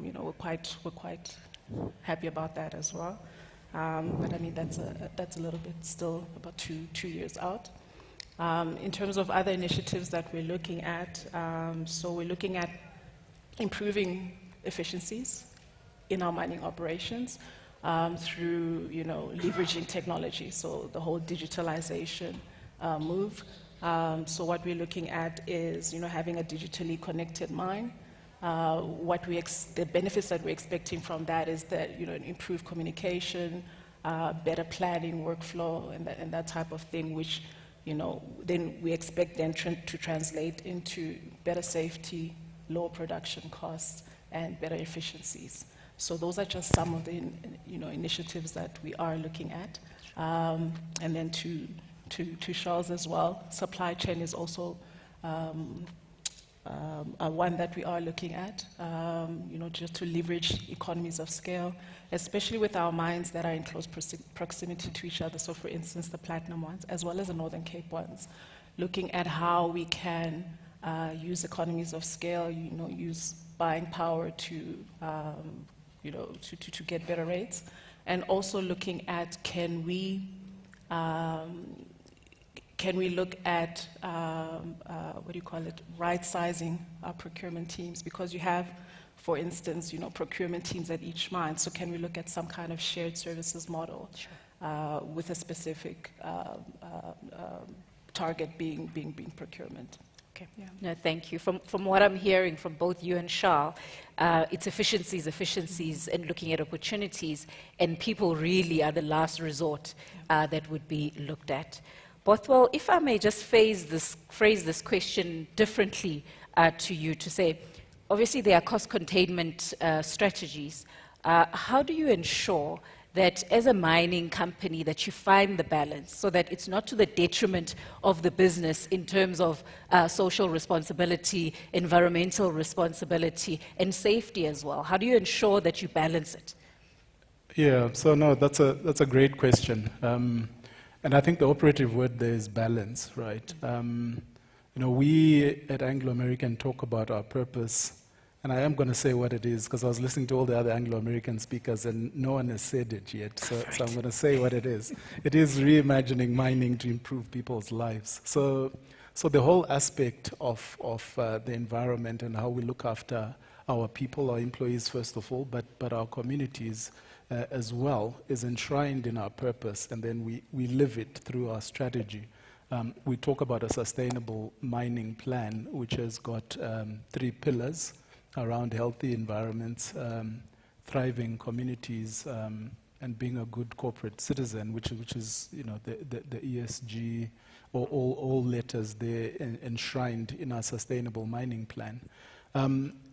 you know, we're quite happy about that as well. But I mean, that's a little bit still about two years out. In terms of other initiatives that we're looking at, so we're looking at improving efficiencies in our mining operations. through, leveraging technology, so the whole digitalization move. So what we're looking at is, having a digitally connected mine. The benefits that we're expecting from that is that, improved communication, better planning, workflow, and that type of thing, which, then we expect them to translate into better safety, lower production costs, and better efficiencies. So those are just some of the, initiatives that we are looking at. And then to Charles as well, supply chain is also one that we are looking at, just to leverage economies of scale, especially with our mines that are in close proximity to each other. So for instance, the platinum ones, as well as the Northern Cape ones, looking at how we can use economies of scale, use buying power to get better rates, and also looking at can we look at right-sizing our procurement teams, because you have, for instance, procurement teams at each mine. So can we look at some kind of shared services model with a specific target being procurement? Okay. Yeah. No, thank you. From what I'm hearing from both you and Charles, it's efficiencies, and looking at opportunities, and people really are the last resort that would be looked at. Bothwell, if I may just phrase this question differently to you, to say, obviously there are cost containment strategies. How do you ensure that as a mining company that you find the balance so that it's not to the detriment of the business in terms of social responsibility, environmental responsibility, and safety as well? How do you ensure that you balance it? Yeah, so no, that's a great question. And I think the operative word there is balance, right? We at Anglo American talk about our purpose, and I am going to say what it is, because I was listening to all the other Anglo American speakers and no one has said it yet, so I'm going to say what it is. It is reimagining mining to improve people's lives. So the whole aspect of the environment and how we look after our people, our employees first of all, but our communities as well, is enshrined in our purpose, and then we live it through our strategy. We talk about a sustainable mining plan, which has got 3 pillars around healthy environments, thriving communities, and being a good corporate citizen, which is the ESG, or all letters there enshrined in our sustainable mining plan.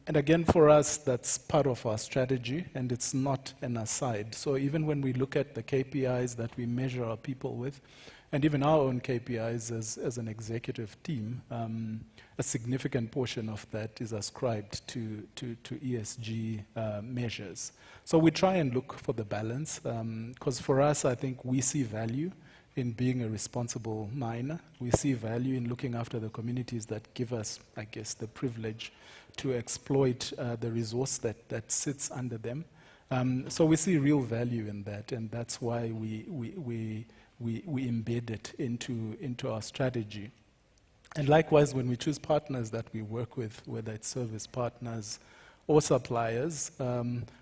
And again, for us, that's part of our strategy, and it's not an aside. So even when we look at the KPIs that we measure our people with, and even our own KPIs as an executive team, a significant portion of that is ascribed to ESG measures. So we try and look for the balance, because for us, I think we see value in being a responsible miner. We see value in looking after the communities that give us, I guess, the privilege to exploit the resource that sits under them. So we see real value in that, and that's why we embed it into our strategy. And likewise, when we choose partners that we work with, whether it's service partners or suppliers,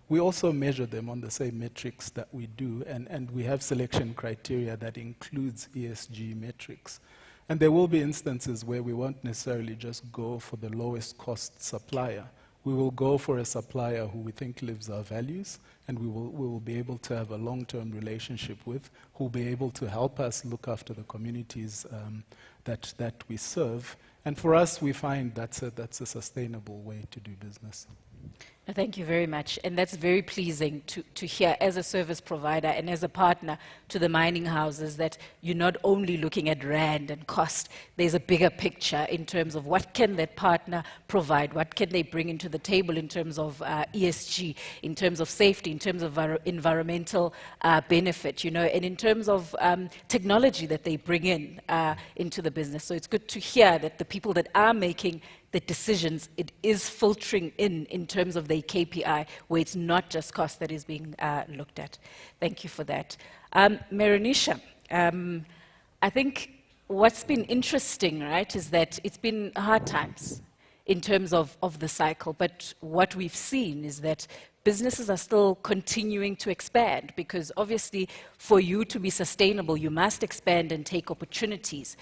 we also measure them on the same metrics that we do, and we have selection criteria that includes ESG metrics. And there will be instances where we won't necessarily just go for the lowest cost supplier. We will go for a supplier who we think lives our values, and we will be able to have a long-term relationship with, who will be able to help us look after the communities that we serve. And for us, we find that's a sustainable way to do business. Thank you very much. And that's very pleasing to hear as a service provider and as a partner to the mining houses that you're not only looking at rand and cost, there's a bigger picture in terms of what can that partner provide, what can they bring into the table in terms of ESG, in terms of safety, in terms of environmental benefit, and in terms of technology that they bring in into the business. So it's good to hear that the people that are making the decisions, it is filtering in terms of their KPI, where it's not just cost that is being looked at. Thank you for that. Meronisha, I think what's been interesting, right, is that it's been hard times. in terms of the cycle. But what we've seen is that businesses are still continuing to expand, because obviously for you to be sustainable, you must expand and take opportunities.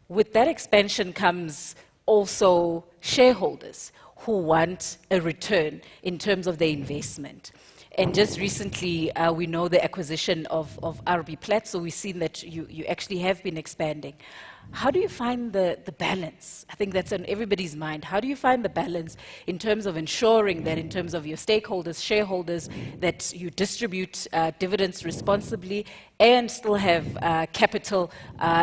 With that expansion comes also shareholders who want a return in terms of their investment. And just recently, we know the acquisition of RB Plat, so we've seen that you actually have been expanding. How do you find the balance? I think that's on everybody's mind. How do you find the balance in terms of ensuring that in terms of your stakeholders, shareholders, that you distribute dividends responsibly and still have capital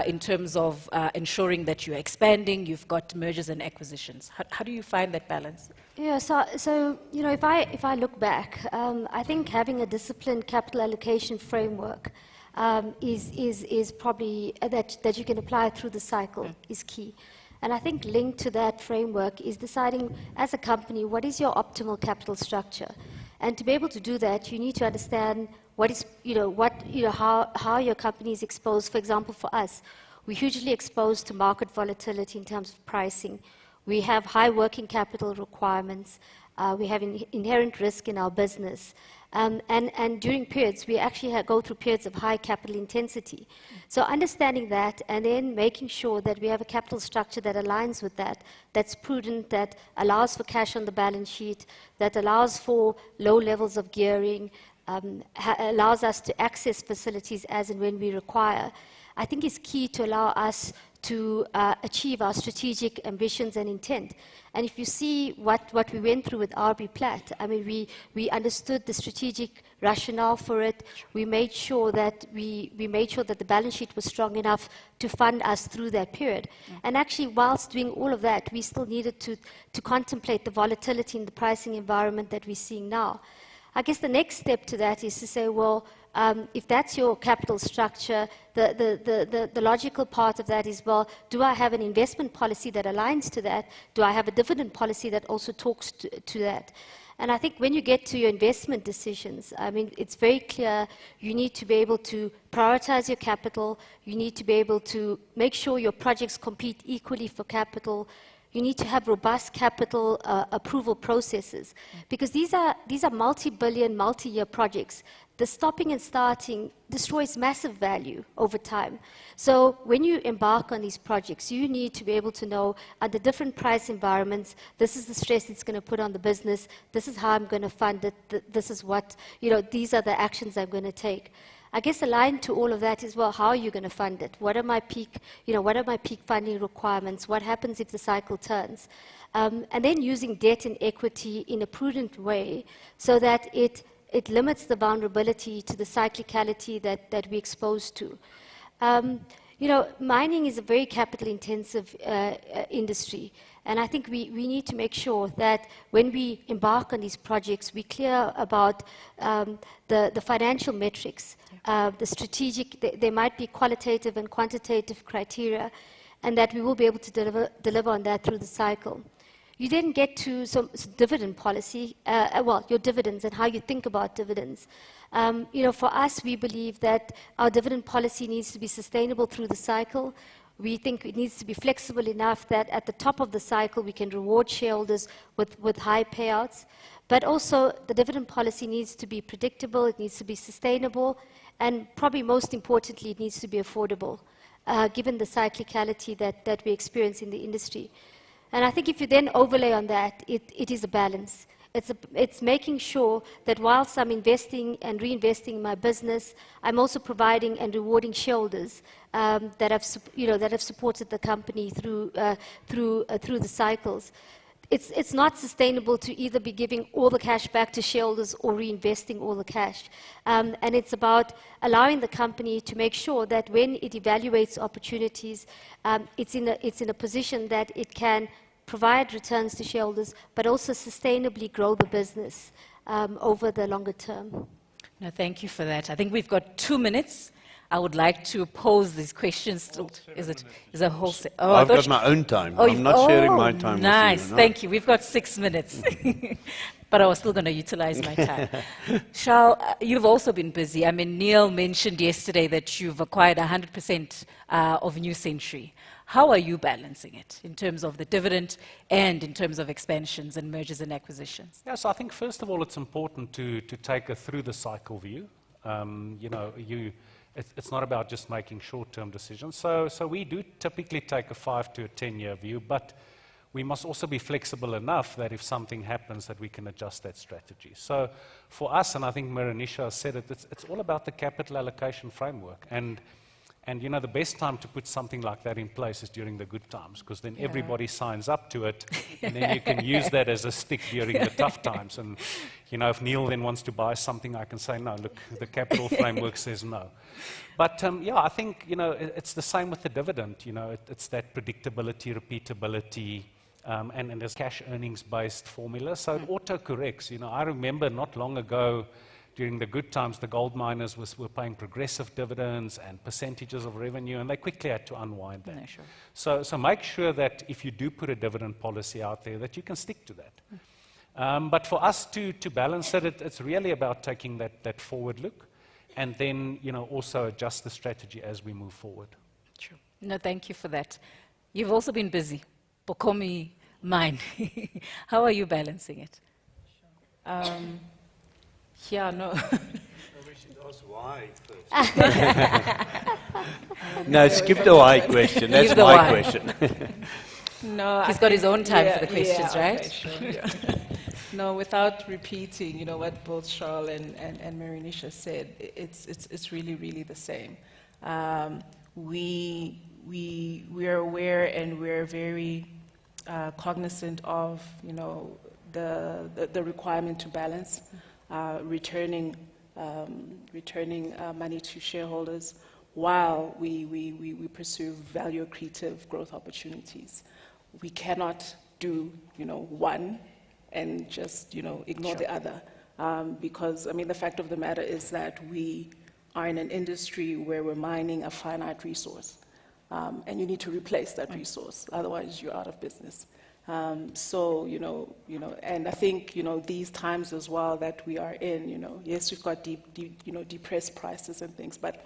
in terms of ensuring that you're expanding, you've got mergers and acquisitions? How do you find that balance? Yeah, so you know, if I look back, I think having a disciplined capital allocation framework is probably that you can apply through the cycle is key. And I think linked to that framework is deciding as a company what is your optimal capital structure. And to be able to do that, you need to understand what is, how your company is exposed. For example, for us, we're hugely exposed to market volatility in terms of pricing. We have high working capital requirements. We have inherent risk in our business. And during periods, we actually go through periods of high capital intensity. So understanding that and then making sure that we have a capital structure that aligns with that, that's prudent, that allows for cash on the balance sheet, that allows for low levels of gearing, allows us to access facilities as and when we require, I think is key to allow us to achieve our strategic ambitions and intent. And if you see what we went through with RB Plat, I mean, we understood the strategic rationale for it. We made sure that the balance sheet was strong enough to fund us through that period. And actually, whilst doing all of that, we still needed to contemplate the volatility in the pricing environment that we're seeing now. I guess the next step to that is to say, well, if that's your capital structure, the logical part of that is, well, do I have an investment policy that aligns to that? Do I have a dividend policy that also talks to that? And I think when you get to your investment decisions, I mean, it's very clear you need to be able to prioritize your capital. You need to be able to make sure your projects compete equally for capital. You need to have robust capital approval processes, because these are multi-billion, multi-year projects. The stopping and starting destroys massive value over time. So when you embark on these projects, you need to be able to know under different price environments, this is the stress it's going to put on the business, this is how I'm going to fund it, this is what, these are the actions I'm going to take. I guess aligned to all of that is, well, how are you going to fund it? What are my peak funding requirements? What happens if the cycle turns? And then using debt and equity in a prudent way so that it limits the vulnerability to the cyclicality that we're exposed to. Mining is a very capital-intensive industry, and I think we need to make sure that when we embark on these projects, we're clear about the financial metrics, the strategic, there might be qualitative and quantitative criteria, and that we will be able to deliver on that through the cycle. You then get to some dividend policy, your dividends and how you think about dividends. For us, we believe that our dividend policy needs to be sustainable through the cycle. We think it needs to be flexible enough that at the top of the cycle, we can reward shareholders with high payouts. But also, the dividend policy needs to be predictable, it needs to be sustainable, and probably most importantly, it needs to be affordable, given the cyclicality that we experience in the industry. And I think if you then overlay on that, it is a balance. It's making sure that whilst I'm investing and reinvesting in my business, I'm also providing and rewarding shareholders that have supported the company through the cycles. It's not sustainable to either be giving all the cash back to shareholders or reinvesting all the cash. And it's about allowing the company to make sure that when it evaluates opportunities, it's in a position that it can provide returns to shareholders, but also sustainably grow the business over the longer term. No, thank you for that. I think we've got 2 minutes. I would like to pose these questions. Is a whole set? Oh, I've got my own time. I'm not sharing my time nice. with you. Nice, thank you. We've got 6 minutes. But I was still going to utilize my time. Charles, you've also been busy. I mean, Neil mentioned yesterday that you've acquired 100% of New Century. How are you balancing it in terms of the dividend and in terms of expansions and mergers and acquisitions? Yeah, so I think first of all, it's important to take a through the cycle view. You know, it's not about just making short-term decisions. So we do typically take a 5 to a 10-year view, but we must also be flexible enough that if something happens that we can adjust that strategy. So for us, and I think Maranisha said it, it's all about the capital allocation framework. And you know, the best time to put something like that in place is during the good times, because then everybody signs up to it, and then you can use that as a stick during the tough times. And you know, if Neil then wants to buy something, I can say, no, look, the capital framework says no. But yeah, I think, you know, it's the same with the dividend. You know, it's that predictability, repeatability, and there's cash earnings-based formula. So it auto-corrects. You know, I remember not long ago, during the good times, the gold miners were paying progressive dividends and percentages of revenue, and they quickly had to unwind that. Yeah, sure. So make sure that if you do put a dividend policy out there, that you can stick to that. But for us to balance it, it's really about taking that forward look, and then, you know, also adjust the strategy as we move forward. Sure. No, thank you for that. You've also been busy. Bokomi mine. How are you balancing it? Yeah, no. We should ask why first. No, skip the why question. That's the my why. question. No, He's got his own time for the questions, right? Okay, sure, yeah. No, without repeating, you know, what both Charles and Maranisha said, it's really, really the same. We are aware and we're very cognizant of, you know, the requirement to balance, returning money to shareholders while we pursue value accretive growth opportunities. We cannot do, you know, one and just, you know, ignore the other. Because, I mean, the fact of the matter is that we are in an industry where we're mining a finite resource. And you need to replace that resource, otherwise you're out of business. So, you know, and I think, you know, these times as well that we are in, you know, yes, we've got depressed prices and things, but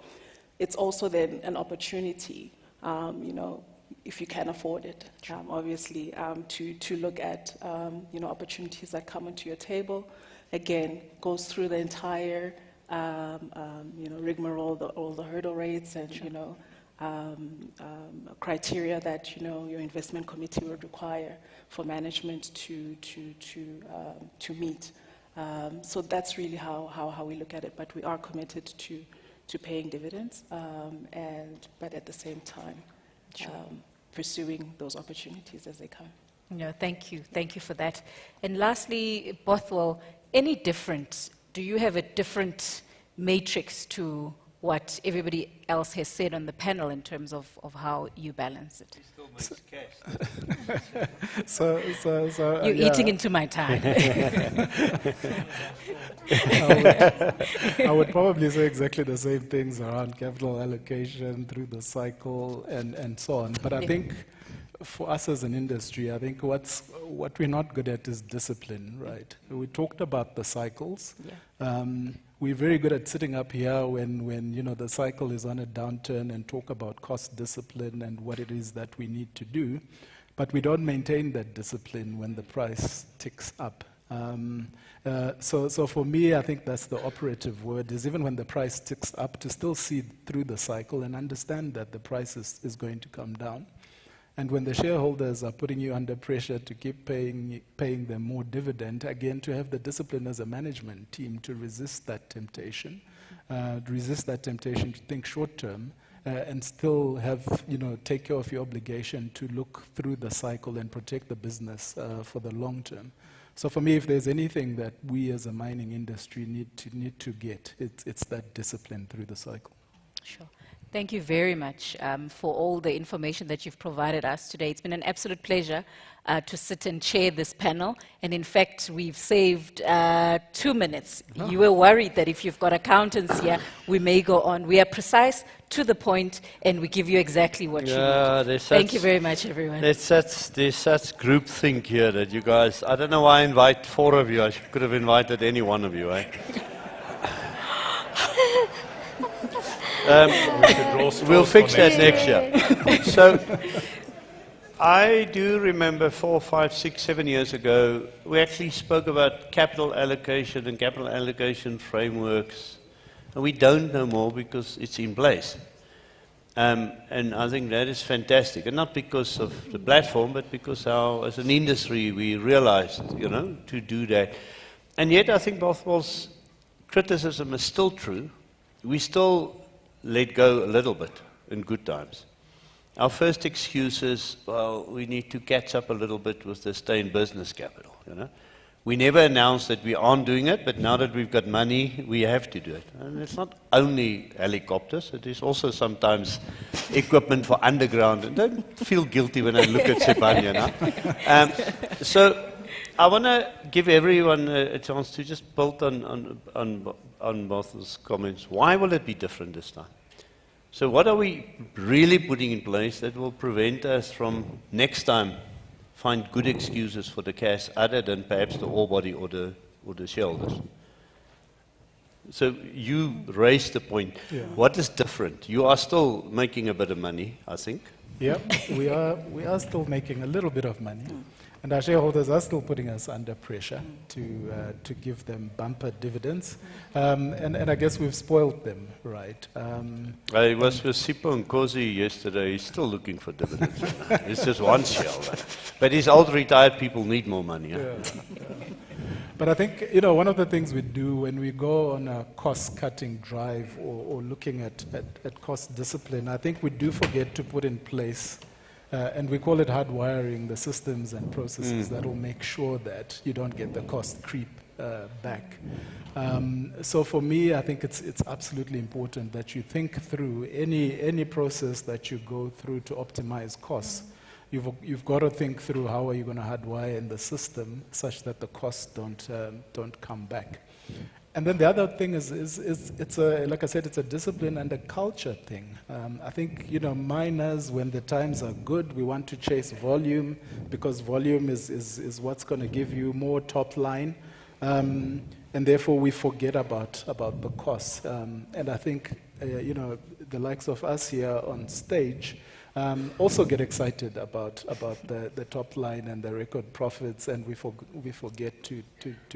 it's also then an opportunity, you know, if you can afford it, obviously, to look at, you know, opportunities that come onto your table. Again, goes through the entire, you know, rigmarole, all the hurdle rates and, you know, criteria that, you know, your investment committee would require for management to meet. So that's really how we look at it. But we are committed to paying dividends, but at the same time, pursuing those opportunities as they come. No, thank you. Thank you for that. And lastly, Bothwell, any different? Do you have a different matrix to what everybody else has said on the panel in terms of how you balance it? He still makes cash. So you're eating into my time. I would probably say exactly the same things around capital allocation through the cycle and so on. But I think for us as an industry, I think what we're not good at is discipline, right? We talked about the cycles. Yeah. We're very good at sitting up here when you know the cycle is on a downturn and talk about cost discipline and what it is that we need to do, but we don't maintain that discipline when the price ticks up. So for me, I think that's the operative word, is even when the price ticks up, to still see through the cycle and understand that the price is going to come down. And when the shareholders are putting you under pressure to keep paying them more dividend, again, to have the discipline as a management team to resist that temptation, to think short term, and still have, you know, take care of your obligation to look through the cycle and protect the business for the long term. So for me, if there's anything that we as a mining industry need to get, it's that discipline through the cycle. Sure. Thank you very much for all the information that you've provided us today. It's been an absolute pleasure to sit and chair this panel. And in fact, we've saved 2 minutes. Oh. You were worried that if you've got accountants here, we may go on. We are precise, to the point, and we give you exactly what you need. Thank you very much, everyone. There's such groupthink here that you guys, I don't know why I invite 4 of you. I could have invited any one of you, eh? We'll fix that next year. So, I do remember 4, 5, 6, 7 years ago, we actually spoke about capital allocation and capital allocation frameworks. And we don't know more because it's in place. And I think that is fantastic. And not because of the platform, but because as an industry, we realized, to do that. And yet, I think Bothwell's criticism is still true. We still let go a little bit in good times. Our first excuse is, well, we need to catch up a little bit with the stay in business capital. We never announced that we aren't doing it, but now that we've got money, we have to do it. And it's not only helicopters, it is also sometimes equipment for underground. And don't feel guilty when I look at Sebanya now. So I want to give everyone a chance to just build on both those comments. Why will it be different this time? So what are we really putting in place that will prevent us from next time find good excuses for the cash other than perhaps the ore body or the shareholders? So you raised the point. Yeah. What is different? You are still making a bit of money, I think. Yeah, we are still making a little bit of money. And our shareholders are still putting us under pressure to give them bumper dividends. And I guess we've spoiled them, right? I was with Sipho and Kosi yesterday. He's still looking for dividends. It's just one shareholder. But these old retired people need more money. Yeah. But I think, one of the things we do when we go on a cost-cutting drive or looking at cost discipline, I think we do forget to put in place and we call it hardwiring the systems and processes that will make sure that you don't get the cost creep back. So for me, I think it's absolutely important that you think through any process that you go through to optimize costs. You've got to think through how are you going to hardwire in the system such that the costs don't come back. And then the other thing is it's like I said, it's a discipline and a culture thing. I think, miners, when the times are good, we want to chase volume because volume is what's going to give you more top line. And therefore, we forget about the costs. And I think, the likes of us here on stage also get excited about the top line and the record profits, and we forget to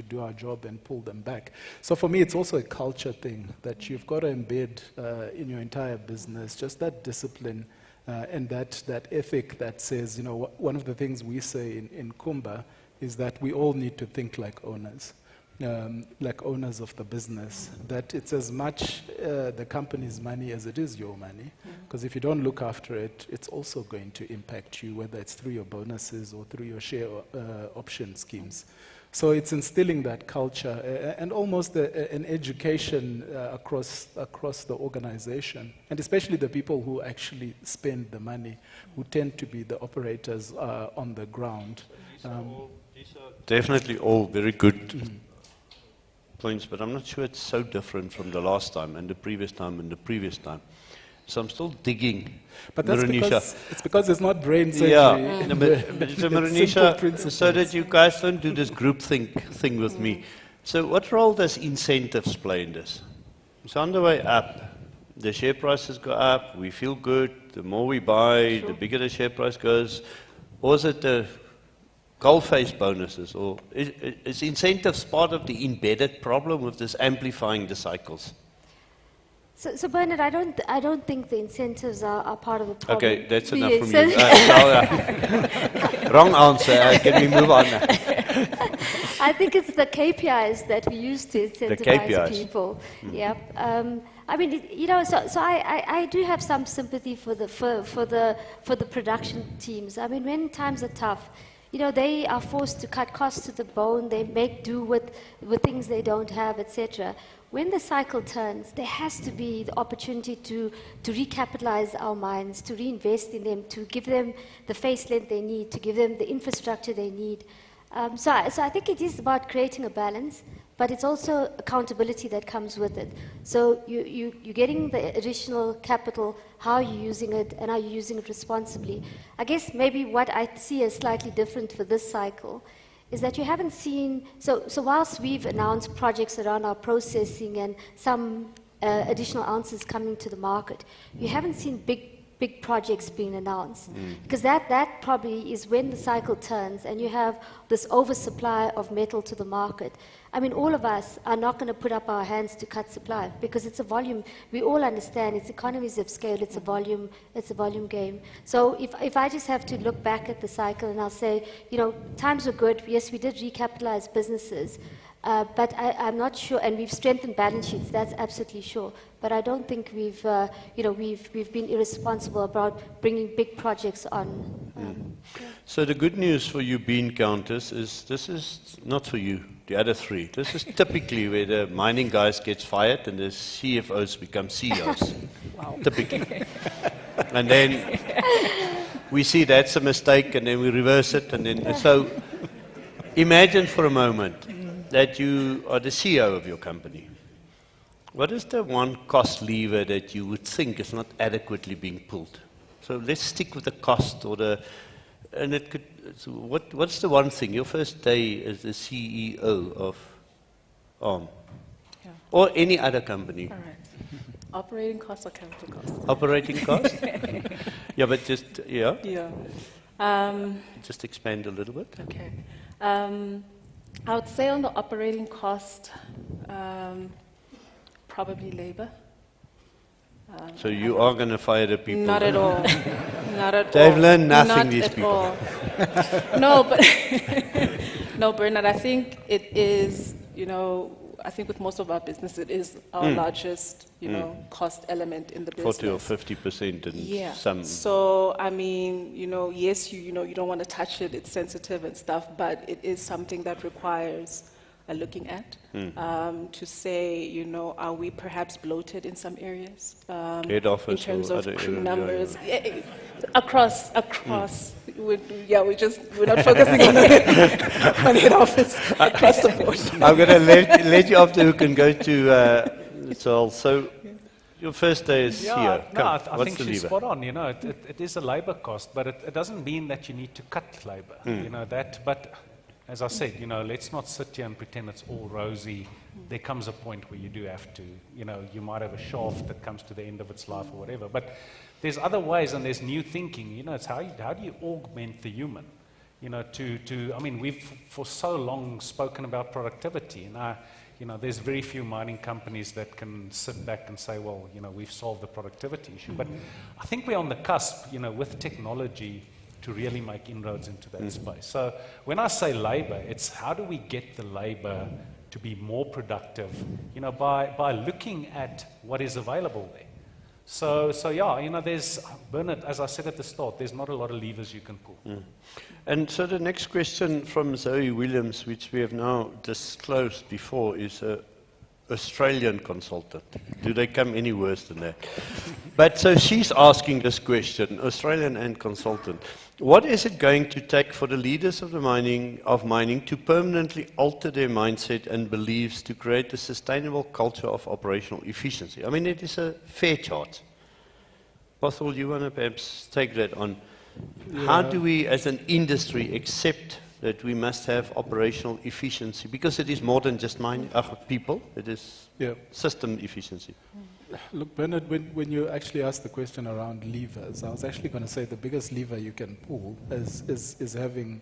do our job and pull them back. So for me, it's also a culture thing that you've got to embed in your entire business, just that discipline and that ethic that says, one of the things we say in Kumba is that we all need to think like owners. Of the business, that it's as much the company's money as it is your money. Because if you don't look after it, it's also going to impact you, whether it's through your bonuses or through your share option schemes. So it's instilling that culture and almost an education across the organization, and especially the people who actually spend the money, who tend to be the operators on the ground. These are definitely all very good points, but I'm not sure it's so different from the last time and the previous time and the previous time. So I'm still digging. But that's because it's not brain surgery. Yeah, but so Marenisha, so that you guys don't do this group thing with me. So what role does incentives play in this? It's on the way up. The share prices go up, we feel good, the more we buy, the bigger the share price goes. Or is it the goal-face bonuses, or is incentives part of the embedded problem with this amplifying the cycles? So Bernard, I don't think the incentives are part of the problem. Okay, that's enough from you. Wrong answer. Can we move on now? I think it's the KPIs that we use to incentivize people. Yep. I mean, so I do have some sympathy for the production teams. I mean, when times are tough, they are forced to cut costs to the bone. They make do with things they don't have, etc. When the cycle turns, there has to be the opportunity to recapitalize our mines, to reinvest in them, to give them the face length they need, to give them the infrastructure they need. So I think it is about creating a balance, but it's also accountability that comes with it. So you're getting the additional capital, how are you using it, and are you using it responsibly? I guess maybe what I see as slightly different for this cycle is that you haven't seen, so whilst we've announced projects around our processing and some additional ounces coming to the market. You haven't seen big projects being announced, because that probably is when the cycle turns and you have this oversupply of metal to the market. I mean, all of us are not going to put up our hands to cut supply, because it's a volume. We all understand it's economies of scale. It's a volume game. So if I just have to look back at the cycle and I'll say, you know, times were good. Yes, we did recapitalize businesses. But I'm not sure, and we've strengthened balance sheets, that's absolutely sure. But I don't think we've been irresponsible about bringing big projects on. So the good news for you bean counters is this is not for you, the other three. This is typically where the mining guys gets fired and the CFOs become CEOs. Wow. Typically. And then we see that's a mistake and then we reverse it. And then so imagine for a moment that you are the CEO of your company. What is the one cost lever that you would think is not adequately being pulled? So let's stick with the cost or the, and it could, so what's the one thing, your first day as the CEO of ARM? Yeah. Or any other company? All right. Operating costs or capital costs? Operating costs? Yeah, but just, yeah? Yeah. Just expand a little bit. Okay. I would say on the operating cost, probably labor. So you are going to fire the people? Not at all. Not at all. They've learned nothing, Not these at people. all. No, but no, Bernard, I think it is, you know, I think with most of our business, it is our largest, you know, cost element in the business. 40 or 50% in some. So, I mean, you know, yes, you know, you don't want to touch it, it's sensitive and stuff, but it is something that requires a looking at to say, you know, are we perhaps bloated in some areas? Head office in terms or of other crew areas, numbers. Across. We're not focusing on head office across the board. I'm going to let you off the hook and go to Saul. So your first day is here. I What's think the she's lever? spot on. You know, it is a labor cost, but it doesn't mean that you need to cut labor. You know that, but as I said, you know, let's not sit here and pretend it's all rosy. There comes a point where you do have to, you know, you might have a shaft that comes to the end of its life or whatever. But there's other ways and there's new thinking. You know, it's how do you augment the human? You know, I mean, we've for so long spoken about productivity. And you know, there's very few mining companies that can sit back and say, well, you know, we've solved the productivity issue. But I think we're on the cusp, you know, with technology to really make inroads into that space. So when I say labor, it's how do we get the labor to be more productive, you know, by looking at what is available there. So yeah, you know, there's, Bernard, as I said at the start, there's not a lot of levers you can pull. And so the next question from Zoe Williams, which we have now disclosed before, is an Australian consultant. Do they come any worse than that? But so she's asking this question, Australian and consultant. What is it going to take for the leaders of mining to permanently alter their mindset and beliefs to create a sustainable culture of operational efficiency? I mean, it is a fair chart. Bothwell, you want to perhaps take that on? How do we, as an industry, accept that we must have operational efficiency? Because it is more than just people, it is system efficiency. Look, Bernard, when you actually asked the question around levers, I was actually going to say the biggest lever you can pull is having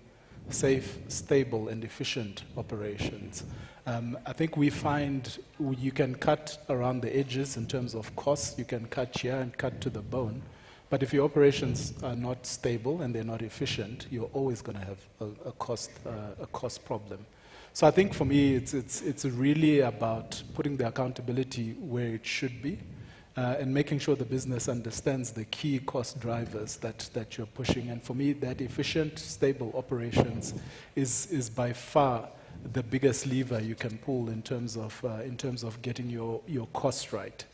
safe, stable, and efficient operations. I think we find you can cut around the edges in terms of costs. You can cut here and cut to the bone. But if your operations are not stable and they're not efficient, you're always going to have a cost problem. So I think for me, it's really about putting the accountability where it should be and making sure the business understands the key cost drivers that you're pushing. And for me, that efficient, stable operations is by far the biggest lever you can pull in terms of getting your costs right.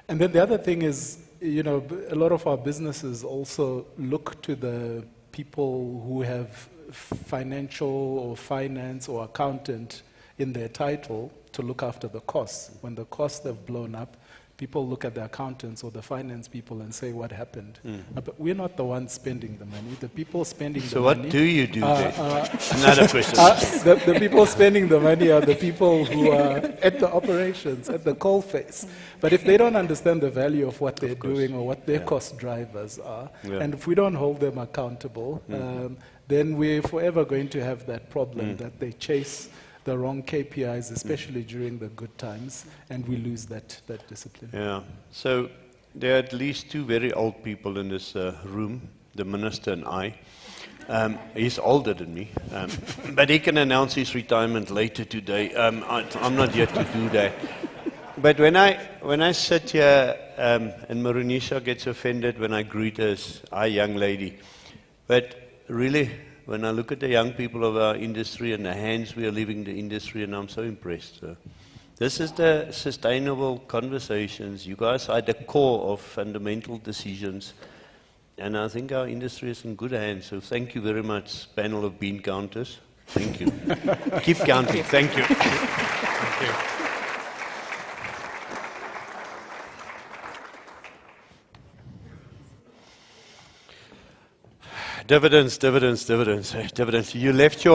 And then the other thing is, you know, a lot of our businesses also look to the people who have financial or finance or accountant in their title to look after the costs. When the costs have blown up, People look at the accountants or the finance people and say, what happened? But we're not the ones spending the money. The people spending the money... So what do you do then? Another question. The people spending the money are the people who are at the operations, at the coalface. But if they don't understand the value of what they're doing or what their cost drivers are, and if we don't hold them accountable, then we're forever going to have that problem that they chase the wrong KPIs, especially during the good times, and we lose that discipline. Yeah. So there are at least two very old people in this room, the minister and I. He's older than me, but he can announce his retirement later today. I'm not yet to do that. But when I sit here and Marunisha gets offended when I greet her as a young lady, but really, when I look at the young people of our industry and the hands we are leaving the industry, and I'm so impressed. So this is the sustainable conversations. You guys are at the core of fundamental decisions. And I think our industry is in good hands. So thank you very much, panel of bean counters. Thank you. Keep counting. Thank you. Thank you. Dividends. You left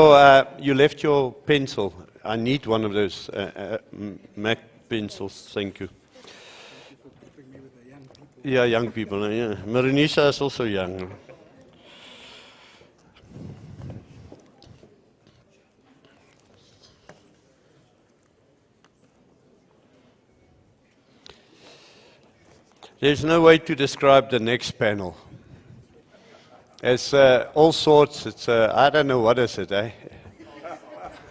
your pencil. I need one of those Mac pencils. Thank you. Yeah, young people. Yeah. Marunisha is also young. There's no way to describe the next panel. It's all sorts. It's I don't know what is it.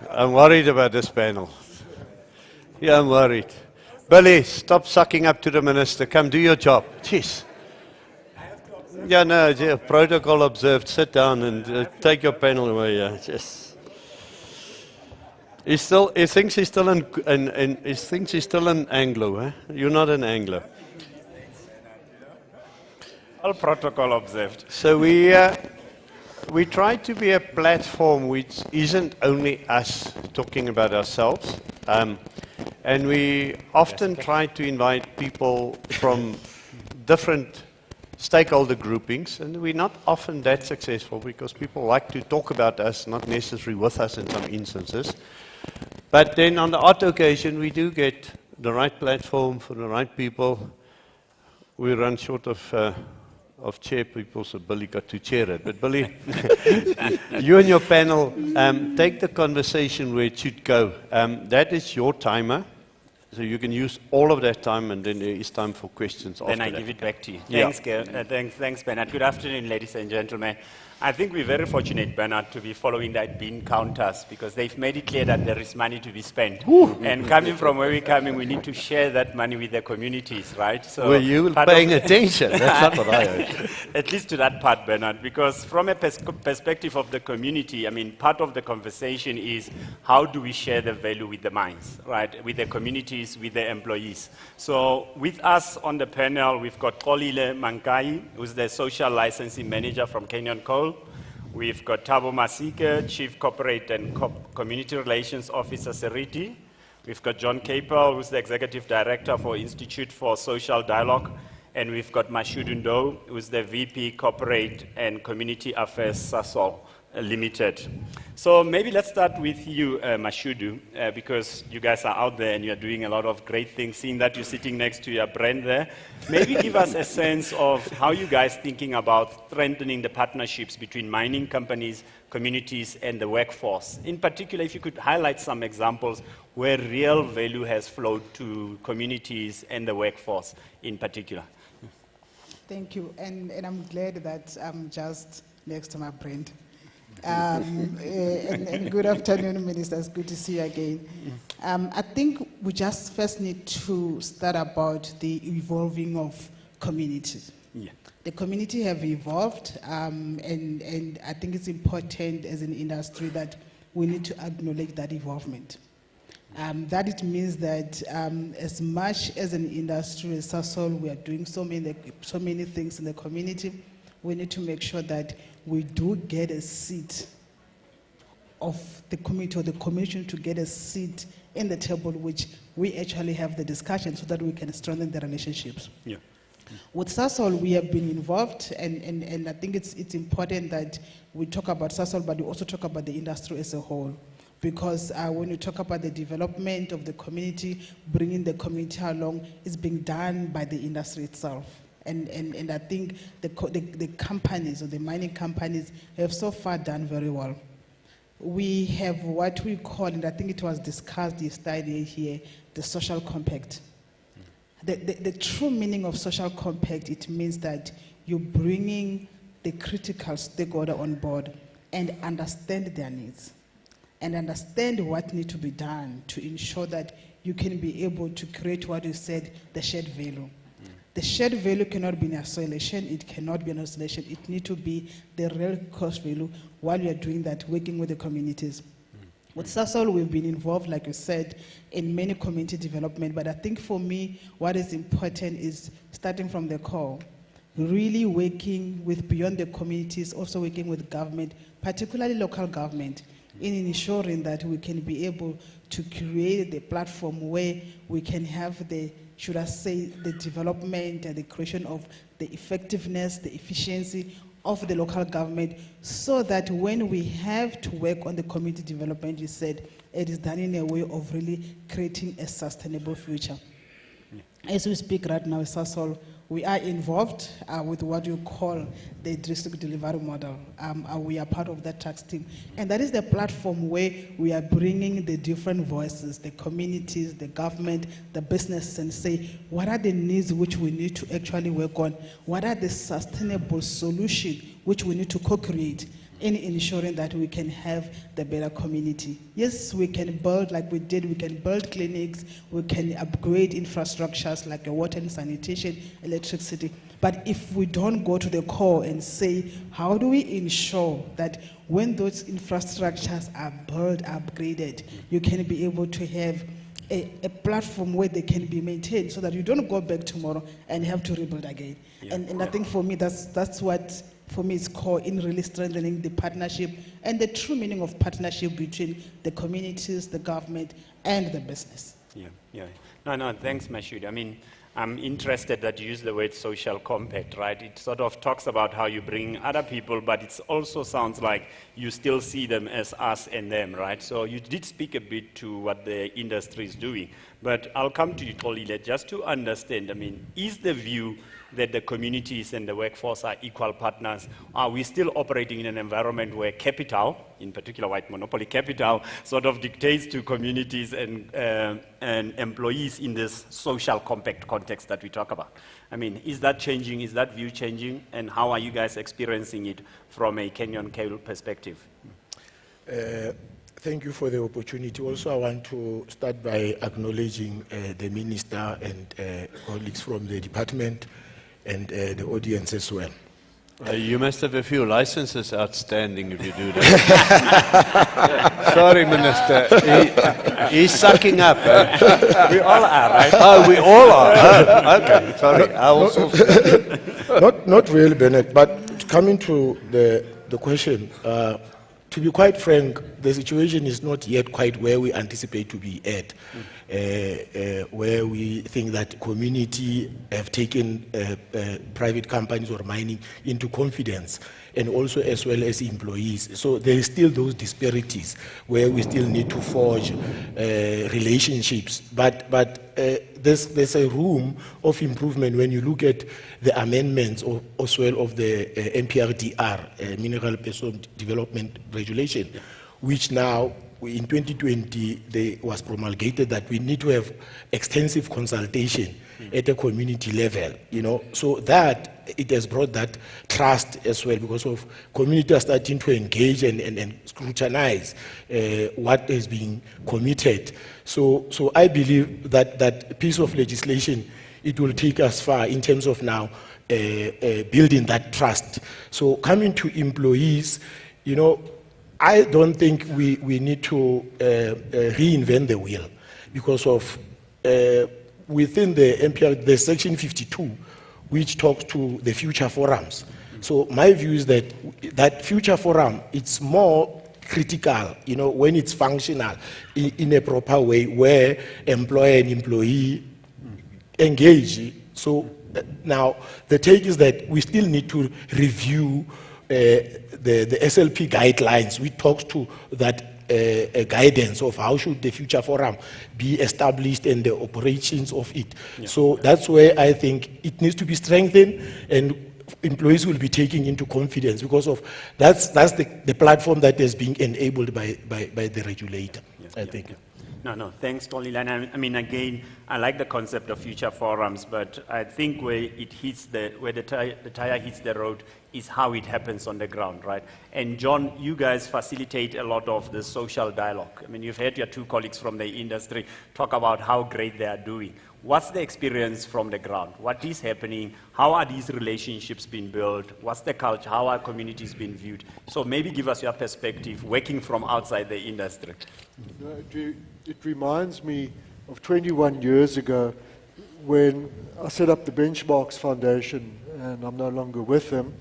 I'm worried about this panel. Yeah, I'm worried. Billy, stop sucking up to the minister. Come do your job. Jeez. Yeah, no, protocol observed. Sit down and take your panel away. Yeah, just. He thinks he's still an Anglo. Eh? You're not an Anglo. All protocol observed. So we try to be a platform which isn't only us talking about ourselves, and we often try to invite people from different stakeholder groupings, and we're not often that successful because people like to talk about us, not necessarily with us in some instances. But then on the odd occasion, we do get the right platform for the right people. We run short of chair people, so Billy got to chair it. But Billy, you and your panel, take the conversation where it should go. That is your timer, so you can use all of that time, and then there is time for questions after that. Then I give it back to you. Thanks, thanks, Bernard. Good afternoon, ladies and gentlemen. I think we're very fortunate, Bernard, to be following that bean counters because they've made it clear that there is money to be spent. Ooh. And coming from where we're coming, we need to share that money with the communities, right? So were you paying attention? That's not what I heard. At least to that part, Bernard, because from a perspective of the community, I mean, part of the conversation is how do we share the value with the mines, right? With the communities, with the employees. So with us on the panel, we've got Kolile Mankai, who's the social licensing manager from Kenyan Coal. We've got Thabo Masike, Chief Corporate and Community Relations Officer, Seriti. We've got John Capel, who's the Executive Director for Institute for Social Dialogue. And we've got Mashudu Ndo, who's the VP Corporate and Community Affairs, Sasol Limited. So maybe let's start with you, Mashudu, because you guys are out there and you're doing a lot of great things, seeing that you're sitting next to your brand there. Maybe give us a sense of how you guys thinking about strengthening the partnerships between mining companies, communities, and the workforce. In particular, if you could highlight some examples where real value has flowed to communities and the workforce in particular. Thank you, and I'm glad that I'm just next to my brand. And good afternoon, ministers. Good to see you again. I think we just first need to start about the evolving of communities. Yeah. The community have evolved, and I think it's important as an industry that we need to acknowledge that evolvement. That it means that as much as an industry, as Sasol, we are doing so many things in the community. We need to make sure that we do get a seat of the community or the commission to get a seat in the table, which we actually have the discussion so that we can strengthen the relationships. Yeah. With Sasol, we have been involved, and I think it's important that we talk about Sasol, but we also talk about the industry as a whole. Because when you talk about the development of the community, bringing the community along, it's being done by the industry itself. And I think the companies, or the mining companies, have so far done very well. We have what we call, and I think it was discussed yesterday here, the social compact. The true meaning of social compact, it means that you're bringing the critical stakeholder on board and understand their needs and understand what needs to be done to ensure that you can be able to create what you said, the shared value. The shared value cannot be in isolation, it cannot be in isolation, it needs to be the real cost value while we are doing that, working with the communities. With Sasol, we've been involved, like you said, in many community development, but I think for me, what is important is starting from the core, really working with beyond the communities, also working with government, particularly local government, in ensuring that we can be able to create the platform where we can have the, should I say, the development and the creation of the effectiveness, the efficiency of the local government, so that when we have to work on the community development, you said, it is done in a way of really creating a sustainable future. As we speak right now, Sasol, we are involved with what you call the district delivery model. We are part of that tax team. And that is the platform where we are bringing the different voices, the communities, the government, the businesses, and say, what are the needs which we need to actually work on? What are the sustainable solutions which we need to co-create in ensuring that we can have the better community? Yes, we can build, like we did, we can build clinics, we can upgrade infrastructures like water and sanitation, electricity. But if we don't go to the core and say, how do we ensure that when those infrastructures are built, upgraded, you can be able to have a platform where they can be maintained so that you don't go back tomorrow and have to rebuild again. Yeah. And I think for me, that's what, for me, is core in really strengthening the partnership and the true meaning of partnership between the communities, the government, and the business. Yeah. No, thanks, Mashud. I mean, I'm interested that you use the word social compact, right? It sort of talks about how you bring other people, but it also sounds like you still see them as us and them, right? So you did speak a bit to what the industry is doing, but I'll come to you, Tolile, just to understand, I mean, is the view that the communities and the workforce are equal partners? Are we still operating in an environment where capital, in particular white monopoly capital, sort of dictates to communities and employees in this social compact context that we talk about? I mean, is that changing? Is that view changing? And how are you guys experiencing it from a Kenyan Cable perspective? Thank you for the opportunity. Also, I want to start by acknowledging the minister and colleagues from the department and the audience as well. You must have a few licenses outstanding if you do that. Sorry, Minister. He's sucking up. We all are, right? Oh, we all are. Okay, sorry. I also not really, Bennett, but coming to the question, to be quite frank, the situation is not yet quite where we anticipate to be at, where we think that community have taken private companies or mining into confidence, and also as well as employees. So there is still those disparities where we still need to forge relationships. But there's a room of improvement when you look at the amendments as well of the MPRDR, Mineral Resource Development Regulation, which now in 2020 they was promulgated that we need to have extensive consultation at a community level, you know, so that it has brought that trust as well, because of community are starting to engage and scrutinize what is being committed. So I believe that that piece of legislation, it will take us far in terms of now building that trust. So coming to employees, you know, I don't think we need to reinvent the wheel, because of within the MPR, there's section 52, which talks to the future forums. So my view is that that future forum, it's more critical, you know, when it's functional in a proper way where employer and employee engage. So now the take is that we still need to review the SLP guidelines. We talked to that guidance of how should the future forum be established and the operations of it. Yeah. So that's where I think it needs to be strengthened, and employees will be taking into confidence because of that's the platform that is being enabled by the regulator, I think. No, thanks, Tolilana. I mean, again, I like the concept of future forums, but I think where it hits where the tire hits the road is how it happens on the ground, right? And John, you guys facilitate a lot of the social dialogue. I mean, you've heard your two colleagues from the industry talk about how great they are doing. What's the experience from the ground? What is happening? How are these relationships being built? What's the culture? How are communities being viewed? So maybe give us your perspective, working from outside the industry. It reminds me of 21 years ago when I set up the Benchmarks Foundation, and I'm no longer with them.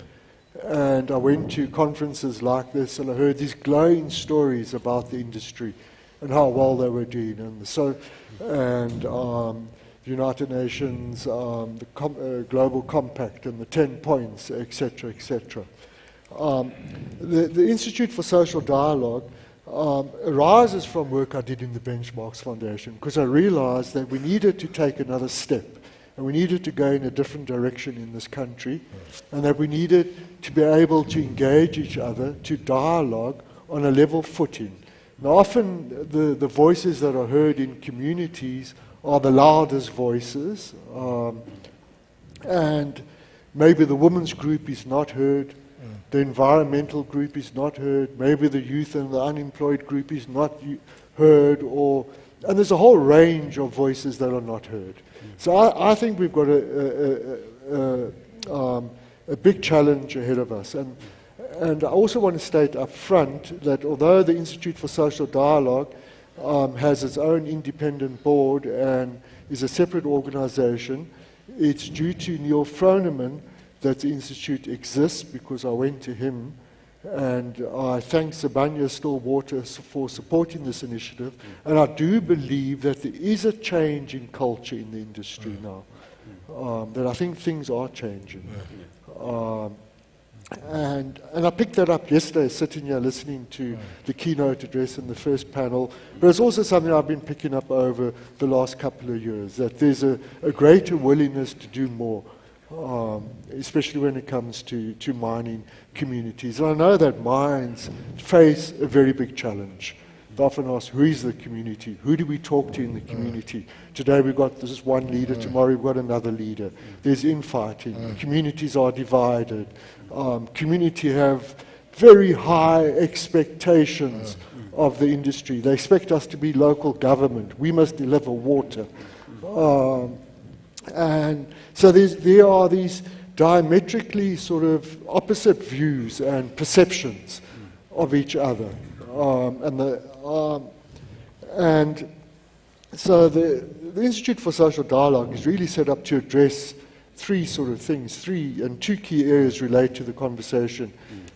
And I went to conferences like this, and I heard these glowing stories about the industry and how well they were doing. And United Nations, the Global Compact, and the 10 points, etc., etc. The Institute for Social Dialogue arises from work I did in the Benchmarks Foundation, because I realized that we needed to take another step, and we needed to go in a different direction in this country, and that we needed to be able to engage each other, to dialogue on a level footing. Now, often the voices that are heard in communities are the loudest voices, and maybe the women's group is not heard, the environmental group is not heard, maybe the youth and the unemployed group is not heard, and there's a whole range of voices that are not heard. So I think we've got a big challenge ahead of us. And I also want to state up front that although the Institute for Social Dialogue has its own independent board and is a separate organization, it's due to Neil Froneman that the Institute exists, because I went to him, and I thank Sibanye Stillwater for supporting this initiative. And I do believe that there is a change in culture in the industry now, that I think things are changing. And I picked that up yesterday, sitting here listening to the keynote address in the first panel. But it's also something I've been picking up over the last couple of years, that there's a greater willingness to do more, especially when it comes to mining communities. And I know that mines face a very big challenge. They often ask, who is the community? Who do we talk to in the community? Today we've got this one leader, tomorrow we've got another leader. There's infighting. Communities are divided. Community have very high expectations of the industry. They expect us to be local government. We must deliver water. And so there are these diametrically sort of opposite views and perceptions of each other. And so the Institute for Social Dialogue is really set up to address three sort of things, and two key areas relate to the conversation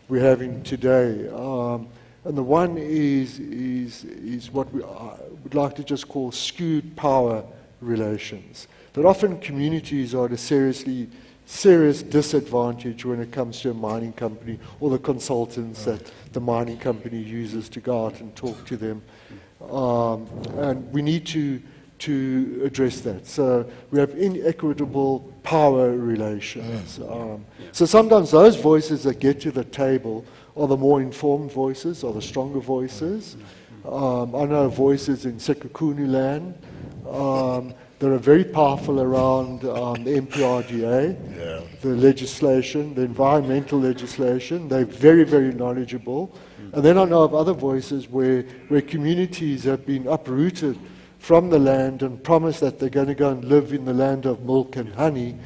we're having today. And the one is what we would like to just call skewed power relations. That often communities are at a serious disadvantage when it comes to a mining company or the consultants that the mining company uses to go out and talk to them. And we need to address that. So we have inequitable power relations. So sometimes those voices that get to the table are the more informed voices, are the stronger voices. I know voices in Sekukuni land that are very powerful around the MPRDA, the legislation, the environmental legislation. They're very, very knowledgeable. And then I know of other voices where communities have been uprooted from the land and promised that they're going to go and live in the land of milk and honey,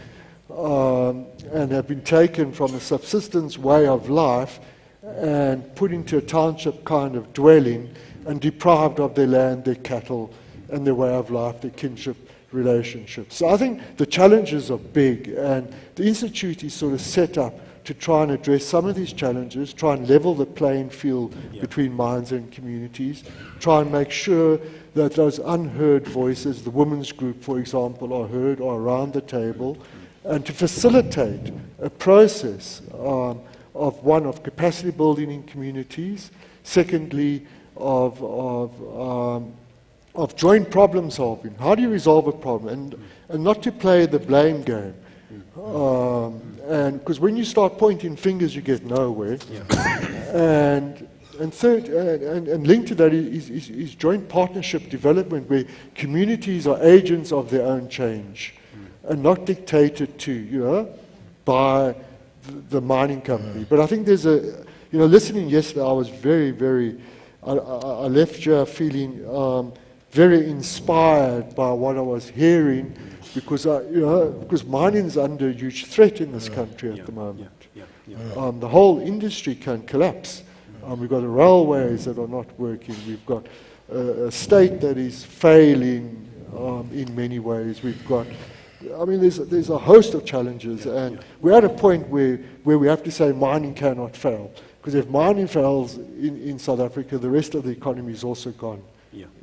and have been taken from a subsistence way of life and put into a township kind of dwelling and deprived of their land, their cattle, and their way of life, their kinship relationships. So I think the challenges are big, and the Institute is sort of set up to try and address some of these challenges, try and level the playing field between mines and communities, try and make sure that those unheard voices, the women's group, for example, are heard or around the table, and to facilitate a process of capacity building in communities, secondly, of joint problem solving. How do you resolve a problem? And not to play the blame game. And because when you start pointing fingers, you get nowhere. And third, and linked to that is joint partnership development, where communities are agents of their own change and not dictated to, by the mining company. But I think there's listening yesterday, I was I left here feeling very inspired by what I was hearing, because mining is under huge threat in this country at the moment. The whole industry can collapse. We've got the railways that are not working. We've got a state that is failing in many ways. We've got, there's a host of challenges, and we're at a point where we have to say mining cannot fail. Because if mining fails in South Africa, the rest of the economy is also gone.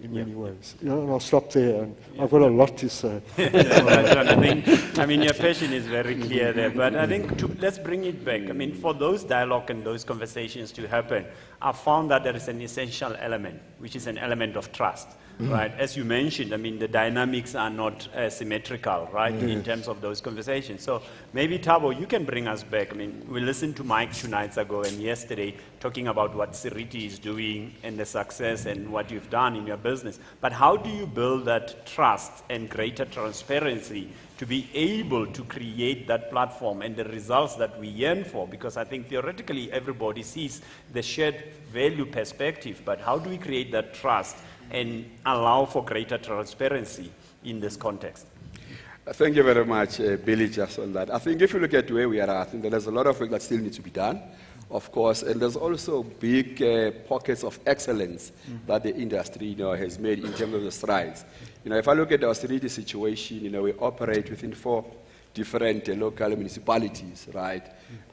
In many ways. And I'll stop there, and I've got a lot to say. John, your passion is very clear there, but I think let's bring it back. For those dialogue and those conversations to happen, I found that there is an essential element, which is an element of trust. Right, as you mentioned, the dynamics are not symmetrical, right, in terms of those conversations. So maybe Thabo, you can bring us back. We listened to Mike 2 nights ago and yesterday talking about what Siriti is doing and the success and what you've done in your business. But how do you build that trust and greater transparency to be able to create that platform and the results that we yearn for? Because I think theoretically everybody sees the shared value perspective, but how do we create that trust and allow for greater transparency in this context? Thank you very much, Billy, just on that. I think if you look at where we are, I think there's a lot of work that still needs to be done, of course, and there's also big pockets of excellence that the industry has made in terms of the strides. If I look at the austerity situation, we operate within 4 different local municipalities, right?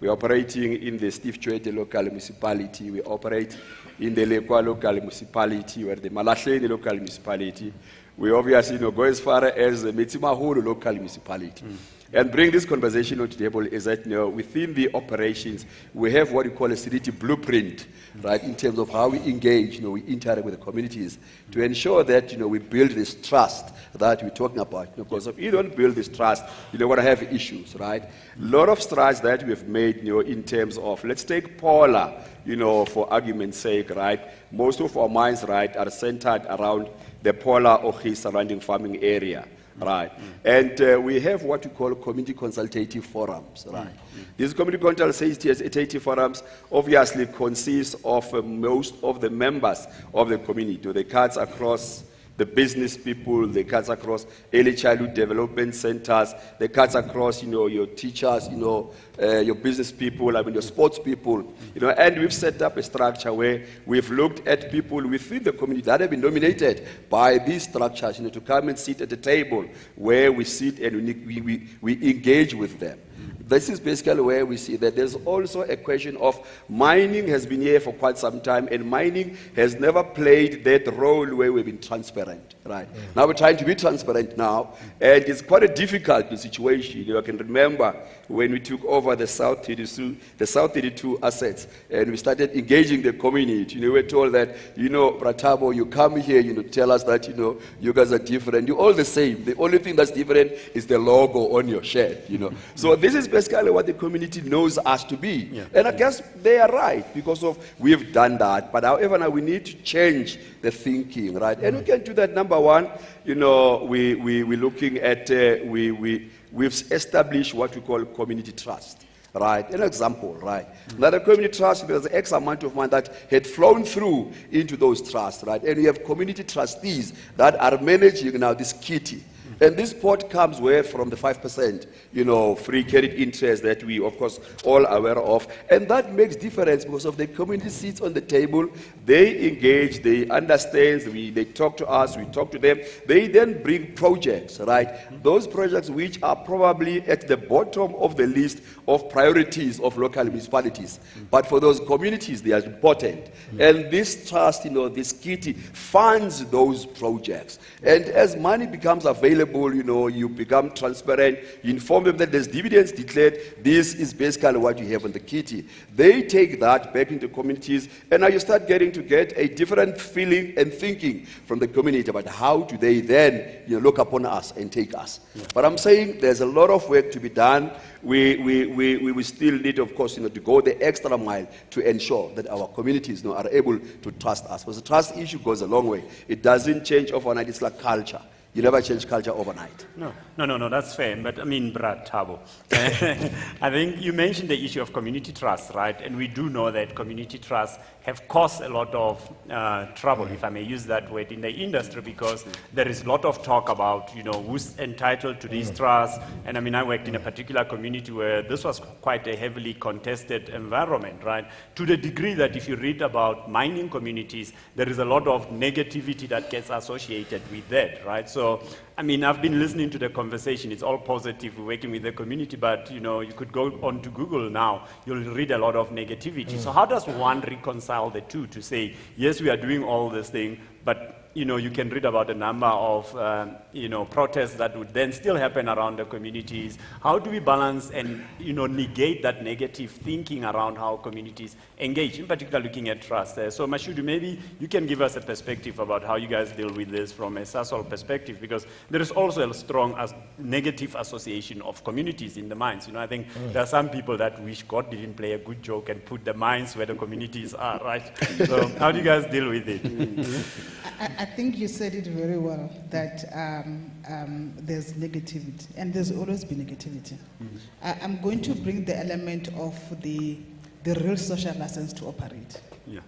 We're operating in the Steve Tshwete local municipality. We operate in the Lekwa local municipality, or the Malahleni local municipality. We obviously go as far as the Metsimaholo local municipality. And bring this conversation on the table is that within the operations, we have what we call a city blueprint, right, in terms of how we engage, we interact with the communities to ensure that we build this trust that we're talking about. Because if you don't build this trust, you're going to have issues, right? A lot of strides that we've made, in terms of, let's take Paula, for argument's sake, right? Most of our mines, right, are centered around the Paula or his surrounding farming area. Right, and we have what we call community consultative forums. Right, these community consultative forums obviously consist of most of the members of the community. They cut across the business people, they cut across early childhood development centers, they cut across your teachers, your business people, your sports people, and we've set up a structure where we've looked at people within the community that have been nominated by these structures, to come and sit at the table where we sit and we engage with them. This is basically where we see that there's also a question of mining has been here for quite some time, and mining has never played that role where we've been transparent, right? Now we're trying to be transparent now, and it's quite a difficult situation. I can remember when we took over the South 32 assets, and we started engaging the community. We were told that, Pratabo, you come here, tell us that, you guys are different. You're all the same. The only thing that's different is the logo on your shirt, So this is basically what the community knows us to be. And I guess they are right, because we've done that. But however, now we need to change the thinking, right? And we can do that. Number one, we're looking at, we've established what we call community trust. Right, an example, right? Now the community trust, there's X amount of money that had flown through into those trusts, right? And we have community trustees that are managing now this kitty. And this support comes where from the 5%, free carried interest that we, of course, all are aware of. And that makes difference because of the community sits on the table, they engage, they understand, they talk to us, we talk to them. They then bring projects, right? Those projects which are probably at the bottom of the list of priorities of local municipalities. But for those communities, they are important. And this trust, this kitty funds those projects. And as money becomes available, you become transparent, you inform them that there's dividends declared, this is basically what you have on the kitty. They take that back into communities, and now you start getting a different feeling and thinking from the community about how do they then look upon us and take us. But I'm saying there's a lot of work to be done. We still need, of course, to go the extra mile to ensure that our communities are able to trust us. Because the trust issue goes a long way. It doesn't change overnight. It's like culture. You never change culture overnight. No, that's fair. But I mean, Brad Thabo, I think you mentioned the issue of community trust, right? And we do know that community trust have caused a lot of trouble, if I may use that word, in the industry, because there is a lot of talk about, who's entitled to these trusts. And I mean, I worked in a particular community where this was quite a heavily contested environment, right? To the degree that if you read about mining communities, there is a lot of negativity that gets associated with that, right? So, I mean, I've been listening to the conversation. It's all positive. We're working with the community, but, you could go on to Google now. You'll read a lot of negativity. So how does one reconcile the two to say, yes, we are doing all this thing, but you can read about a number of, protests that would then still happen around the communities. How do we balance and, negate that negative thinking around how communities engage, in particular looking at trust? So Mashudu, maybe you can give us a perspective about how you guys deal with this from a Sasol perspective, because there is also a strong negative association of communities in the mines. I think there are some people that wish God didn't play a good joke and put the mines where the communities are, right? So how do you guys deal with it? I think you said it very well, that there's negativity, and there's always been negativity. I'm going to bring the element of the real social license to operate. Yeah.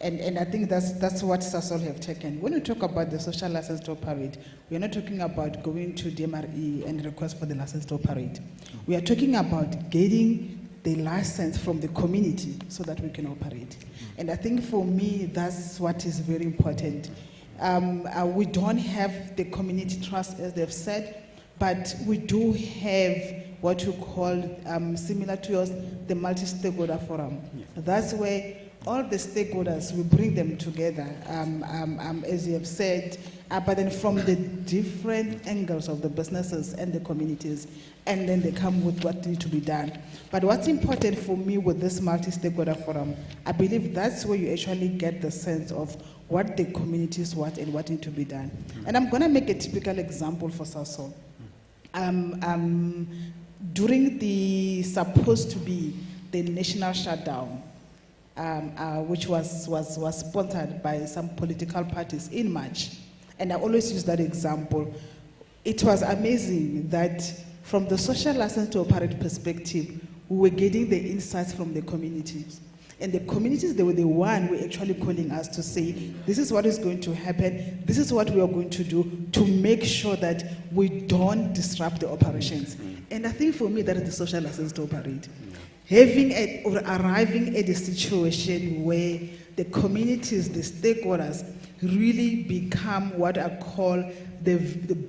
And I think that's what Sasol have taken. When we talk about the social license to operate, we are not talking about going to DMRE and request for the license to operate. We are talking about getting the license from the community so that we can operate. And I think for me, that's what is very important. We don't have the community trust, as they've said, but we do have what you call, similar to yours, the multi-stakeholder forum. Yeah. That's where all the stakeholders, we bring them together, as you have said, but then from the different angles of the businesses and the communities, and then they come with what needs to be done. But what's important for me with this multi-stakeholder forum, I believe that's where you actually get the sense of what the communities want and what needs to be done. And I'm going to make a typical example for Sasol. During the supposed to be the national shutdown, which was sponsored by some political parties in March, and I always use that example, it was amazing that from the social license to operate perspective, we were getting the insights from the communities. And the communities, they were the one who were actually calling us to say, this is what is going to happen, this is what we are going to do to make sure that we don't disrupt the operations. And I think for me, that is the social license to operate. Or arriving at a situation where the communities, the stakeholders, really become what I call the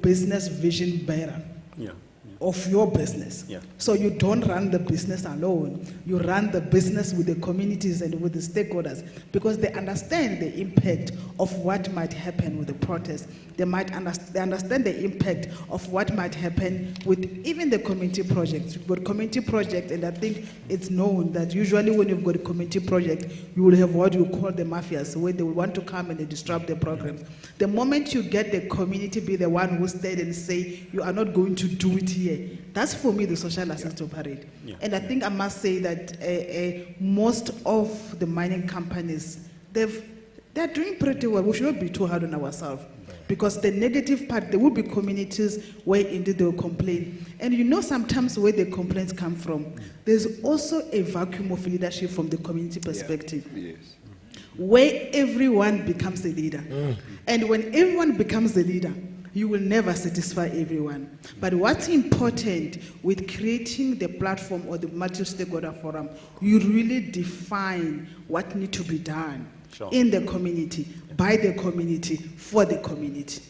business vision bearer. Yeah. Of your business. Yeah. So you don't run the business alone. You run the business with the communities and with the stakeholders, because they understand the impact of what might happen with the protest. They understand the impact of what might happen with even the community projects. You've got community project, and I think it's known that usually when you've got a community project, you will have what you call the mafias, where they will want to come and they disrupt the programs. The moment you get the community be the one who stayed and say, you are not going to do it here, that's for me the social license to operate. Yeah. And I think I must say that most of the mining companies, they're doing pretty well. We should not be too hard on ourselves. Because the negative part, there will be communities where indeed they will complain. And sometimes where the complaints come from, there's also a vacuum of leadership from the community perspective. Yeah. Yes. Where everyone becomes a leader. And when everyone becomes a leader, you will never satisfy everyone. But what's important with creating the platform or the multi-stakeholder forum, you really define what needs to be done in the community, by the community, for the community.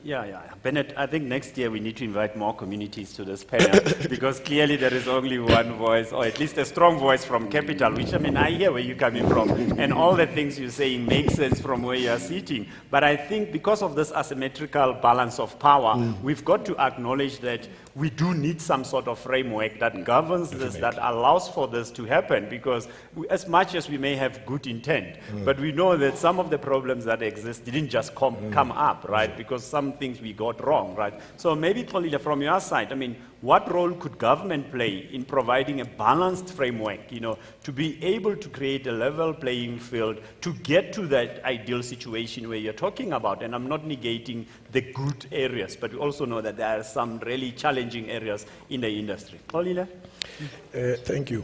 Yeah. Bennett, I think next year we need to invite more communities to this panel because clearly there is only one voice, or at least a strong voice from Capital, which I hear where you're coming from, and all the things you're saying make sense from where you're sitting. But I think because of this asymmetrical balance of power, we've got to acknowledge that we do need some sort of framework that governs this, that allows for this to happen, because as much as we may have good intent, but we know that some of the problems that exist didn't just come up, right? Because some things we got wrong, right? So maybe, Xolile, from your side, what role could government play in providing a balanced framework, to be able to create a level playing field to get to that ideal situation where you're talking about? And I'm not negating the good areas, but we also know that there are some really challenging areas in the industry. Xolile? Thank you.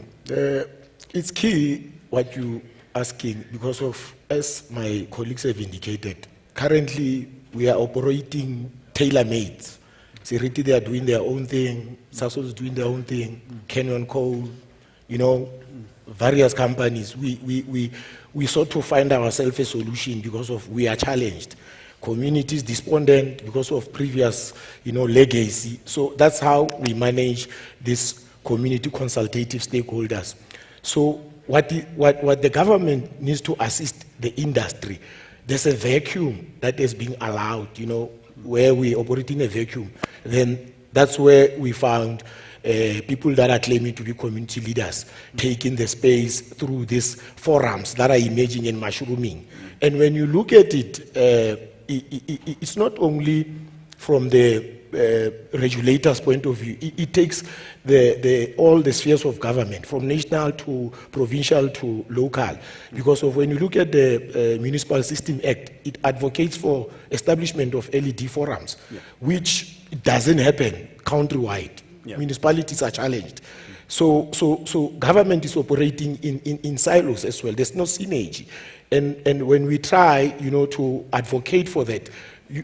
It's key what you're asking because of, as my colleagues have indicated, currently we are operating tailor-made. Seriti, they are doing their own thing, Sasol is doing their own thing, Canyon Coal, various companies. We sort of find ourselves a solution because of we are challenged. Communities despondent because of previous, legacy. So that's how we manage this community consultative stakeholders. So what the government needs to assist the industry, there's a vacuum that is being allowed, where we operate in a vacuum. Then that's where we found people that are claiming to be community leaders taking the space through these forums that are emerging and mushrooming. And when you look at it, it's not only from the regulator's point of view. It takes all the spheres of government, from national to provincial to local. Because of when you look at the Municipal System Act, it advocates for establishment of LED forums, which doesn't happen countrywide. Municipalities are challenged. So government is operating in silos as well. There's no synergy. And when we try, to advocate for that,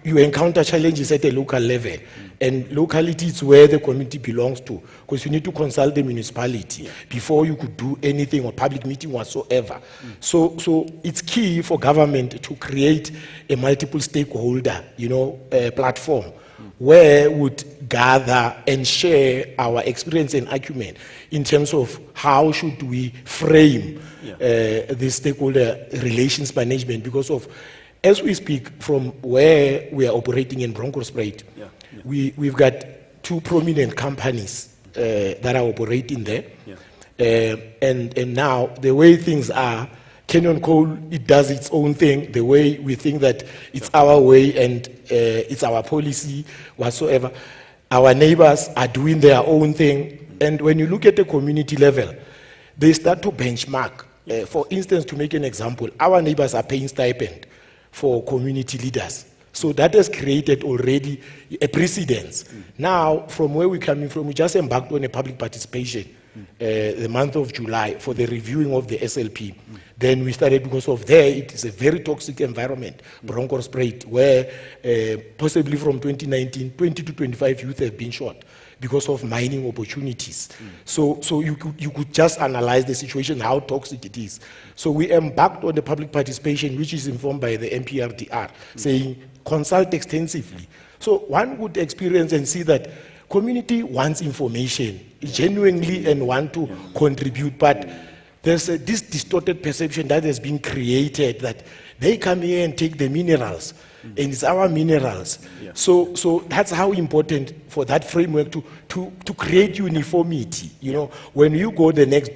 you encounter challenges at a local level. And locality is where the community belongs to, because you need to consult the municipality before you could do anything or public meeting whatsoever. So it's key for government to create a multiple stakeholder, platform where would gather and share our experience and acumen in terms of how should we frame this stakeholder relations management, because of, as we speak, from where we are operating in Bronkhorstspruit, we've got two prominent companies that are operating there. And now, the way things are, Canyon Coal, it does its own thing, the way we think that it's our way and it's our policy whatsoever. Our neighbors are doing their own thing. And when you look at the community level, they start to benchmark. For instance, to make an example, our neighbors are paying stipend for community leaders. So that has created already a precedence. Now, from where we're coming from, we just embarked on a public participation the month of July for the reviewing of the SLP. Then we started, because of there, it is a very toxic environment, Bronkhorstspruit, where possibly from 2019, 20 to 25 youth have been shot because of mining opportunities. So you could just analyze the situation, how toxic it is. So we embarked on the public participation, which is informed by the MPRDR, saying consult extensively. So one would experience and see that community wants information genuinely and want to contribute, but there's this distorted perception that has been created that they come here and take the minerals, and it's our minerals. So that's how important for that framework to create uniformity. When you go the next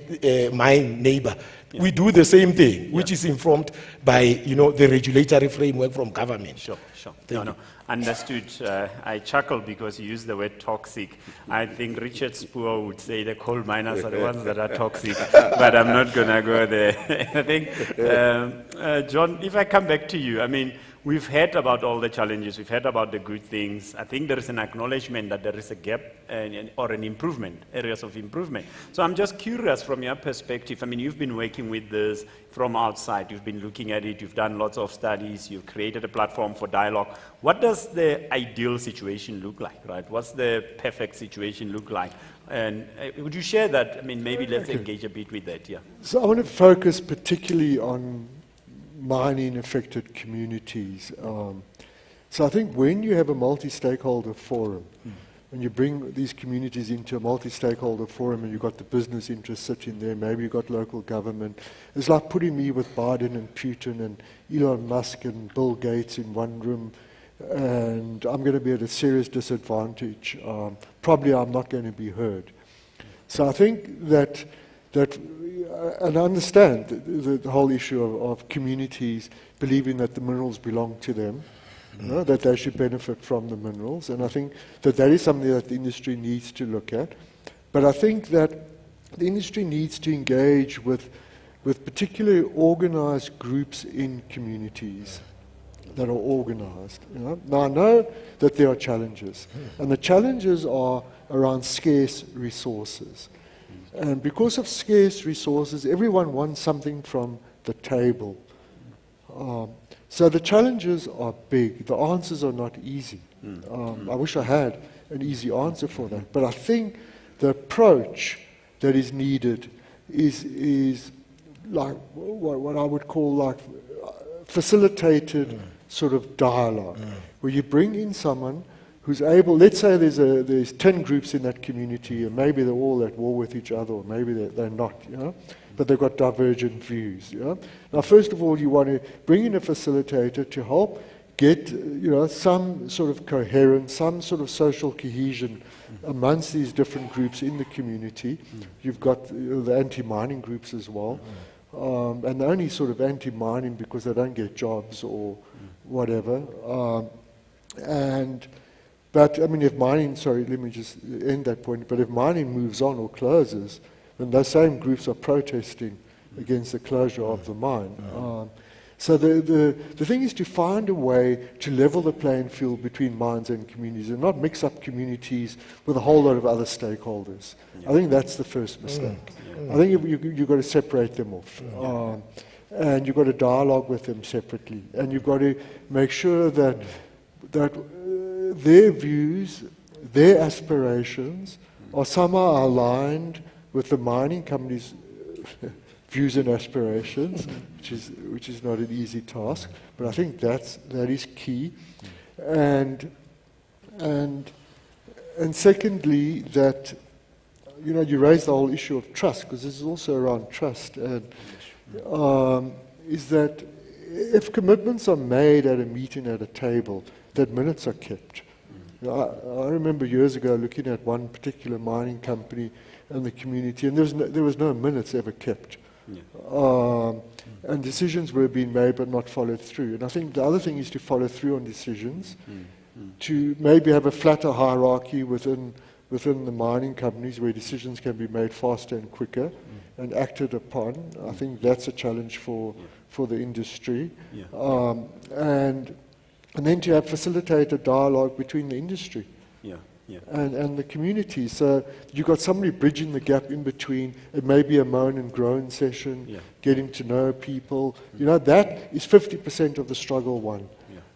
mine neighbor, we do the same thing, which is informed by the regulatory framework from government. Sure. No. Understood. I chuckle because you use the word toxic. I think Richard Spoor would say the coal miners are the ones that are toxic, but I'm not going to go there. I think, John, if I come back to you, we've heard about all the challenges, we've heard about the good things. I think there is an acknowledgement that there is a gap or an improvement, areas of improvement. So I'm just curious from your perspective. I mean, you've been working with this from outside. You've been looking at it. You've done lots of studies. You've created a platform for dialogue. What does the ideal situation look like, right? What's the perfect situation look like? And would you share that? I mean, maybe let's engage a bit with that, yeah. So I want to focus particularly on mining-affected communities. So I think when you have a multi-stakeholder forum, and you bring these communities into a multi-stakeholder forum and you've got the business interests sitting there, maybe you've got local government, it's like putting me with Biden and Putin and Elon Musk and Bill Gates in one room, and I'm going to be at a serious disadvantage. Probably I'm not going to be heard. So I think that and I understand the whole issue of communities believing that the minerals belong to them, that they should benefit from the minerals, and I think that is something that the industry needs to look at. But I think that the industry needs to engage with particularly organized groups in communities that are organized. Now I know that there are challenges, and the challenges are around scarce resources. And because of scarce resources, everyone wants something from the table. So the challenges are big. The answers are not easy. I wish I had an easy answer for that. But I think the approach that is needed is like what I would call like facilitated sort of dialogue, where you bring in someone who's able, let's say there's 10 groups in that community, and maybe they're all at war with each other, or maybe they're not, but they've got divergent views. Now, first of all, you want to bring in a facilitator to help get some sort of coherence, some sort of social cohesion amongst these different groups in the community. You've got the anti-mining groups as well, and they're only sort of anti-mining because they don't get jobs or whatever. But I mean, if mining, sorry, let me just end that point, but if mining moves on or closes, then those same groups are protesting against the closure of the mine. So the thing is to find a way to level the playing field between mines and communities and not mix up communities with a whole lot of other stakeholders. I think that's the first mistake. I think you've got to separate them off. And you've got to dialogue with them separately. And you've got to make sure that their views, their aspirations are somehow aligned with the mining companies' views and aspirations, which is not an easy task. But I think that is key. And secondly, that you raise the whole issue of trust, because this is also around trust. And is that if commitments are made at a meeting at a table, that minutes are kept. I remember years ago looking at one particular mining company and the community, and there was no minutes ever kept. And decisions were being made but not followed through. And I think the other thing is to follow through on decisions, to maybe have a flatter hierarchy within the mining companies where decisions can be made faster and quicker and acted upon. I think that's a challenge for the industry. And then to have facilitated dialogue between the industry and the community. So you've got somebody bridging the gap in between. It may be a moan and groan session, getting to know people. That is 50% of the struggle won.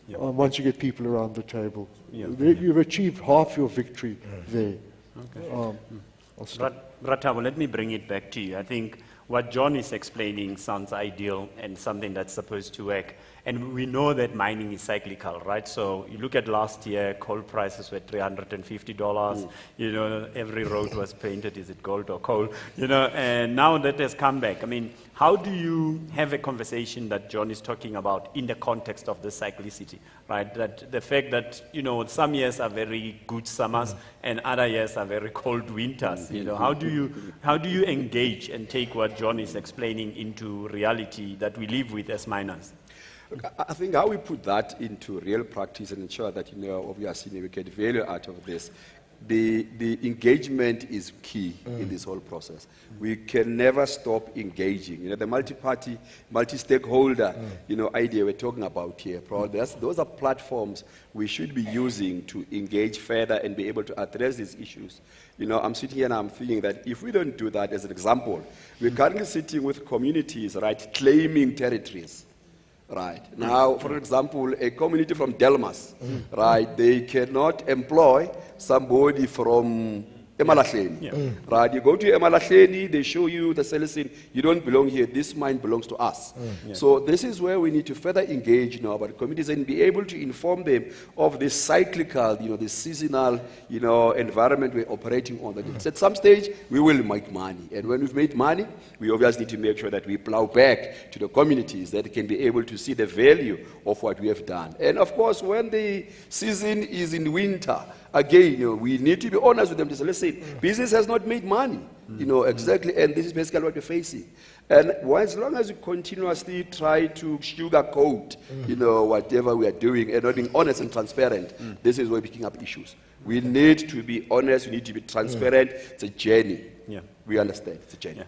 Once you get people around the table. You've achieved half your victory there. Ratabo, let me bring it back to you. I think what John is explaining sounds ideal and something that's supposed to work. And we know that mining is cyclical, right? So you look at last year, coal prices were $350. Every road was painted, is it gold or coal? And now that has come back. I mean, how do you have a conversation that John is talking about in the context of the cyclicity, right? That the fact that, some years are very good summers and other years are very cold winters. How do you engage and take what John is explaining into reality that we live with as miners? I think how we put that into real practice and ensure that, obviously we get value out of this the engagement is key in this whole process. We can never stop engaging. You know, the multi-party, multi-stakeholder, idea we're talking about here. Probably those are platforms we should be using to engage further and be able to address these issues. You know, I'm sitting here and I'm thinking that if we don't do that, as an example, we're currently sitting with communities, right, claiming territories. Right. Now, for example, a community from Delmas, right, they cannot employ somebody from Emalahleni. Right. You go to Emalahleni, they show you the Celestine, you don't belong here, this mine belongs to us. So this is where we need to further engage now about communities and be able to inform them of this cyclical, this seasonal, environment we're operating on. That at some stage, we will make money. And when we've made money, we obviously need to make sure that we plow back to the communities that can be able to see the value of what we have done. And of course, when the season is in winter, again, we need to be honest with them to say, listen, business has not made money, exactly, and this is basically what we're facing. And as long as we continuously try to sugarcoat, whatever we are doing and not being honest and transparent, this is where we're picking up issues. We need to be honest, we need to be transparent. It's a journey. We understand, it's a journey.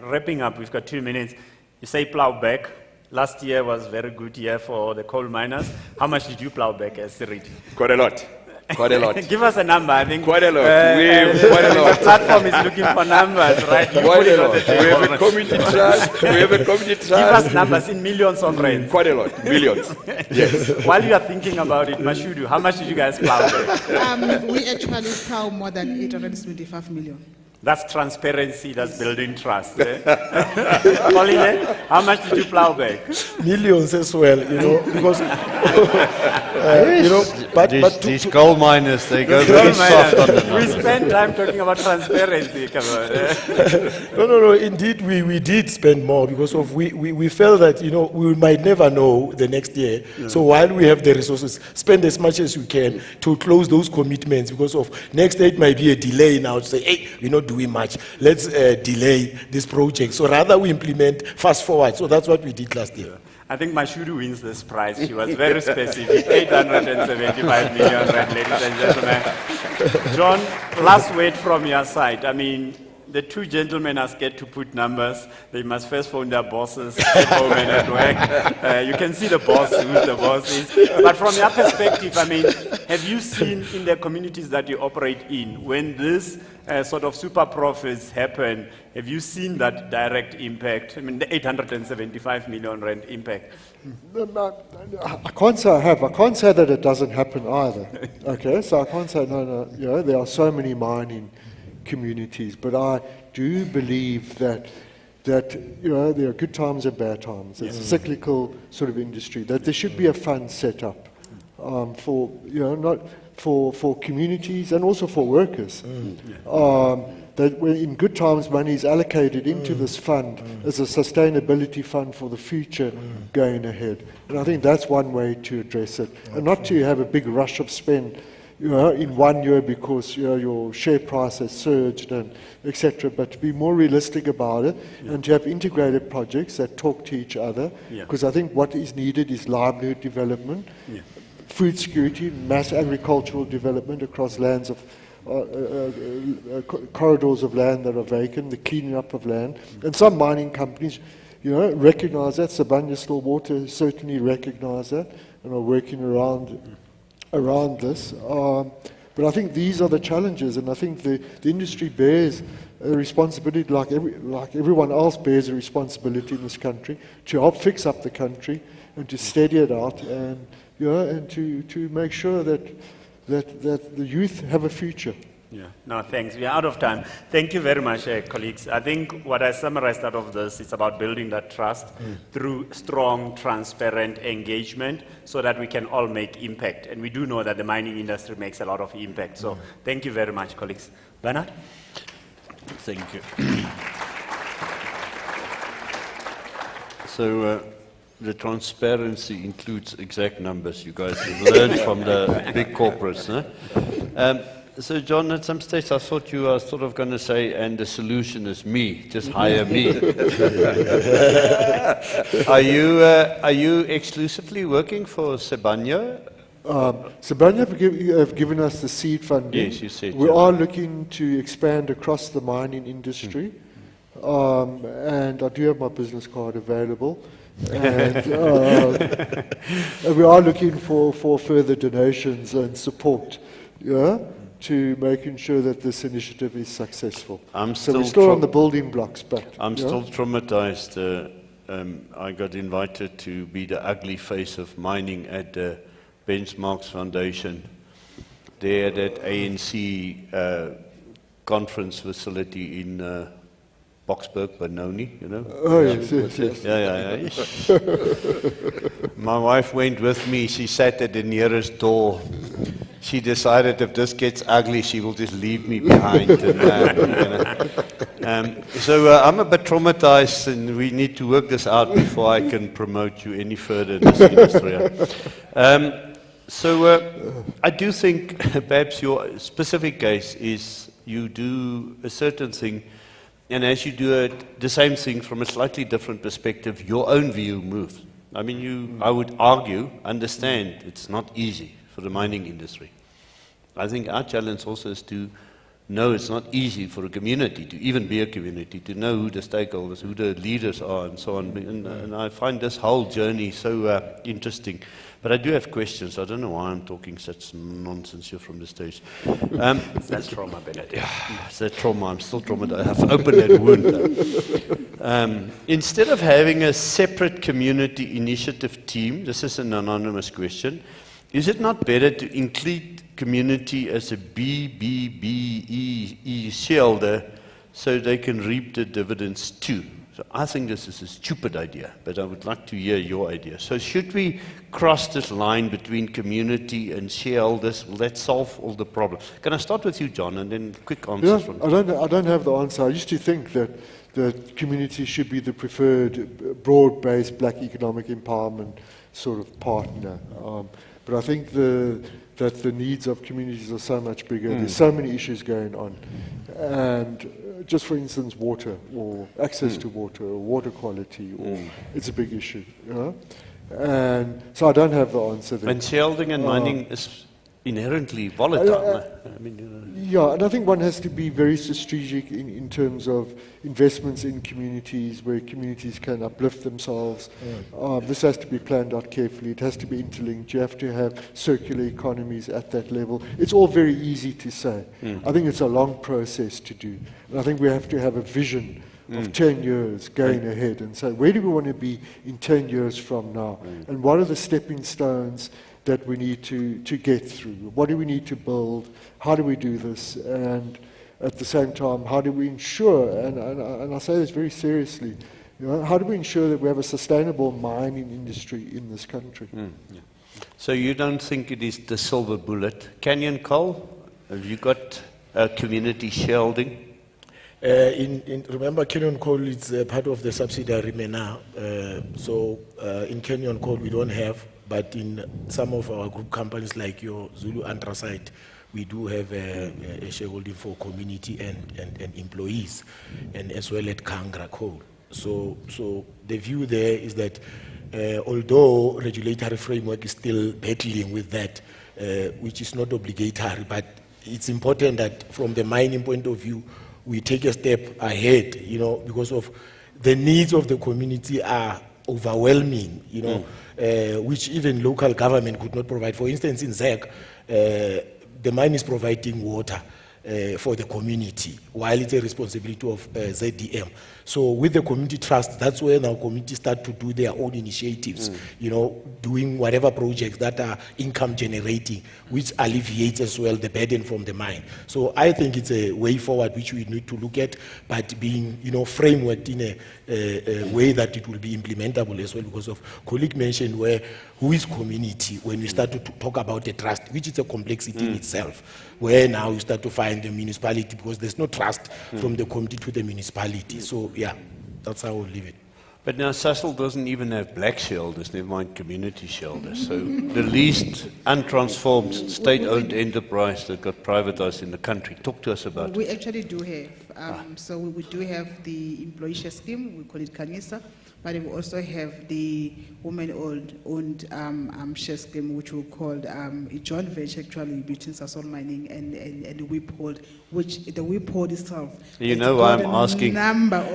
Wrapping up, we've got 2 minutes. You say plow back. Last year was a very good year for the coal miners. How much did you plow back as Sirit? Quite a lot. Quite a lot. Give us a number, I think. Quite a lot. Quite a lot. The platform is looking for numbers, right? Quite a lot. We have a community trust. We have a community trust. Give us numbers in millions of rands. Quite a lot. Millions. Yes. While you are thinking about it, Mashudu, how much did you guys plow back? We actually plow more than 825 million. That's transparency, that's building trust. Pauline, how much did you plow back? Millions as well, because, but these coal miners, they go very soft on the numbers. We spend time talking about transparency. Come on. No, indeed, we did spend more because of we felt that, we might never know the next year. So while we have the resources, spend as much as we can to close those commitments because of next year it might be a delay now to say, hey, we're not doing much. Let's delay this project. So rather we implement fast forward. So that's what we did last year. I think Mashudu wins this prize. She was very specific. 875 million, right, ladies and gentlemen. John, last word from your side. I mean, the two gentlemen are scared to put numbers. They must first phone their bosses at home and at work. You can see the boss, who the boss is. But from your perspective, I mean, have you seen in the communities that you operate in, when this sort of super profits happen, have you seen that direct impact? I mean, the 875 million rand impact. I can't say I have. I can't say that it doesn't happen either. Okay, so I can't say, no, there are so many mining communities, but I do believe that there are good times and bad times. It's a cyclical sort of industry. That there should be a fund set up for not for communities and also for workers. That when in good times money is allocated into this fund as a sustainability fund for the future going ahead. And I think that's one way to address it, and not to have a big rush of spend in 1 year because your share price has surged and etc. But to be more realistic about it and to have integrated projects that talk to each other. Because I think what is needed is livelihood development, food security, mass agricultural development across lands of corridors of land that are vacant, the cleaning up of land, and some mining companies, recognise that. Sibanye-Stillwater certainly recognise that and are working around this. But I think these are the challenges, and I think the industry bears a responsibility, like everyone else bears a responsibility in this country, to help fix up the country and to steady it out, and and to make sure that the youth have a future. No, thanks. We are out of time. Thank you very much, colleagues. I think what I summarized out of this is about building that trust through strong, transparent engagement so that we can all make impact. And we do know that the mining industry makes a lot of impact. So thank you very much, colleagues. Bernard? Thank you. So the transparency includes exact numbers. You guys have learned from the big corporates. Huh? So, John, at some stage I thought you were sort of going to say, and the solution is me, just hire me. Are you exclusively working for Sibanye? So Banya you have given us the seed funding. Yes, you said. We are looking to expand across the mining industry. And I do have my business card available. And we are looking for further donations and support, to making sure that this initiative is successful. So we're still on the building blocks, but I'm still traumatized. I got invited to be the ugly face of mining at the Benchmarks Foundation. There at that ANC conference facility in Boksburg, Benoni, you know? Oh, yes. Yeah. My wife went with me. She sat at the nearest door. She decided if this gets ugly, she will just leave me behind. So I'm a bit traumatized, and we need to work this out before I can promote you any further in this industry. I do think perhaps your specific case is you do a certain thing, and as you do it, the same thing from a slightly different perspective, your own view moves. I mean, I would argue, understand, it's not easy for the mining industry. I think our challenge also is to know it's not easy for a community, to even be a community, to know who the stakeholders, who the leaders are, and so on. And I find this whole journey so interesting. But I do have questions. I don't know why I'm talking such nonsense here from the stage. That's trauma, Bernard. Yeah, it's that trauma. I'm still traumatized. I have to open that wound. Instead of having a separate community initiative team, this is an anonymous question, is it not better to include community as a BBBE shareholder so they can reap the dividends too? So I think this is a stupid idea, but I would like to hear your idea. So should we cross this line between community and shareholders? Will that solve all the problems? Can I start with you, John, and then quick answers from you? I don't have the answer. I used to think that community should be the preferred broad-based black economic empowerment sort of partner. But I think that the needs of communities are so much bigger. There's so many issues going on. And just for instance, water, or access to water, or water quality, or it's a big issue. And so I don't have the answer there. And shareholding and mining is inherently volatile. Yeah, and I think one has to be very strategic in terms of investments in communities where communities can uplift themselves. This has to be planned out carefully. It has to be interlinked. You have to have circular economies at that level. It's all very easy to say. I think it's a long process to do. And I think we have to have a vision of 10 years going ahead and say, where do we want to be in 10 years from now? And what are the stepping stones that we need to get through? What do we need to build? How do we do this? And at the same time, how do we ensure, and I say this very seriously, how do we ensure that we have a sustainable mining industry in this country? So you don't think it is the silver bullet? Canyon Coal, have you got community shareholding? Remember, Canyon Coal is part of the subsidiary MENA. So in Canyon Coal we don't have, but in some of our group companies like your Zulu Anthracite, we do have a shareholding for community and employees, and as well at Kangra Coal. So the view there is that although regulatory framework is still battling with that, which is not obligatory, but it's important that from the mining point of view, we take a step ahead, because of the needs of the community are overwhelming, which even local government could not provide. For instance, in ZEC, the mine is providing water for the community, while it's a responsibility of ZDM. So with the community trust, that's where now communities start to do their own initiatives, doing whatever projects that are income generating, which alleviates as well the burden from the mine. So I think it's a way forward which we need to look at, but being frameworked in a way that it will be implementable as well, because of colleague mentioned who is community when we start to talk about the trust, which is a complexity in itself, where now you start to find the municipality, because there's no trust from the community to the municipality. So yeah, that's how we'll leave it. But now Sasol doesn't even have black shareholders, never mind community shareholders. So the least untransformed state-owned enterprise that got privatized in the country. Talk to us about it. We actually do So we do have the employee share scheme, we call it Kanisa, but we also have the women-owned share scheme, which we call a joint venture actually between Sasol Mining and Whiphold, which the Whiphold itself. You know why I'm asking.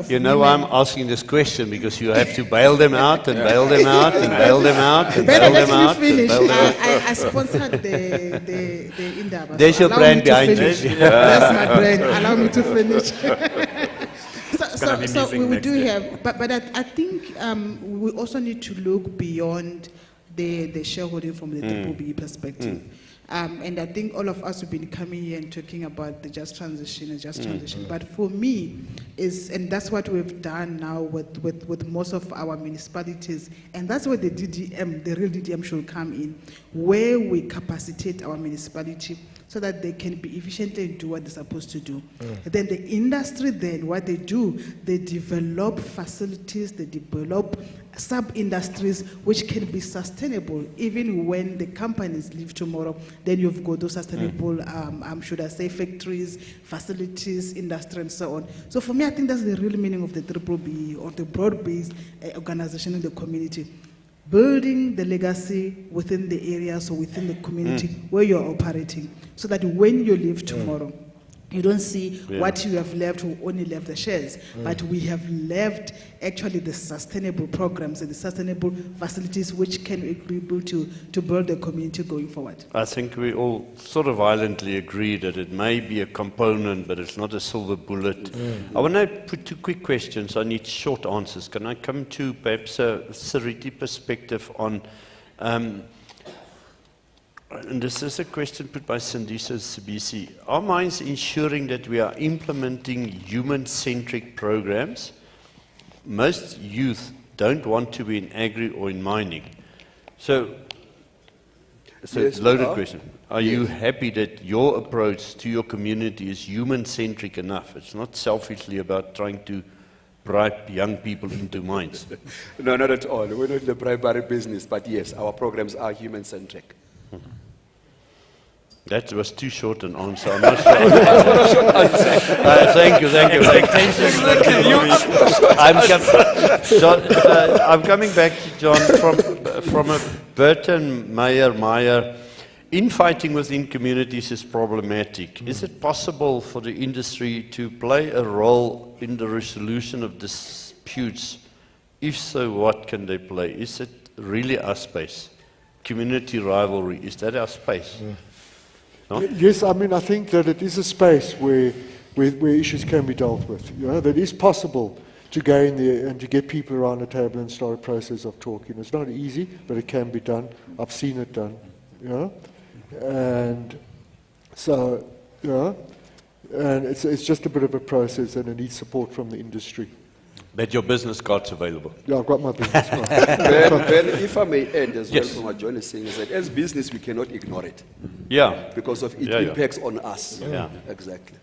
You know why I'm asking this question, because you have to bail them out and bail them out and bail them out and bail them out. Finish. I sponsored the Indaba. There's so your brand behind you. That's my brand. Allow me to finish. So we do have, but I think we also need to look beyond the shareholding from the Triple B perspective. And I think all of us have been coming here and talking about the just transition. But for me, and that's what we've done now with most of our municipalities, and that's where the DDM, the real DDM should come in, where we capacitate our municipality so that they can be efficiently and do what they're supposed to do. Then the industry, then what they do, they develop facilities, they develop sub-industries which can be sustainable even when the companies leave tomorrow. Then you've got those sustainable, should I say, factories, facilities, industry, and so on. So for me, I think that's the real meaning of the Triple B, or the broad-based organization in the community. Building the legacy within the areas or within the community where you're operating, so that when you leave tomorrow, you don't see what you have left, who only left the shares, but we have left actually the sustainable programs and the sustainable facilities which can be able to build the community going forward. I think we all sort of violently agree that it may be a component, but it's not a silver bullet. I want to put two quick questions. I need short answers. Can I come to perhaps a Sariti perspective on, and this is a question put by Sandisa Sibisi. Are mines ensuring that we are implementing human-centric programs? Most youth don't want to be in agri or in mining. So it's a loaded question. Are you happy that your approach to your community is human-centric enough? It's not selfishly about trying to bribe young people into mines. No, not at all. We're not in the bribery business, but yes, our programs are human-centric. That was too short an answer. I'm not sure. Thank you. I'm coming back to John from a Burton Meyer. Infighting within communities is problematic. Is it possible for the industry to play a role in the resolution of disputes? If so, what can they play? Is it really our space? Community rivalry, is that our space? No? Yes, I mean, I think that it is a space where issues can be dealt with. You know, that it is possible to go in there and to get people around the table and start a process of talking. It's not easy, but it can be done. I've seen it done. You know, and so and it's just a bit of a process, and it needs support from the industry. But your business card's available. Yeah, I've got my business card. Ben, if I may add as well from what John is saying, is that as business, we cannot ignore it. Yeah. Because of its impacts on us. Yeah. Exactly.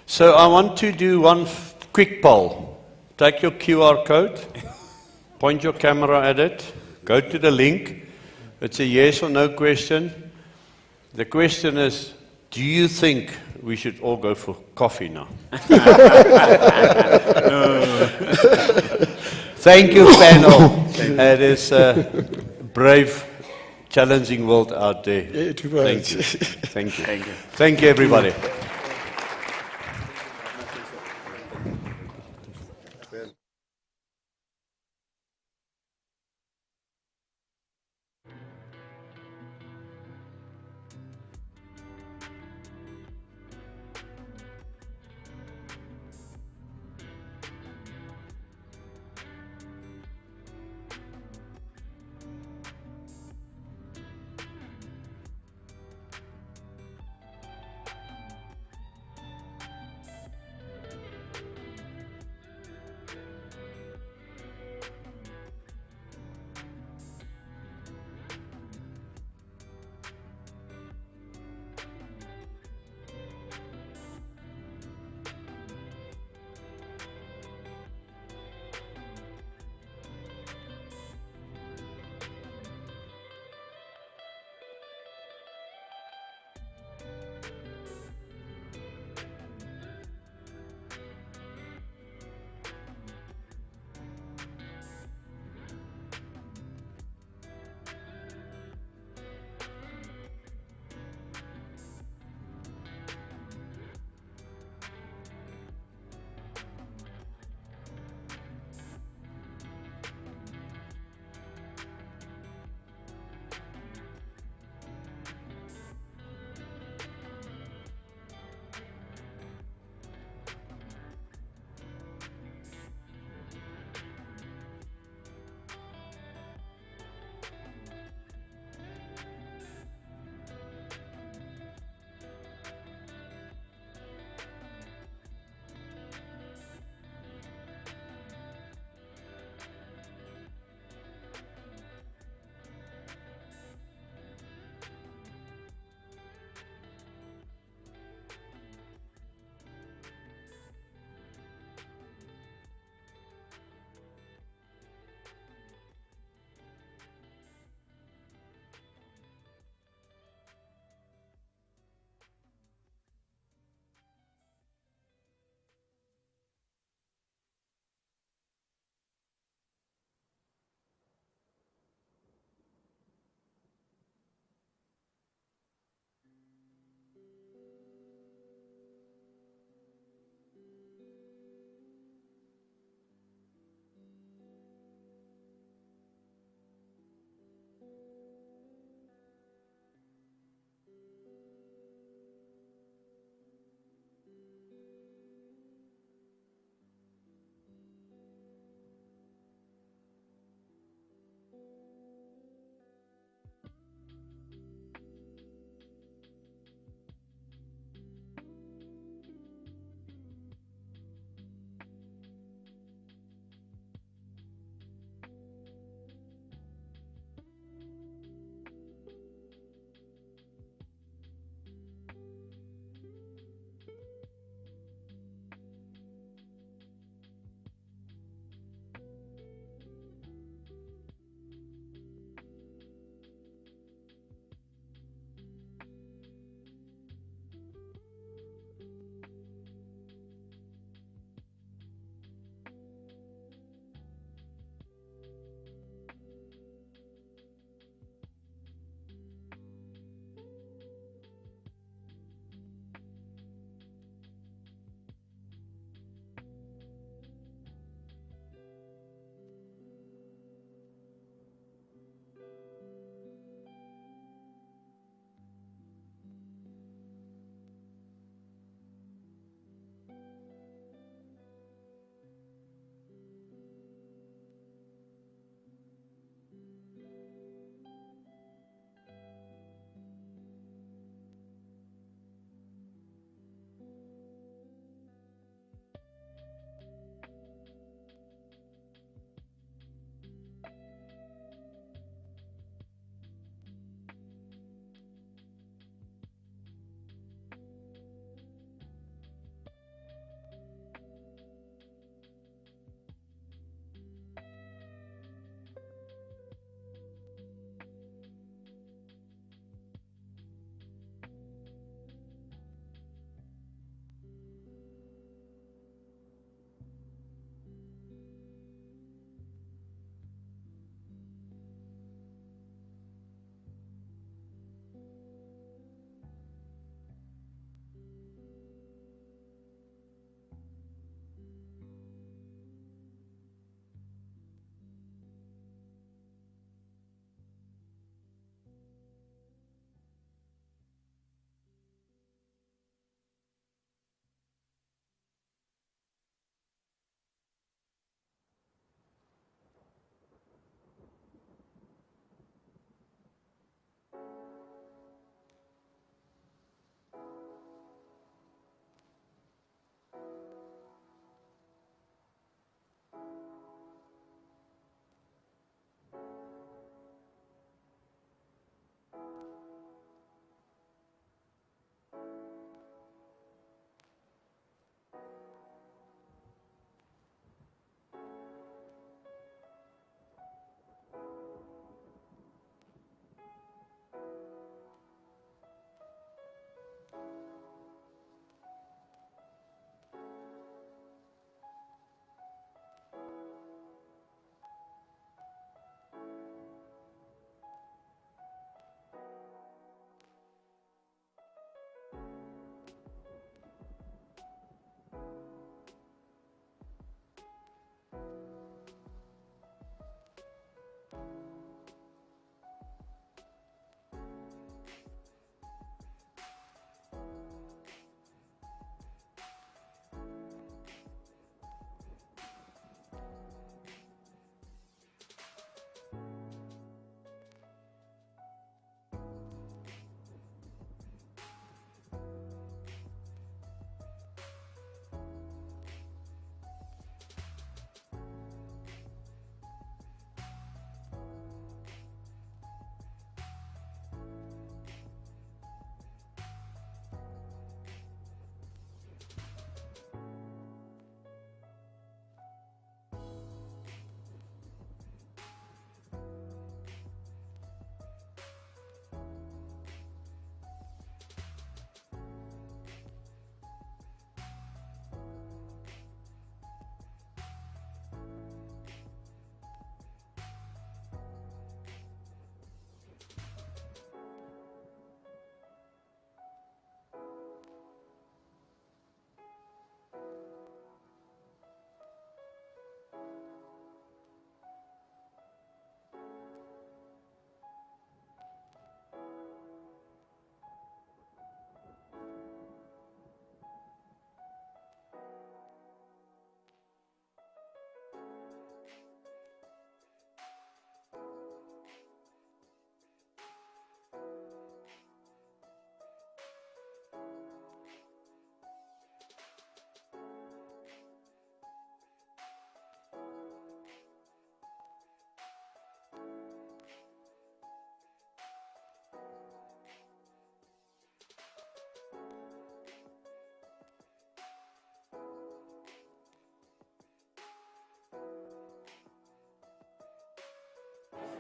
So I want to do one quick poll. Take your QR code, point your camera at it, go to the link. It's a yes or no question. The question is, do you think we should all go for coffee now? Thank you, panel. It is a brave, challenging world out there. Thank you. Thank you. Thank you, everybody.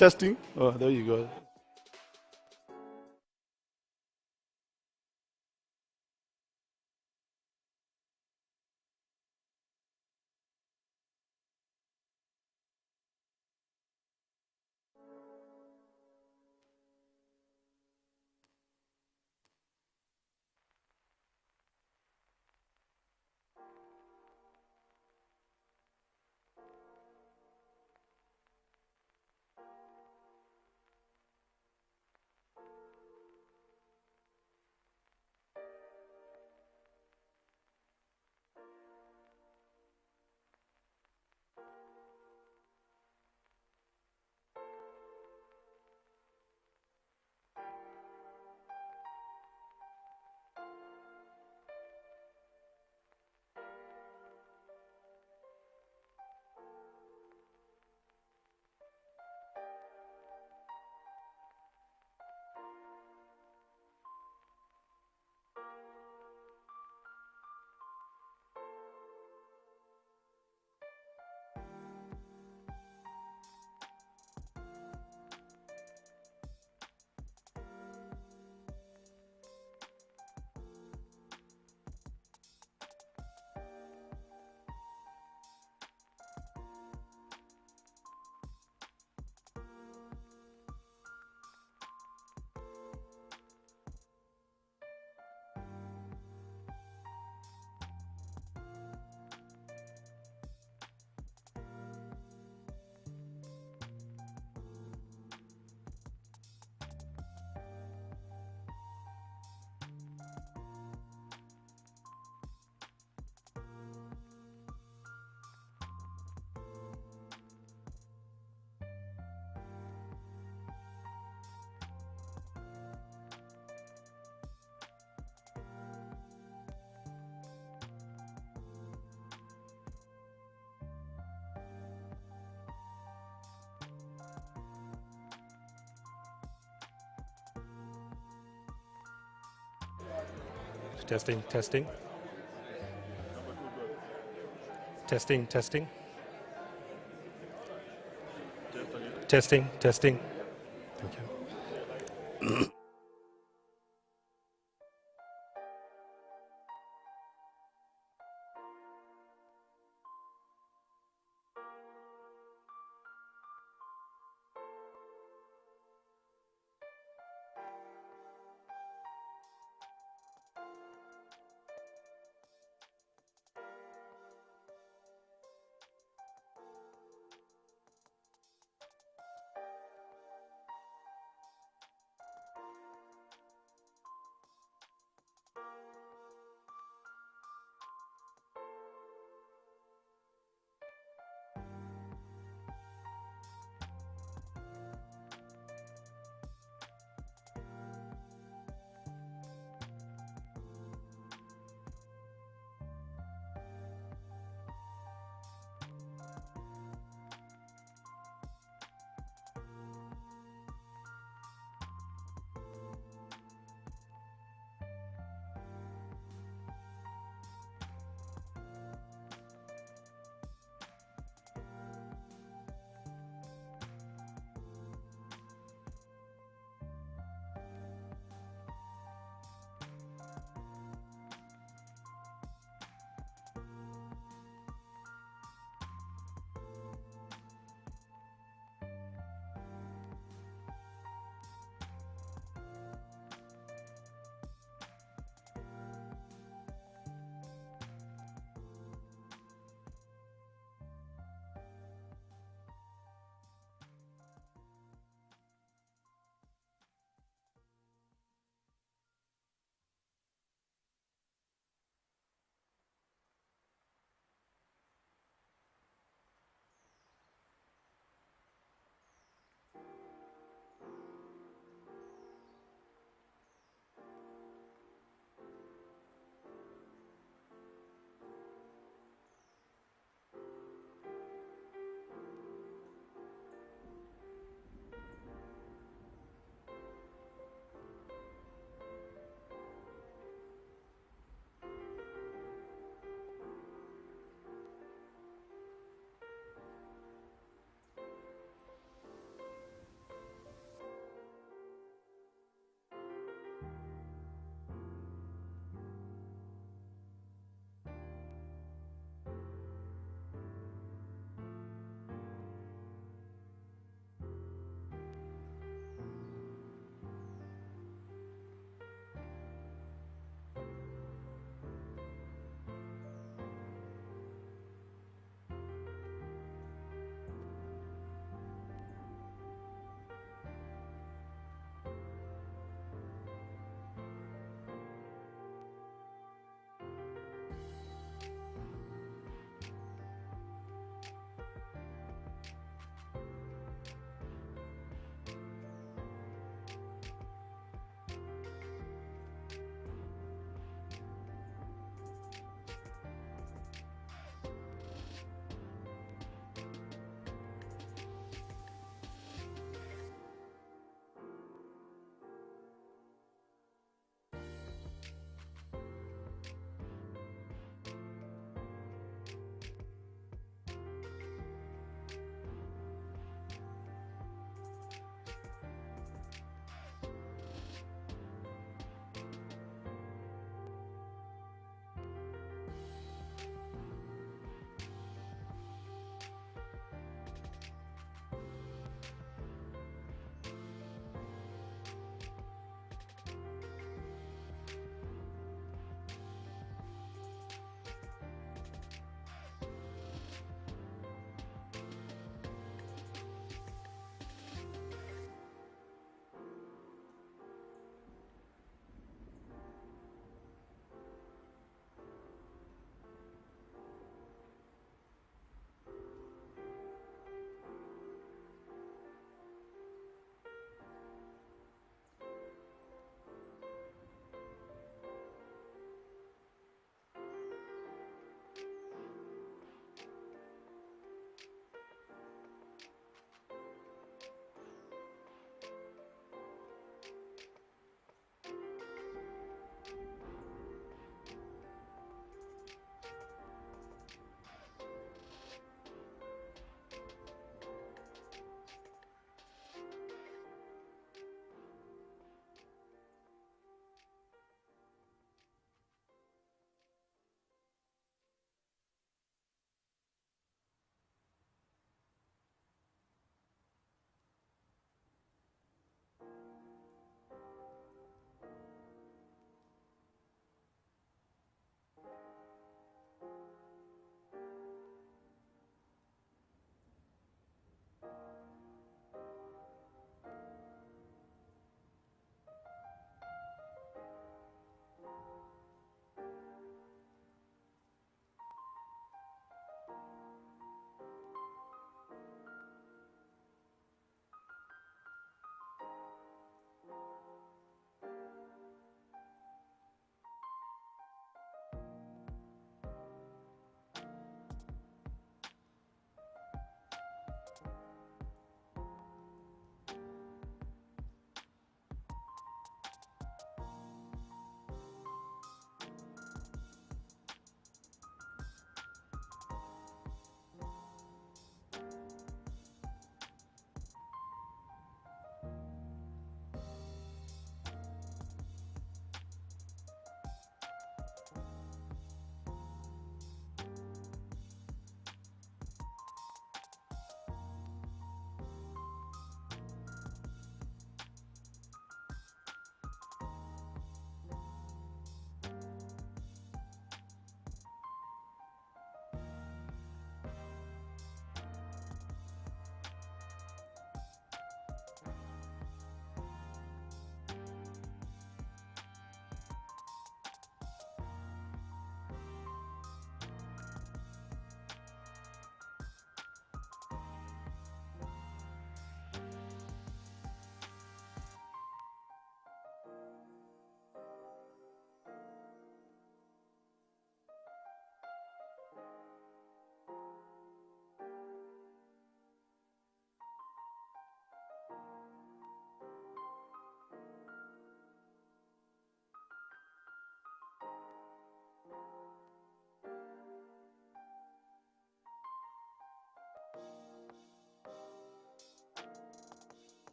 Testing. Oh, there you go. Testing, testing. Testing, testing. Testing, testing. Thank you.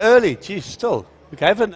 Early, geez, still. We haven't.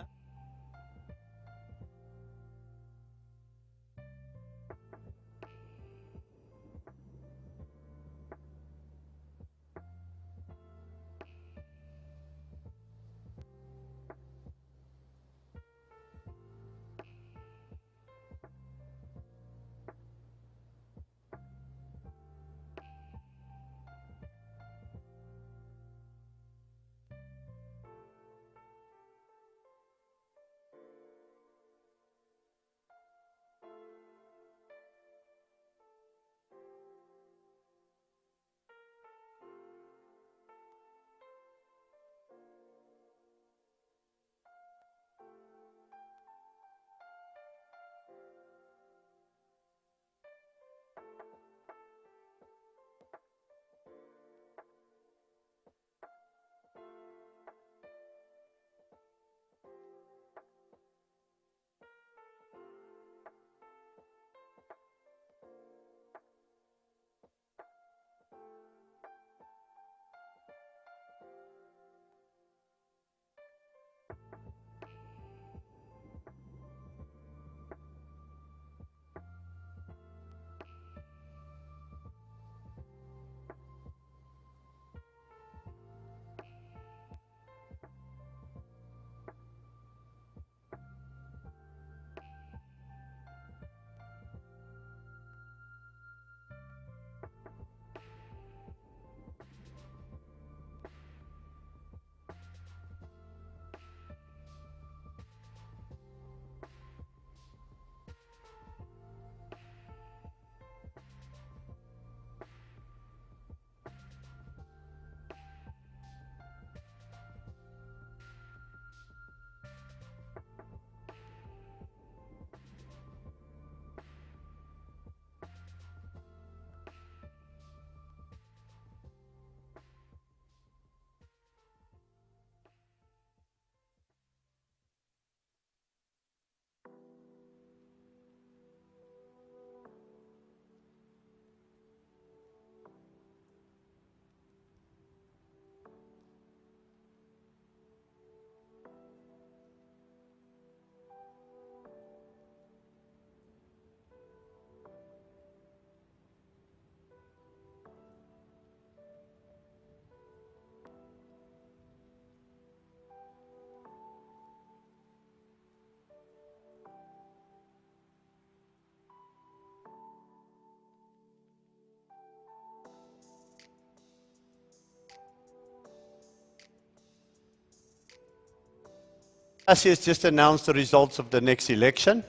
Asi has just announced the results of the next election.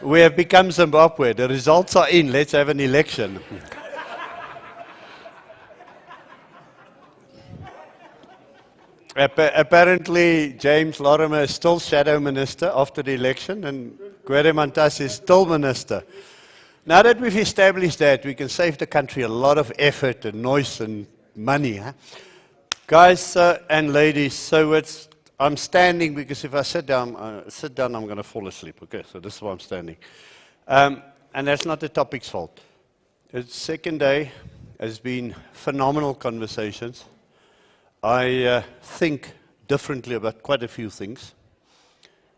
We have become Zimbabwe. The results are in. Let's have an election. Apparently, James Lorimer is still shadow minister after the election, and Gwede Mantashe is still minister. Now that we've established that, we can save the country a lot of effort and noise and money. Huh? Guys and ladies, so I'm standing because if I sit down, I'm going to fall asleep. Okay, so this is why I'm standing. And that's not the topic's fault. The second day has been phenomenal conversations. I think differently about quite a few things,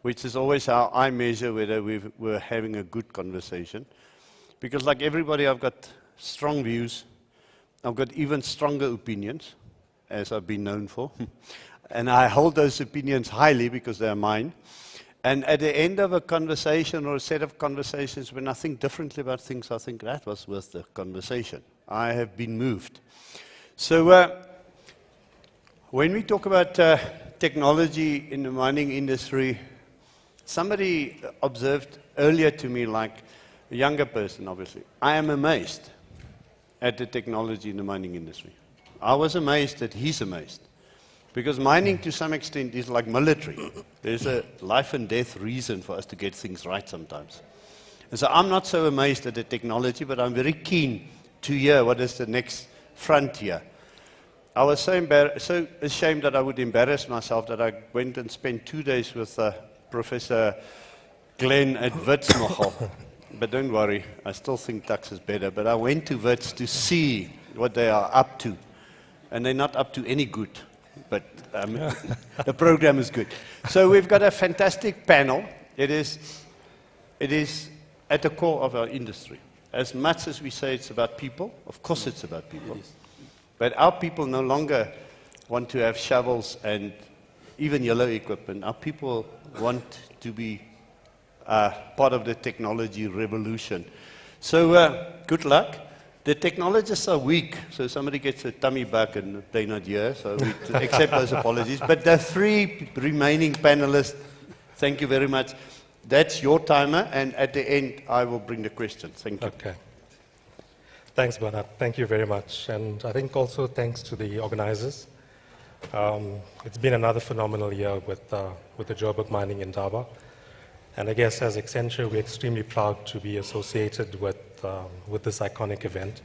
which is always how I measure whether we're having a good conversation. Because like everybody, I've got strong views. I've got even stronger opinions, as I've been known for. And I hold those opinions highly because they're mine. And at the end of a conversation or a set of conversations, when I think differently about things, I think that was worth the conversation. I have been moved. So when we talk about technology in the mining industry, somebody observed earlier to me, like a younger person, obviously, I am amazed at the technology in the mining industry. I was amazed that he's amazed. Because mining, to some extent, is like military. There's a life and death reason for us to get things right sometimes. And so I'm not so amazed at the technology, but I'm very keen to hear what is the next frontier. I was so ashamed that I would embarrass myself that I went and spent 2 days with Professor Glenn at Wits nogal. But don't worry, I still think Tux is better. But I went to Wits to see what they are up to. And they're not up to any good. but the program is good. So we've got a fantastic panel. It is at the core of our industry. As much as we say it's about people, of course it's about people. But our people no longer want to have shovels and even yellow equipment. Our people want to be part of the technology revolution. So good luck. The technologists are weak, so somebody gets a tummy bug and they're not here, so we accept those apologies. But the three remaining panelists, thank you very much. That's your timer, and at the end, I will bring the questions. Thank you. Okay. Thanks, Bernard. Thank you very much. And I think also thanks to the organizers. It's been another phenomenal year with the Joburg Mining Indaba. And I guess as Accenture, we're extremely proud to be associated with this iconic event.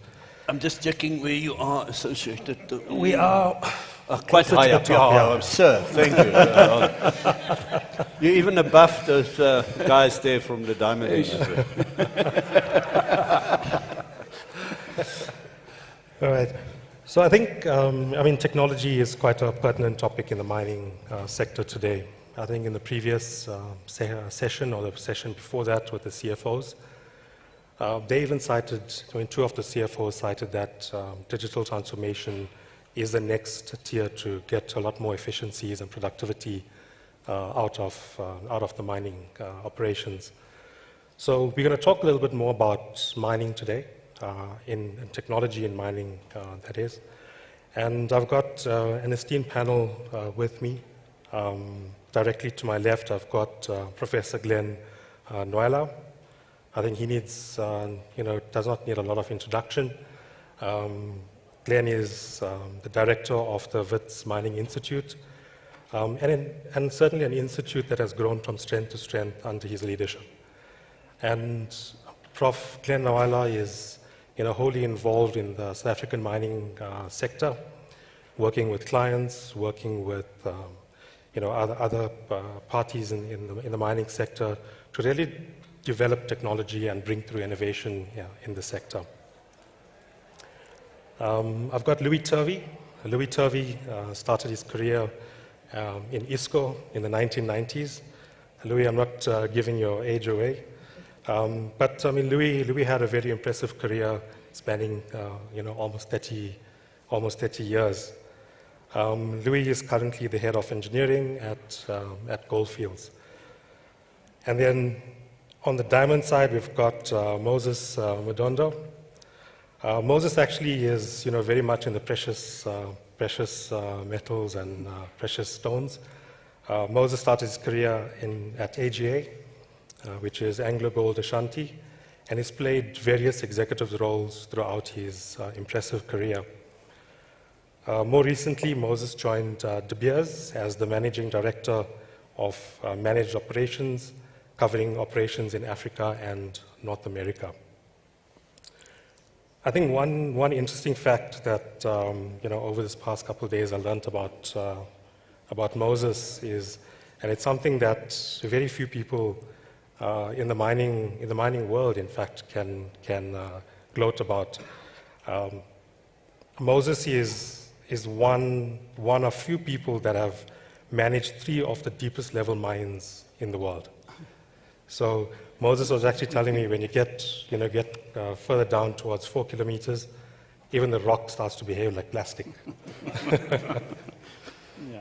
I'm just checking where you are associated. We are quite high up. Yeah. Sir, thank you. You're even above those guys there from the diamond industry. All right. So I think, technology is quite a pertinent topic in the mining sector today. I think in the previous session or the session before that with the CFOs, they even cited, two of the CFOs cited that digital transformation is the next tier to get a lot more efficiencies and productivity out of the mining operations. So we're going to talk a little bit more about mining today, in technology in mining, that is. And I've got an esteemed panel with me. Directly to my left, I've got Professor Glenn Noela. I think he needs, does not need a lot of introduction. Glenn is the director of the Wits Mining Institute, and certainly an institute that has grown from strength to strength under his leadership. And Prof. Glenn Noela is wholly involved in the South African mining sector, working with clients, working with other parties in the mining sector to really develop technology and bring through innovation in the sector. I've got Louis Turvey. Louis Turvey started his career in ISCO in the 1990s. Louis, I'm not giving your age away, but Louis had a very impressive career spanning almost 30 years. Louis is currently the head of engineering at Goldfields. And then on the diamond side, we've got Moses Madondo. Moses actually is very much in the precious metals and precious stones. Moses started his career at AGA, which is Anglo Gold Ashanti, and he's played various executive roles throughout his impressive career. More recently, Moses joined De Beers as the managing director of managed operations, covering operations in Africa and North America. I think one interesting fact that over this past couple of days I learned about Moses is, and it's something that very few people in the mining world, in fact, can gloat about. Moses is one of few people that have managed 3 of the deepest level mines in the world. So Moses was actually telling me when you get further down towards 4 kilometers, even the rock starts to behave like plastic. Yeah.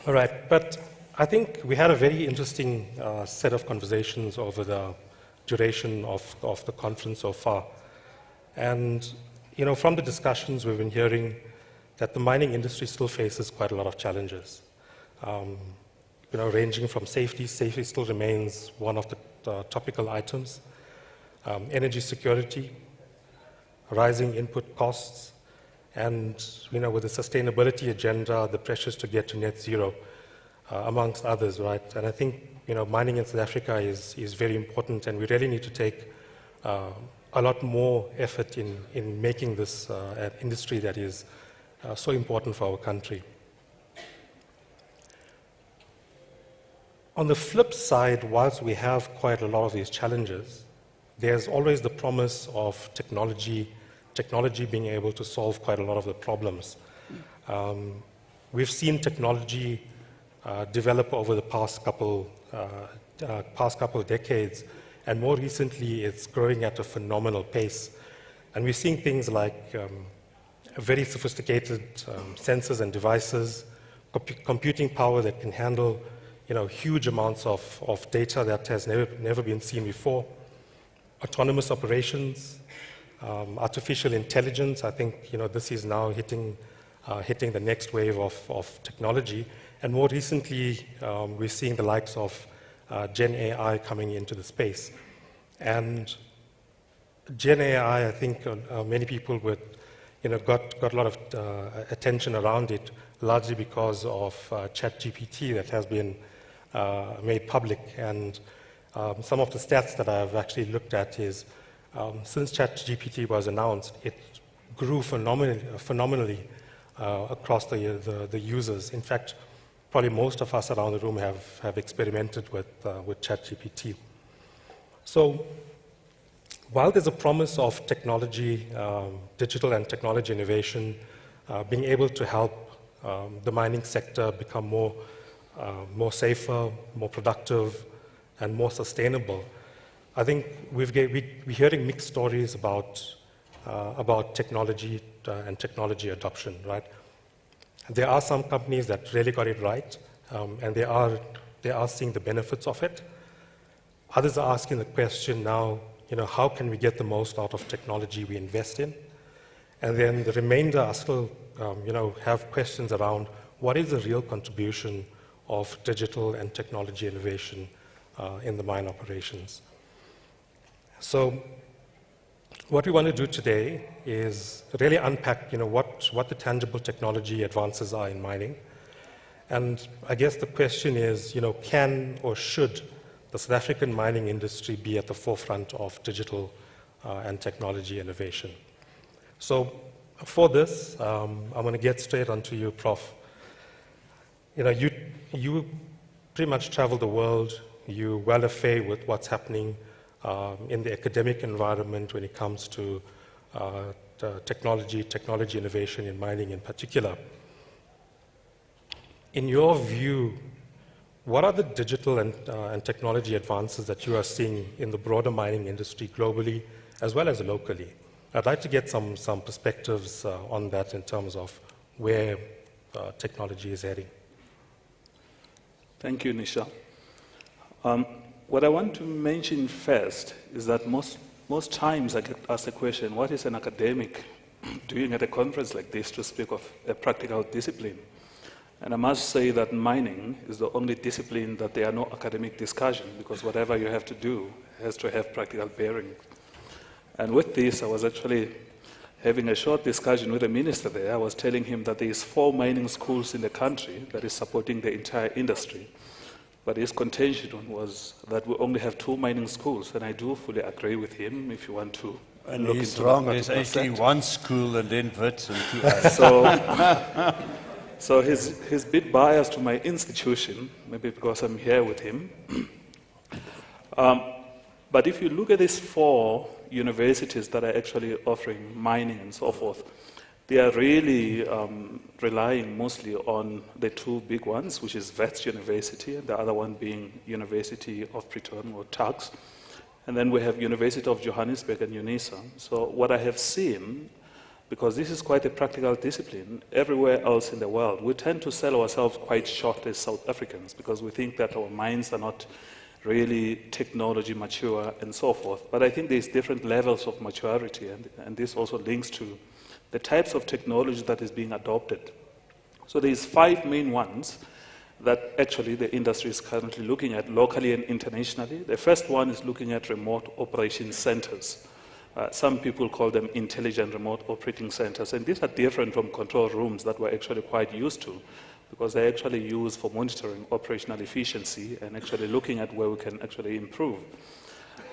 All right, but I think we had a very interesting set of conversations over the duration of the conference so far. And from the discussions we've been hearing that the mining industry still faces quite a lot of challenges. Ranging from safety. Safety still remains one of the topical items. Energy security, rising input costs, and with the sustainability agenda, the pressures to get to net zero, amongst others, right? And I think mining in South Africa is very important, and we really need to take a lot more effort in making this an industry that is so important for our country. On the flip side, whilst we have quite a lot of these challenges, there's always the promise of technology being able to solve quite a lot of the problems. we've seen technology develop over the past couple of decades, and more recently it's growing at a phenomenal pace. And we're seeing things like very sophisticated sensors and devices, computing power that can handle huge amounts of data that has never been seen before, autonomous operations, artificial intelligence. I think this is now hitting the next wave of technology. And more recently, we're seeing the likes of Gen AI coming into the space. And Gen AI, I think many people got a lot of attention around it, largely because of ChatGPT that has been made public. And some of the stats that I've actually looked at is since ChatGPT was announced, it grew phenomenally across the users. In fact, probably most of us around the room have experimented with ChatGPT. So while there's a promise of technology, digital and technology innovation, being able to help the mining sector become more safer, more productive, and more sustainable, I think we're hearing mixed stories about technology and technology adoption, right? There are some companies that really got it right, and they are seeing the benefits of it. Others are asking the question now, how can we get the most out of technology we invest in? And then the remainder are still, have questions around what is the real contribution of digital and technology innovation in the mine operations. So what we want to do today is really unpack what the tangible technology advances are in mining. And I guess the question is, can or should the South African mining industry be at the forefront of digital and technology innovation? So for this, I'm going to get straight onto you, Prof. You pretty much travel the world. You're well affair with what's happening in the academic environment when it comes to technology innovation in mining in particular. In your view, what are the digital and technology advances that you are seeing in the broader mining industry globally as well as locally? I'd like to get some perspectives on that in terms of where technology is heading. Thank you, Nisha. What I want to mention first is that most times I get asked the question, what is an academic doing at a conference like this to speak of a practical discipline? And I must say that mining is the only discipline that there are no academic discussion, because whatever you have to do has to have practical bearing. And with this, I was actually having a short discussion with the minister there. I was telling him that there is 4 mining schools in the country that is supporting the entire industry. But his contention was that we only have 2 mining schools, and I do fully agree with him if you want to and look he's into wrong, that there's actually sector. 1 school and then Wits and 2 others. So he's a bit biased to my institution, maybe because I'm here with him. But if you look at these 4 universities that are actually offering mining and so forth, they are really relying mostly on the 2 big ones, which is Wits University, and the other one being University of Pretoria, or TUGS. And then we have University of Johannesburg and UNISA. So what I have seen, because this is quite a practical discipline, everywhere else in the world, we tend to sell ourselves quite short as South Africans, because we think that our minds are not really technology mature and so forth. But I think there's different levels of maturity, and this also links to the types of technology that is being adopted. So there's 5 main ones that actually the industry is currently looking at locally and internationally. The first one is looking at remote operation centers. Some people call them intelligent remote operating centers, and these are different from control rooms that we're actually quite used to, because they're actually used for monitoring operational efficiency and actually looking at where we can actually improve.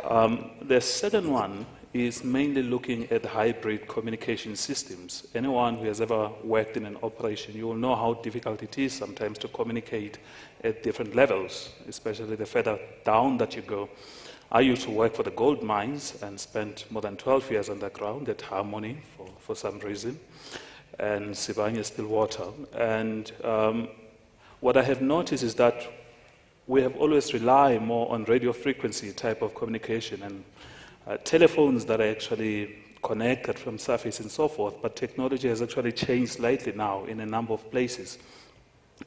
The second one is mainly looking at hybrid communication systems. Anyone who has ever worked in an operation, you will know how difficult it is sometimes to communicate at different levels, especially the further down that you go. I used to work for the gold mines and spent more than 12 years underground at Harmony for some reason. and Sibanye Stillwater. And what I have noticed is that we have always relied more on radio frequency type of communication and telephones that are actually connected from surface and so forth, but technology has actually changed slightly now in a number of places.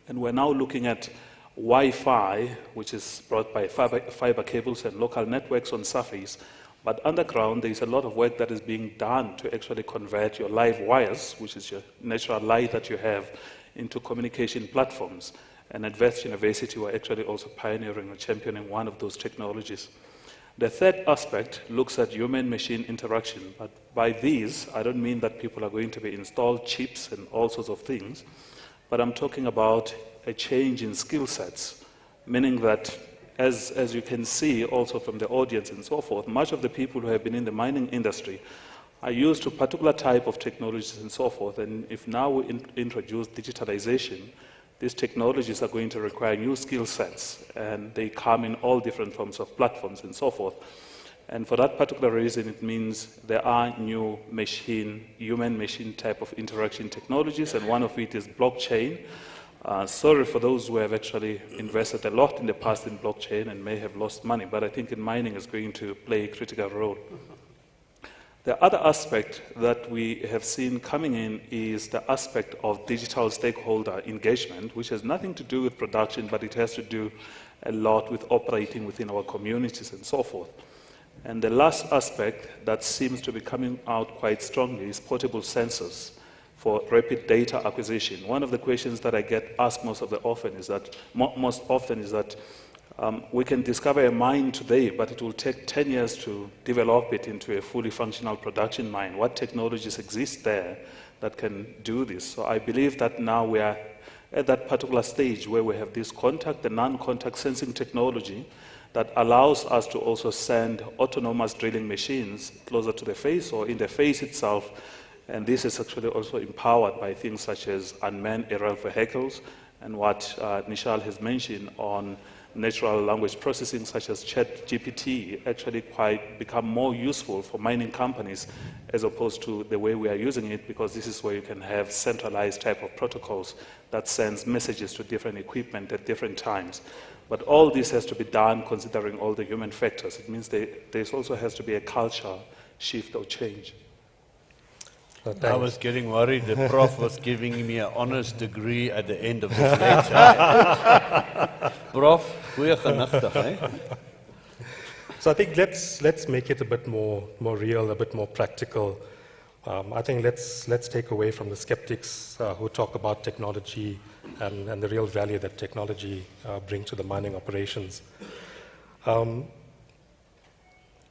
And we're now looking at Wi-Fi, which is brought by fiber cables and local networks on surface, but underground there is a lot of work that is being done to actually convert your live wires, which is your natural light that you have, into communication platforms. And at West University, we're actually also pioneering or championing one of those technologies. The third aspect looks at human-machine interaction, but by these, I don't mean that people are going to be installed chips and all sorts of things, but I'm talking about a change in skill sets, meaning that, as you can see also from the audience and so forth, much of the people who have been in the mining industry are used to particular type of technologies and so forth, and if now we introduce digitalization, these technologies are going to require new skill sets, and they come in all different forms of platforms and so forth. And for that particular reason, it means there are new human-machine type of interaction technologies, and one of it is blockchain. Sorry for those who have actually invested a lot in the past in blockchain and may have lost money, but I think in mining is going to play a critical role. The other aspect that we have seen coming in is the aspect of digital stakeholder engagement, which has nothing to do with production, but it has to do a lot with operating within our communities and so forth. And the last aspect that seems to be coming out quite strongly is portable sensors for rapid data acquisition. One of the questions that I get asked most often is that we can discover a mine today, but it will take 10 years to develop it into a fully functional production mine. What technologies exist there that can do this? So I believe that now we are at that particular stage where we have this contact and non-contact sensing technology that allows us to also send autonomous drilling machines closer to the face or in the face itself. And this is actually also empowered by things such as unmanned aerial vehicles and what Nishal has mentioned on natural language processing such as ChatGPT actually quite become more useful for mining companies as opposed to the way we are using it, because this is where you can have centralized type of protocols that sends messages to different equipment at different times. But all this has to be done considering all the human factors. It means there also has to be a culture shift or change. I was getting worried the prof was giving me an honors degree at the end of this lecture. Prof, goeie genigtig, eh? So I think let's make it a bit more real, a bit more practical. I think let's take away from the skeptics who talk about technology and the real value that technology brings to the mining operations.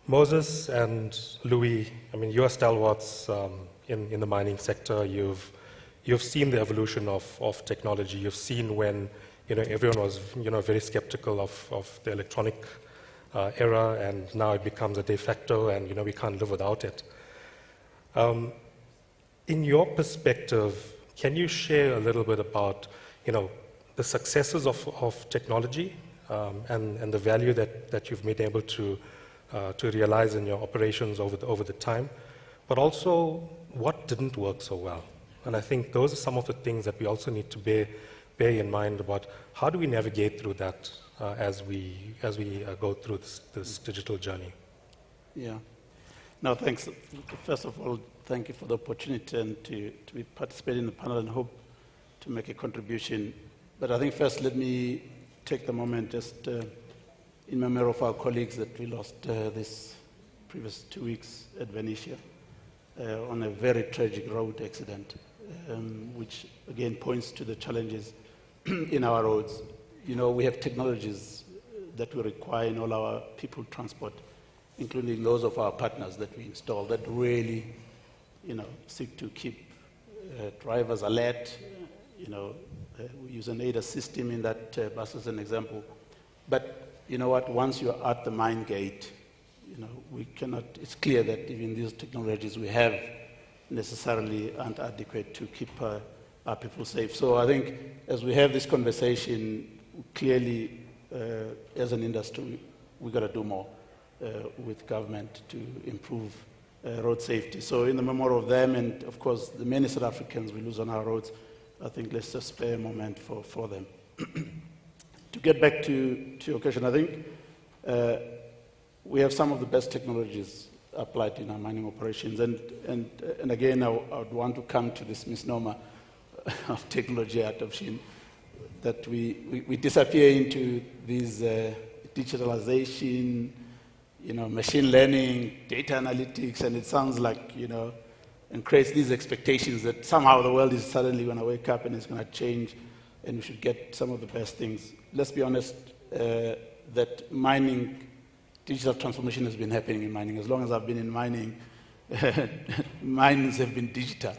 Moses and Louis, I mean, you are stalwarts in the mining sector. You've seen the evolution of technology. You've seen when everyone was very skeptical of the electronic era, and now it becomes a de facto, and we can't live without it. In your perspective, can you share a little bit about the successes of technology and the value that you've been able to realize in your operations over the time, but also what didn't work so well? And I think those are some of the things that we also need to bear in mind about how do we navigate through that as we go through this digital journey. Yeah. No, thanks. First of all, thank you for the opportunity and to be participating in the panel and hope to make a contribution. But I think first let me take the moment just in memory of our colleagues that we lost this previous 2 weeks at Venetia on a very tragic road accident, which again points to the challenges in our roads. We have technologies that we require in all our people transport, including those of our partners that we install, that really, seek to keep drivers alert. We use an ADAS system in that bus as an example. But you know what? Once you're at the mine gate, we cannot. It's clear that even these technologies we have necessarily aren't adequate to keep our people safe. So I think as we have this conversation, clearly, as an industry, we've got to do more with government to improve road safety. So in the memory of them and, of course, the many South Africans we lose on our roads, I think let's just spare a moment for them. To get back to your question, I think we have some of the best technologies applied in our mining operations. And again, I would want to come to this misnomer of technology adoption, that we disappear into these digitalization, machine learning, data analytics, and it sounds like, and creates these expectations that somehow the world is suddenly going to wake up and it's going to change and we should get some of the best things. Let's be honest, that mining, digital transformation has been happening in mining. As long as I've been in mining, mines have been digital.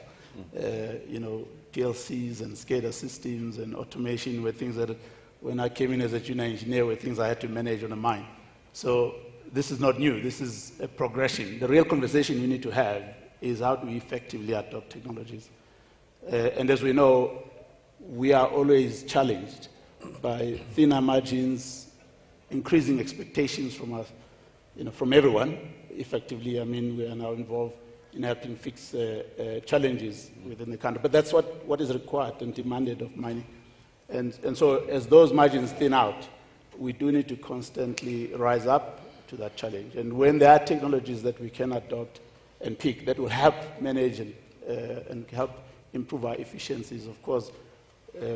PLCs and SCADA systems and automation were things that, when I came in as a junior engineer, were things I had to manage on a mine. So this is not new. This is a progression. The real conversation we need to have is how do we effectively adopt technologies. And as we know, we are always challenged by thinner margins, increasing expectations from us, from everyone. Effectively, I mean, we are now involved in helping fix challenges within the country. But that's what is required and demanded of mining. And so as those margins thin out, we do need to constantly rise up to that challenge. And when there are technologies that we can adopt and pick that will help manage and help improve our efficiencies, of course,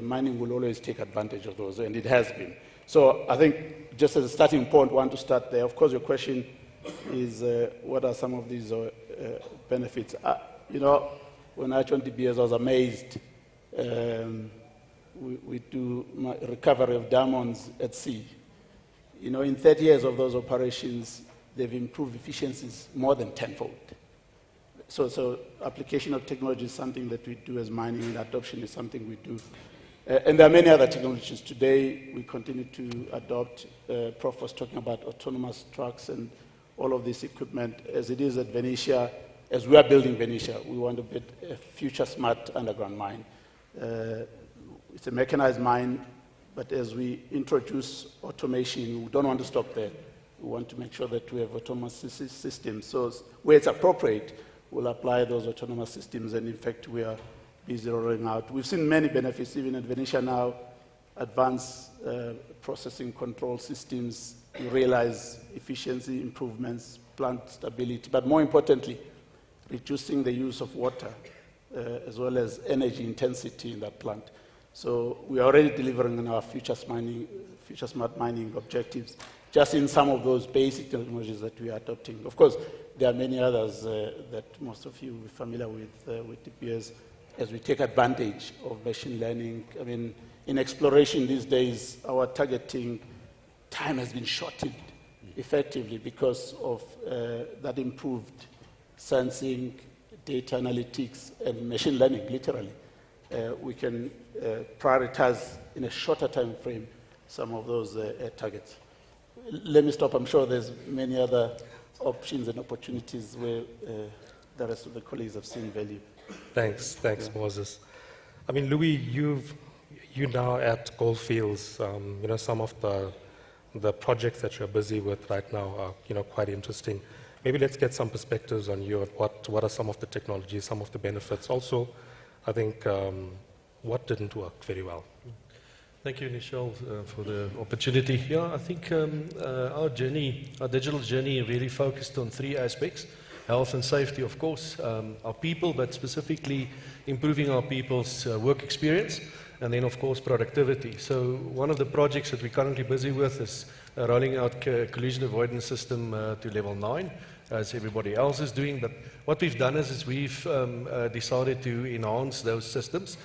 mining will always take advantage of those, and it has been. So I think just as a starting point, want to start there. Of course, your question is what are some of these benefits? When I joined DBS, I was amazed. We do recovery of diamonds at sea. In 30 years of those operations, they've improved efficiencies more than tenfold. So application of technology is something that we do as mining, and adoption is something we do. And there are many other technologies. Today, we continue to adopt, Prof was talking about autonomous trucks and all of this equipment. As it is at Venetia, as we are building Venetia, we want to build a future smart underground mine. It's a mechanized mine, but as we introduce automation, we don't want to stop there. We want to make sure that we have autonomous systems. So where it's appropriate, we'll apply those autonomous systems, and in fact, we are busy rolling out. We've seen many benefits, even at Venetia now, advanced processing control systems, you realize efficiency improvements, plant stability, but more importantly, reducing the use of water, as well as energy intensity in that plant. So we are already delivering on our future smart mining objectives, just in some of those basic technologies that we are adopting. Of course, there are many others that most of you are familiar with DPS, as we take advantage of machine learning. I mean, in exploration these days, our targeting time has been shortened effectively because of that improved sensing, data analytics, and machine learning, literally. We can prioritize in a shorter time frame some of those targets. Let me stop. I'm sure there's many other options and opportunities where the rest of the colleagues have seen value. Thanks, Moses. I mean, Louis, you now at Goldfields, some of the projects that you're busy with right now are, quite interesting. Maybe let's get some perspectives on you. What are some of the technologies, some of the benefits? Also, I think, what didn't work very well? Thank you, Michelle, for the opportunity. Yeah, I think our digital journey really focused on three aspects. Health and safety, of course, our people, but specifically improving our people's work experience, and then, of course, productivity. So one of the projects that we're currently busy with is rolling out collision avoidance system to level 9, as everybody else is doing. But what we've done is we've decided to enhance those systems.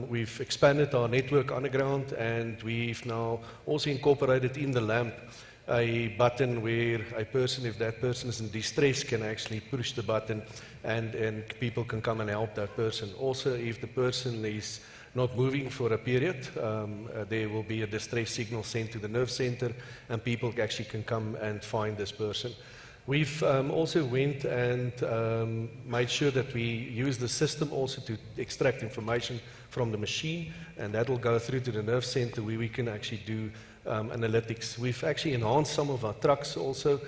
We've expanded our network underground, and we've now also incorporated in the lamp a button where a person, if that person is in distress, can actually push the button and people can come and help that person. Also, if the person is not moving for a period, there will be a distress signal sent to the nerve center, and people actually can come and find this person. We've also went and made sure that we use the system also to extract information from the machine, and that will go through to the nerve center where we can actually do analytics. We've actually enhanced some of our trucks also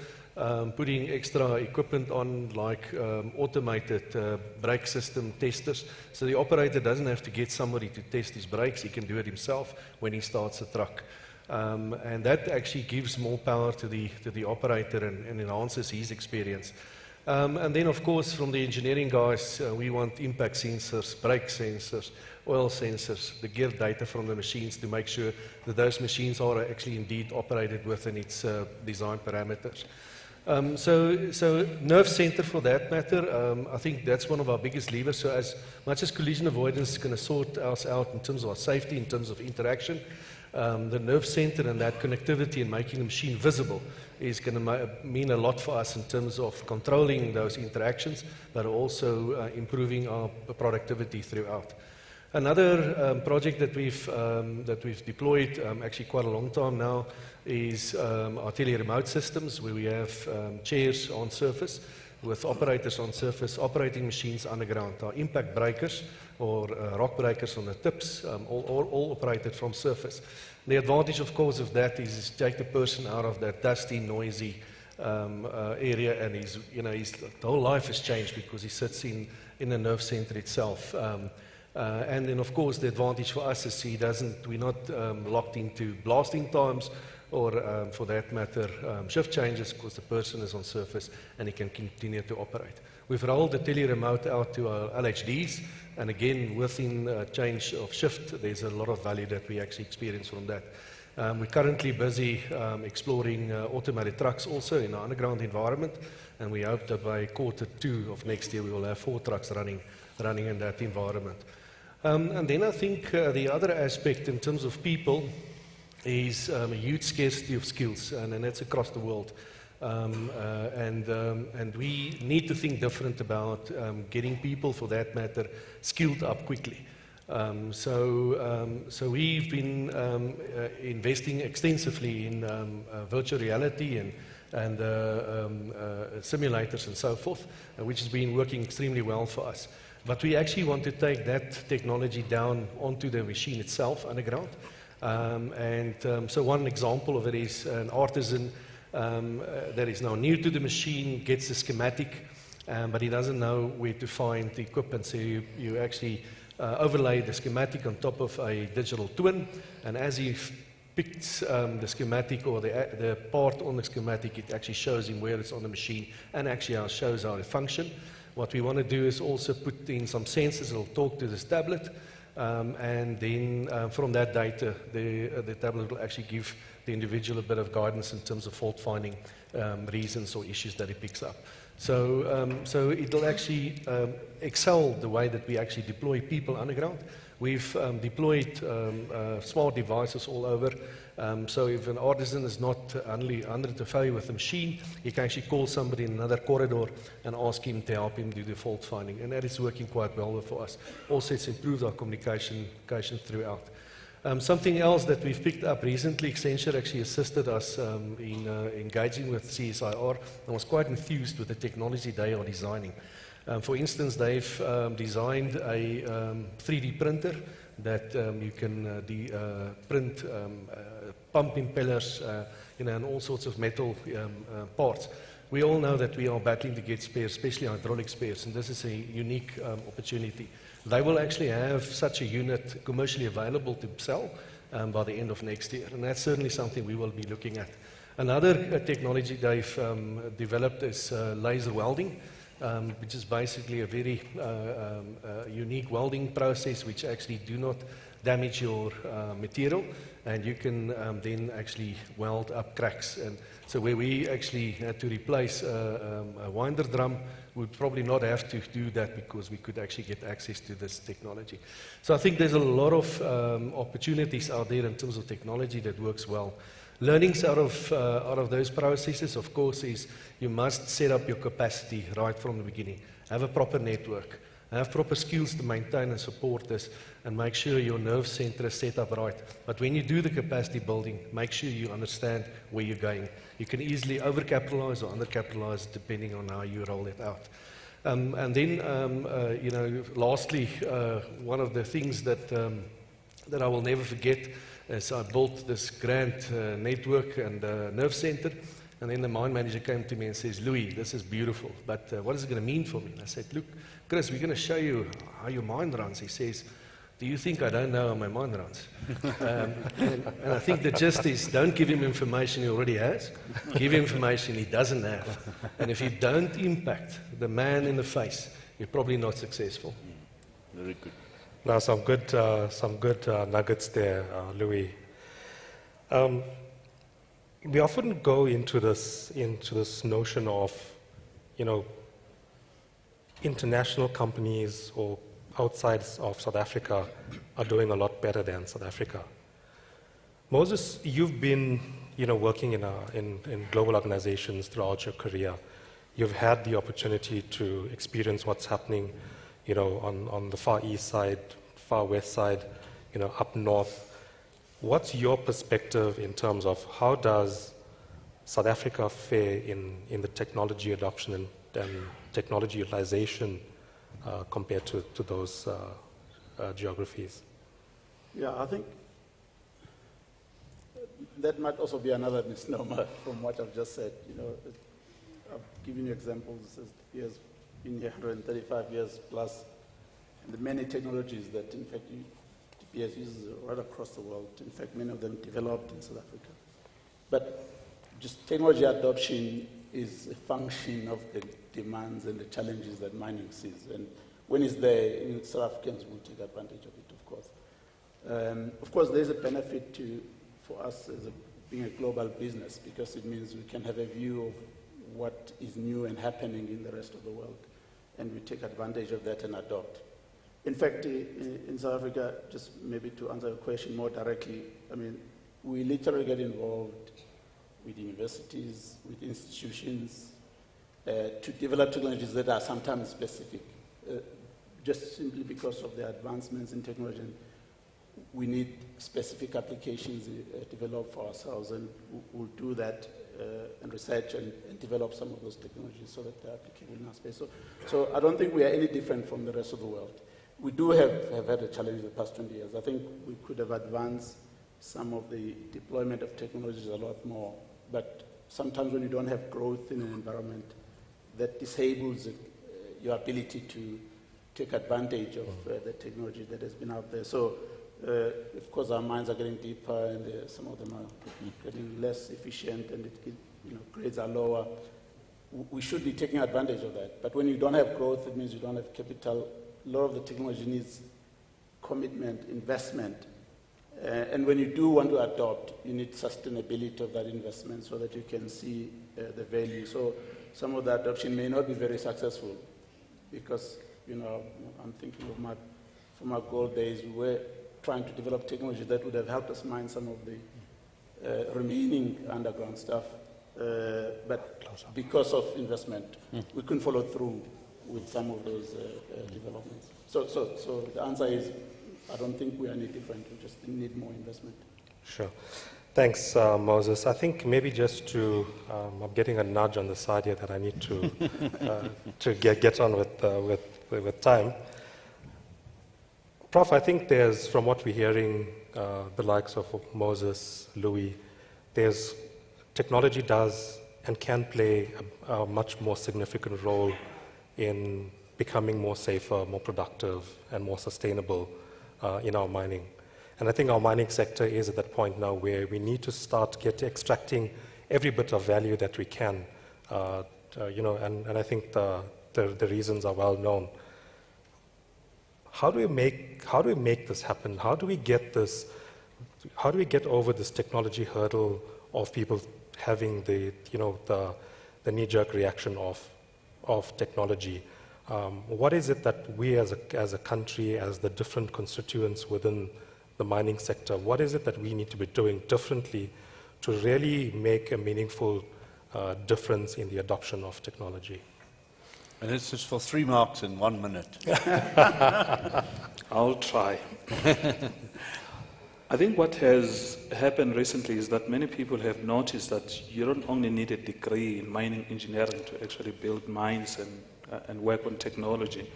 putting extra equipment on, like automated brake system testers. So the operator doesn't have to get somebody to test his brakes. He can do it himself when he starts the truck. And that actually gives more power to the operator and enhances his experience. And then, of course, from the engineering guys, we want impact sensors, brake sensors, oil sensors, the gear data from the machines to make sure that those machines are actually indeed operated within its design parameters. So nerve center for that matter, I think that's one of our biggest levers. So as much as collision avoidance is going to sort us out in terms of our safety, in terms of interaction, the nerve center and that connectivity and making the machine visible is going to mean a lot for us in terms of controlling those interactions, but also improving our productivity throughout. Another project that we've deployed actually quite a long time now is our tele-remote systems, where we have chairs on surface with operators on surface operating machines underground. Our impact breakers or rock breakers on the tips, all operated from surface. The advantage, of course, of that is take the person out of that dusty, noisy area, and his whole life has changed because he sits in the nerve center itself. And then, of course, the advantage for us is we're not locked into blasting times or, for that matter, shift changes, because the person is on surface and he can continue to operate. We've rolled the tele-remote out to our LHDs, and again, within a change of shift, there's a lot of value that we actually experience from that. We're currently busy exploring automated trucks also in our underground environment, and we hope that by Q2 of next year we will have 4 trucks running in that environment. And then I think the other aspect in terms of people is a huge scarcity of skills, and that's across the world. And we need to think different about getting people, for that matter, skilled up quickly. So we've been investing extensively in virtual reality and simulators and so forth, which has been working extremely well for us. But we actually want to take that technology down onto the machine itself underground. So one example of it is an artisan that is now new to the machine, gets the schematic, but he doesn't know where to find the equipment. So you actually overlay the schematic on top of a digital twin, and as he picks the schematic or the part on the schematic, it actually shows him where it's on the machine and actually shows how it functions. What we want to do is also put in some sensors that will talk to this tablet, and then from that data, the tablet will actually give the individual a bit of guidance in terms of fault finding reasons or issues that it picks up. So it'll actually excel the way that we actually deploy people underground. We've deployed smart devices all over. So if an artisan is not under the failure with the machine, he can actually call somebody in another corridor and ask him to help him do the fault finding. And that is working quite well for us. Also, it's improved our communication throughout. Something else that we've picked up recently, Accenture actually assisted us in engaging with CSIR and was quite enthused with the technology they are designing. For instance, they've designed a 3D printer that you can print pump impellers and all sorts of metal parts. We all know that we are battling to get spares, especially hydraulic spares, and this is a unique opportunity. They will actually have such a unit commercially available to sell by the end of next year, and that's certainly something we will be looking at. Another technology they've developed is laser welding, which is basically a very unique welding process which actually do not damage your material, and you can then actually weld up cracks. And so where we actually had to replace a winder drum, we'd probably not have to do that because we could actually get access to this technology. So I think there's a lot of opportunities out there in terms of technology that works well. Learnings out of those processes, of course, is you must set up your capacity right from the beginning. Have a proper network. Have proper skills to maintain and support this, and make sure your nerve center is set up right. But when you do the capacity building, make sure you understand where you're going. You can easily overcapitalize or undercapitalize depending on how you roll it out. And then, lastly, one of the things that I will never forget is I built this grand network and nerve center. And then the mine manager came to me and says, Louis, this is beautiful, but what is it going to mean for me? And I said, look, Chris, we're going to show you how your mine runs. He says, do you think I don't know how my mine runs? And I think the gist is, don't give him information he already has. Give him information he doesn't have. And if you don't impact the man in the face, you're probably not successful. Very good. Now, some good nuggets there, Louis. We often go into this notion of, international companies or outside of South Africa are doing a lot better than South Africa. Moses, you've been, working in global organizations throughout your career. You've had the opportunity to experience what's happening, on the far east side, far west side, up north. What's your perspective in terms of how does South Africa fare in the technology adoption and technology utilization compared to those geographies? Yeah, I think that might also be another misnomer from what I've just said. I've given you examples as years, been here 135 years plus, and the many technologies that, in fact, TPS uses right across the world. In fact, many of them developed in South Africa. But just technology adoption is a function of the demands and the challenges that mining sees. And when it's there, South Africans will take advantage of it, of course. Of course, there's a benefit for us as being a global business, because it means we can have a view of what is new and happening in the rest of the world, and we take advantage of that and adopt. In fact, in South Africa, just maybe to answer your question more directly, we literally get involved with universities, with institutions, to develop technologies that are sometimes specific, just simply because of the advancements in technology. We need specific applications developed for ourselves, and we'll do that and research and develop some of those technologies so that they're applicable in our space. So I don't think we are any different from the rest of the world. We do have had a challenge in the past 20 years. I think we could have advanced some of the deployment of technologies a lot more, but sometimes when you don't have growth in an environment, that disables your ability to take advantage of the technology that has been out there. So, of course, our mines are getting deeper, and some of them are getting less efficient, and grades are lower. We should be taking advantage of that. But when you don't have growth, it means you don't have capital. A lot of the technology needs commitment, investment. And when you do want to adopt, you need sustainability of that investment so that you can see the value. So some of the adoption may not be very successful because, I'm thinking of from our gold days, we were trying to develop technology that would have helped us mine some of the remaining underground stuff. But because of investment, we couldn't follow through with some of those developments. So the answer is, I don't think we are any different. We just need more investment. Sure. Thanks, Moses. I think maybe just I'm getting a nudge on the side here that I need to get on with time. Prof, I think there's, from what we're hearing, the likes of Moses, Louis, technology does and can play a much more significant role in becoming more safer, more productive, and more sustainable in our mining. And I think our mining sector is at that point now where we need to start extracting every bit of value that we can, and I think the reasons are well known. How do we make this happen? How do we get over this technology hurdle of people having the knee-jerk reaction of technology? What is it that we as a country, as the different constituents within the mining sector, what is it that we need to be doing differently to really make a meaningful difference in the adoption of technology? And this is for 3 marks in 1 minute. I'll try. I think what has happened recently is that many people have noticed that you don't only need a degree in mining engineering to actually build mines and work on technology.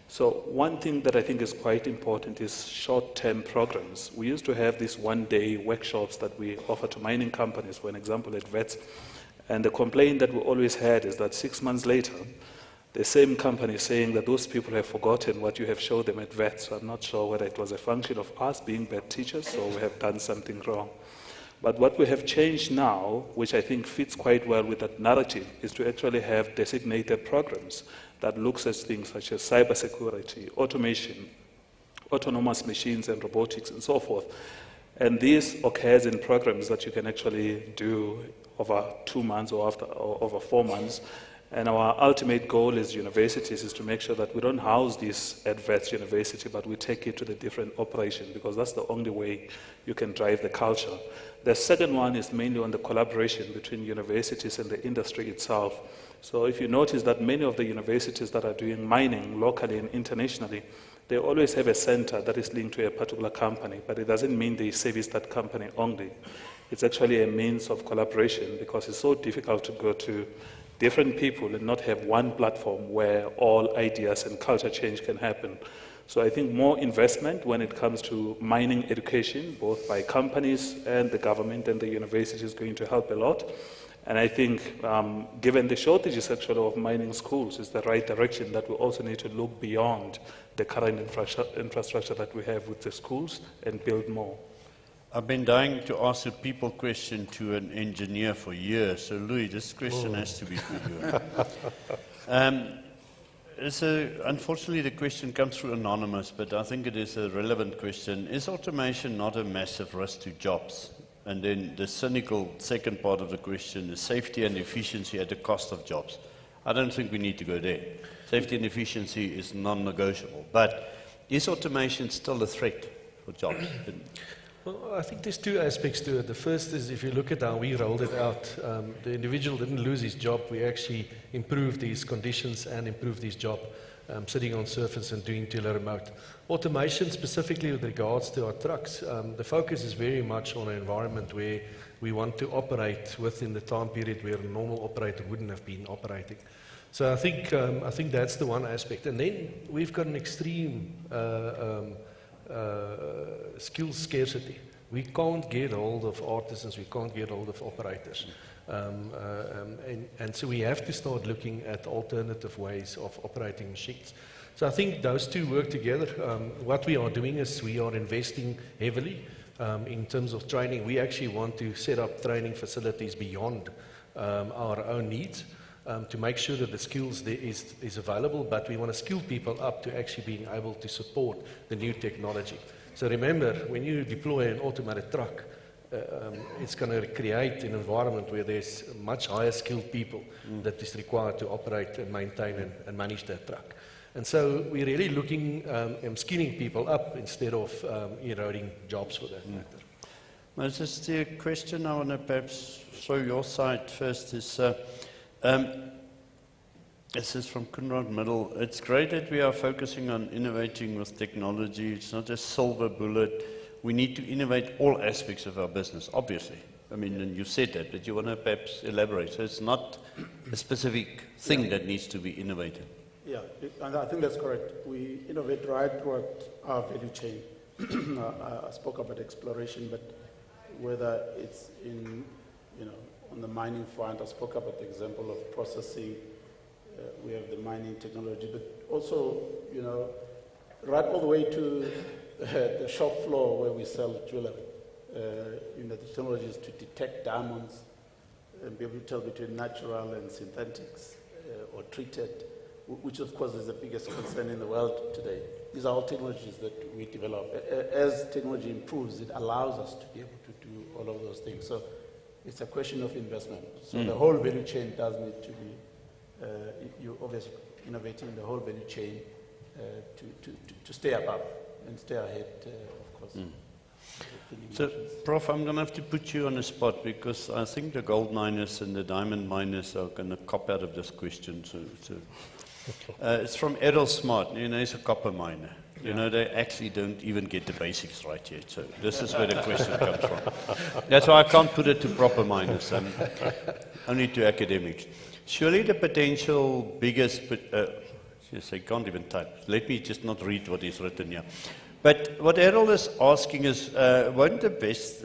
So one thing that I think is quite important is short-term programs. We used to have these one-day workshops that we offer to mining companies, for an example, at VETS. And the complaint that we always had is that 6 months later, the same company is saying that those people have forgotten what you have showed them at VET. So I'm not sure whether it was a function of us being bad teachers or we have done something wrong. But what we have changed now, which I think fits quite well with that narrative, is to actually have designated programs that looks at things such as cybersecurity, automation, autonomous machines and robotics and so forth. And this occurs in programs that you can actually do over 2 months or over 4 months. And our ultimate goal as universities is to make sure that we don't house this at VET's university, but we take it to the different operations, because that's the only way you can drive the culture. The second one is mainly on the collaboration between universities and the industry itself. So if you notice that many of the universities that are doing mining locally and internationally, they always have a center that is linked to a particular company, but it doesn't mean they service that company only. It's actually a means of collaboration, because it's so difficult to go to different people and not have one platform where all ideas and culture change can happen. So I think more investment when it comes to mining education, both by companies and the government and the university, is going to help a lot. And I think given the shortages actually of mining schools, is the right direction, that we also need to look beyond the current infrastructure that we have with the schools and build more. I've been dying to ask a people question to an engineer for years. So, Louis, this question has to be for you. Unfortunately, the question comes through anonymous, but I think it is a relevant question. Is automation not a massive risk to jobs? And then the cynical second part of the question is safety and efficiency at the cost of jobs. I don't think we need to go there. Safety and efficiency is non-negotiable. But is automation still a threat for jobs? Well, I think there's two aspects to it. The first is, if you look at how we rolled it out, the individual didn't lose his job. We actually improved his conditions and improved his job, sitting on surface and doing teleremote. Automation, specifically with regards to our trucks, the focus is very much on an environment where we want to operate within the time period where a normal operator wouldn't have been operating. So I think that's the one aspect. And then we've got an extreme skill scarcity. We can't get hold of artisans, we can't get hold of operators. And so we have to start looking at alternative ways of operating machines. So I think those two work together. What we are doing is we are investing heavily in terms of training. We actually want to set up training facilities beyond our own needs. To make sure that the skills there is available, but we want to skill people up to actually being able to support the new technology. So remember, when you deploy an automated truck, it's going to create an environment where there's much higher skilled people that is required to operate and maintain and manage that truck. And so we're really looking and skilling people up instead of eroding jobs for that matter. Moses, the question I want to perhaps throw your side first is, this is from Conrad Middle. It's great that we are focusing on innovating with technology. It's not a silver bullet. We need to innovate all aspects of our business, obviously. I mean, and you said that, but you want to perhaps elaborate. So it's not a specific thing that needs to be innovated. Yeah, and I think that's correct. We innovate right throughout our value chain. I spoke about exploration, but whether it's in, on the mining front, I spoke about the example of processing. We have the mining technology, but also, right all the way to the shop floor where we sell jewelry. The technology is to detect diamonds and be able to tell between natural and synthetics or treated, which of course is the biggest concern in the world today. These are all technologies that we develop. As technology improves, it allows us to be able to do all of those things. So it's a question of investment. So the whole value chain does need to be, you obviously innovating the whole value chain to stay above and stay ahead, of course. So, Prof, I'm going to have to put you on the spot because I think the gold miners and the diamond miners are going to cop out of this question. It's from Errol Smart. He's a copper miner. They actually don't even get the basics right yet. So this is where the question comes from. That's why I can't put it to proper miners, only to academics. Surely the potential biggest, yes, I can't even type. Let me just not read what is written here. But what Errol is asking is, won't the best,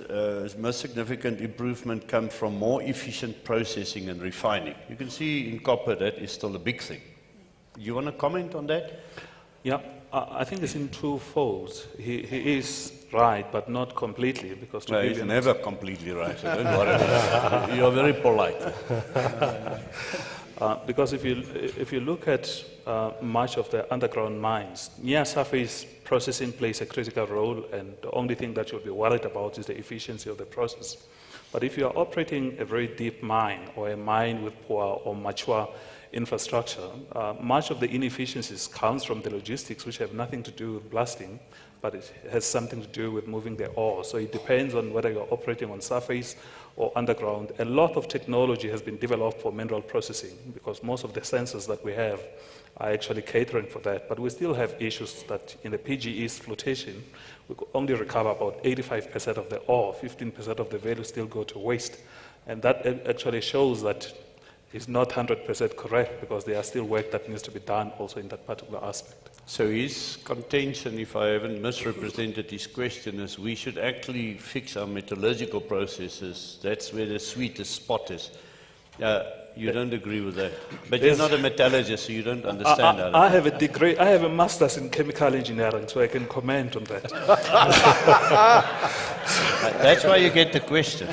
most significant improvement come from more efficient processing and refining? You can see in copper that is still a big thing. Do you want to comment on that? Yeah, I think it's in two folds. He is right, but not completely, because to No, give he's you never completely right, so don't worry. You're very polite. Because if you look at much of the underground mines, near surface processing plays a critical role, and the only thing that you'll be worried about is the efficiency of the process. But if you are operating a very deep mine, or a mine with poor or mature infrastructure, much of the inefficiencies comes from the logistics, which have nothing to do with blasting, but it has something to do with moving the ore. So it depends on whether you're operating on surface or underground. A lot of technology has been developed for mineral processing, because most of the sensors that we have are actually catering for that. But we still have issues that in the PGE's flotation, we could only recover about 85% of the ore, 15% of the value still go to waste. And that actually shows that it's not 100% correct, because there are still work that needs to be done also in that particular aspect. So his contention, if I haven't misrepresented his question, is we should actually fix our metallurgical processes. That's where the sweetest spot is. You don't agree with that? But you're not a metallurgist, so you don't understand that. I have a degree, I have a master's in chemical engineering, so I can comment on that. That's why you get the question.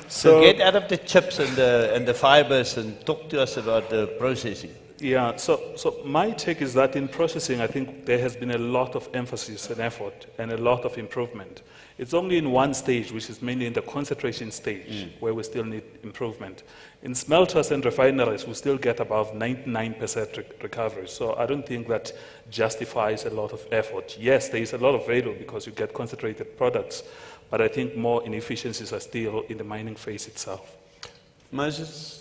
So get out of the chips and the fibers and talk to us about the processing. Yeah, so my take is that in processing, I think there has been a lot of emphasis and effort and a lot of improvement. It's only in one stage, which is mainly in the concentration stage, where we still need improvement. In smelters and refineries, we still get above 99% recovery. So I don't think that justifies a lot of effort. Yes, there is a lot of value because you get concentrated products, but I think more inefficiencies are still in the mining phase itself. Moses?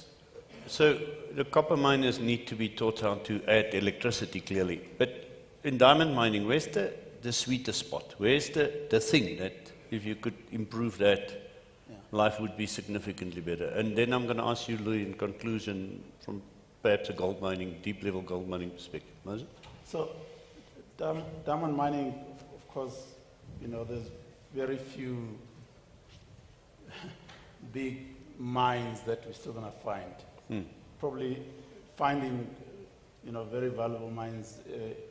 So the copper miners need to be taught how to add electricity, clearly. But in diamond mining, where's the sweetest spot? Where's the thing that, if you could improve that, life would be significantly better? And then I'm going to ask you, Louis, in conclusion, from perhaps a gold mining, deep-level gold mining perspective. Moses? So diamond mining, of course, there's very few big mines that we're still going to find. Probably finding, very valuable mines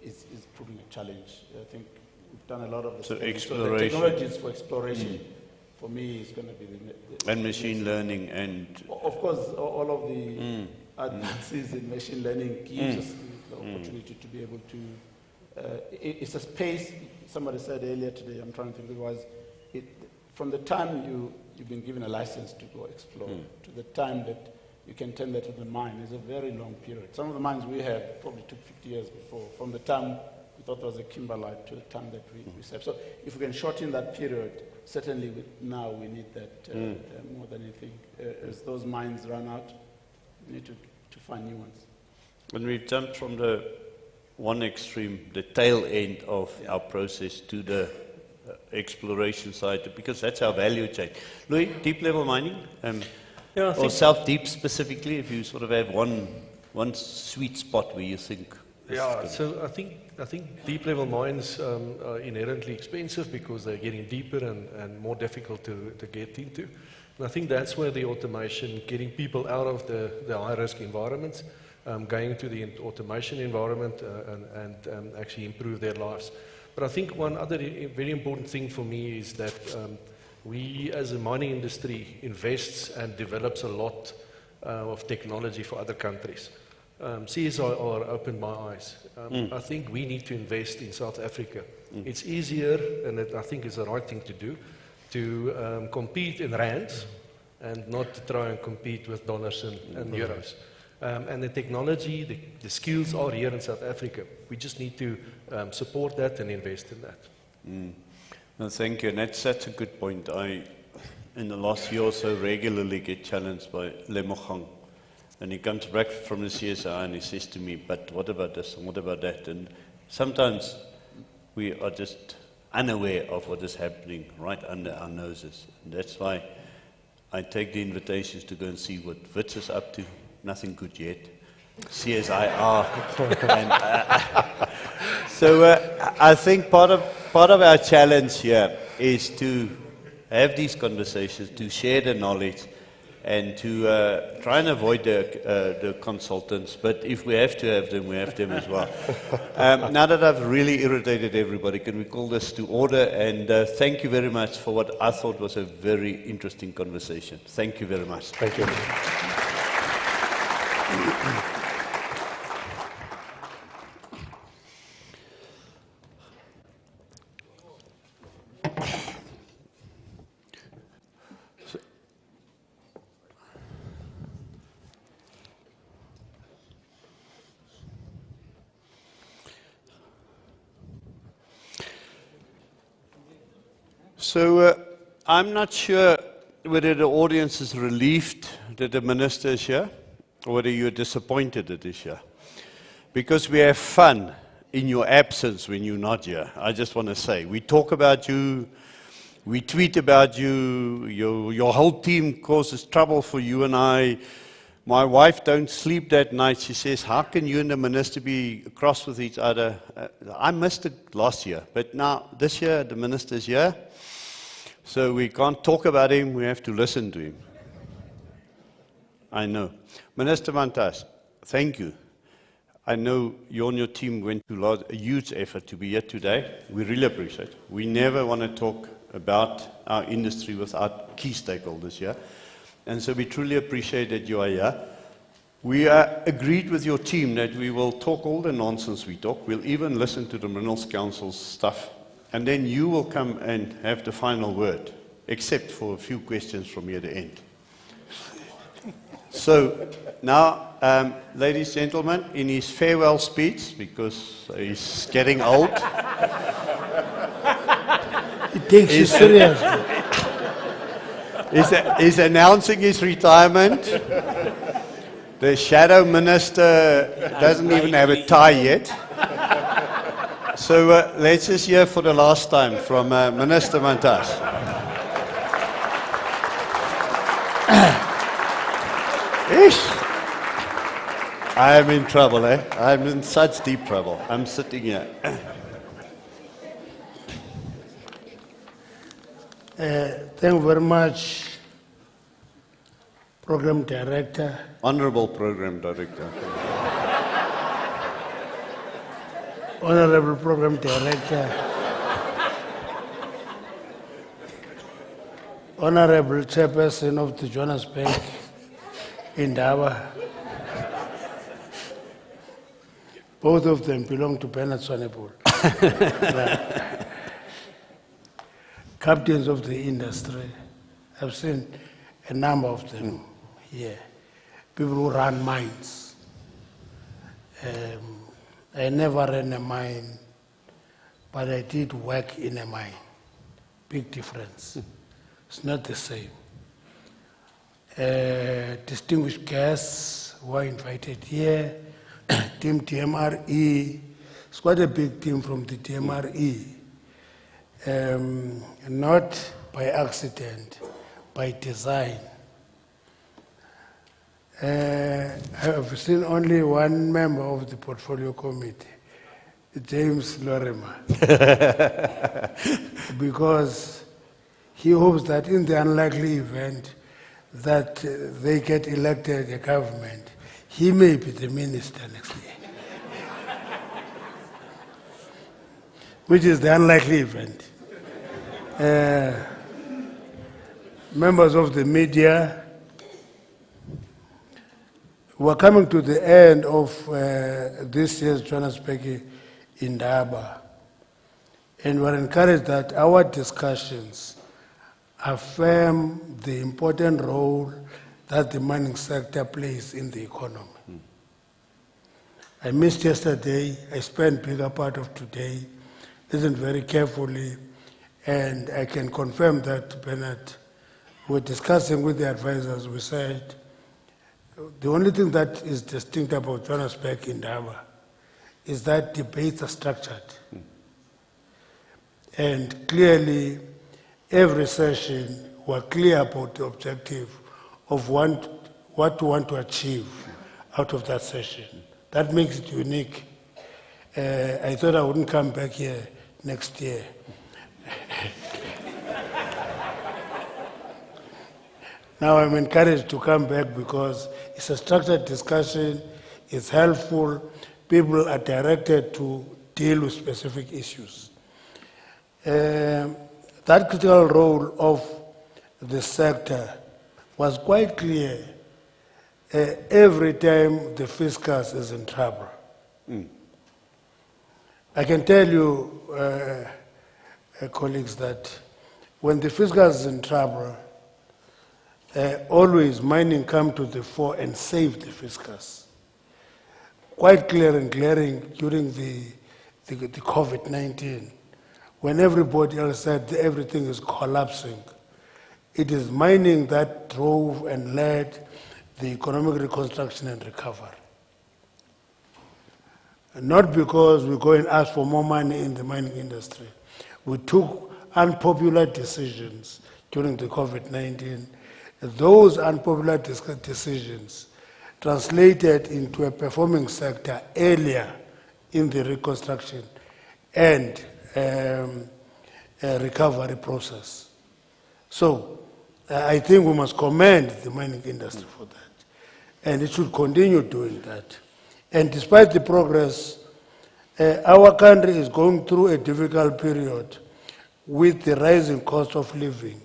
is proving a challenge. I think we've done a lot of the technologies for exploration. For me, it's going to be and machine learning and of course, all of the advances in machine learning gives us the opportunity to be able to. It's a space. Somebody said earlier today. I'm trying to think. It was from the time you've been given a license to go explore to the time that you can turn that to the mine is a very long period. Some of the mines we have probably took 50 years before, from the time we thought it was a kimberlite to the time that we saved. So if we can shorten that period, certainly now we need that more than anything. As those mines run out, we need to find new ones. When we jumped from the one extreme, the tail end of our process, to the exploration side, because that's our value chain. Louis, deep level mining? Or South Deep specifically, if you sort of have one sweet spot where you think. So I think deep level mines are inherently expensive because they're getting deeper and more difficult to get into. And I think that's where the automation, getting people out of the high risk environments, going to the automation environment and actually improve their lives. But I think one other very important thing for me is that we as a mining industry invests and develops a lot of technology for other countries. CSIR opened my eyes. I think we need to invest in South Africa. It's easier, and I think it's the right thing to do, to compete in rands and not to try and compete with dollars and euros. And the technology, the skills are here in South Africa. We just need to support that and invest in that. No, thank you, and that's such a good point. I, in the last year or so, regularly get challenged by Lemogang, and he comes back from the CSI and he says to me, but what about this and what about that? And sometimes we are just unaware of what is happening right under our noses. And that's why I take the invitations to go and see what Wits is up to. Nothing good yet. CSIR. And So I think part of our challenge here is to have these conversations, to share the knowledge, and to try and avoid the consultants. But if we have to have them, we have them as well. Now that I've really irritated everybody, can we call this to order? And thank you very much for what I thought was a very interesting conversation. Thank you very much. Thank you. So I'm not sure whether the audience is relieved that the minister is here, or whether you're disappointed that he's here. Because we have fun in your absence when you're not here. I just want to say, we talk about you, we tweet about you, your whole team causes trouble for you and I. My wife don't sleep that night. She says, how can you and the minister be cross with each other? I missed it last year, but now this year the minister is here. So we can't talk about him, we have to listen to him. I know. Minister Mantas, thank you. I know you and your team went to a huge effort to be here today. We really appreciate it. We never want to talk about our industry without key stakeholders here. And so we truly appreciate that you are here. We agreed with your team that we will talk all the nonsense we talk. We'll even listen to the Minerals Council's stuff. And then you will come and have the final word, except for a few questions from me at the end. So now, ladies and gentlemen, in his farewell speech, because he's getting old, he takes it seriously. He's announcing his retirement. The shadow minister doesn't even have a tie yet. So let's just hear for the last time from Minister Mantas. I am in trouble, eh? I'm in such deep trouble. I'm sitting here. Thank you very much, Program Director. Honorable Program Director. Honorable Program Director. Honorable Chairperson of the Joburg Indaba. Both of them belong to Bernard Swanepoel. Captains of the industry. I've seen a number of them here. People who run mines. I never ran a mine, but I did work in a mine. Big difference. It's not the same. Distinguished guests who are invited here, Team TMRE. It's quite a big team from the TMRE. Not by accident, by design. I've seen only one member of the portfolio committee, James Lorimer, because he hopes that in the unlikely event that they get elected a government, he may be the minister next year. Which is the unlikely event. Members of the media, we're coming to the end of this year's Joburg Indaba, and we're encouraged that our discussions affirm the important role that the mining sector plays in the economy. I missed yesterday. I spent a bigger part of today, listened very carefully, and I can confirm that, Bernard, we're discussing with the advisors, we said, the only thing that is distinct about Joburg Indaba is that debates are structured. And clearly, every session, we're clear about the objective of what we want to achieve out of that session. That makes it unique. I thought I wouldn't come back here next year. Now I'm encouraged to come back because it's a structured discussion, it's helpful, people are directed to deal with specific issues. That critical role of the sector was quite clear every time the fiscus is in trouble. I can tell you, colleagues, that when the fiscus is in trouble, always mining come to the fore and save the fiscus. Quite clear and glaring during the COVID-19, when everybody else said everything is collapsing. It is mining that drove and led the economic reconstruction and recovery. Not because we go and ask for more money in the mining industry. We took unpopular decisions during the COVID-19. Those unpopular decisions translated into a performing sector earlier in the reconstruction and recovery process. So I think we must commend the mining industry for that. And it should continue doing that. And despite the progress, our country is going through a difficult period with the rising cost of living,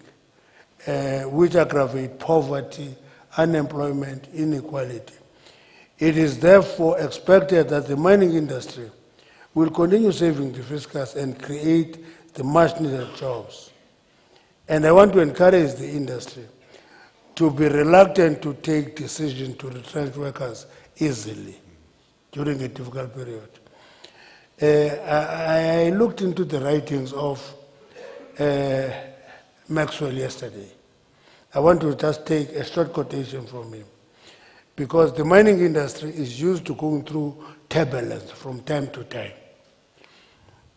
which aggravate poverty, unemployment, inequality. It is therefore expected that the mining industry will continue saving the fiscus and create the much needed jobs. And I want to encourage the industry to be reluctant to take decisions to retrench workers easily during a difficult period. I looked into the writings of Maxwell yesterday. I want to just take a short quotation from him, because the mining industry is used to going through turbulence from time to time.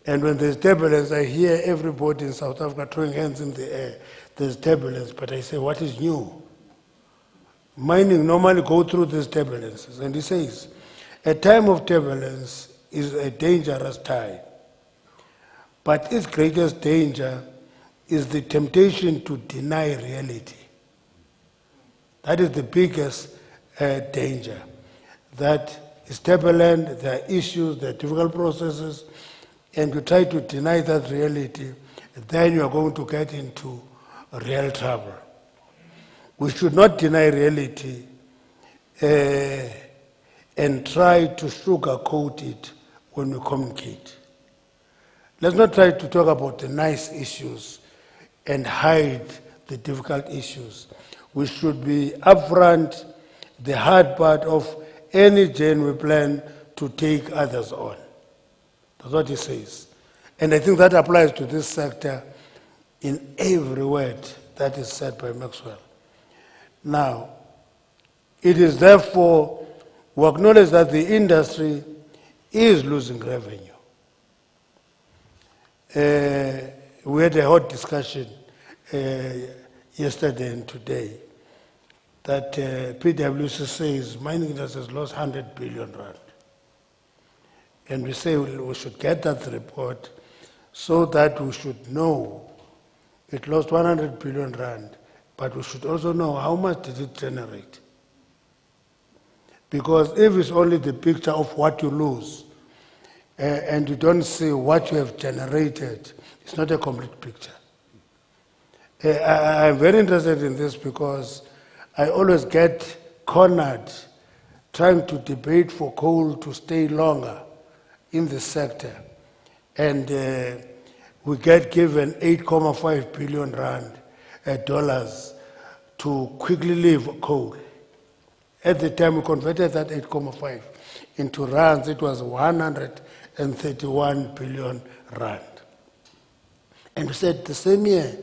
And when there's turbulence, I hear everybody in South Africa throwing hands in the air. There's turbulence, but I say, what is new? Mining normally go through these turbulences. And he says, a time of turbulence is a dangerous time, but its greatest danger is the temptation to deny reality. That is the biggest danger. That is turbulent, there are issues, there are difficult processes, and you try to deny that reality, then you are going to get into real trouble. We should not deny reality and try to sugarcoat it when we communicate. Let's not try to talk about the nice issues and hide the difficult issues. We should be upfront, the hard part of any journey we plan to take others on. That's what he says. And I think that applies to this sector in every word that is said by Maxwell. Now, it is therefore, we acknowledge that the industry is losing revenue. We had a hot discussion yesterday and today that PwC says mining industry has lost 100 billion rand. And we say we should get that report so that we should know it lost 100 billion rand, but we should also know how much did it generate. Because if it's only the picture of what you lose, and you don't see what you have generated, it's not a complete picture. I'm very interested in this because I always get cornered trying to debate for coal to stay longer in the sector. And we get given 8.5 billion rand dollars to quickly leave coal. At the time we converted that 8.5 into rands, it was 131 billion rand. And we said the same year,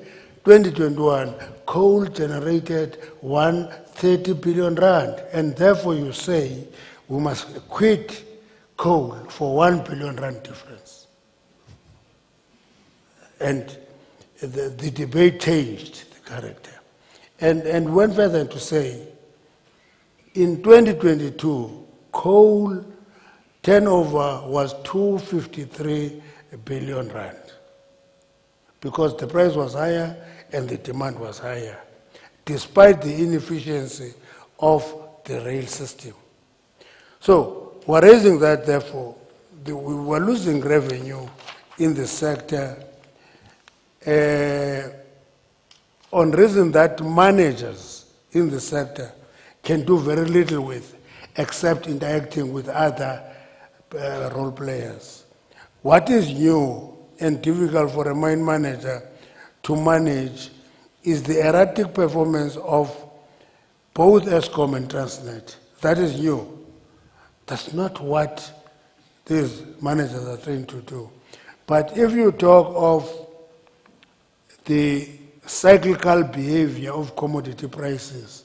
2021, coal generated 130 billion rand. And therefore you say we must quit coal for 1 billion rand difference. And the debate changed the character. And went further to say, in 2022, coal turnover was 253 billion rand because the price was higher and the demand was higher, despite the inefficiency of the rail system. So we're raising that, therefore, we were losing revenue in the sector on reason that managers in the sector can do very little with, except interacting with other role players. What is new and difficult for a mine manager to manage is the erratic performance of both Eskom and Transnet. That is new. That's not what these managers are trained to do. But if you talk of the cyclical behavior of commodity prices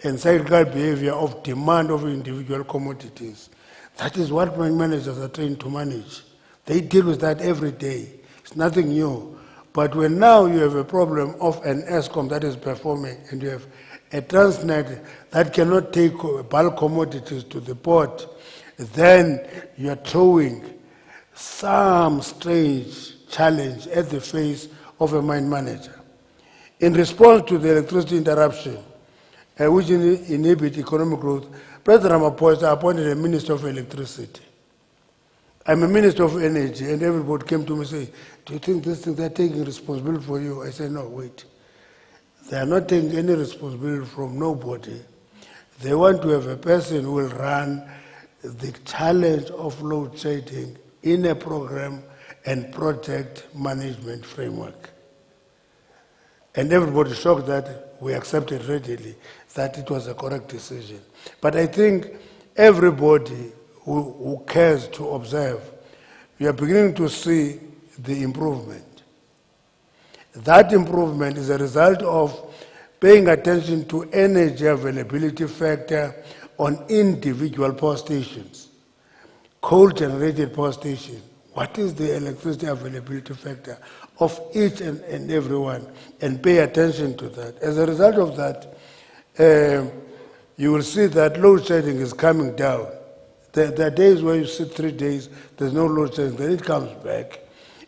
and cyclical behavior of demand of individual commodities, that is what mine managers are trained to manage. They deal with that every day. It's nothing new. But when now you have a problem of an Eskom that is performing and you have a Transnet that cannot take bulk commodities to the port, then you are throwing some strange challenge at the face of a mine manager. In response to the electricity interruption, which inhibit economic growth, President Ramaphosa appointed a Minister of Electricity. I'm a Minister of Energy, and everybody came to me and said, do you think this thing, they're taking responsibility for you? I said, no, wait. They are not taking any responsibility from nobody. They want to have a person who will run the challenge of load shedding in a program and project management framework. And everybody shocked that we accepted readily that it was a correct decision. But I think everybody who cares to observe, we are beginning to see the improvement. That improvement is a result of paying attention to energy availability factor on individual power stations, coal-generated power stations. What is the electricity availability factor of each and every one, and pay attention to that. As a result of that, you will see that load shedding is coming down. There are days where you sit 3 days, there's no load shedding, then it comes back.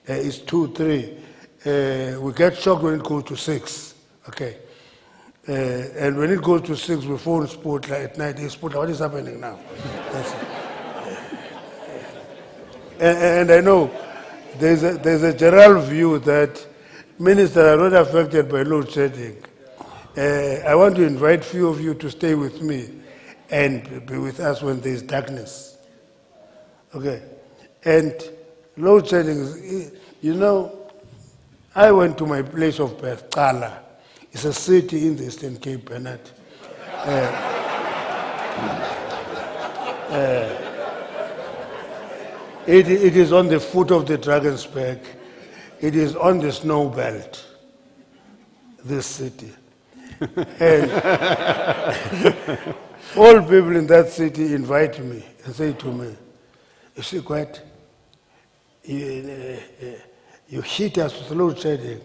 It's 2, 3. We get shocked when it goes to 6. Okay. And when it goes to 6, we phone Sport at night. Hey, Sport, what is happening now? That's it. And I know there's a general view that ministers are not affected by load shedding. I want to invite few of you to stay with me and be with us when there's darkness. Okay. And load shedding is, you know, I went to my place of birth, Kala. It's a city in the Eastern Cape, Bernard. It is on the foot of the Drakensberg. It is on the snow belt, this city. And all people in that city invite me and say to me, you see, quite, you hit us with load shedding.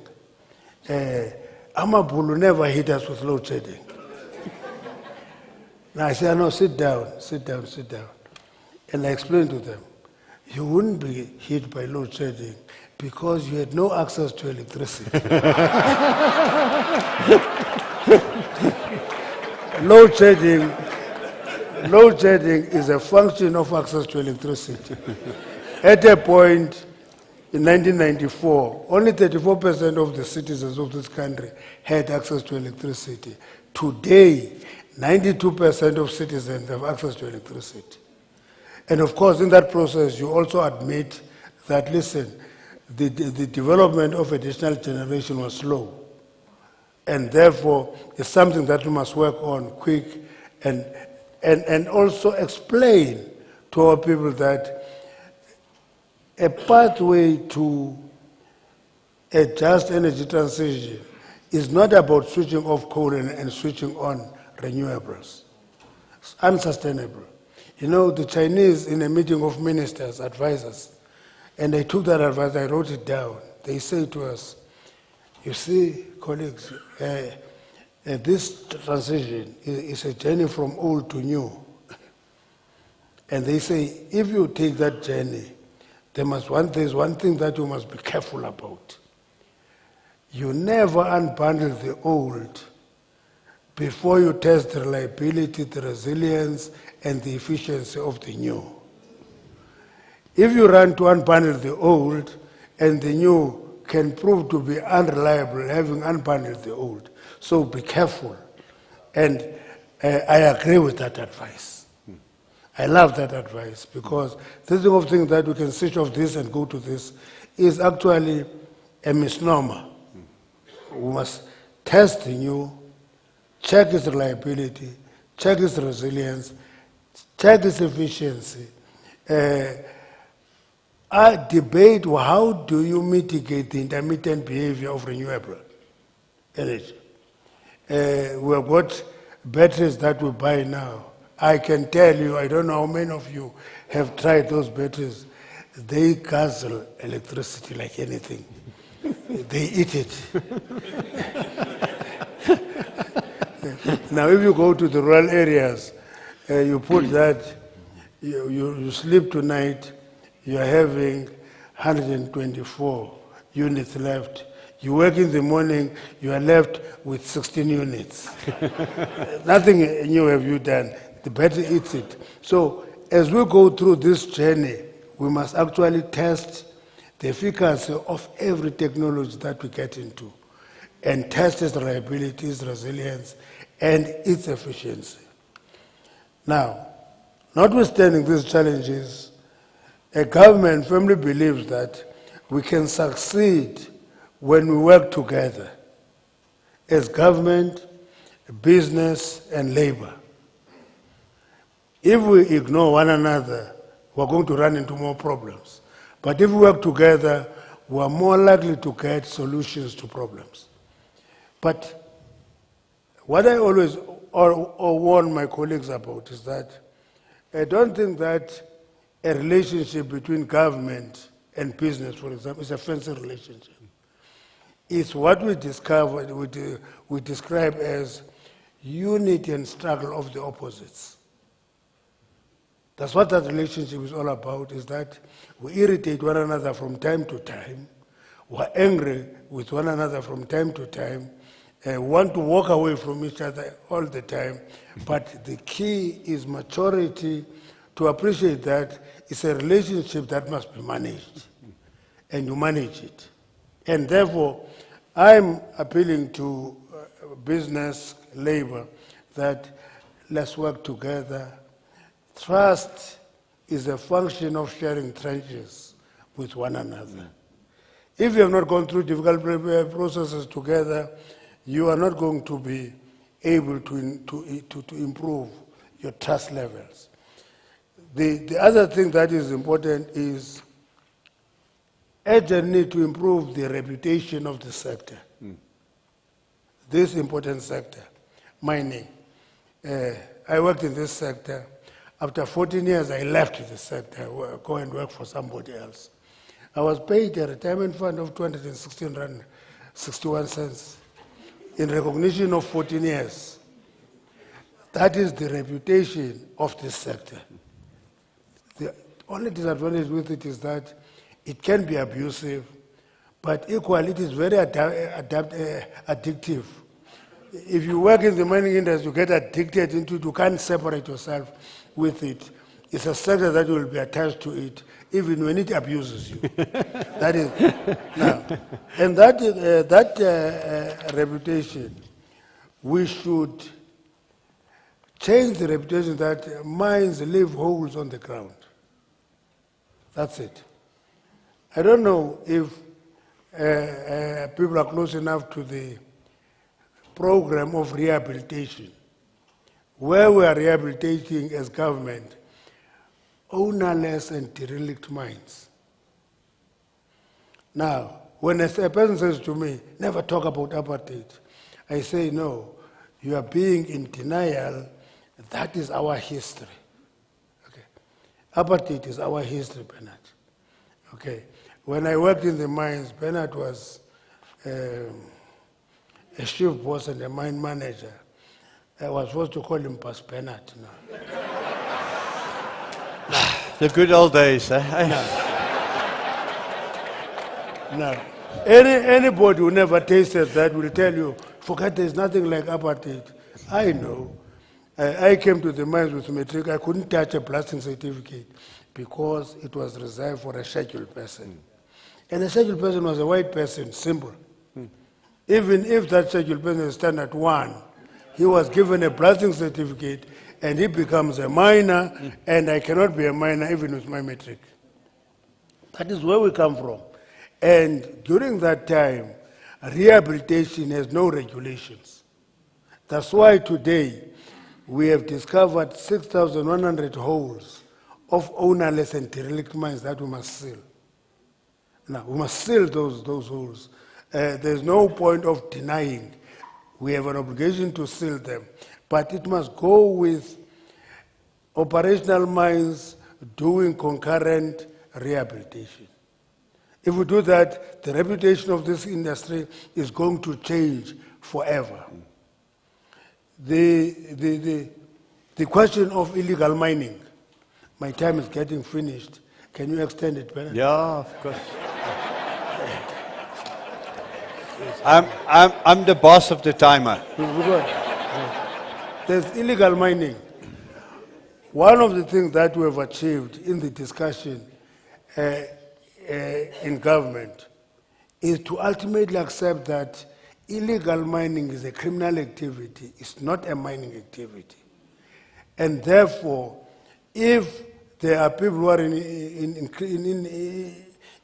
Amabulu never hit us with load shedding. Now I say, no, sit down, sit down, sit down. And I explained to them, you wouldn't be hit by load shedding because you had no access to electricity. Load shedding is a function of access to electricity. At a point in 1994, only 34% of the citizens of this country had access to electricity. Today, 92% of citizens have access to electricity. And of course, in that process, you also admit that, listen, the development of additional generation was slow. And therefore, it's something that we must work on quick and also explain to our people that a pathway to a just energy transition is not about switching off coal and switching on renewables. It's unsustainable. You know, the Chinese, in a meeting of ministers, advisors, and I took that advice, I wrote it down. They say to us, you see, colleagues, this transition is a journey from old to new. And they say, if you take that journey, there's one thing that you must be careful about. You never unbundle the old before you test the reliability, the resilience, and the efficiency of the new. If you run to unbundle the old and the new can prove to be unreliable, having unbundled the old, so be careful. And I agree with that advice. I love that advice because thinking of things that we can switch off this and go to this is actually a misnomer. We must test the new, check its reliability, check its resilience, check its efficiency. I debate how do you mitigate the intermittent behavior of renewable energy. We have got batteries that we buy now. I can tell you, I don't know how many of you have tried those batteries. They guzzle electricity like anything. They eat it. Now, if you go to the rural areas, you put that, you sleep tonight, you're having 124 units left. You wake in the morning, you are left with 16 units. Nothing new have you done. The battery eats it. So as we go through this journey, we must actually test the efficacy of every technology that we get into and test its reliability, its resilience, and its efficiency. Now, notwithstanding these challenges, a government firmly believes that we can succeed when we work together as government, business, and labor. If we ignore one another, we're going to run into more problems. But if we work together, we're more likely to get solutions to problems. But what I always warn my colleagues about is that I don't think that a relationship between government and business, for example, is a fancy relationship. It's what we discovered, we describe as unity and struggle of the opposites. That's what that relationship is all about, is that we irritate one another from time to time, we're angry with one another from time to time, want to walk away from each other all the time, but the key is maturity to appreciate that it's a relationship that must be managed, and you manage it. And therefore, I'm appealing to business, labor, that let's work together. Trust is a function of sharing trenches with one another. If you have not gone through difficult processes together, you are not going to be able to improve your trust levels. The other thing that is important is urgent need to improve the reputation of the sector. This important sector, mining. I worked in this sector. After 14 years, I left the sector, go and work for somebody else. I was paid a retirement fund of 216 rand, 61 cents, in recognition of 14 years. That is the reputation of this sector. The only disadvantage with it is that it can be abusive, but equally it is very addictive. If you work in the mining industry, you get addicted into it, you can't separate yourself with it. It's a sector that will be attached to it, even when it abuses you. That is, now, and that reputation, we should change the reputation that mines leave holes on the ground. That's it. I don't know if people are close enough to the program of rehabilitation, where we are rehabilitating as government ownerless and derelict mines. Now, when a person says to me, never talk about apartheid, I say, no, you are being in denial. That is our history. Okay. Apartheid is our history, Bernard. Okay. When I worked in the mines, Bernard was a chief boss and a mine manager. I was supposed to call him Pas Bernard now. The good old days, eh? No. Anybody who never tasted that will tell you, forget there's nothing like apartheid. I know. I came to the mines with matric. I couldn't touch a blasting certificate because it was reserved for a scheduled person. And a scheduled person was a white person, simple. Even if that scheduled person is standard 1, he was given a blasting certificate and he becomes a miner, and I cannot be a miner even with my matric. That is where we come from. And during that time, rehabilitation has no regulations. That's why today we have discovered 6,100 holes of ownerless and derelict mines that we must seal. Now, we must seal those holes. There's no point of denying. We have an obligation to seal them. But it must go with operational mines doing concurrent rehabilitation. If we do that, the reputation of this industry is going to change forever. The question of illegal mining, my time is getting finished. Can you extend it, Bernard? Yeah, of course. I'm the boss of the timer. There's illegal mining. One of the things that we have achieved in the discussion in government is to ultimately accept that illegal mining is a criminal activity. It's not a mining activity. And therefore, if there are people who are in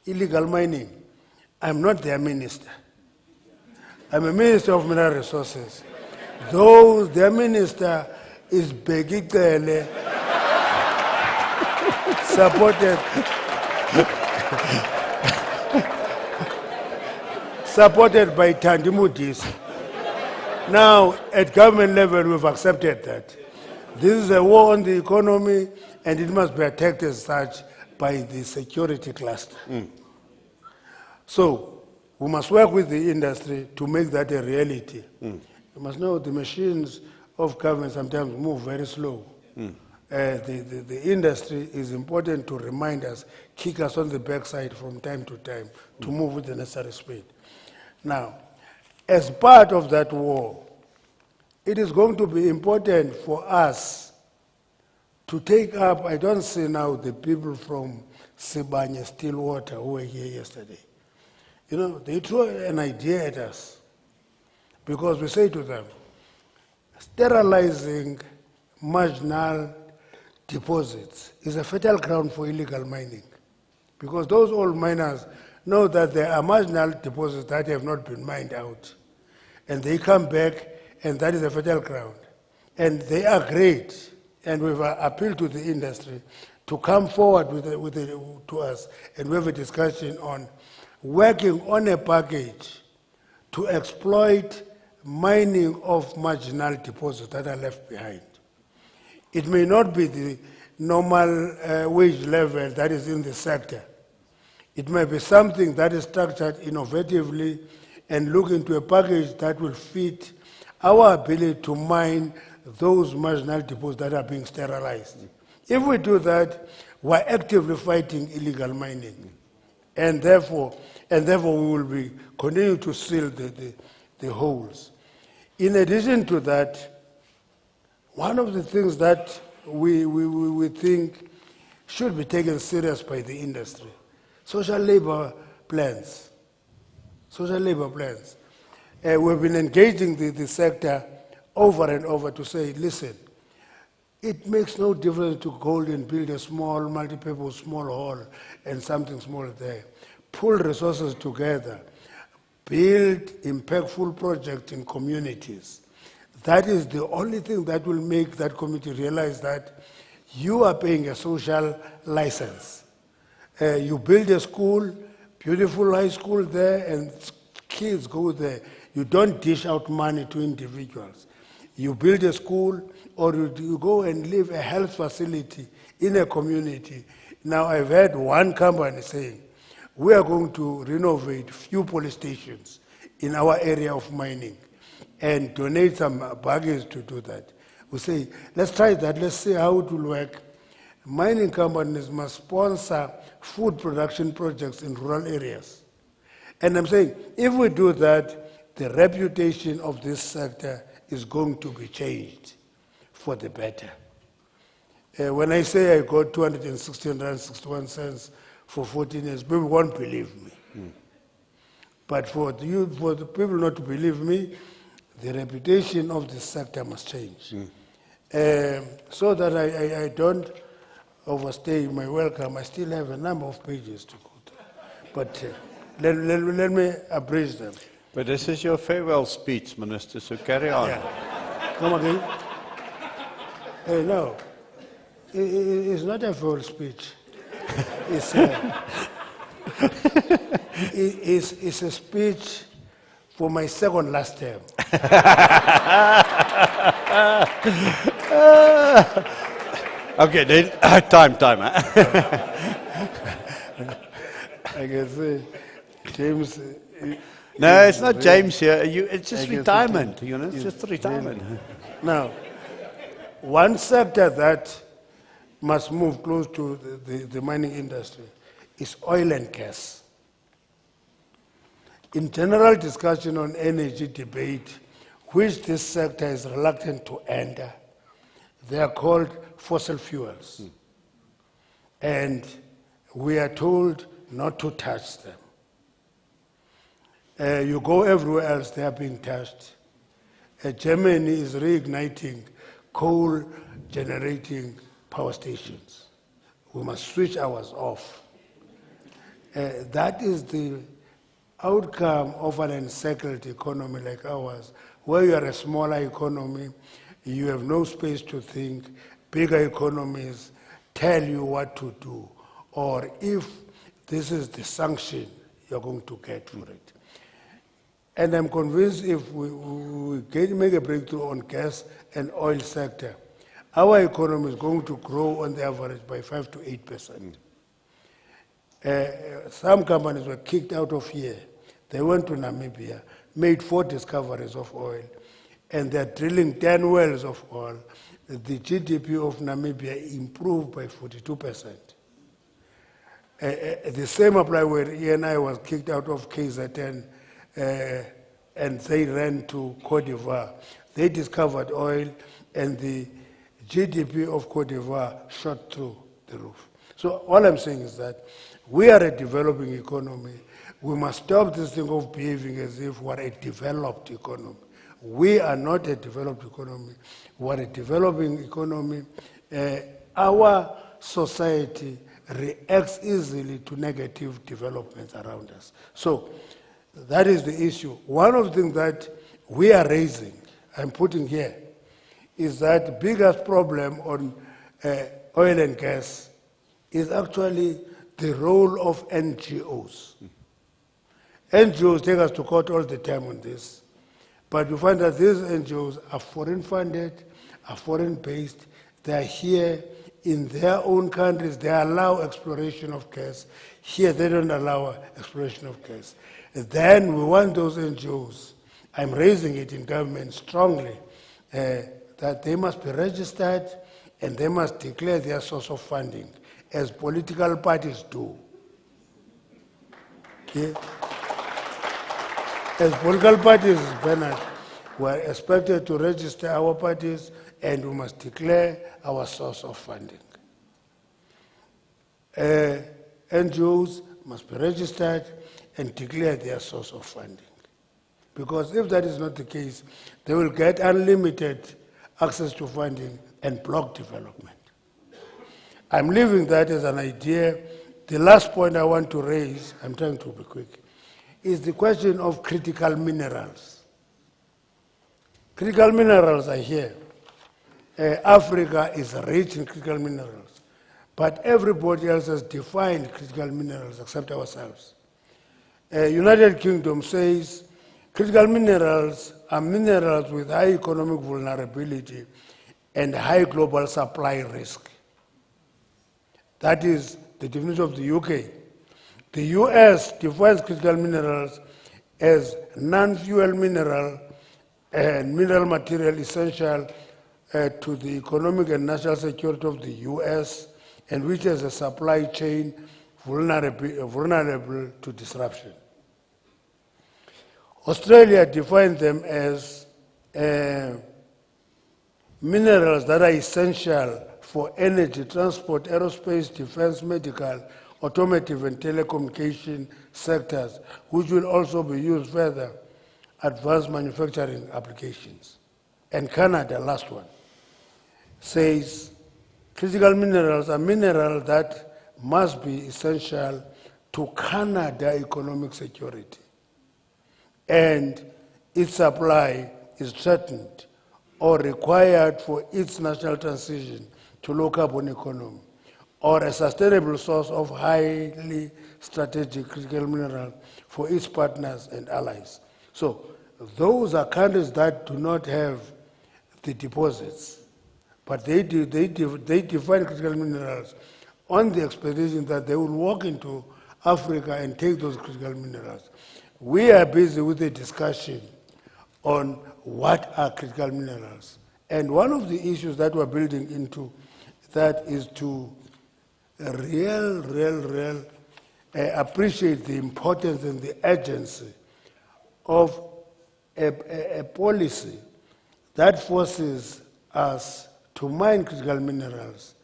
illegal mining, I'm not their minister. I'm a minister of mineral resources. Though their minister is Begitele, supported by Tandimudis. Now, at government level, we've accepted that. This is a war on the economy, and it must be attacked as such by the security cluster. So, we must work with the industry to make that a reality. You must know the machines of government sometimes move very slow. The industry is important to remind us, kick us on the backside from time to time to move with the necessary speed. Now, as part of that war, it is going to be important for us to take up, I don't see now the people from Sibanye, Stillwater, who were here yesterday. You know, they throw an idea at us because we say to them, sterilizing marginal deposits is a fertile ground for illegal mining, because those old miners know that there are marginal deposits that have not been mined out, and they come back, and that is a fertile ground. And they are great, and we've appealed to the industry to come forward to us, and we have a discussion on working on a package to exploit mining of marginal deposits that are left behind. It may not be the normal wage level that is in the sector. It may be something that is structured innovatively and look into a package that will fit our ability to mine those marginal deposits that are being sterilized. If we do that, we're actively fighting illegal mining. And therefore we will be continuing to seal the holes. In addition to that, one of the things that we think should be taken serious by the industry, social labor plans. Social labor plans. We've been engaging the sector over and over to say, listen, it makes no difference to go and build a small, multi-purpose small hall and something small there. Pull resources together, build impactful projects in communities. That is the only thing that will make that community realize that you are paying a social license. You build a school, beautiful high school there, and kids go there. You don't dish out money to individuals. You build a school, or you go and live a health facility in a community. Now, I've heard one company saying, we are going to renovate few police stations in our area of mining and donate some baggage to do that. We say, let's try that, let's see how it will work. mining companies must sponsor food production projects in rural areas. And I'm saying, if we do that, the reputation of this sector is going to be changed for the better. When I say I got 216.61 cents for 14 years, people won't believe me. But for the people not to believe me, the reputation of this sector must change. So that I don't overstay my welcome, I still have a number of pages to go through. But let me abridge them. But this is your farewell speech, Minister, so carry on. Yeah. Come again? No, it's not a farewell speech. It's a speech for my second last term. Okay, then time. I can say, James. No, it's not James here. It's just retirement. It's just retirement. Now, one sector that must move close to the mining industry is oil and gas. In general discussion on energy debate, which this sector is reluctant to enter, they are called fossil fuels. And we are told not to touch them. You go everywhere else, they are being touched. Germany is reigniting coal-generating power stations. We must switch ours off. That is the outcome of an encircled economy like ours, where you are a smaller economy, you have no space to think, bigger economies tell you what to do, or if this is the sanction you're going to get for it. And I'm convinced if we make a breakthrough on gas and oil sector, our economy is going to grow on the average by 5 to 8%. Some companies were kicked out of here. They went to Namibia, made 4 discoveries of oil, and they're drilling 10 wells of oil. The GDP of Namibia improved by 42%. The same applies where ENI was kicked out of KZN, and they ran to Cote d'Ivoire. They discovered oil, and the GDP of Cote d'Ivoire shot through the roof. So all I'm saying is that we are a developing economy. We must stop this thing of behaving as if we're a developed economy. We are not a developed economy. We're a developing economy. Our society reacts easily to negative developments around us. So that is the issue. One of the things that we are raising, I'm putting here, is that the biggest problem on oil and gas is actually the role of NGOs. NGOs take us to court all the time on this, but you find that these NGOs are foreign funded, are foreign based, they are here in their own countries, they allow exploration of gas. Here they don't allow exploration of gas. And then we want those NGOs, I'm raising it in government strongly, that they must be registered and they must declare their source of funding, as political parties do. Okay? As political parties, Bernard, we are expected to register our parties and we must declare our source of funding. NGOs must be registered and declare their source of funding. Because if that is not the case, they will get unlimited access to funding and block development. I'm leaving that as an idea. The last point I want to raise, I'm trying to be quick, is the question of critical minerals. Critical minerals are here. Africa is rich in critical minerals, but everybody else has defined critical minerals except ourselves. United Kingdom says critical minerals are minerals with high economic vulnerability and high global supply risk. That is the definition of the UK. The US defines critical minerals as non-fuel mineral and mineral material essential to the economic and national security of the US and which has a supply chain vulnerable to disruption. Australia defined them as minerals that are essential for energy, transport, aerospace, defense, medical, automotive, and telecommunication sectors, which will also be used further advanced manufacturing applications. And Canada, last one, says critical minerals are minerals that must be essential to Canada economic security, and its supply is threatened or required for its national transition to low carbon economy, or a sustainable source of highly strategic critical mineral for its partners and allies. So those are countries that do not have the deposits, but they define critical minerals on the expectation that they will walk into Africa and take those critical minerals. We are busy with a discussion on what are critical minerals. And one of the issues that we're building into that is to appreciate the importance and the urgency of a policy that forces us to mine critical minerals,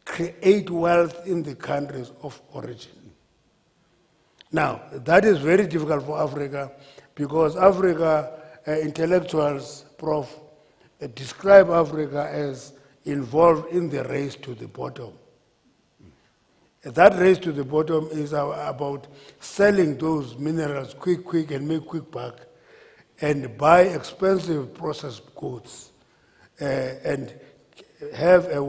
create wealth in the countries of origin. Now, that is very difficult for Africa because Africa intellectuals, Prof, describe Africa as involved in the race to the bottom. That race to the bottom is about selling those minerals quick, and make quick buck, and buy expensive processed goods, and have a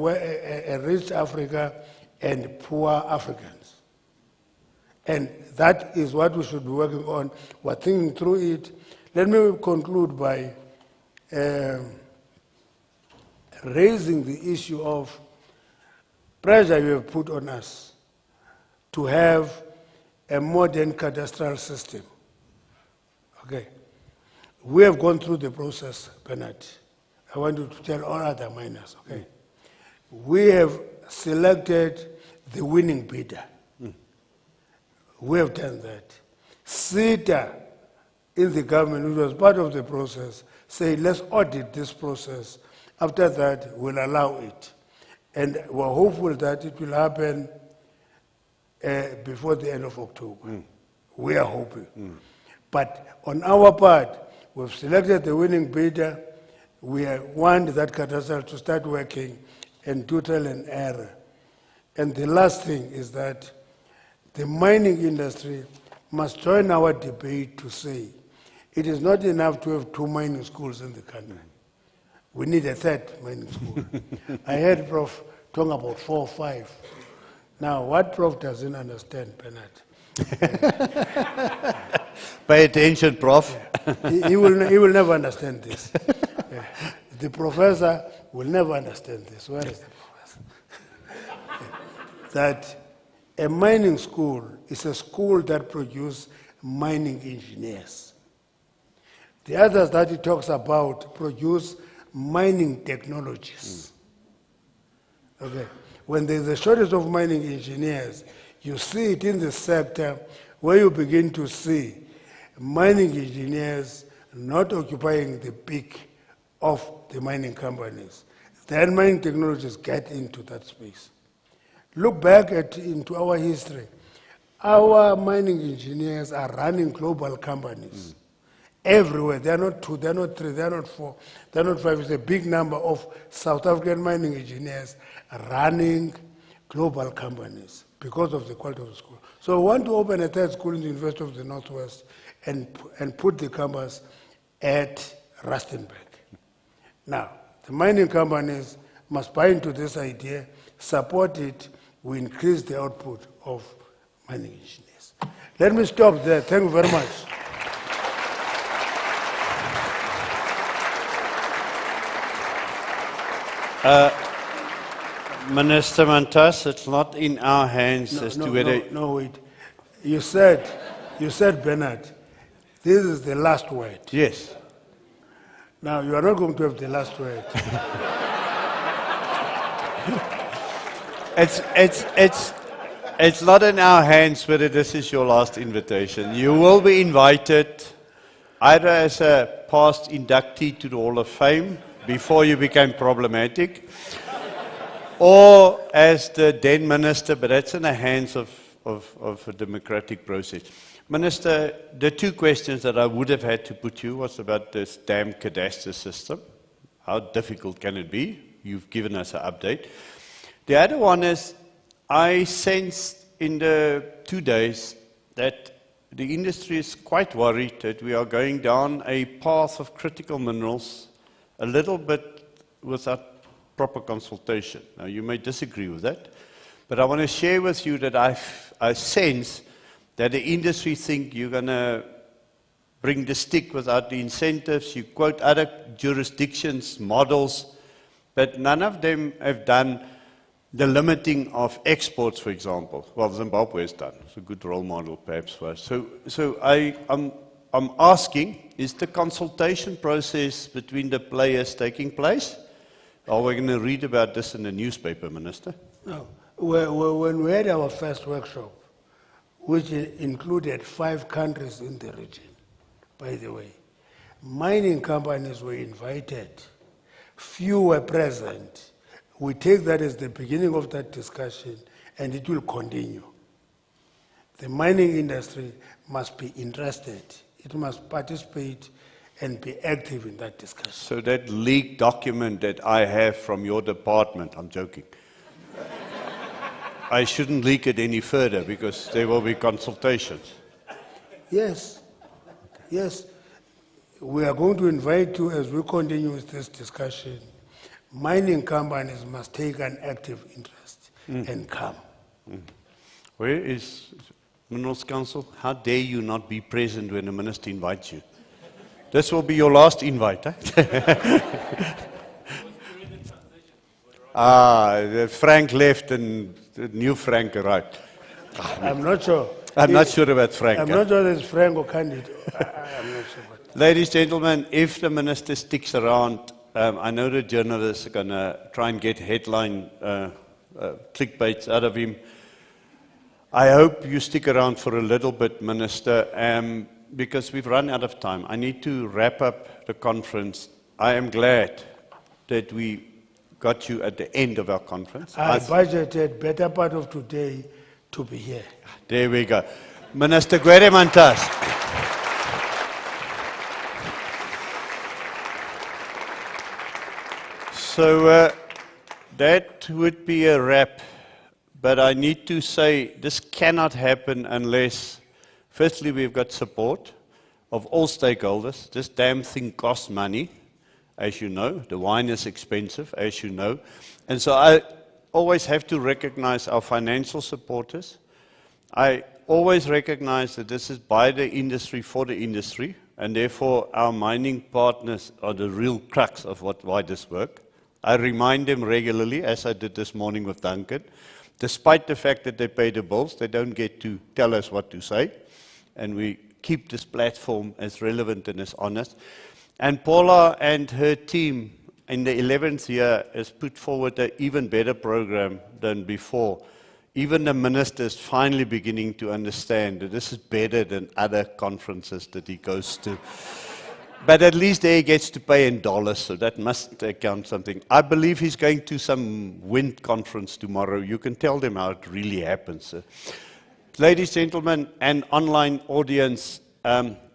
rich Africa and poor Africans. And that is what we should be working on. We're thinking through it. Let me conclude by raising the issue of pressure you have put on us to have a modern cadastral system. Okay. We have gone through the process, Bernard. I want you to tell all other miners, okay? We have selected the winning bidder. We have done that. CETA in the government, which was part of the process, say, let's audit this process. After that, we'll allow it. And we're hopeful that it will happen before the end of October. We are hoping. But on our part, we've selected the winning bidder. We want that cadastral to start working and do trial and error. And the last thing is that the mining industry must join our debate to say it is not enough to have 2 mining schools in the country. We need a 3rd mining school. I heard Prof talking about 4 or 5. Now, what Prof doesn't understand, Bernard. Pay attention, Prof. He will never understand this. The professor will never understand this. Where is the professor? That a mining school is a school that produces mining engineers. The others that he talks about produce mining technologies. Okay. When there's a shortage of mining engineers, you see it in the sector where you begin to see mining engineers not occupying the peak of the mining companies. Then mining technologies get into that space. Look back into our history. Our mining engineers are running global companies everywhere. They're not 2, they're not 3, they're not 4, they're not 5. It's a big number of South African mining engineers running global companies because of the quality of the school. So we want to open a 3rd school in the University of the Northwest and put the campus at Rustenburg. Now, the mining companies must buy into this idea, support it, we increase the output of mining engineers. Let me stop there. Thank you very much. Minister Mantas, it's not in our hands as to whether... No, wait. You said, Bernard, this is the last word. Yes. Now, you are not going to have the last word. It's not in our hands whether this is your last invitation. You will be invited either as a past inductee to the Hall of Fame before you became problematic, or as the then minister, but that's in the hands of a democratic process. Minister, the two questions that I would have had to put you was about this damn cadastre system. How difficult can it be? You've given us an update. The other one is, I sensed in the 2 days that the industry is quite worried that we are going down a path of critical minerals a little bit without proper consultation. Now, you may disagree with that, but I want to share with you that I sense that the industry think you're going to bring the stick without the incentives. You quote other jurisdictions, models, but none of them have done the limiting of exports, for example. Well, Zimbabwe has done. It's a good role model, perhaps, for us. So I'm asking, is the consultation process between the players taking place? Are we going to read about this in the newspaper, Minister? No. When we had our first workshop, which included 5 countries in the region, by the way, mining companies were invited. Few were present. We take that as the beginning of that discussion, and it will continue. The mining industry must be interested. It must participate and be active in that discussion. So that leaked document that I have from your department, I'm joking. I shouldn't leak it any further because there will be consultations. Yes, yes. We are going to invite you as we continue with this discussion. Mining companies must take an active interest and come. Where is Minerals Council? How dare you not be present when the minister invites you? This will be your last invite, eh? Frank left and the new Frank arrived. I'm not sure. I'm not sure about Frank. I'm not sure there's Frank or Candid. I'm not sure. Ladies and gentlemen, if the minister sticks around, I know the journalists are going to try and get headline clickbaits out of him. I hope you stick around for a little bit, Minister, because we've run out of time. I need to wrap up the conference. I am glad that we got you at the end of our conference. I budgeted better part of today to be here. There we go. Minister Gwede Mantas. So that would be a wrap, but I need to say this cannot happen unless, firstly, we've got support of all stakeholders. This damn thing costs money, as you know. The wine is expensive, as you know. And so I always have to recognize our financial supporters. I always recognize that this is by the industry for the industry, and therefore our mining partners are the real crux of why this works. I remind them regularly, as I did this morning with Duncan, despite the fact that they pay the bills, they don't get to tell us what to say, and we keep this platform as relevant and as honest. And Paula and her team in the 11th year has put forward an even better program than before. Even the minister is finally beginning to understand that this is better than other conferences that he goes to. But at least there he gets to pay in dollars, so that must account something. I believe he's going to some wind conference tomorrow. You can tell them how it really happens. Ladies, gentlemen, and online audience,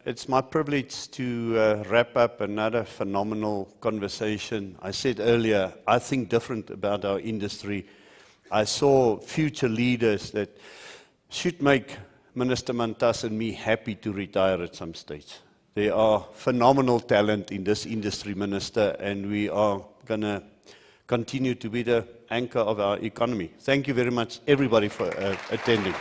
it's my privilege to wrap up another phenomenal conversation. I said earlier, I think different about our industry. I saw future leaders that should make Minister Mantas and me happy to retire at some stage. There are phenomenal talent in this industry, Minister, and we are going to continue to be the anchor of our economy. Thank you very much, everybody, for attending.